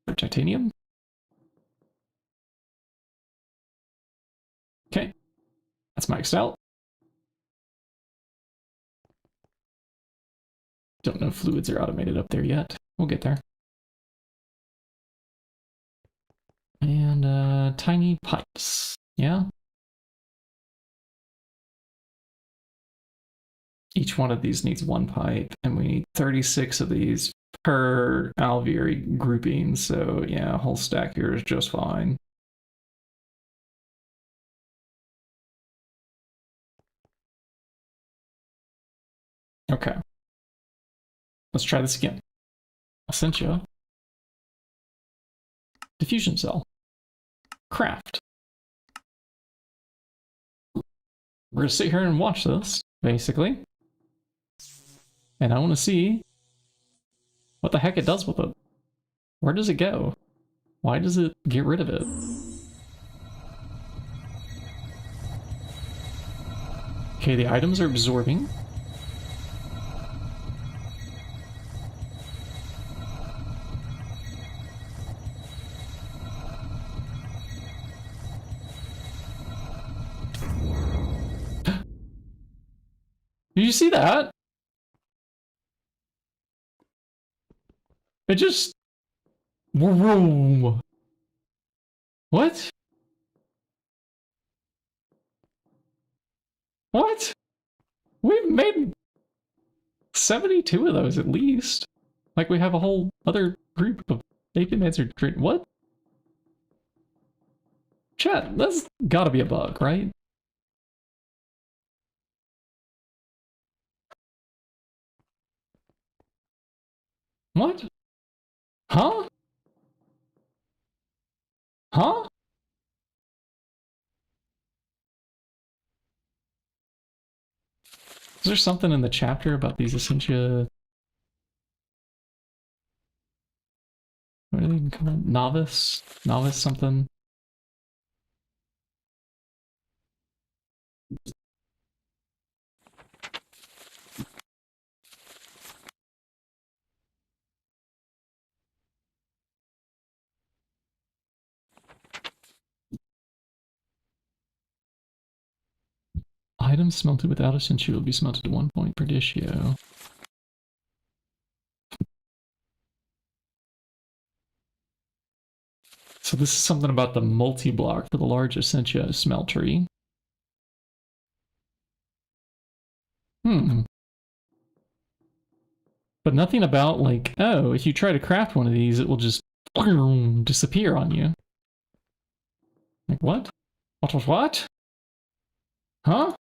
For titanium. Okay. That's maxed out. Don't know if fluids are automated up there yet. We'll get there. And tiny pipes. Yeah. Each one of these needs 1 pipe, and we need 36 of these per alveoli grouping. So yeah, a whole stack here is just fine. Okay. Let's try this again. Essentia. Diffusion cell. Craft. We're gonna sit here and watch this, basically. And I want to see what the heck it does with it. Where does it go? Why does it get rid of it? Okay, the items are absorbing. Did you see that? It just... Whoa. What? What? We've made 72 of those at least. Like we have a whole other group of naked answered. What? Chat, that's gotta be a bug, right? What? Huh? Huh? Is there something in the chapter about these Essentia? What do they even call it? Novice? Novice something? Items smelted without Essentia will be smelted to 1 point per ditio. So this is something about the multi-block for the large Essentia smeltery. But nothing about like, oh, if you try to craft one of these, it will just disappear on you. Like what? What? Huh?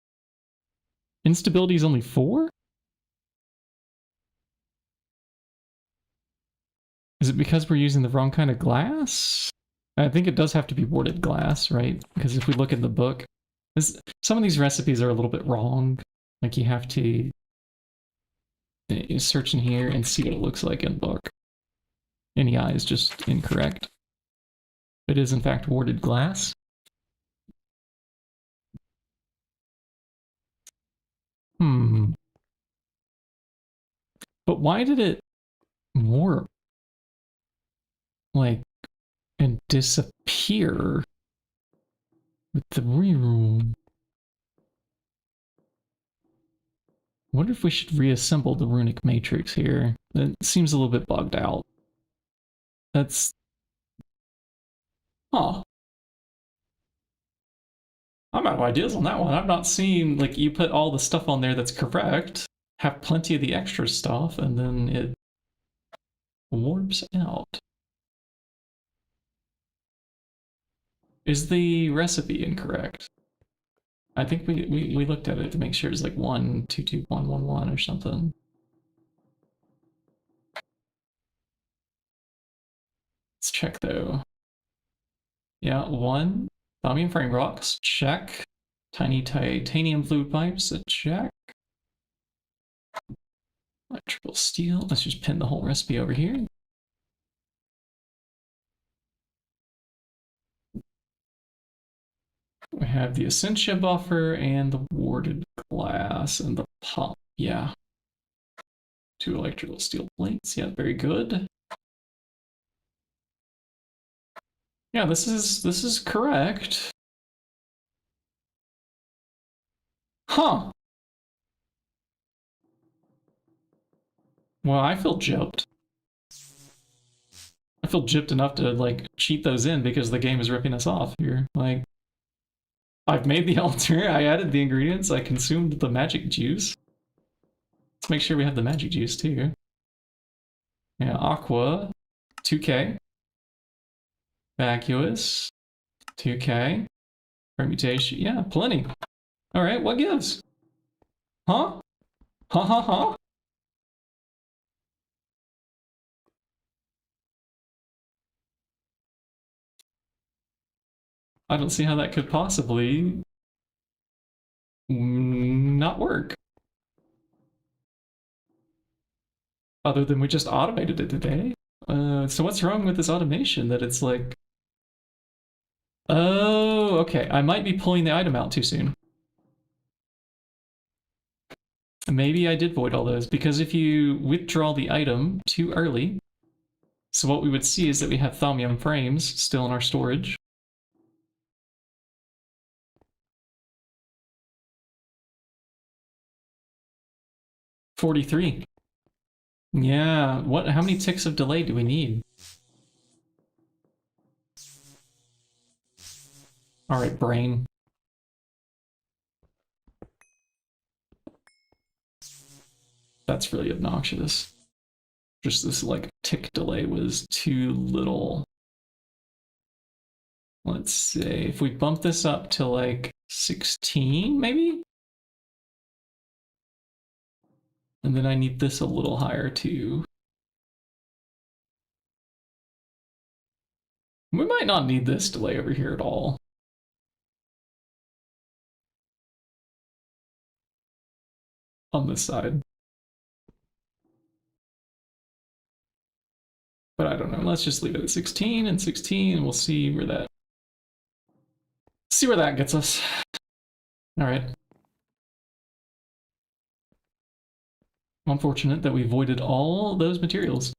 Instability is only 4? Is it because we're using the wrong kind of glass? I think it does have to be warded glass, right? Because if we look in the book, some of these recipes are a little bit wrong. Like you have to search in here and see what it looks like in book. NEI is just incorrect. It is in fact warded glass. But why did it warp? Like, and disappear with the reroom? I wonder if we should reassemble the runic matrix here. It seems a little bit bugged out. That's... Huh. I'm out of ideas on that one. I've not seen, like, you put all the stuff on there that's correct, have plenty of the extra stuff, and then it warps out. Is the recipe incorrect? I think we looked at it to make sure it's like 122111 or something. Let's check though. Yeah, 1. Thaumium frame rocks, check. Tiny titanium fluid pipes, a check. Electrical steel, let's just pin the whole recipe over here. We have the Essentia buffer and the warded glass and the pump. Yeah. 2 electrical steel plates. Yeah, very good. Yeah, this is correct. Huh. Well, I feel gypped. I feel gypped enough to like cheat those in because the game is ripping us off here. Like, I've made the altar, I added the ingredients, I consumed the magic juice. Let's make sure we have the magic juice too. Yeah, aqua, 2k. Vacuous, 2k. Permutation, yeah, plenty. All right, what gives? Huh? Huh? I don't see how that could possibly not work. Other than we just automated it today. So what's wrong with this automation that it's like... Oh, okay. I might be pulling the item out too soon. Maybe I did void all those, because if you withdraw the item too early, so what we would see is that we have thaumium frames still in our storage. $43. Yeah, what? How many ticks of delay do we need? All right, brain. That's really obnoxious. Just this, like, tick delay was too little. Let's say, if we bump this up to, like, 16, maybe? And then I need this a little higher, too. We might not need this delay over here at all. On this side. But I don't know, let's just leave it at 16 and 16, and we'll see where that gets us. All right. Unfortunate that we voided all those materials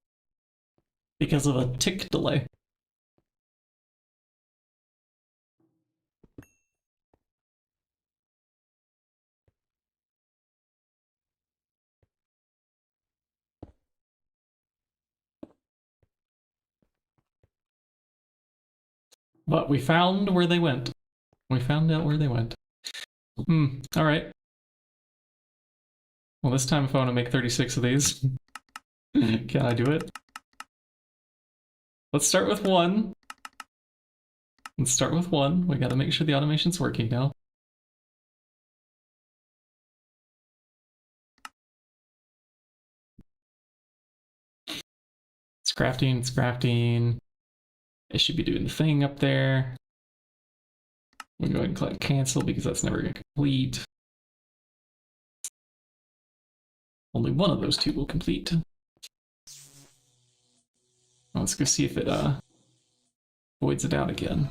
because of a tick delay. But we found where they went. We found out where they went. All right. Well, this time if I want to make 36 of these, can I do it? Let's start with one. Let's start with one. We gotta make sure the automation's working now. It's crafting, it's crafting. It should be doing the thing up there. We'll go ahead and click cancel because that's never going to complete. Only one of those two will complete. Let's go see if it voids it out again.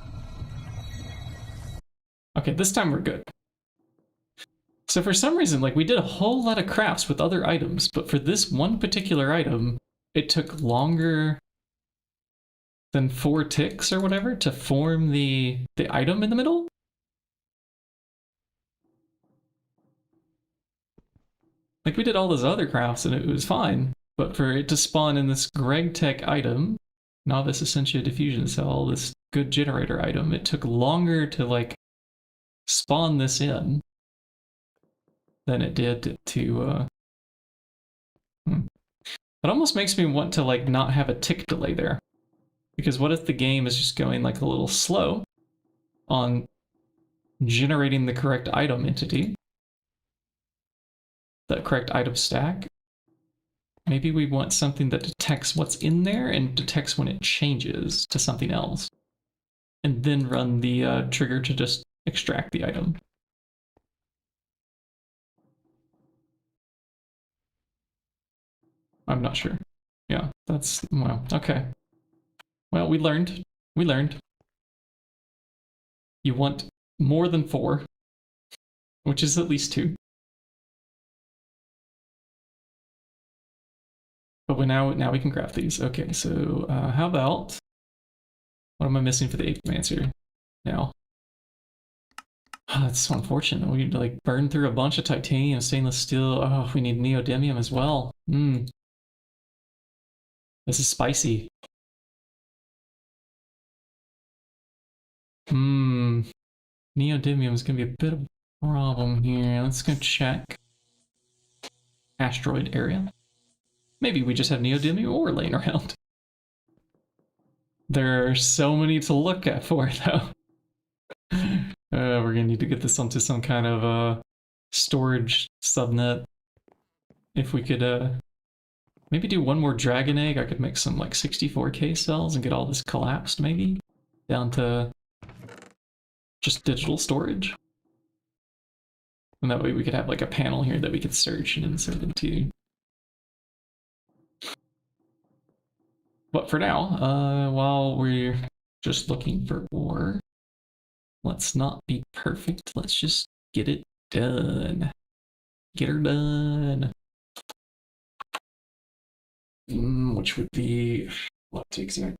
Okay, this time we're good. So for some reason, like, we did a whole lot of crafts with other items, but for this one particular item, it took longer than 4 ticks or whatever to form the item in the middle. Like, we did all those other crafts and it was fine, but for it to spawn in this GregTech item, Novice Essentia Diffusion Cell, this good generator item, it took longer to, like, spawn this in than it did to, That almost makes me want to, like, not have a tick delay there. Because what if the game is just going, like, a little slow on generating the correct item entity? The correct item stack? Maybe we want something that detects what's in there and detects when it changes to something else. And then run the trigger to just extract the item. I'm not sure. Yeah, that's, well, okay. Well, we learned. We learned. You want more than 4, which is at least 2. But now we can craft these. Okay, so how about, what am I missing for the Apemancer now? Oh, that's so unfortunate. We like burned through a bunch of titanium, stainless steel. Oh, we need neodymium as well. This is spicy. Neodymium is gonna be a bit of a problem here. Let's go check. Asteroid area. Maybe we just have neodymium ore laying around. There are so many to look at for it, though. We're gonna need to get this onto some kind of storage subnet. If we could maybe do one more dragon egg, I could make some like 64K cells and get all this collapsed maybe down to just digital storage. And that way we could have like a panel here that we could search and insert into. But for now, while we're just looking for ore, let's not be perfect. Let's just get it done. Get her done. Which would be what exactly?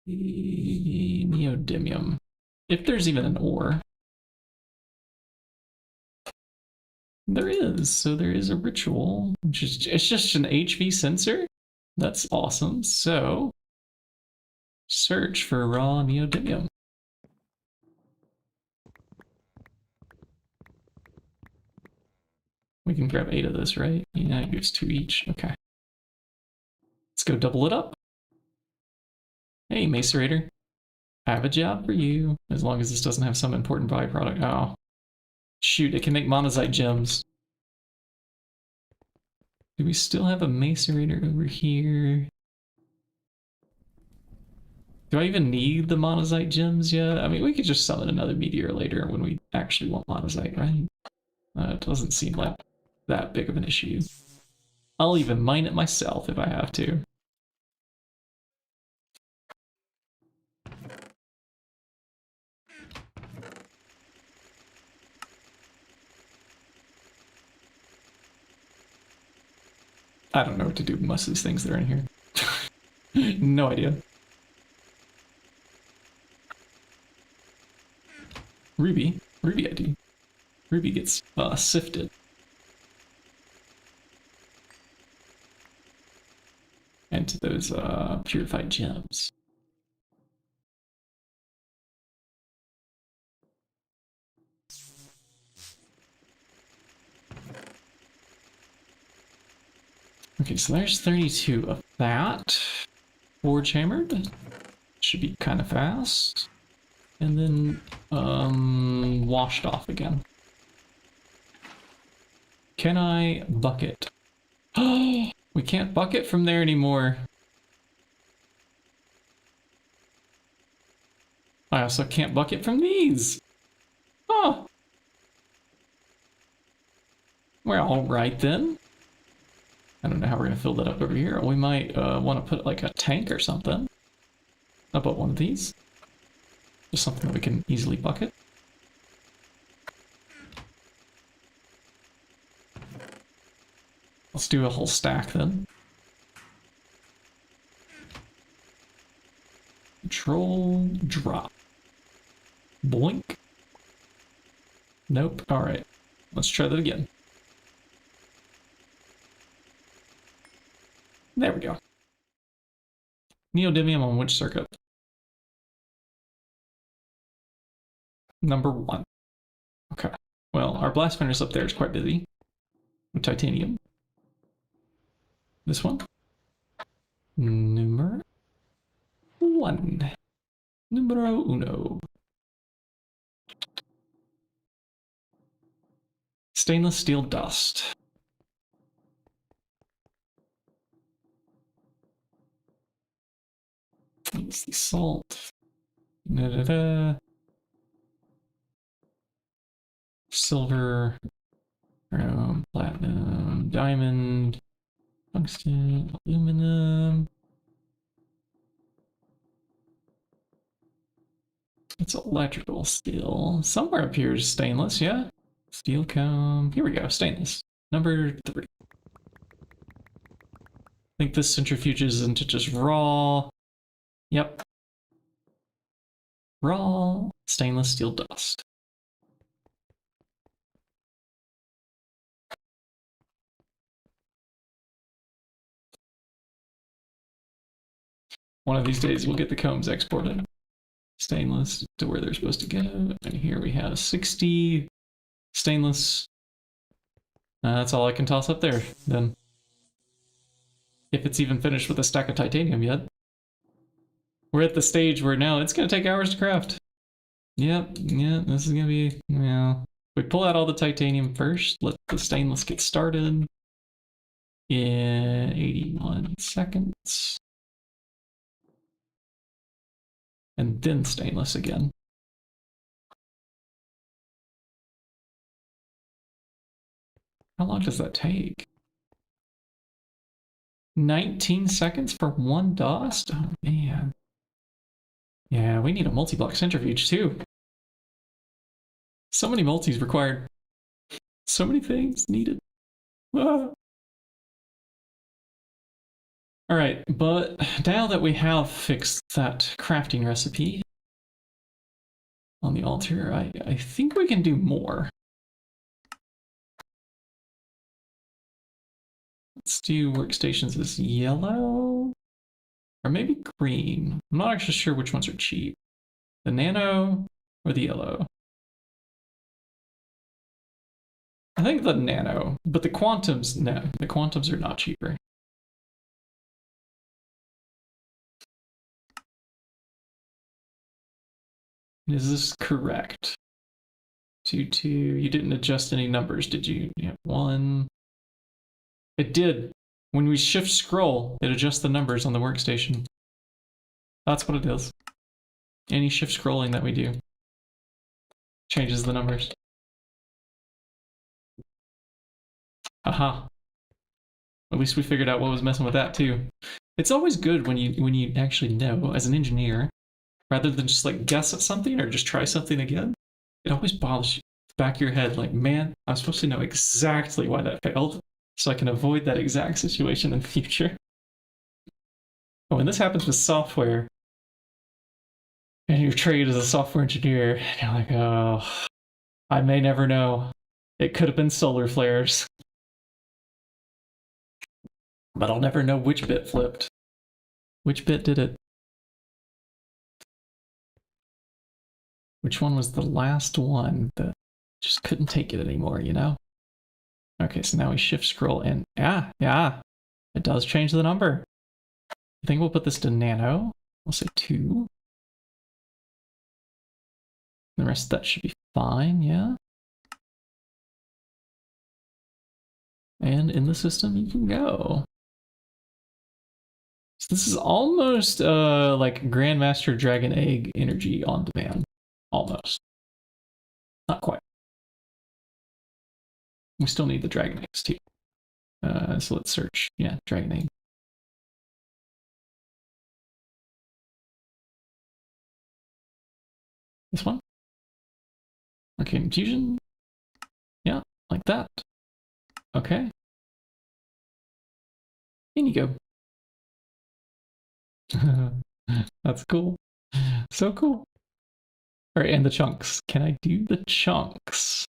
Neodymium. If there's even an ore. There is. So there is a ritual. It's just an HV sensor. That's awesome. So search for raw neodymium. We can grab 8 of this, right? Yeah, it gives 2 each. Okay. Let's go double it up. Hey, Macerator. I have a job for you. As long as this doesn't have some important byproduct. Oh. Shoot, it can make monazite gems. Do we still have a Macerator over here? Do I even need the monazite gems yet? I mean, we could just summon another meteor later when we actually want monazite, right? It doesn't seem like that big of an issue. I'll even mine it myself if I have to. I don't know what to do with most of these things that are in here. No idea. Ruby I do. Ruby gets sifted. Into those purified gems. Okay, so there's 32 of that. Forge hammered. Should be kind of fast. And then washed off again. Can I bucket? Oh, we can't bucket from there anymore. I also can't bucket from these. Oh. We're all right then. I don't know how we're gonna fill that up over here. We might want to put like a tank or something. How about one of these? Just something that we can easily bucket. Let's do a whole stack then. Control drop. Boink. Nope. All right. Let's try that again. There we go. Neodymium on which circuit? Number 1. Okay. Well, our blast furnace up there is quite busy. With titanium. This one. Number 1. Numero uno. Stainless steel dust. Let's see, salt. Da-da-da. Silver. Platinum. Diamond. Tungsten. Aluminum. It's electrical steel. Somewhere up here is stainless, yeah? Steel comb. Here we go, stainless. Number 3. I think this centrifuges into just raw. Yep. Raw stainless steel dust. One of these days we'll get the combs exported. Stainless to where they're supposed to go. And here we have 60 stainless. That's all I can toss up there, then. If it's even finished with a stack of titanium yet. We're at the stage where now it's going to take hours to craft. Yep, yeah, this is going to be, well, we pull out all the titanium first, let the stainless get started in 81 seconds. And then stainless again. How long does that take? 19 seconds for one dust? Oh, man. Yeah, we need a multi-block centrifuge, too. So many multis required. So many things needed. Ah. Alright, but now that we have fixed that crafting recipe on the altar, I think we can do more. Let's do workstations as yellow, or maybe green. I'm not actually sure which ones are cheap. The nano or the yellow? I think the nano, but the quantums, no, the quantums are not cheaper. Is this correct? 2, 2, you didn't adjust any numbers, did you? Yeah, 1. It did. When we shift scroll, it adjusts the numbers on the workstation. That's what it is. Any shift scrolling that we do changes the numbers. Aha. At least we figured out what was messing with that too. It's always good when you actually know as an engineer, rather than just like guess at something or just try something again. It always bothers you back of your head, like, man, I'm supposed to know exactly why that failed, so I can avoid that exact situation in the future. But when this happens with software, and you're trained as a software engineer, and you're like, oh, I may never know. It could have been solar flares. But I'll never know which bit flipped. Which bit did it? Which one was the last one that just couldn't take it anymore, you know? Okay, so now we shift scroll and yeah, it does change the number. I think we'll put this to nano. We'll say 2. The rest of that should be fine, yeah. And in the system you can go. So this is almost like Grandmaster Dragon Egg energy on demand. Almost. Not quite. We still need the Dragon Eggs too. So let's search. Yeah, Dragon Egg. This one? Okay, infusion. Yeah, like that. Okay. In you go. That's cool. So cool. Alright, and the chunks. Can I do the chunks?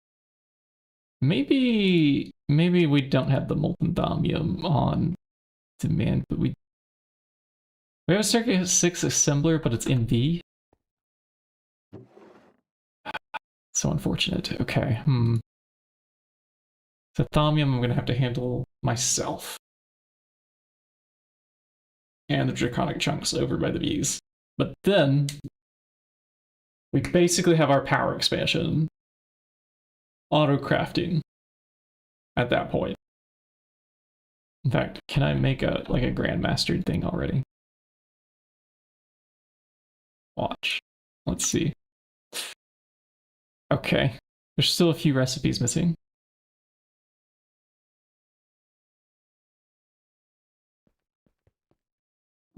Maybe we don't have the molten thamium on demand, but we have a circuit 6 assembler, but it's in V. So unfortunate. Okay. So thamium I'm gonna have to handle myself. And the draconic chunks over by the V's. But then we basically have our power expansion auto crafting at that point. In fact, can I make a grandmastered thing already? Watch. Let's see. Okay. There's still a few recipes missing.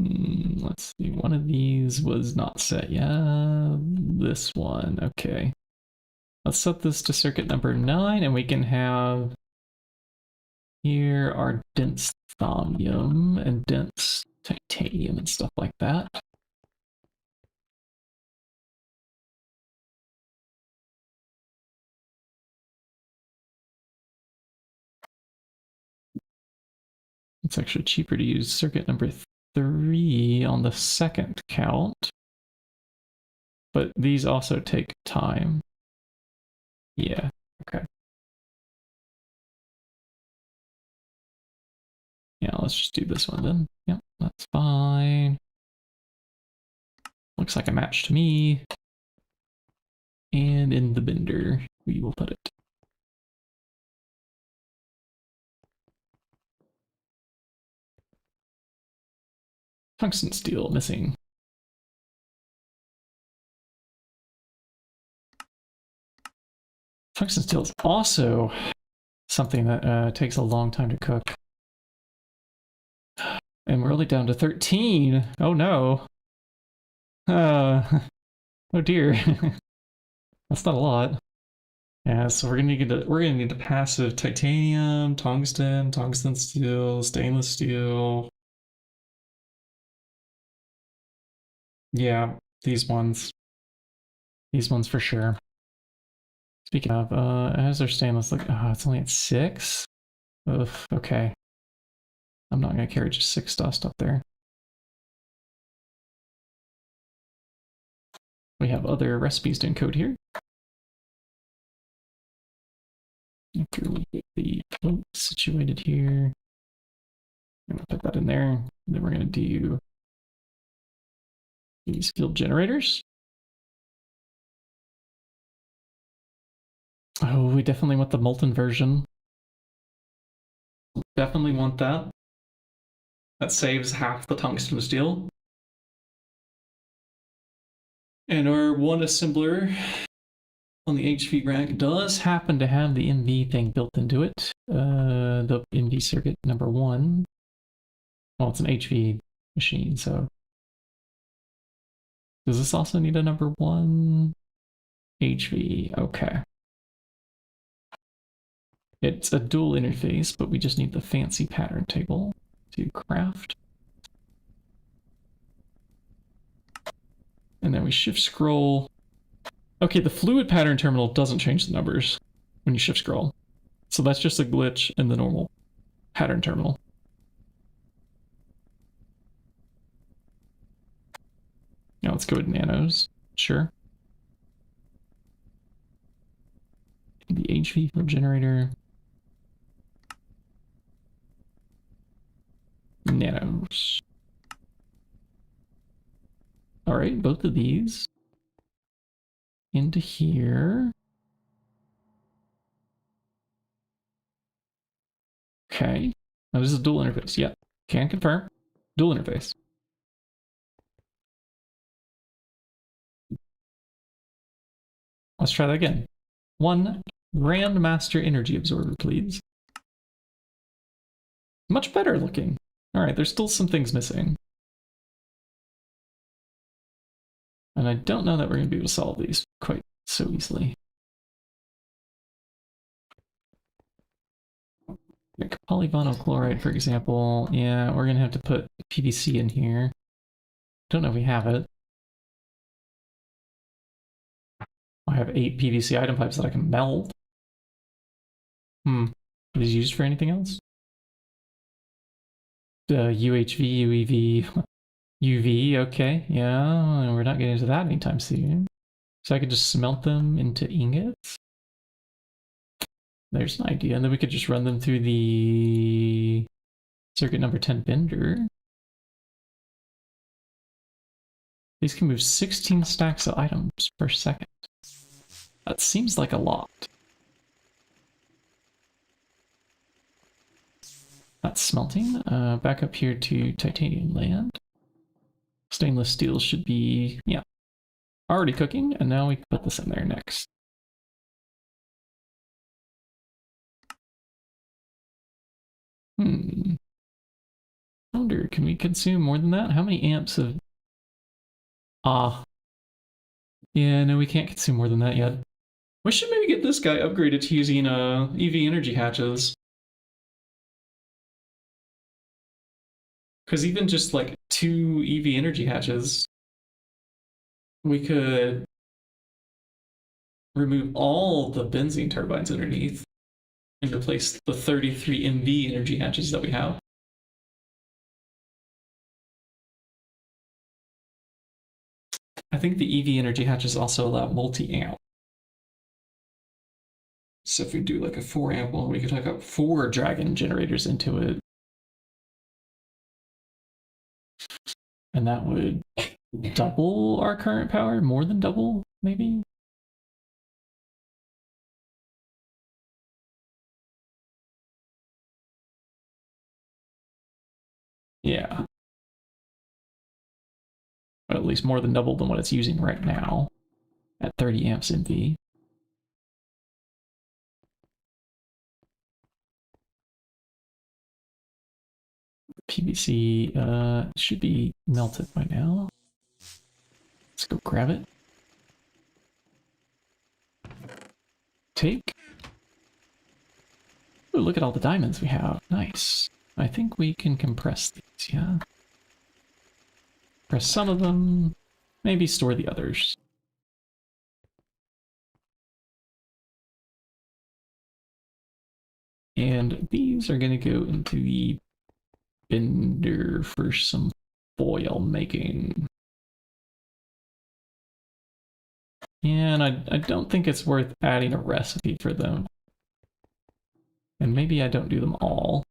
Let's see. One of these was not set yet. This one. Okay. Let's set this to circuit number 9, and we can have here our dense thamium and dense titanium and stuff like that. It's actually cheaper to use circuit number 3 on the second count. But these also take time. Yeah, okay. Yeah, let's just do this one then. Yep, that's fine. Looks like a match to me. And in the bender, we will put it. Tungsten steel missing. Tungsten steel is also something that takes a long time to cook. And we're only down to 13. Oh no. Oh dear. That's not a lot. Yeah, so we're gonna need a passive titanium, tungsten, tungsten steel, stainless steel. Yeah, these ones. These ones for sure. Speaking of, how's our stainless look? Oh, it's only at 6? Ugh, okay. I'm not gonna carry just 6 dust up there. We have other recipes to encode here. After we get the plate situated here, I'm gonna put that in there. And then we're gonna do these field generators. Oh, we definitely want the molten version. Definitely want that. That saves half the tungsten steel. And our one assembler on the HV rack does happen to have the NV thing built into it. The NV circuit number 1. Well, it's an HV machine, so. Does this also need a number 1? HV, okay. It's a dual interface, but we just need the fancy pattern table to craft. And then we shift scroll. Okay, the fluid pattern terminal doesn't change the numbers when you shift scroll. So that's just a glitch in the normal pattern terminal. Now let's go with nanos. Sure. The HV field generator. Nanos. All right, both of these into here. Okay. Now this is dual interface. Yeah, can confirm. Dual interface. Let's try that again. 1 Grandmaster Energy Absorber, please. Much better looking. All right, there's still some things missing. And I don't know that we're going to be able to solve these quite so easily. Like polyvinyl chloride, for example. Yeah, we're going to have to put PVC in here. Don't know if we have it. I have 8 PVC item pipes that I can melt. Are these used for anything else? UHV, UEV, UV, okay, yeah, we're not getting into that anytime soon. So I could just smelt them into ingots. There's an idea, and then we could just run them through the circuit number 10 bender. These can move 16 stacks of items per second. That seems like a lot. That's smelting. Back up here to titanium land. Stainless steel should be, yeah, already cooking, and now we can put this in there next. I wonder, can we consume more than that? How many amps of... Yeah, no, we can't consume more than that yet. We should maybe get this guy upgraded to using EV energy hatches. Because even just like 2 EV energy hatches, we could remove all the benzene turbines underneath and replace the 33 MV energy hatches that we have. I think the EV energy hatches also allow multi-amp. So if we do like a 4 amp one, we could hook up 4 dragon generators into it. And that would double our current power, more than double, maybe? Yeah. Or at least more than double than what it's using right now at 30 amps MV. PVC should be melted by now. Let's go grab it. Take. Ooh, look at all the diamonds we have. Nice. I think we can compress these, yeah. Press some of them. Maybe store the others. And these are going to go into the bender for some foil making. And I don't think it's worth adding a recipe for them. And maybe I don't do them all.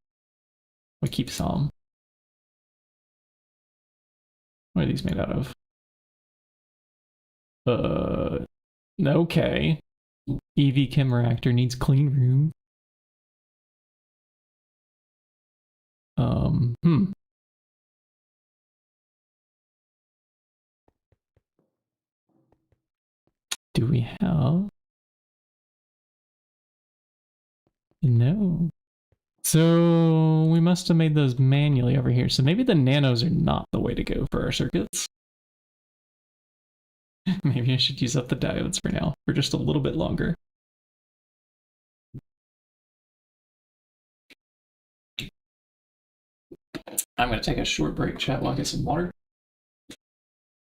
We keep some. What are these made out of? Okay. EV chem reactor needs clean room. Hmm. Do we have? No. So we must have made those manually over here. So maybe the nanos are not the way to go for our circuits. Maybe I should use up the diodes for now, for just a little bit longer. I'm going to take a short break, chat, while I get some water.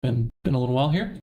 Been a little while here.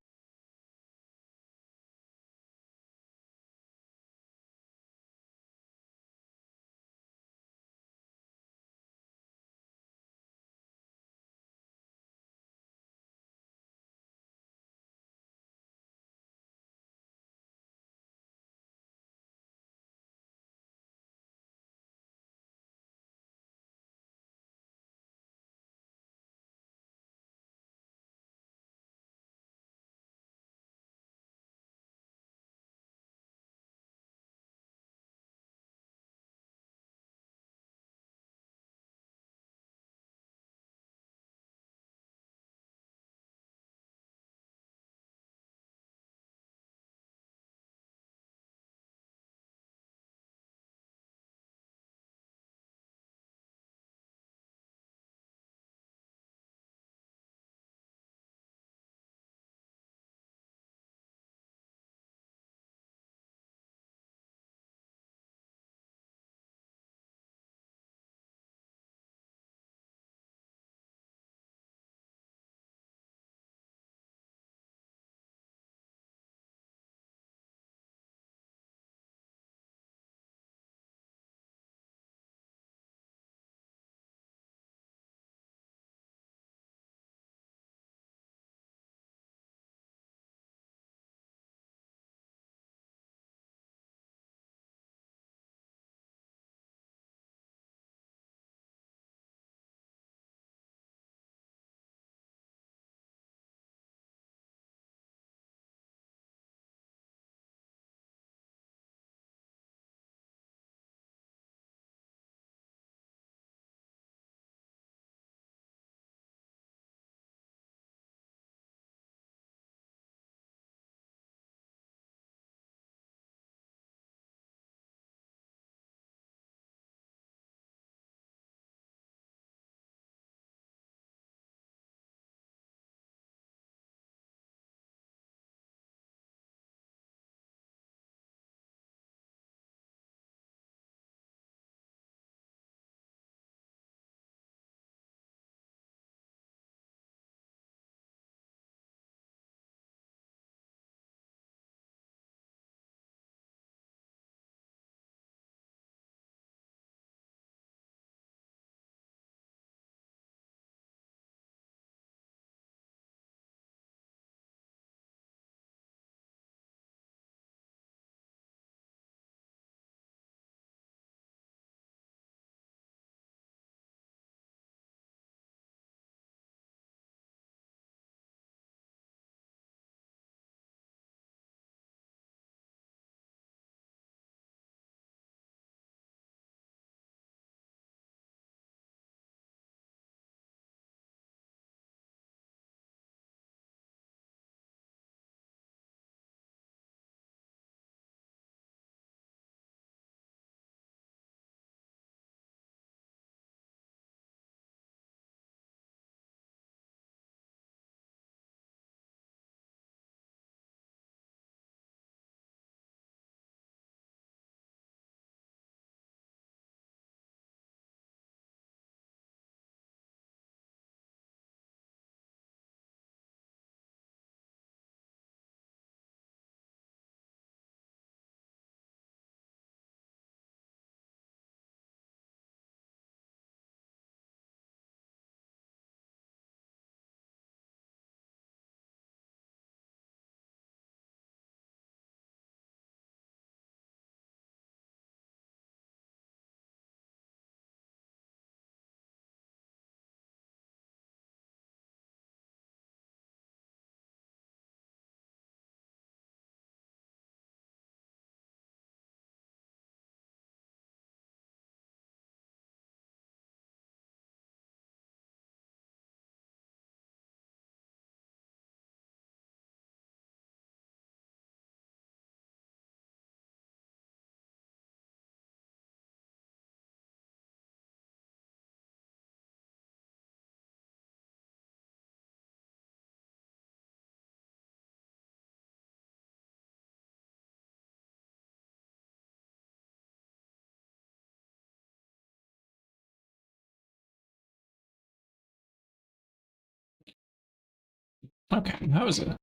Okay, that was a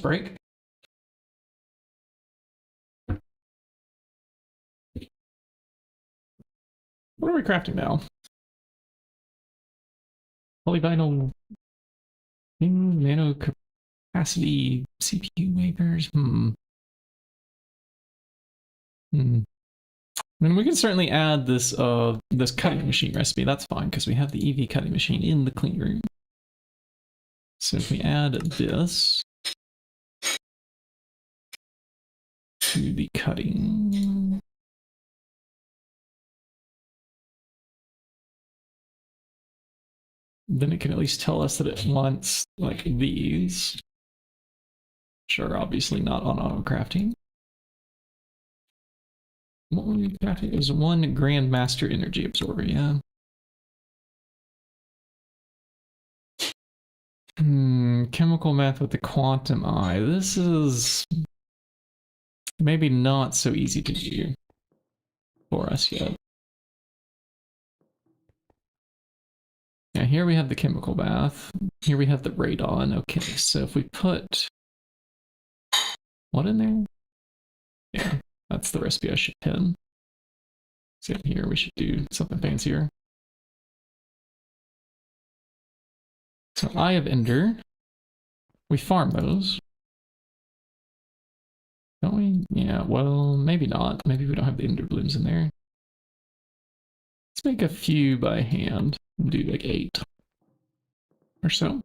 break. What are we crafting now? Polyvinyl nano capacity CPU makers. I mean, we can certainly add this this cutting machine recipe. That's fine because we have the EV cutting machine in the clean room. So if we add this to the cutting, then it can at least tell us that it wants like these, which are obviously not on auto crafting. What were we crafting? It was one Grandmaster Energy Absorber, yeah. Chemical math with the quantum eye. This is maybe not so easy to do for us yet. Yeah, here we have the chemical bath. Here we have the radon. Okay, so if we put what in there? Yeah, that's the recipe I should pin. So here we should do something fancier. So Eye of Ender. We farm those. Don't we? Yeah, well, maybe not. Maybe we don't have the Ender blooms in there. Let's make a few by hand. Do like 8 or so.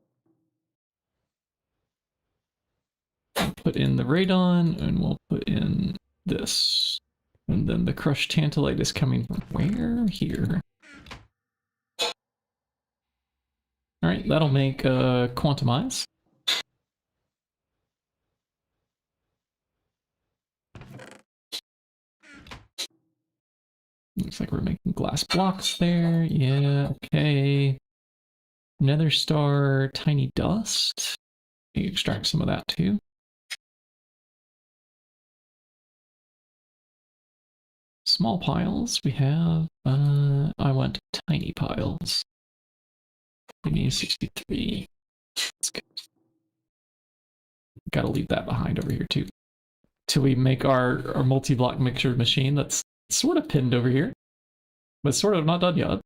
We'll put in the radon and we'll put in this. And then the crushed tantalite is coming from where? Here. Alright, that'll make quantumize. Looks like we're making glass blocks there. Yeah, okay. Nether star, tiny dust. You extract some of that too. Small piles we have. I want tiny piles. We need 63. That's good. Gotta leave that behind over here too. Till we make our multi-block mixture machine that's sort of pinned over here, but sort of not done yet.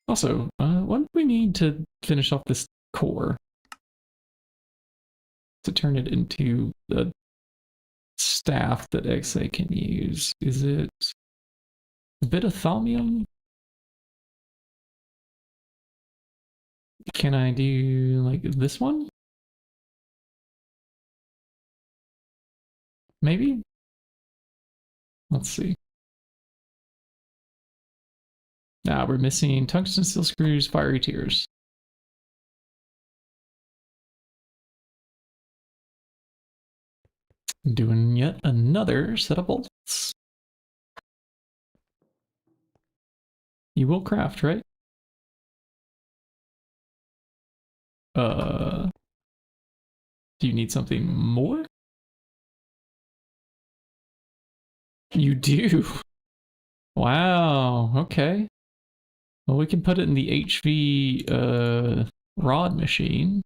Also, what do we need to finish off this core? To turn it into the staff that XA can use. Is it a bit of thaumium? Can I do like this one? Maybe? Let's see. Nah, we're missing tungsten steel screws, fiery tears. Doing yet another set of bolts. You will craft, right? Do you need something more? You do. Wow, okay. Well, we can put it in the HV rod machine.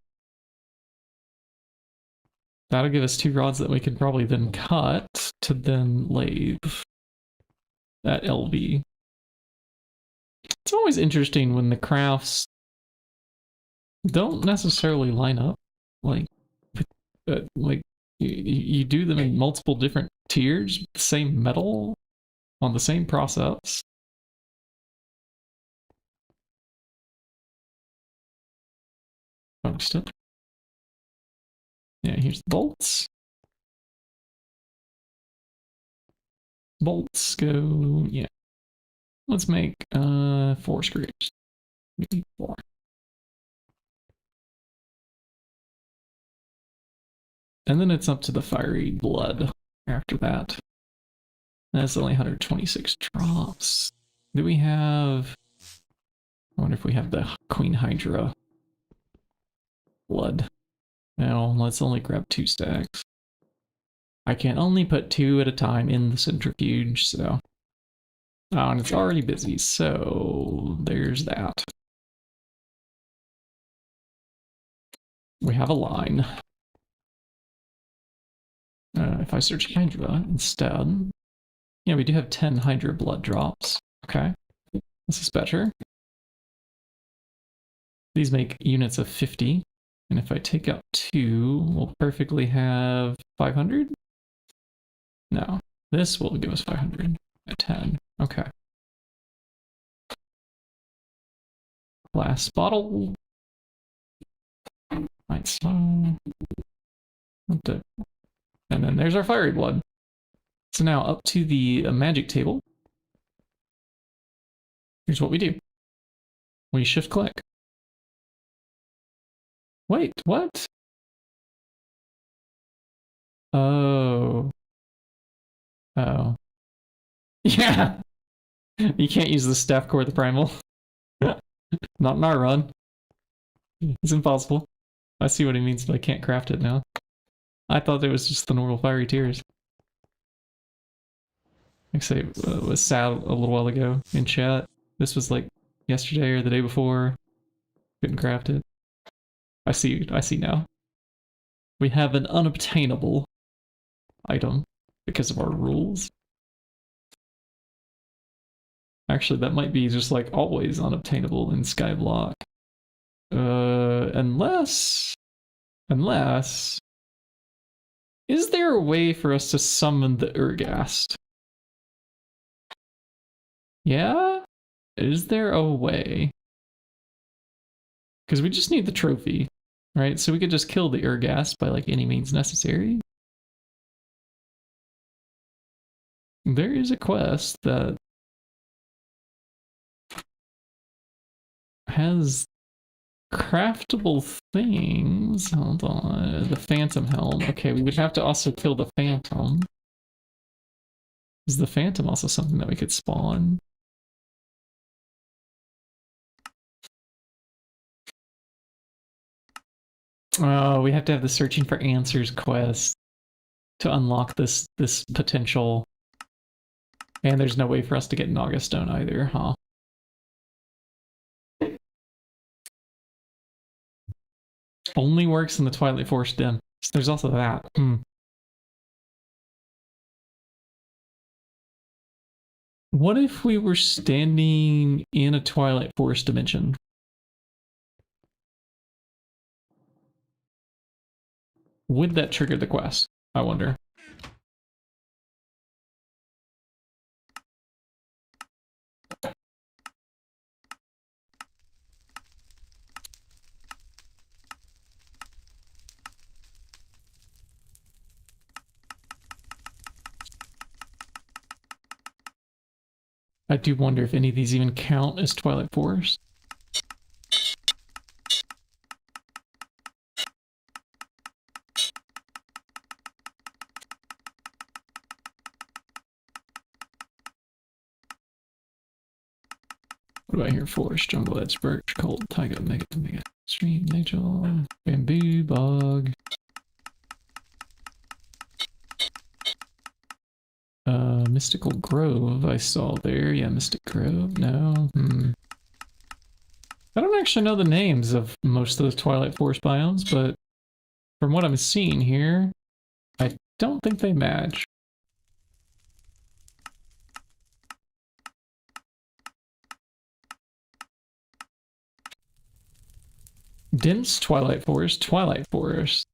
That'll give us 2 rods that we can probably then cut to then lathe at LV. It's always interesting when the crafts don't necessarily line up. Like you do them in multiple different tiers, the same metal on the same process. Tungsten. Yeah, here's the bolts. Bolts go, yeah. Let's make 4 screws. Maybe 4. And then it's up to the fiery blood after that. That's only 126 drops. Do we have... I wonder if we have the Queen Hydra blood. No, let's only grab 2 stacks. I can only put 2 at a time in the centrifuge, so... Oh, and it's already busy, so there's that. We have a line. If I search Hydra instead, yeah, we do have 10 Hydra blood drops. Okay, this is better. These make units of 50, and if I take out 2, we'll perfectly have 500? No, this will give us 500 at 10. Okay. Glass bottle. Nice. And then there's our fiery blood. So now up to the magic table. Here's what we do. We shift click. Wait, what? Oh. Oh. Yeah. You can't use the staff core, the primal. Not in our run. It's impossible. I see what he means, but I can't craft it now. I thought it was just the normal fiery tears. Like I say, was sad a little while ago in chat. This was like yesterday or the day before. Couldn't craft it. I see now. We have an unobtainable item because of our rules. Actually, that might be just like always unobtainable in skyblock. Unless... Is there a way for us to summon the Urgast? Yeah? Is there a way? Because we just need the trophy, right? So we could just kill the Urgast by like any means necessary. There is a quest that has craftable things. Hold on. The Phantom Helm. Okay, we would have to also kill the Phantom. Is the Phantom also something that we could spawn? Oh, we have to have the Searching for Answers quest to unlock this potential. And there's no way for us to get Naga Stone either, huh? Only works in the Twilight Forest Den. So there's also that. What if we were standing in a Twilight Forest dimension? Would that trigger the quest? I wonder. I do wonder if any of these even count as Twilight Forest. What about here? Forest, jungle, edge, birch, cold, taiga, mega, stream, nature, bamboo, bog. Mystical Grove I saw there. Yeah, Mystic Grove. No. I don't actually know the names of most of the Twilight Forest biomes, but from what I'm seeing here, I don't think they match. Dense Twilight Forest, Twilight Forest.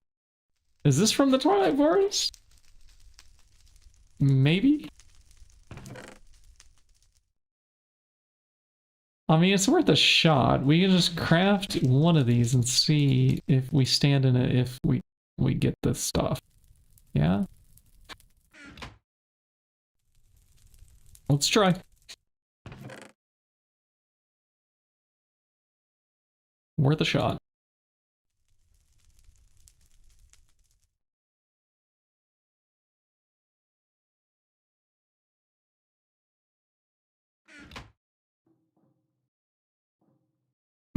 Is this from the Twilight Forest? Maybe? I mean, it's worth a shot. We can just craft one of these and see if we stand in it, if we get this stuff. Yeah? Let's try. Worth a shot.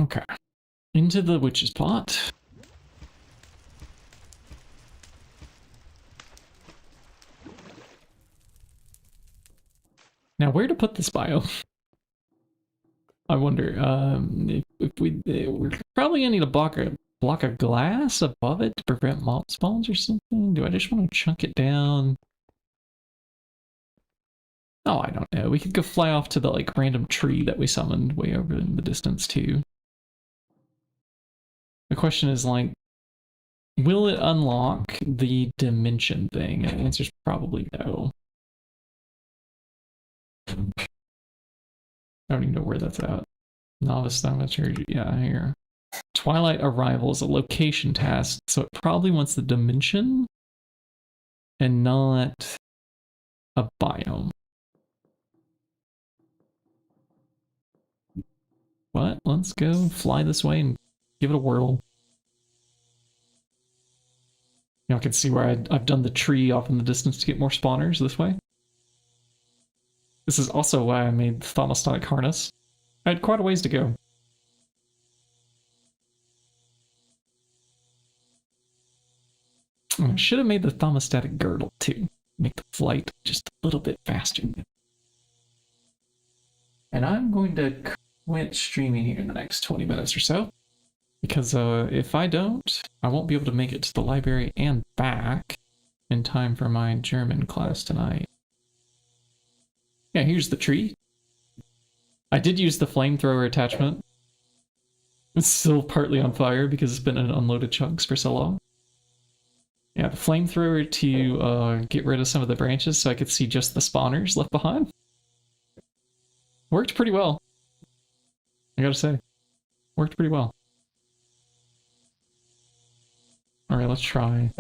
Okay. Into the witch's pot. Now, where to put this bio? I wonder. If we probably gonna need a block block of glass above it to prevent mob spawns or something? Do I just want to chunk it down? Oh, I don't know. We could go fly off to the like random tree that we summoned way over in the distance too. The question is like, will it unlock the dimension thing? And the answer is probably no. I don't even know where that's at. Novice thaumaturgy, yeah, here. Twilight Arrival is a location task, so it probably wants the dimension and not a biome. But let's go fly this way and give it a whirl. Y'all can see where I've done the tree off in the distance to get more spawners this way. This is also why I made the thermostatic harness. I had quite a ways to go. I should have made the thermostatic girdle too. Make the flight just a little bit faster. And I'm going to quit streaming here in the next 20 minutes or so. Because if I don't, I won't be able to make it to the library and back in time for my German class tonight. Yeah, here's the tree. I did use the flamethrower attachment. It's still partly on fire because it's been in unloaded chunks for so long. Yeah, the flamethrower to get rid of some of the branches so I could see just the spawners left behind. Worked pretty well. I gotta say. Worked pretty well. Alright, let's try.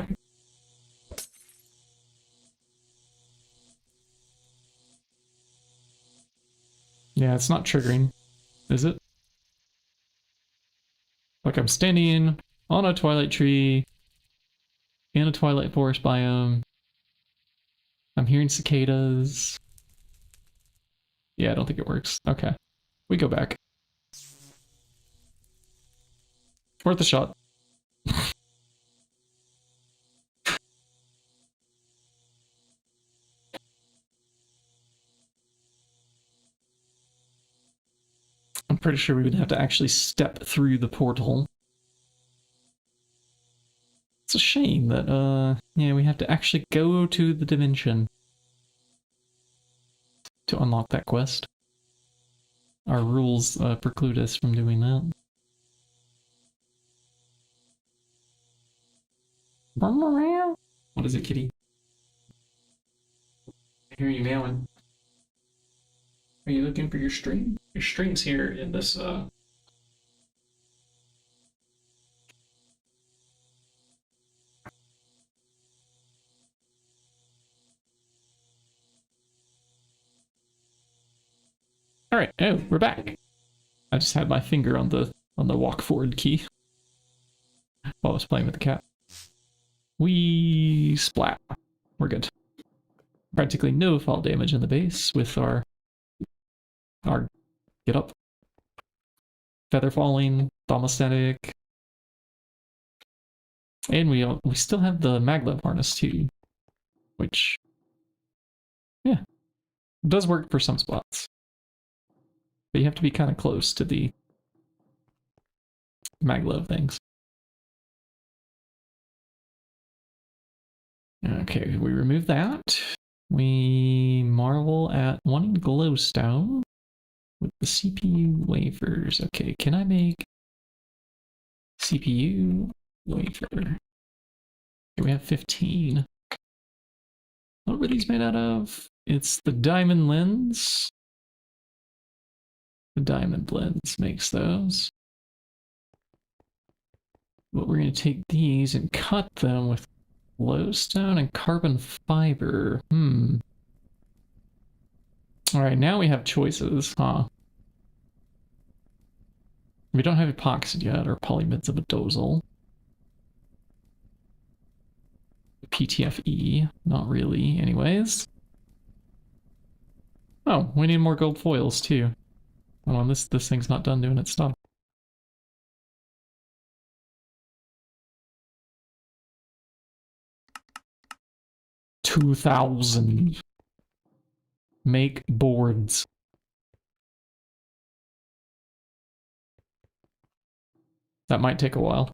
Yeah, it's not triggering, is it? Like I'm standing on a twilight tree in a twilight forest biome. I'm hearing cicadas. Yeah, I don't think it works. Okay. We go back. Worth a shot. I'm pretty sure we would have to actually step through the portal. It's a shame that, yeah, we have to actually go to the dimension to unlock that quest. Our rules preclude us from doing that. What is it, kitty? I hear you meowing. Are you looking for your string? Your string's here in this, Alright, oh, we're back. I just had my finger on the walk forward key while I was playing with the cat. We splat. We're good. Practically no fall damage in the base with our get up. Feather falling, thermostatic. And we still have the maglev harness too, which, yeah, does work for some spots. But you have to be kind of close to the maglev things. Okay, we remove that. We marvel at wanting glowstone with the CPU wafers. Okay, can I make CPU wafer? Okay, we have 15. What were these made out of? It's the diamond lens. The diamond lens makes those. But we're going to take these and cut them with glowstone and carbon fiber. Alright, now we have choices, huh? We don't have epoxy yet, or polymethylbenzidazole. PTFE, not really, anyways. Oh, we need more gold foils, too. Oh, this thing's not done doing its stuff. $2,000. Make boards. That might take a while.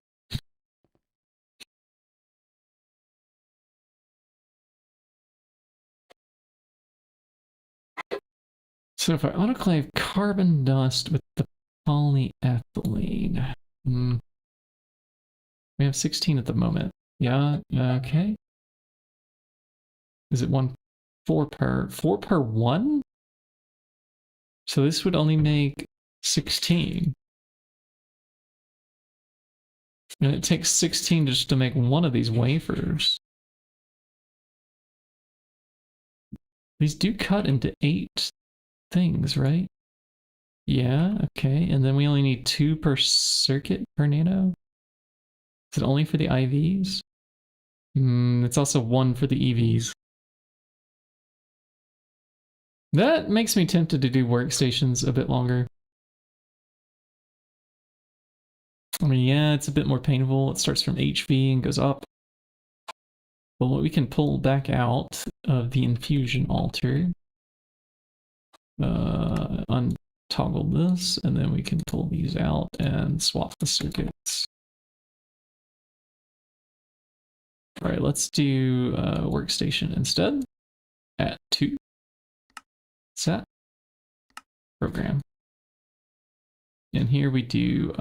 So if I autoclave carbon dust with the polyethylene, we have 16 at the moment. Yeah, okay. Is it 4 per 1? So this would only make 16. And it takes 16 just to make one of these wafers. These do cut into 8 things, right? Yeah, okay. And then we only need 2 per circuit per nano? Is it only for the IVs? It's also 1 for the EVs. That makes me tempted to do workstations a bit longer. I mean, yeah, it's a bit more painful. It starts from HV and goes up. But what we can pull back out of the infusion altar, untoggle this, and then we can pull these out and swap the circuits. All right, let's do workstation instead at 2. Set. Program. And here we do,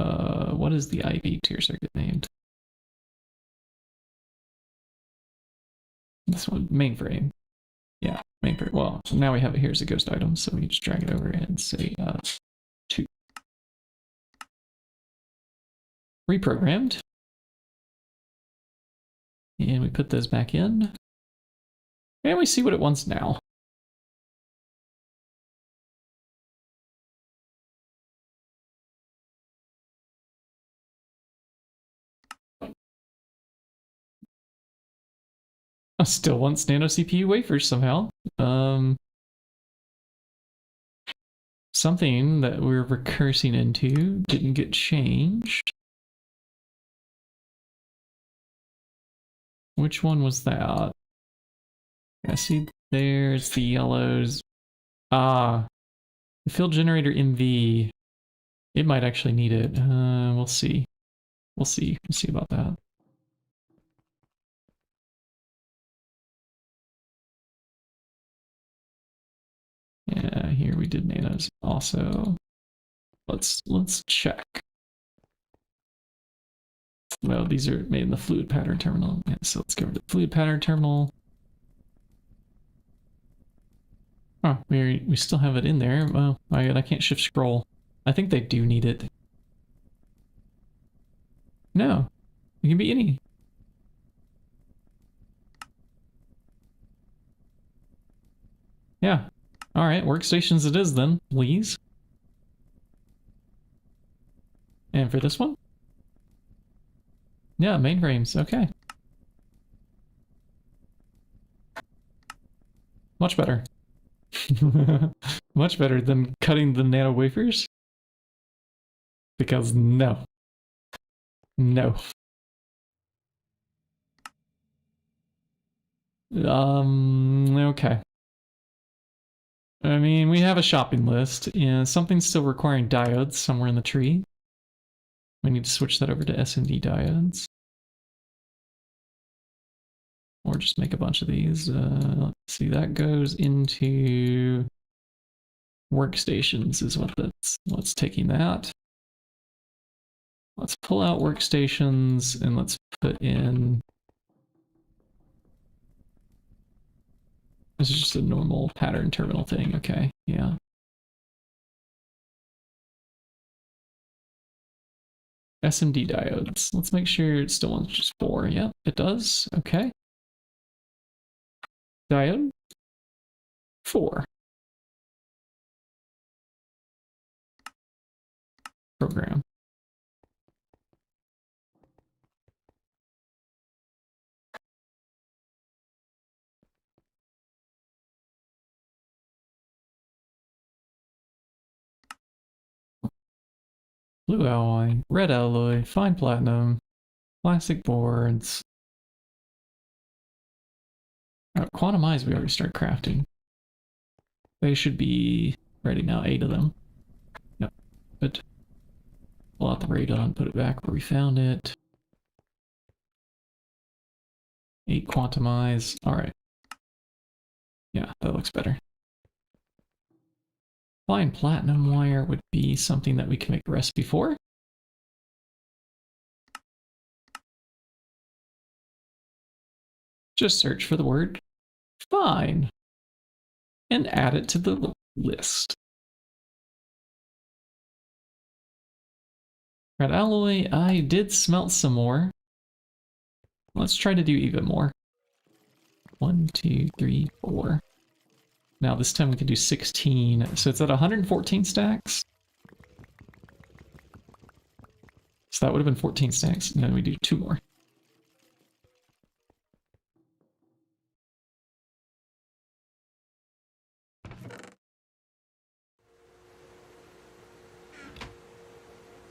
what is the IV tier circuit named? This one, mainframe. Yeah, mainframe. Well, so now we have it here as a ghost item, so we just drag it over and say 2. Reprogrammed. And we put those back in. And we see what it wants now. Still wants nano CPU wafers somehow. Something that we're recursing into didn't get changed. Which one was that? I see there's the yellows. Ah, the field generator MV. It might actually need it. We'll see. We'll see about that. Yeah, here we did nanos also. Let's check. Well, these are made in the fluid pattern terminal. Yeah, so let's go to the fluid pattern terminal. Oh, we still have it in there. Well, I can't shift scroll. I think they do need it. No, it can be any. Yeah. All right, workstations it is then, please. And for this one? Yeah, mainframes, okay. Much better. Much better than cutting the nano wafers. Because no. No. Okay. I mean, we have a shopping list, and something's still requiring diodes somewhere in the tree. We need to switch that over to SMD diodes. Or just make a bunch of these. Let's see, that goes into workstations is what that's what's taking that. Let's pull out workstations and let's put in. This is just a normal pattern terminal thing, okay, yeah. SMD diodes. Let's make sure it still wants just 4. Yep, it does. Okay. Diode 4. Program. Blue alloy, red alloy, fine platinum, plastic boards. Quantum eyes we already started crafting. They should be ready now, 8 of them. Yep, good. Pull out the radon, put it back where we found it. 8 quantum eyes, alright. Yeah, that looks better. Fine platinum wire would be something that we can make a recipe for. Just search for the word fine and add it to the list. Red alloy, I did smelt some more. Let's try to do even more. 1, 2, 3, 4. Now this time we can do 16. So it's at 114 stacks. So that would have been 14 stacks, and then we do 2 more.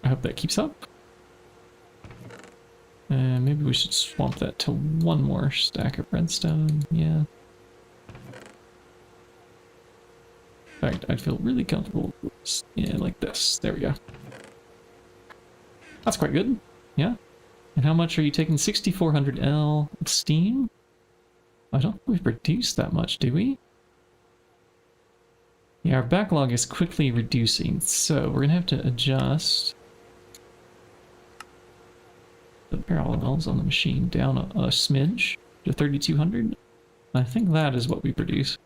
I hope that keeps up. And maybe we should swamp that to 1 more stack of redstone. Yeah. In fact, I'd feel really comfortable. Yeah, like this. There we go. That's quite good. Yeah. And how much are you taking? 6400L of steam? I don't think we've reduced that much, do we? Yeah, our backlog is quickly reducing, so we're gonna have to adjust the parallels on the machine down a smidge to 3200. I think that is what we produce.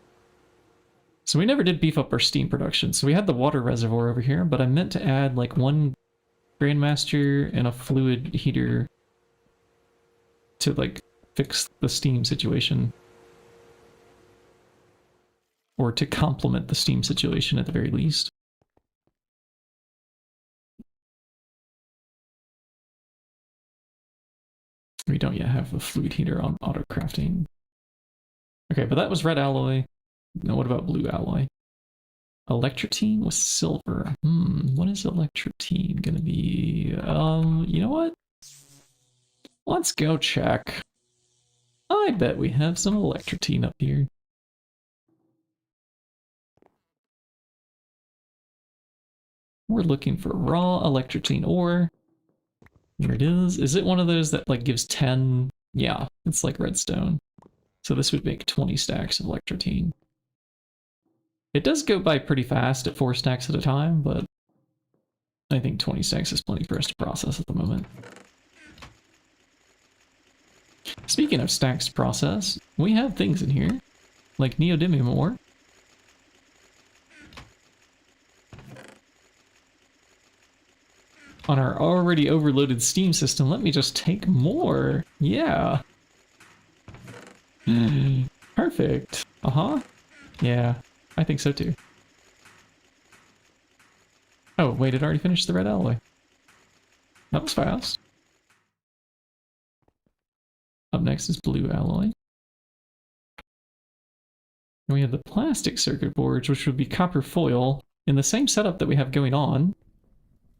So we never did beef up our steam production. So we had the water reservoir over here, but I meant to add like 1 Grandmaster and a fluid heater to like fix the steam situation. Or to complement the steam situation at the very least. We don't yet have a fluid heater on auto crafting. Okay, but that was red alloy. Now what about blue alloy? Electrotine with silver. What is electrotine gonna be? You know what? Let's go check. I bet we have some electrotine up here. We're looking for raw electrotine ore. Here it is. Is it one of those that like gives 10? Yeah, it's like redstone. So this would make 20 stacks of electrotine. It does go by pretty fast at 4 stacks at a time, but I think 20 stacks is plenty for us to process at the moment. Speaking of stacks to process, we have things in here, like neodymium ore. On our already overloaded steam system, let me just take more. Yeah. Perfect. Uh-huh. Yeah, I think so too. Oh, wait, it already finished the red alloy. That was fast. Up next is blue alloy. And we have the plastic circuit boards, which would be copper foil, in the same setup that we have going on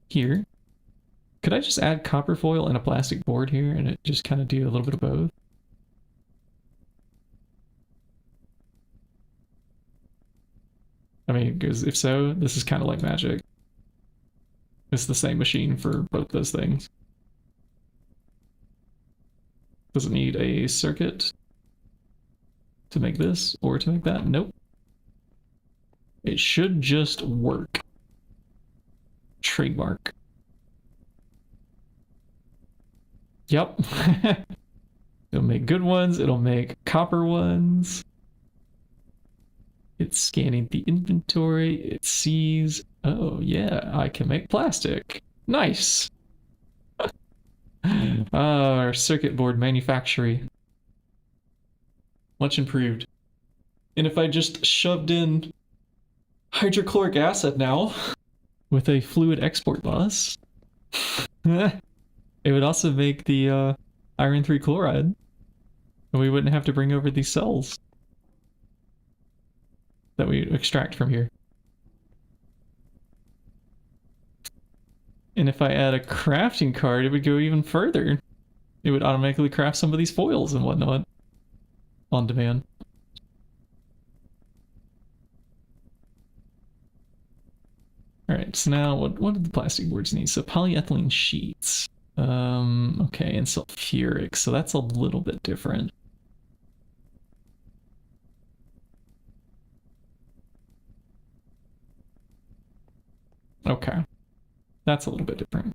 here. Could I just add copper foil and a plastic board here and it just kind of do a little bit of both? I mean, because if so, this is kind of like magic. It's the same machine for both those things. Does it need a circuit to make this or to make that? Nope. It should just work. Trademark. Yep. It'll make good ones. It'll make copper ones. It's scanning the inventory. It sees, oh yeah, I can make plastic. Nice. Our circuit board manufacturing. Much improved. And if I just shoved in hydrochloric acid now with a fluid export bus, it would also make the iron 3 chloride. And we wouldn't have to bring over these cells that we extract from here. And if I add a crafting card, it would go even further. It would automatically craft some of these foils and whatnot on demand. Alright, so now what do the plastic boards need? So polyethylene sheets. Okay, and sulfuric, so that's a little bit different. Okay. That's a little bit different.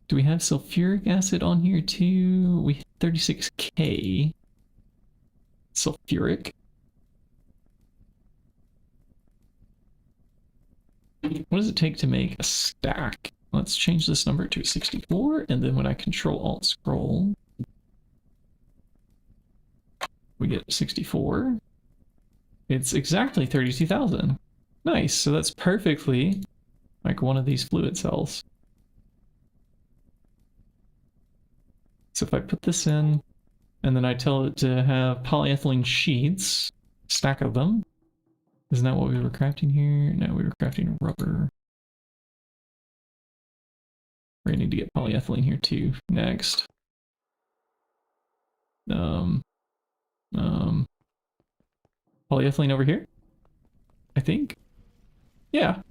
Do we have sulfuric acid on here too? We have 36K. Sulfuric. What does it take to make a stack? Let's change this number to 64, and then when I Control-Alt-Scroll, we get 64. It's exactly 32,000. Nice, so that's perfectly like one of these fluid cells. So if I put this in, and then I tell it to have polyethylene sheets, stack of them. Isn't that what we were crafting here? No, we were crafting rubber. We're gonna need to get polyethylene here too. Next. Polyethylene over here? I think. Yeah.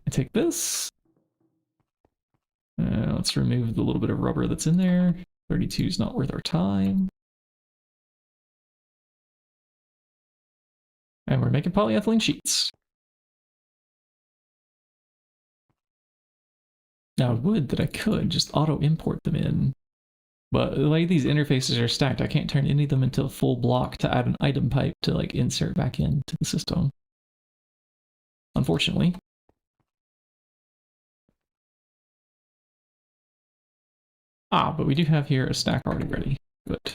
I take this. Let's remove the little bit of rubber that's in there. 32 is not worth our time. And we're making polyethylene sheets. Now I would that I could just auto import them in. But the way these interfaces are stacked, I can't turn any of them into a full block to add an item pipe to like insert back into the system. Unfortunately. Ah, but we do have here a stack already ready. Good.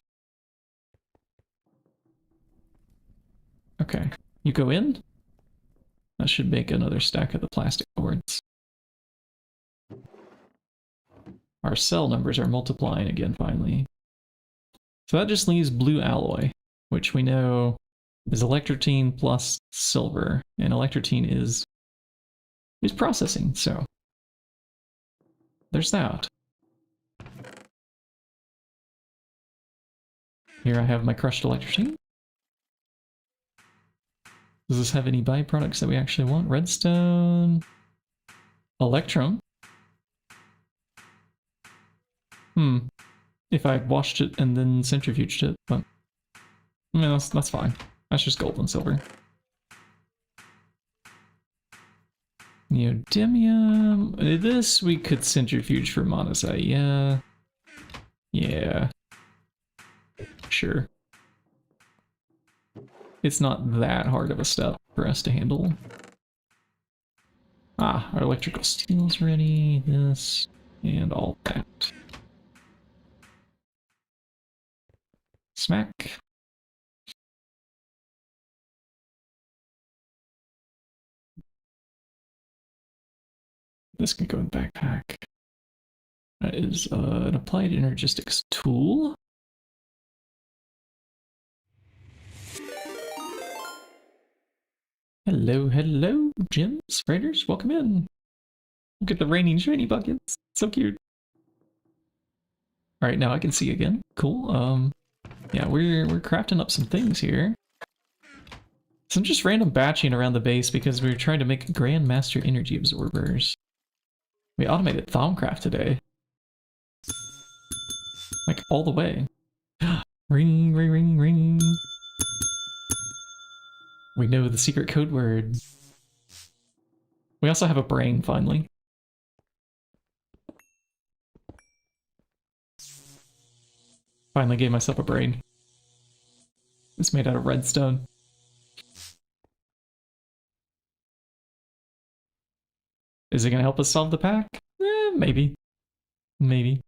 Okay, you go in. That should make another stack of the plastic boards. Our cell numbers are multiplying again finally. So that just leaves blue alloy, which we know is electrotine plus silver, and electrotine is processing, so there's that. Here I have my crushed electrotine. Does this have any byproducts that we actually want? Redstone, electrum. If I washed it and then centrifuged it, but I mean, that's fine. That's just gold and silver. Neodymium. This we could centrifuge for monazite. Yeah. Yeah. Sure. It's not that hard of a step for us to handle. Ah, our electrical steel's ready. This and all that. Smack. This can go in the backpack. That is an applied energistics tool. Hello, hello, gems, raiders, welcome in. Look at the raining shiny buckets. So cute. All right, now I can see again. Cool. Yeah, we're crafting up some things here. Some just random batching around the base because we were trying to make Grandmaster energy absorbers. We automated Thaumcraft today. Like all the way. Ring, ring, ring, ring. We know the secret code word. We also have a brain, finally. Finally gave myself a brain. It's made out of redstone. Is it going to help us solve the pack? Maybe. Maybe.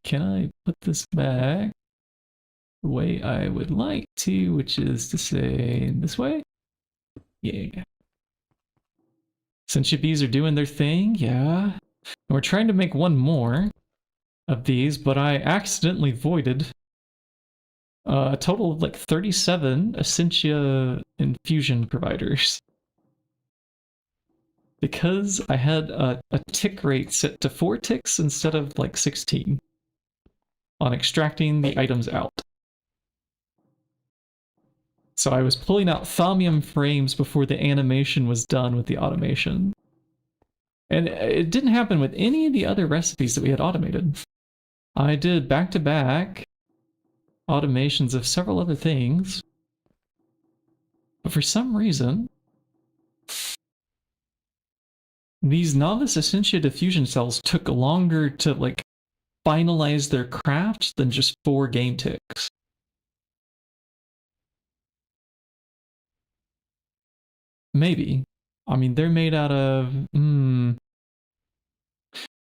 Can I put this back the way I would like to, which is to say this way? Yeah. Since bees are doing their thing, yeah. And we're trying to make one more of these, but I accidentally voided a total of like 37 Essentia infusion providers. Because I had a tick rate set to 4 ticks instead of like 16 on extracting the items out. So I was pulling out thaumium frames before the animation was done with the automation. And it didn't happen with any of the other recipes that we had automated. I did back-to-back automations of several other things. But for some reason, these novice Essentia diffusion cells took longer to like finalize their craft than just 4 game ticks. Maybe. I mean, they're made out of...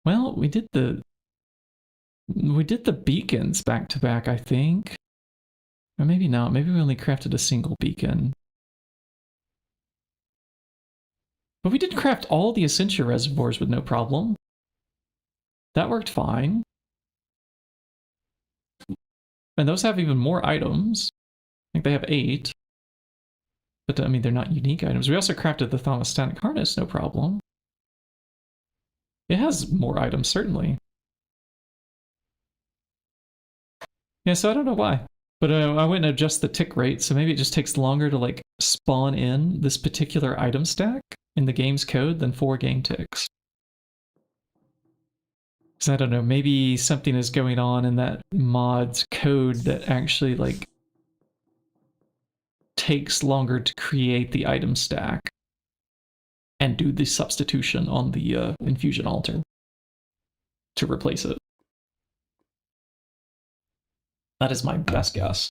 Well, we did the beacons back to back, I think. Or maybe not. Maybe we only crafted a single beacon. But we did craft all the Essentia reservoirs with no problem. That worked fine. And those have even more items. I think they have 8. But I mean, they're not unique items. We also crafted the thermostatic harness, no problem. It has more items, certainly. Yeah, so I don't know why. But I went and adjust the tick rate, so maybe it just takes longer to like spawn in this particular item stack in the game's code than 4 game ticks. Because I don't know, maybe something is going on in that mod's code that actually like takes longer to create the item stack and do the substitution on the infusion altar to replace it. That is my best guess.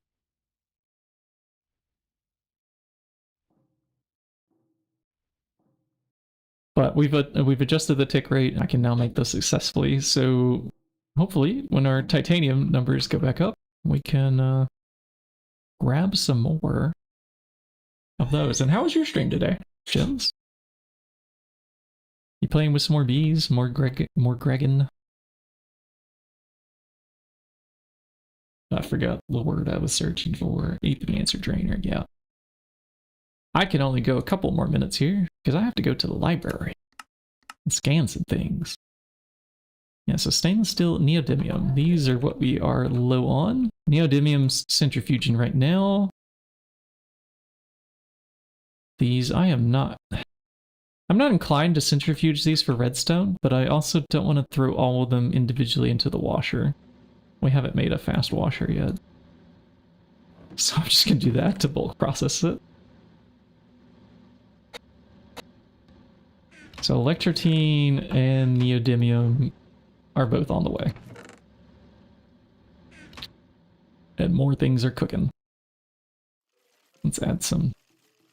But we've adjusted the tick rate. I can now make this successfully. So hopefully when our titanium numbers go back up, we can grab some more of those. And how was your stream today, Shims? You playing with some more bees, more Gregan? I forgot the word I was searching for. Eighth answer drainer, yeah. I can only go a couple more minutes here because I have to go to the library and scan some things. Yeah, so stainless steel, neodymium. These are what we are low on. Neodymium's centrifuging right now. These, I'm not inclined to centrifuge these for redstone, but I also don't want to throw all of them individually into the washer. We haven't made a fast washer yet. So I'm just going to do that to bulk process it. So electrotine and neodymium are both on the way. And more things are cooking. Let's add some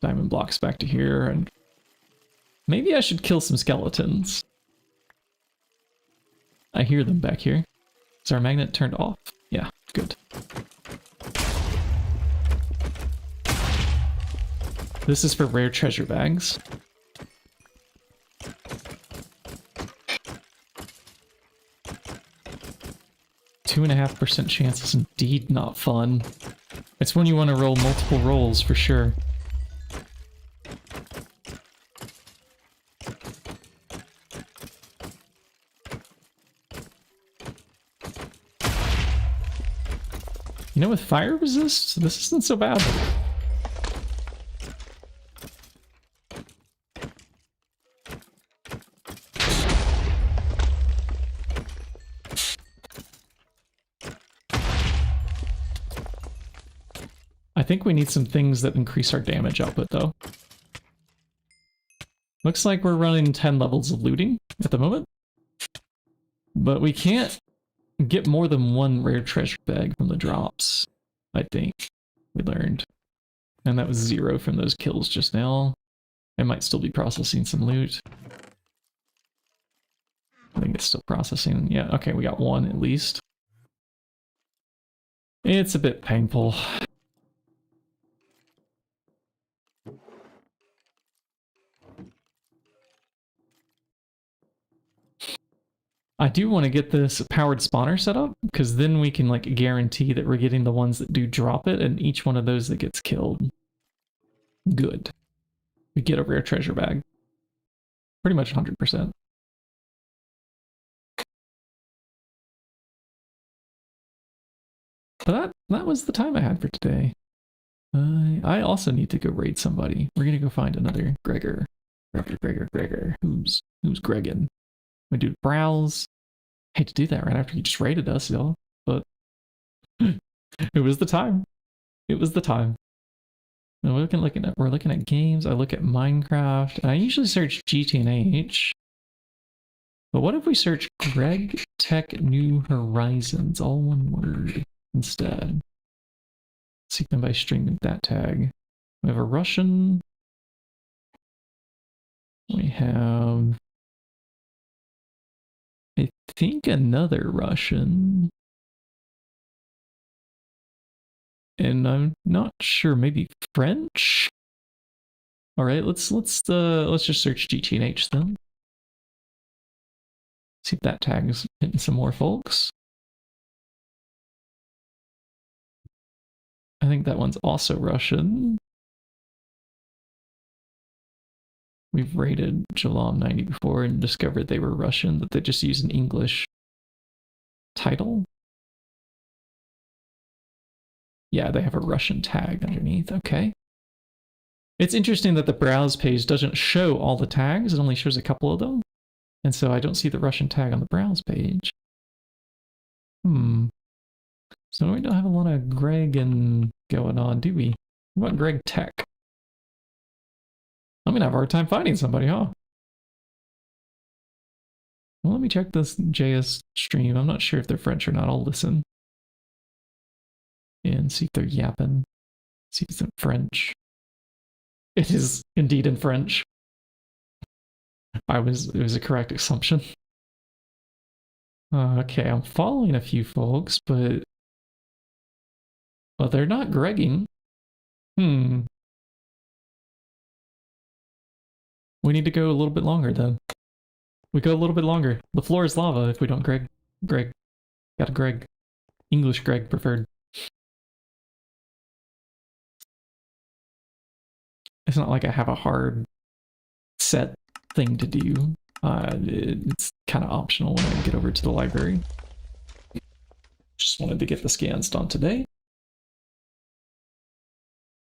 diamond blocks back to here, and maybe I should kill some skeletons. I hear them back here. Is our magnet turned off? Yeah, good. This is for rare treasure bags. Two 2.5% chance is indeed not fun. It's when you want to roll multiple rolls for sure. You know, with fire resist, this isn't so bad. I think we need some things that increase our damage output, though. Looks like we're running 10 levels of looting at the moment. But we can't get more than one rare treasure bag from the drops, I think we learned. And that was 0 from those kills just now. I might still be processing some loot. I think it's still processing. Yeah, okay, we got 1 at least. It's a bit painful. I do want to get this powered spawner set up, because then we can like guarantee that we're getting the ones that do drop it, and each one of those that gets killed. Good. We get a rare treasure bag. Pretty much 100%. But that was the time I had for today. I also need to go raid somebody. We're gonna go find another Gregor. Gregor. Who's Gregan? We do browse. Hate to do that right after you just raided us, y'all, but it was the time. It was the time. And we're looking at games. I look at Minecraft. I usually search GTNH. But what if we search GregTech New Horizons, all one word instead? Seek them by streaming that tag. We have a Russian. We have, I think, another Russian. And I'm not sure, maybe French? All right, let's just search GTNH then. See if that tag's hitting some more folks. I think that one's also Russian. We've raided Jalam 90 before and discovered they were Russian, but they just use an English title. Yeah, they have a Russian tag underneath. Okay. It's interesting that the browse page doesn't show all the tags. It only shows a couple of them. And so I don't see the Russian tag on the browse page. So we don't have a lot of Greg and going on, do we? What about GregTech? I'm gonna have a hard time finding somebody, huh? Well, let me check this JS stream. I'm not sure if they're French or not. I'll listen. And see if they're yapping. See if it's in French. It is indeed in French. It was a correct assumption. Okay, I'm following a few folks, but they're not Gregging. We need to go a little bit longer then. We go a little bit longer. The floor is lava if we don't Greg. Greg. Got a Greg. English Greg preferred. It's not like I have a hard set thing to do. It's kind of optional when I get over to the library. Just wanted to get the scans done today.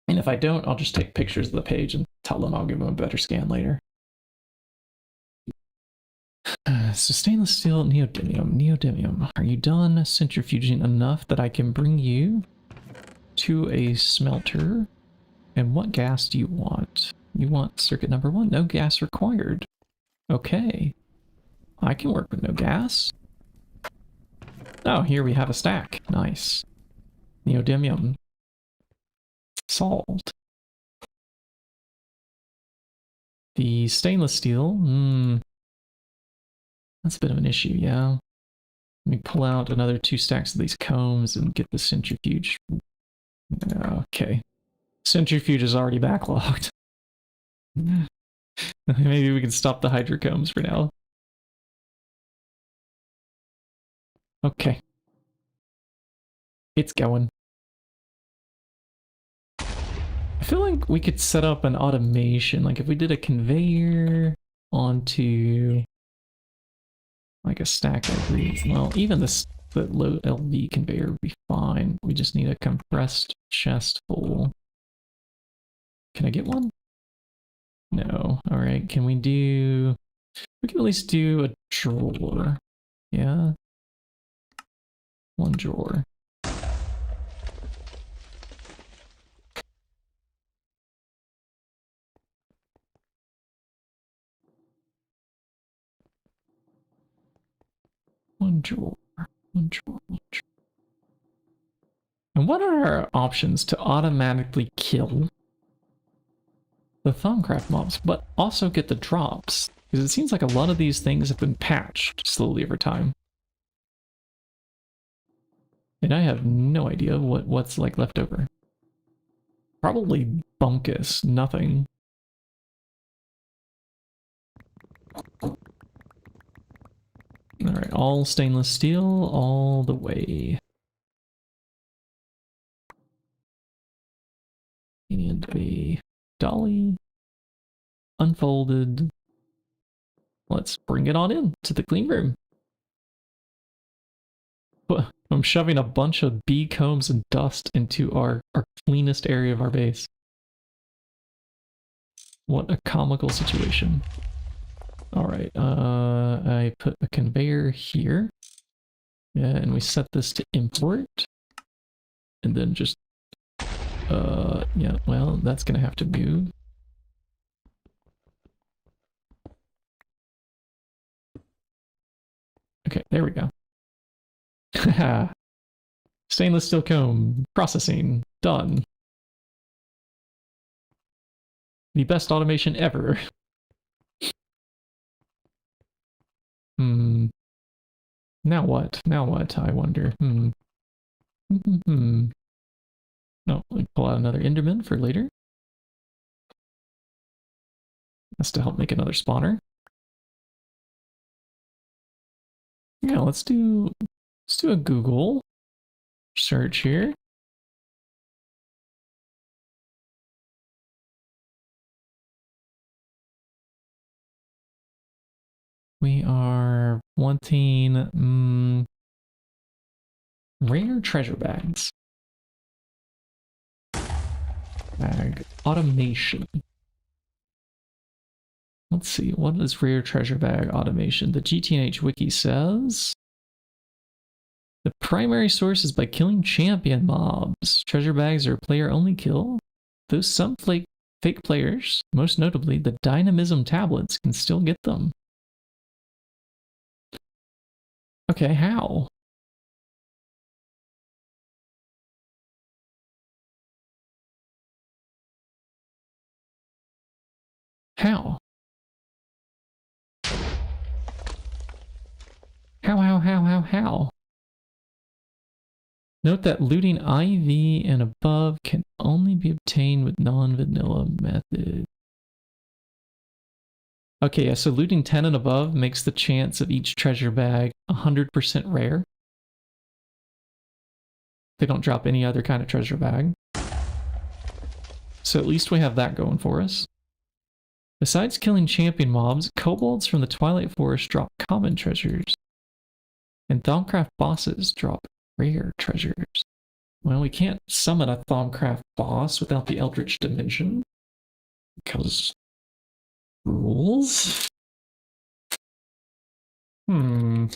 And if I don't, I'll just take pictures of the page and tell them I'll give them a better scan later. So stainless steel, neodymium. Are you done centrifuging enough that I can bring you to a smelter? And what gas do you want? You want circuit number 1? No gas required. Okay. I can work with no gas. Oh, here we have a stack. Nice. Neodymium. Solved. The stainless steel, that's a bit of an issue, yeah. Let me pull out another 2 stacks of these combs and get the centrifuge. Okay. Centrifuge is already backlogged. Maybe we can stop the hydrocombs for now. Okay. It's going. I feel like we could set up an automation, like if we did a conveyor onto like a stack like these. Well, even the low LV conveyor would be fine. We just need a compressed chest full. Can I get one? No. All right. Can we do... We can at least do a drawer. Yeah. 1 drawer. One drawer. And what are our options to automatically kill the Thaumcraft mobs, but also get the drops? Because it seems like a lot of these things have been patched slowly over time. And I have no idea what's like left over. Probably bunkus, nothing. Alright, all stainless steel, all the way. And a dolly. Unfolded. Let's bring it on in to the clean room. I'm shoving a bunch of bee combs and dust into our cleanest area of our base. What a comical situation. Alright, I put a conveyor here. Yeah, and we set this to import. And then just, yeah, well, that's gonna have to move. Okay, there we go. Stainless steel comb, processing, done. The best automation ever. Hmm. Now what? Now what, I wonder. Hmm. No, we pull out another Enderman for later. That's to help make another spawner. Yeah, let's do a Google search here. We are wanting rare treasure bags. Bag automation. Let's see, what is rare treasure bag automation? The GTNH wiki says the primary source is by killing champion mobs. Treasure bags are a player-only kill, though some fake players, most notably the dynamism tablets, can still get them. Okay, how? How? How? Note that looting IV and above can only be obtained with non-vanilla method. Okay, yeah, so looting 10 and above makes the chance of each treasure bag 100% rare. They don't drop any other kind of treasure bag. So at least we have that going for us. Besides killing champion mobs, kobolds from the Twilight Forest drop common treasures. And Thaumcraft bosses drop rare treasures. Well, we can't summon a Thaumcraft boss without the Eldritch Dimension. Because rules? Hmm.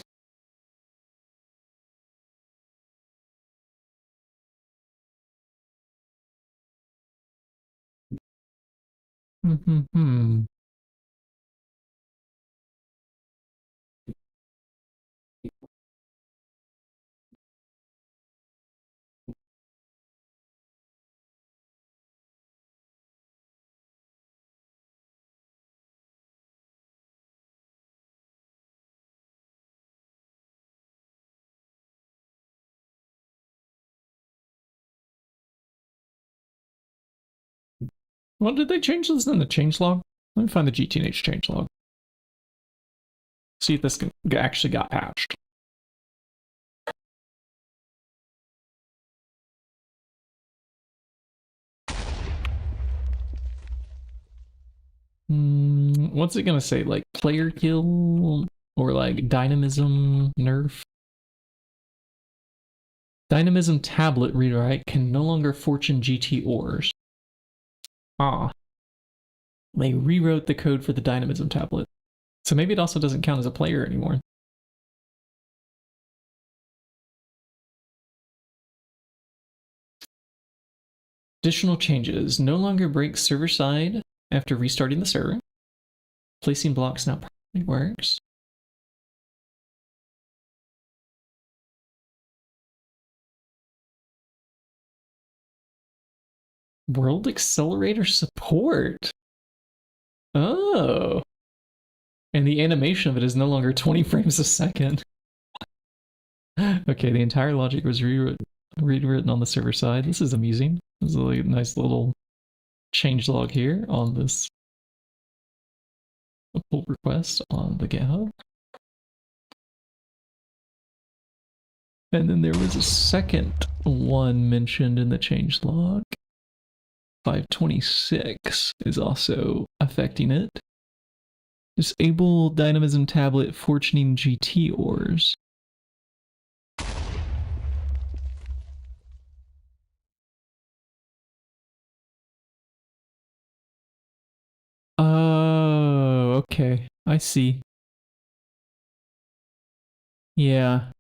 What did they change this in the changelog? Let me find the GTNH changelog. See if this actually got patched. What's it gonna say? Like player kill or like dynamism nerf? Dynamism tablet rewrite can no longer fortune GT ores. Ah. They rewrote the code for the dynamism tablet. So maybe it also doesn't count as a player anymore. Additional changes. No longer breaks server side after restarting the server. Placing blocks now properly works. World Accelerator support. Oh. And the animation of it is no longer 20 frames a second. Okay, the entire logic was rewritten on the server side. This is amusing. This is a nice little changelog here on this pull request on the GitHub. And then there was a second one mentioned in the changelog. 526 is also affecting it. Disable dynamism tablet fortuning GT ores. Oh, okay. I see. Yeah.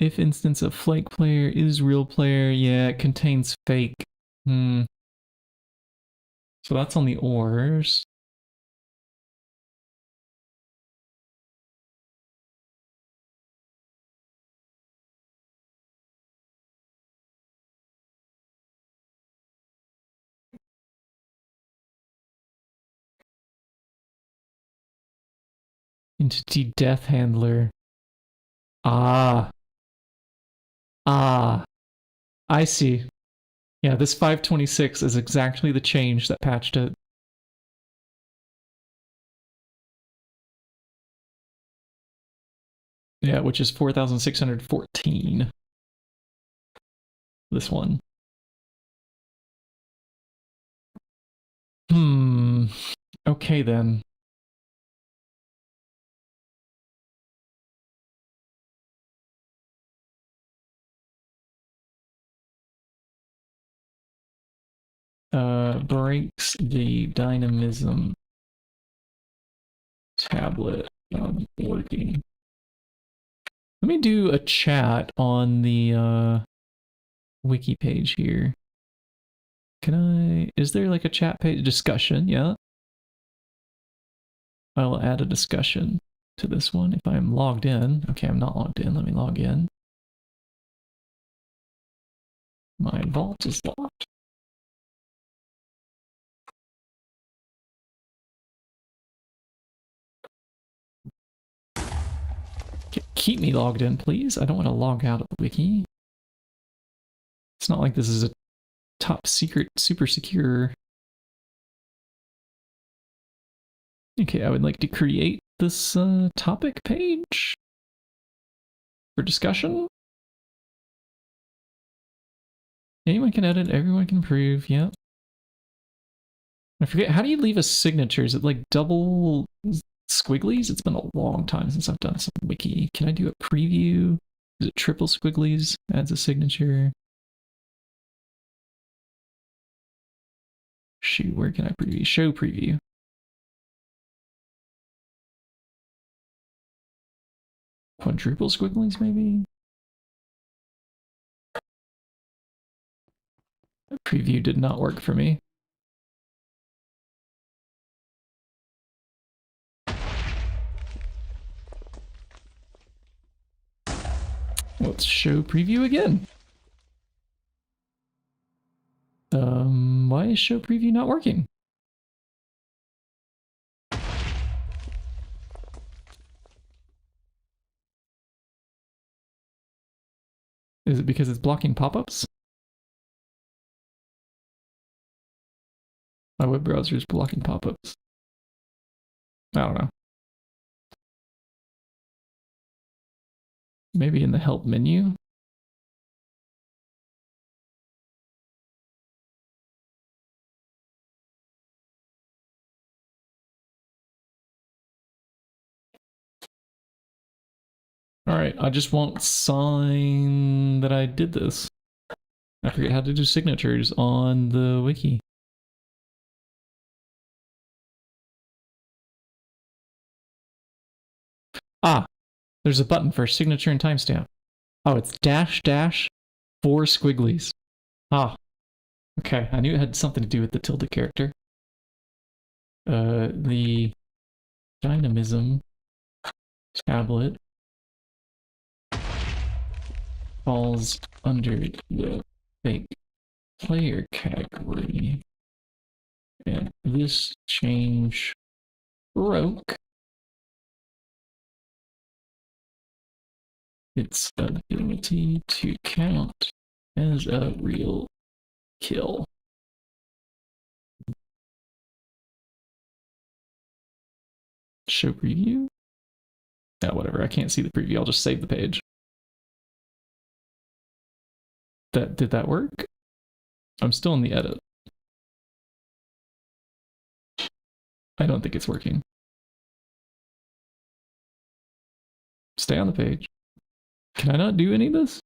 If instance of flake player is real player, yeah, it contains fake. So that's on the ores. Entity death handler. Ah. I see. Yeah, this 526 is exactly the change that patched it. Yeah, which is 4,614. This one. Okay then. Breaks the dynamism tablet working. Let me do a chat on the wiki page here. Can I, is there like a chat page discussion? Yeah. I'll add a discussion to this one if I'm logged in. Okay, I'm not logged in. Let me log in. My vault is locked. Keep me logged in, please. I don't want to log out of the wiki. It's not like this is a top secret, super secure. Okay, I would like to create this topic page for discussion. Anyone can edit, everyone can approve, yeah. I forget, how do you leave a signature? Is it like double squigglies? It's been a long time since I've done some wiki. Can I do a preview? Is it triple squigglies? Adds a signature. Shoot, where can I preview? Show preview. Quadruple squigglies, maybe? Preview did not work for me. Let's show preview again. Why is show preview not working? Is it because it's blocking pop-ups? My web browser is blocking pop-ups. I don't know. Maybe in the help menu? Alright, I just won't sign that I did this. I forget how to do signatures on the wiki. Ah, there's a button for signature and timestamp. Oh, it's dash dash 4 squigglies. Ah, okay. I knew it had something to do with the tilde character. The dynamism tablet falls under the fake player category, and this change broke its ability to count as a real kill. Show preview? Yeah, whatever. I can't see the preview. I'll just save the page. Did that work? I'm still in the edit. I don't think it's working. Stay on the page. Can I not do any of this?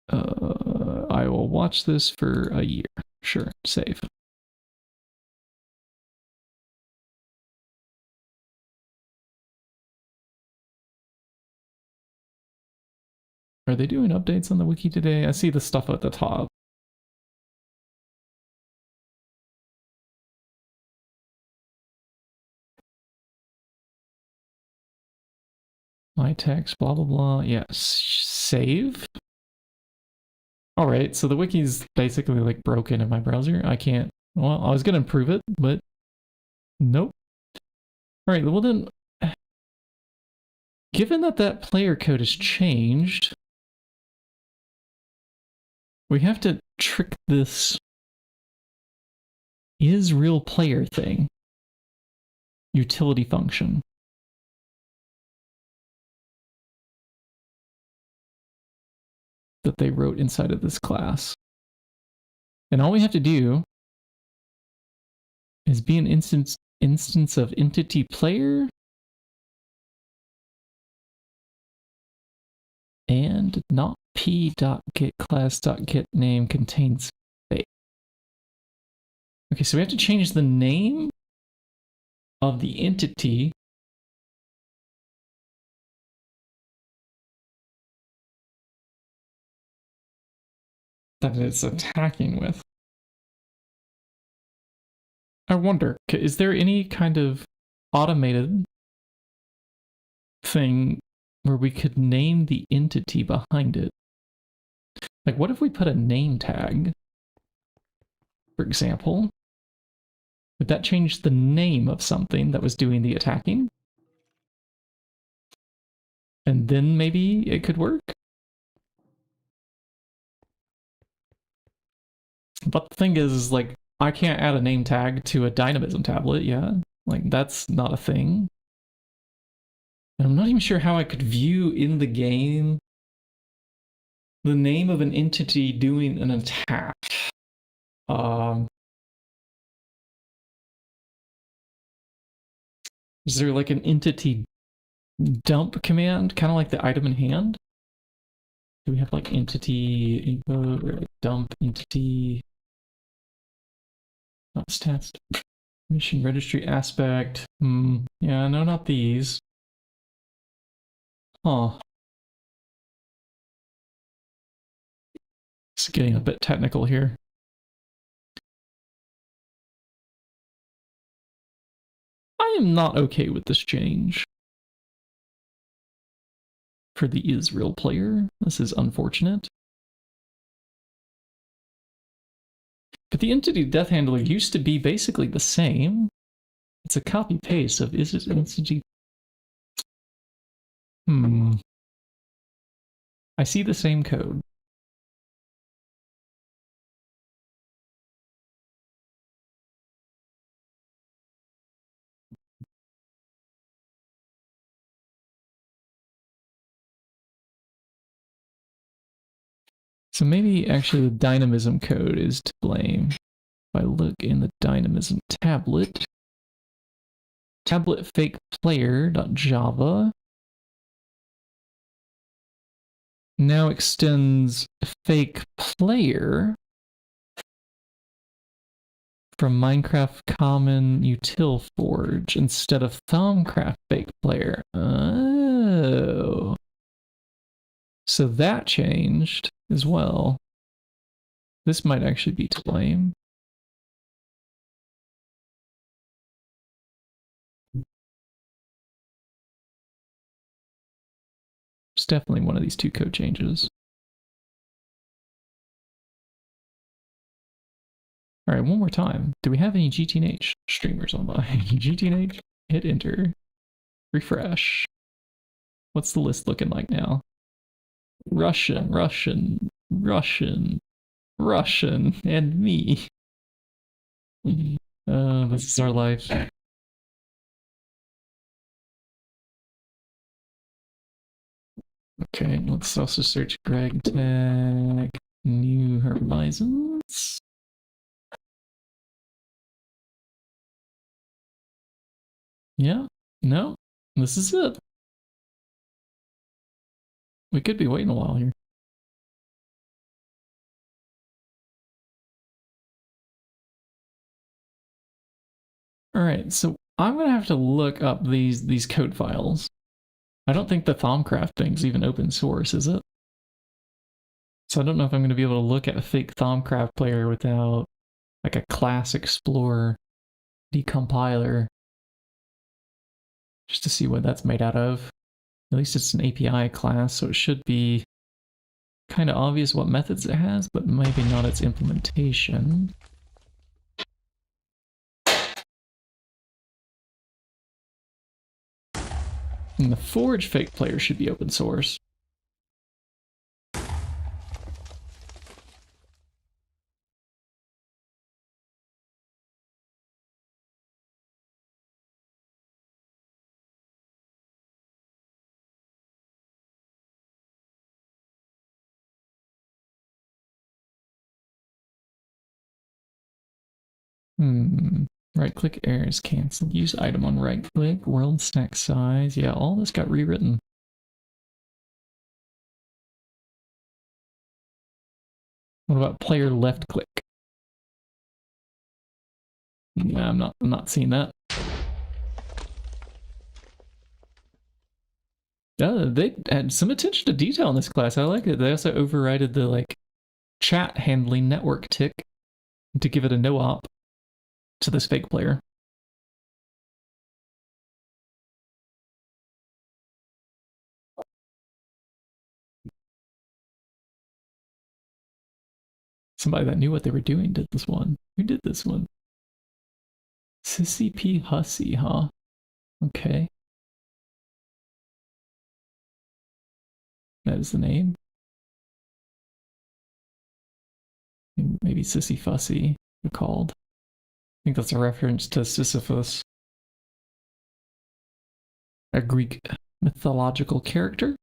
I will watch this for a year. Sure, save. Are they doing updates on the wiki today? I see the stuff at the top. My text, blah, blah, blah. Yes. Save. All right, so the wiki's basically like broken in my browser. I can't, well, I was going to improve it, but nope. All right, well then, given that that player code has changed, we have to trick this is real player thing. Utility function. That they wrote inside of this class. And all we have to do is be an instance of entity player and not p.getClass.getName contains fake. Okay, so we have to change the name of the entity that it's attacking with. I wonder, is there any kind of automated thing where we could name the entity behind it? Like, what if we put a name tag, for example? Would that change the name of something that was doing the attacking? And then maybe it could work? But the thing is, like, I can't add a name tag to a dynamism tablet, yeah? Like, that's not a thing. And I'm not even sure how I could view in the game the name of an entity doing an attack. Is there like an entity dump command, kind of like the item in hand? Do we have like entity info or like dump entity? Not stats. Mission registry aspect. Yeah, no, not these. Huh. It's getting a bit technical here. I am not okay with this change. For the Israel player, this is unfortunate. But the entity death handler used to be basically the same. It's a copy paste of is it entity. I see the same code. So maybe actually the dynamism code is to blame. If I look in the dynamism tablet, tablet fake player.java now extends fake player from Minecraft Common Util Forge instead of Thaumcraft fake player. Oh. So that changed as well. This might actually be to blame. It's definitely one of these two code changes. All right, one more time. Do we have any GTNH streamers online? GTNH, hit enter, refresh. What's the list looking like now? Russian, and me. This is our life. Okay, let's also search GregTech New Horizons. Yeah, no, this is it. We could be waiting a while here. All right, so I'm gonna have to look up these code files. I don't think the Thaumcraft thing's even open source, is it? So I don't know if I'm going to be able to look at a fake Thaumcraft player without like a class explorer decompiler just to see what that's made out of. At least it's an API class, so it should be kind of obvious what methods it has, but maybe not its implementation. And the Forge fake player should be open source. Right click errors cancel. Use item on right click. World stack size. Yeah, all this got rewritten. What about player left click? Yeah, I'm not seeing that. They had some attention to detail in this class. I like it. They also overrided the like chat handling network tick to give it a no op to this fake player. Somebody that knew what they were doing did this one. Who did this one? Sissy P. Hussey, huh? Okay. That is the name. Maybe Sissy Fussy, they're called. I think that's a reference to Sisyphus, a Greek mythological character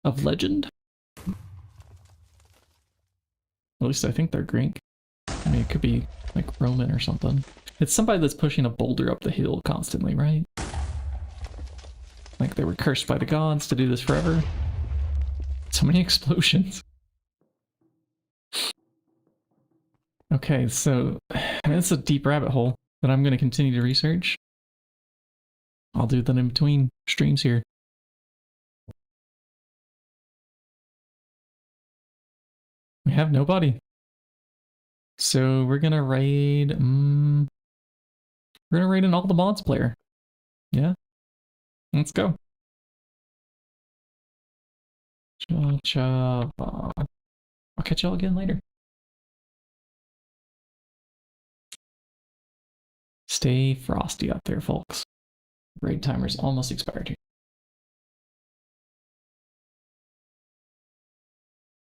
of legend. At least I think they're Greek. I mean, it could be like Roman or something. It's somebody that's pushing a boulder up the hill constantly, right? Like they were cursed by the gods to do this forever. So many explosions. Okay, so it's a deep rabbit hole that I'm going to continue to research. I'll do that in between streams here. We have nobody. So we're gonna raid an all the mods player. Yeah. Let's go. I'll catch y'all again later. Stay frosty out there, folks. Raid timer's almost expired here.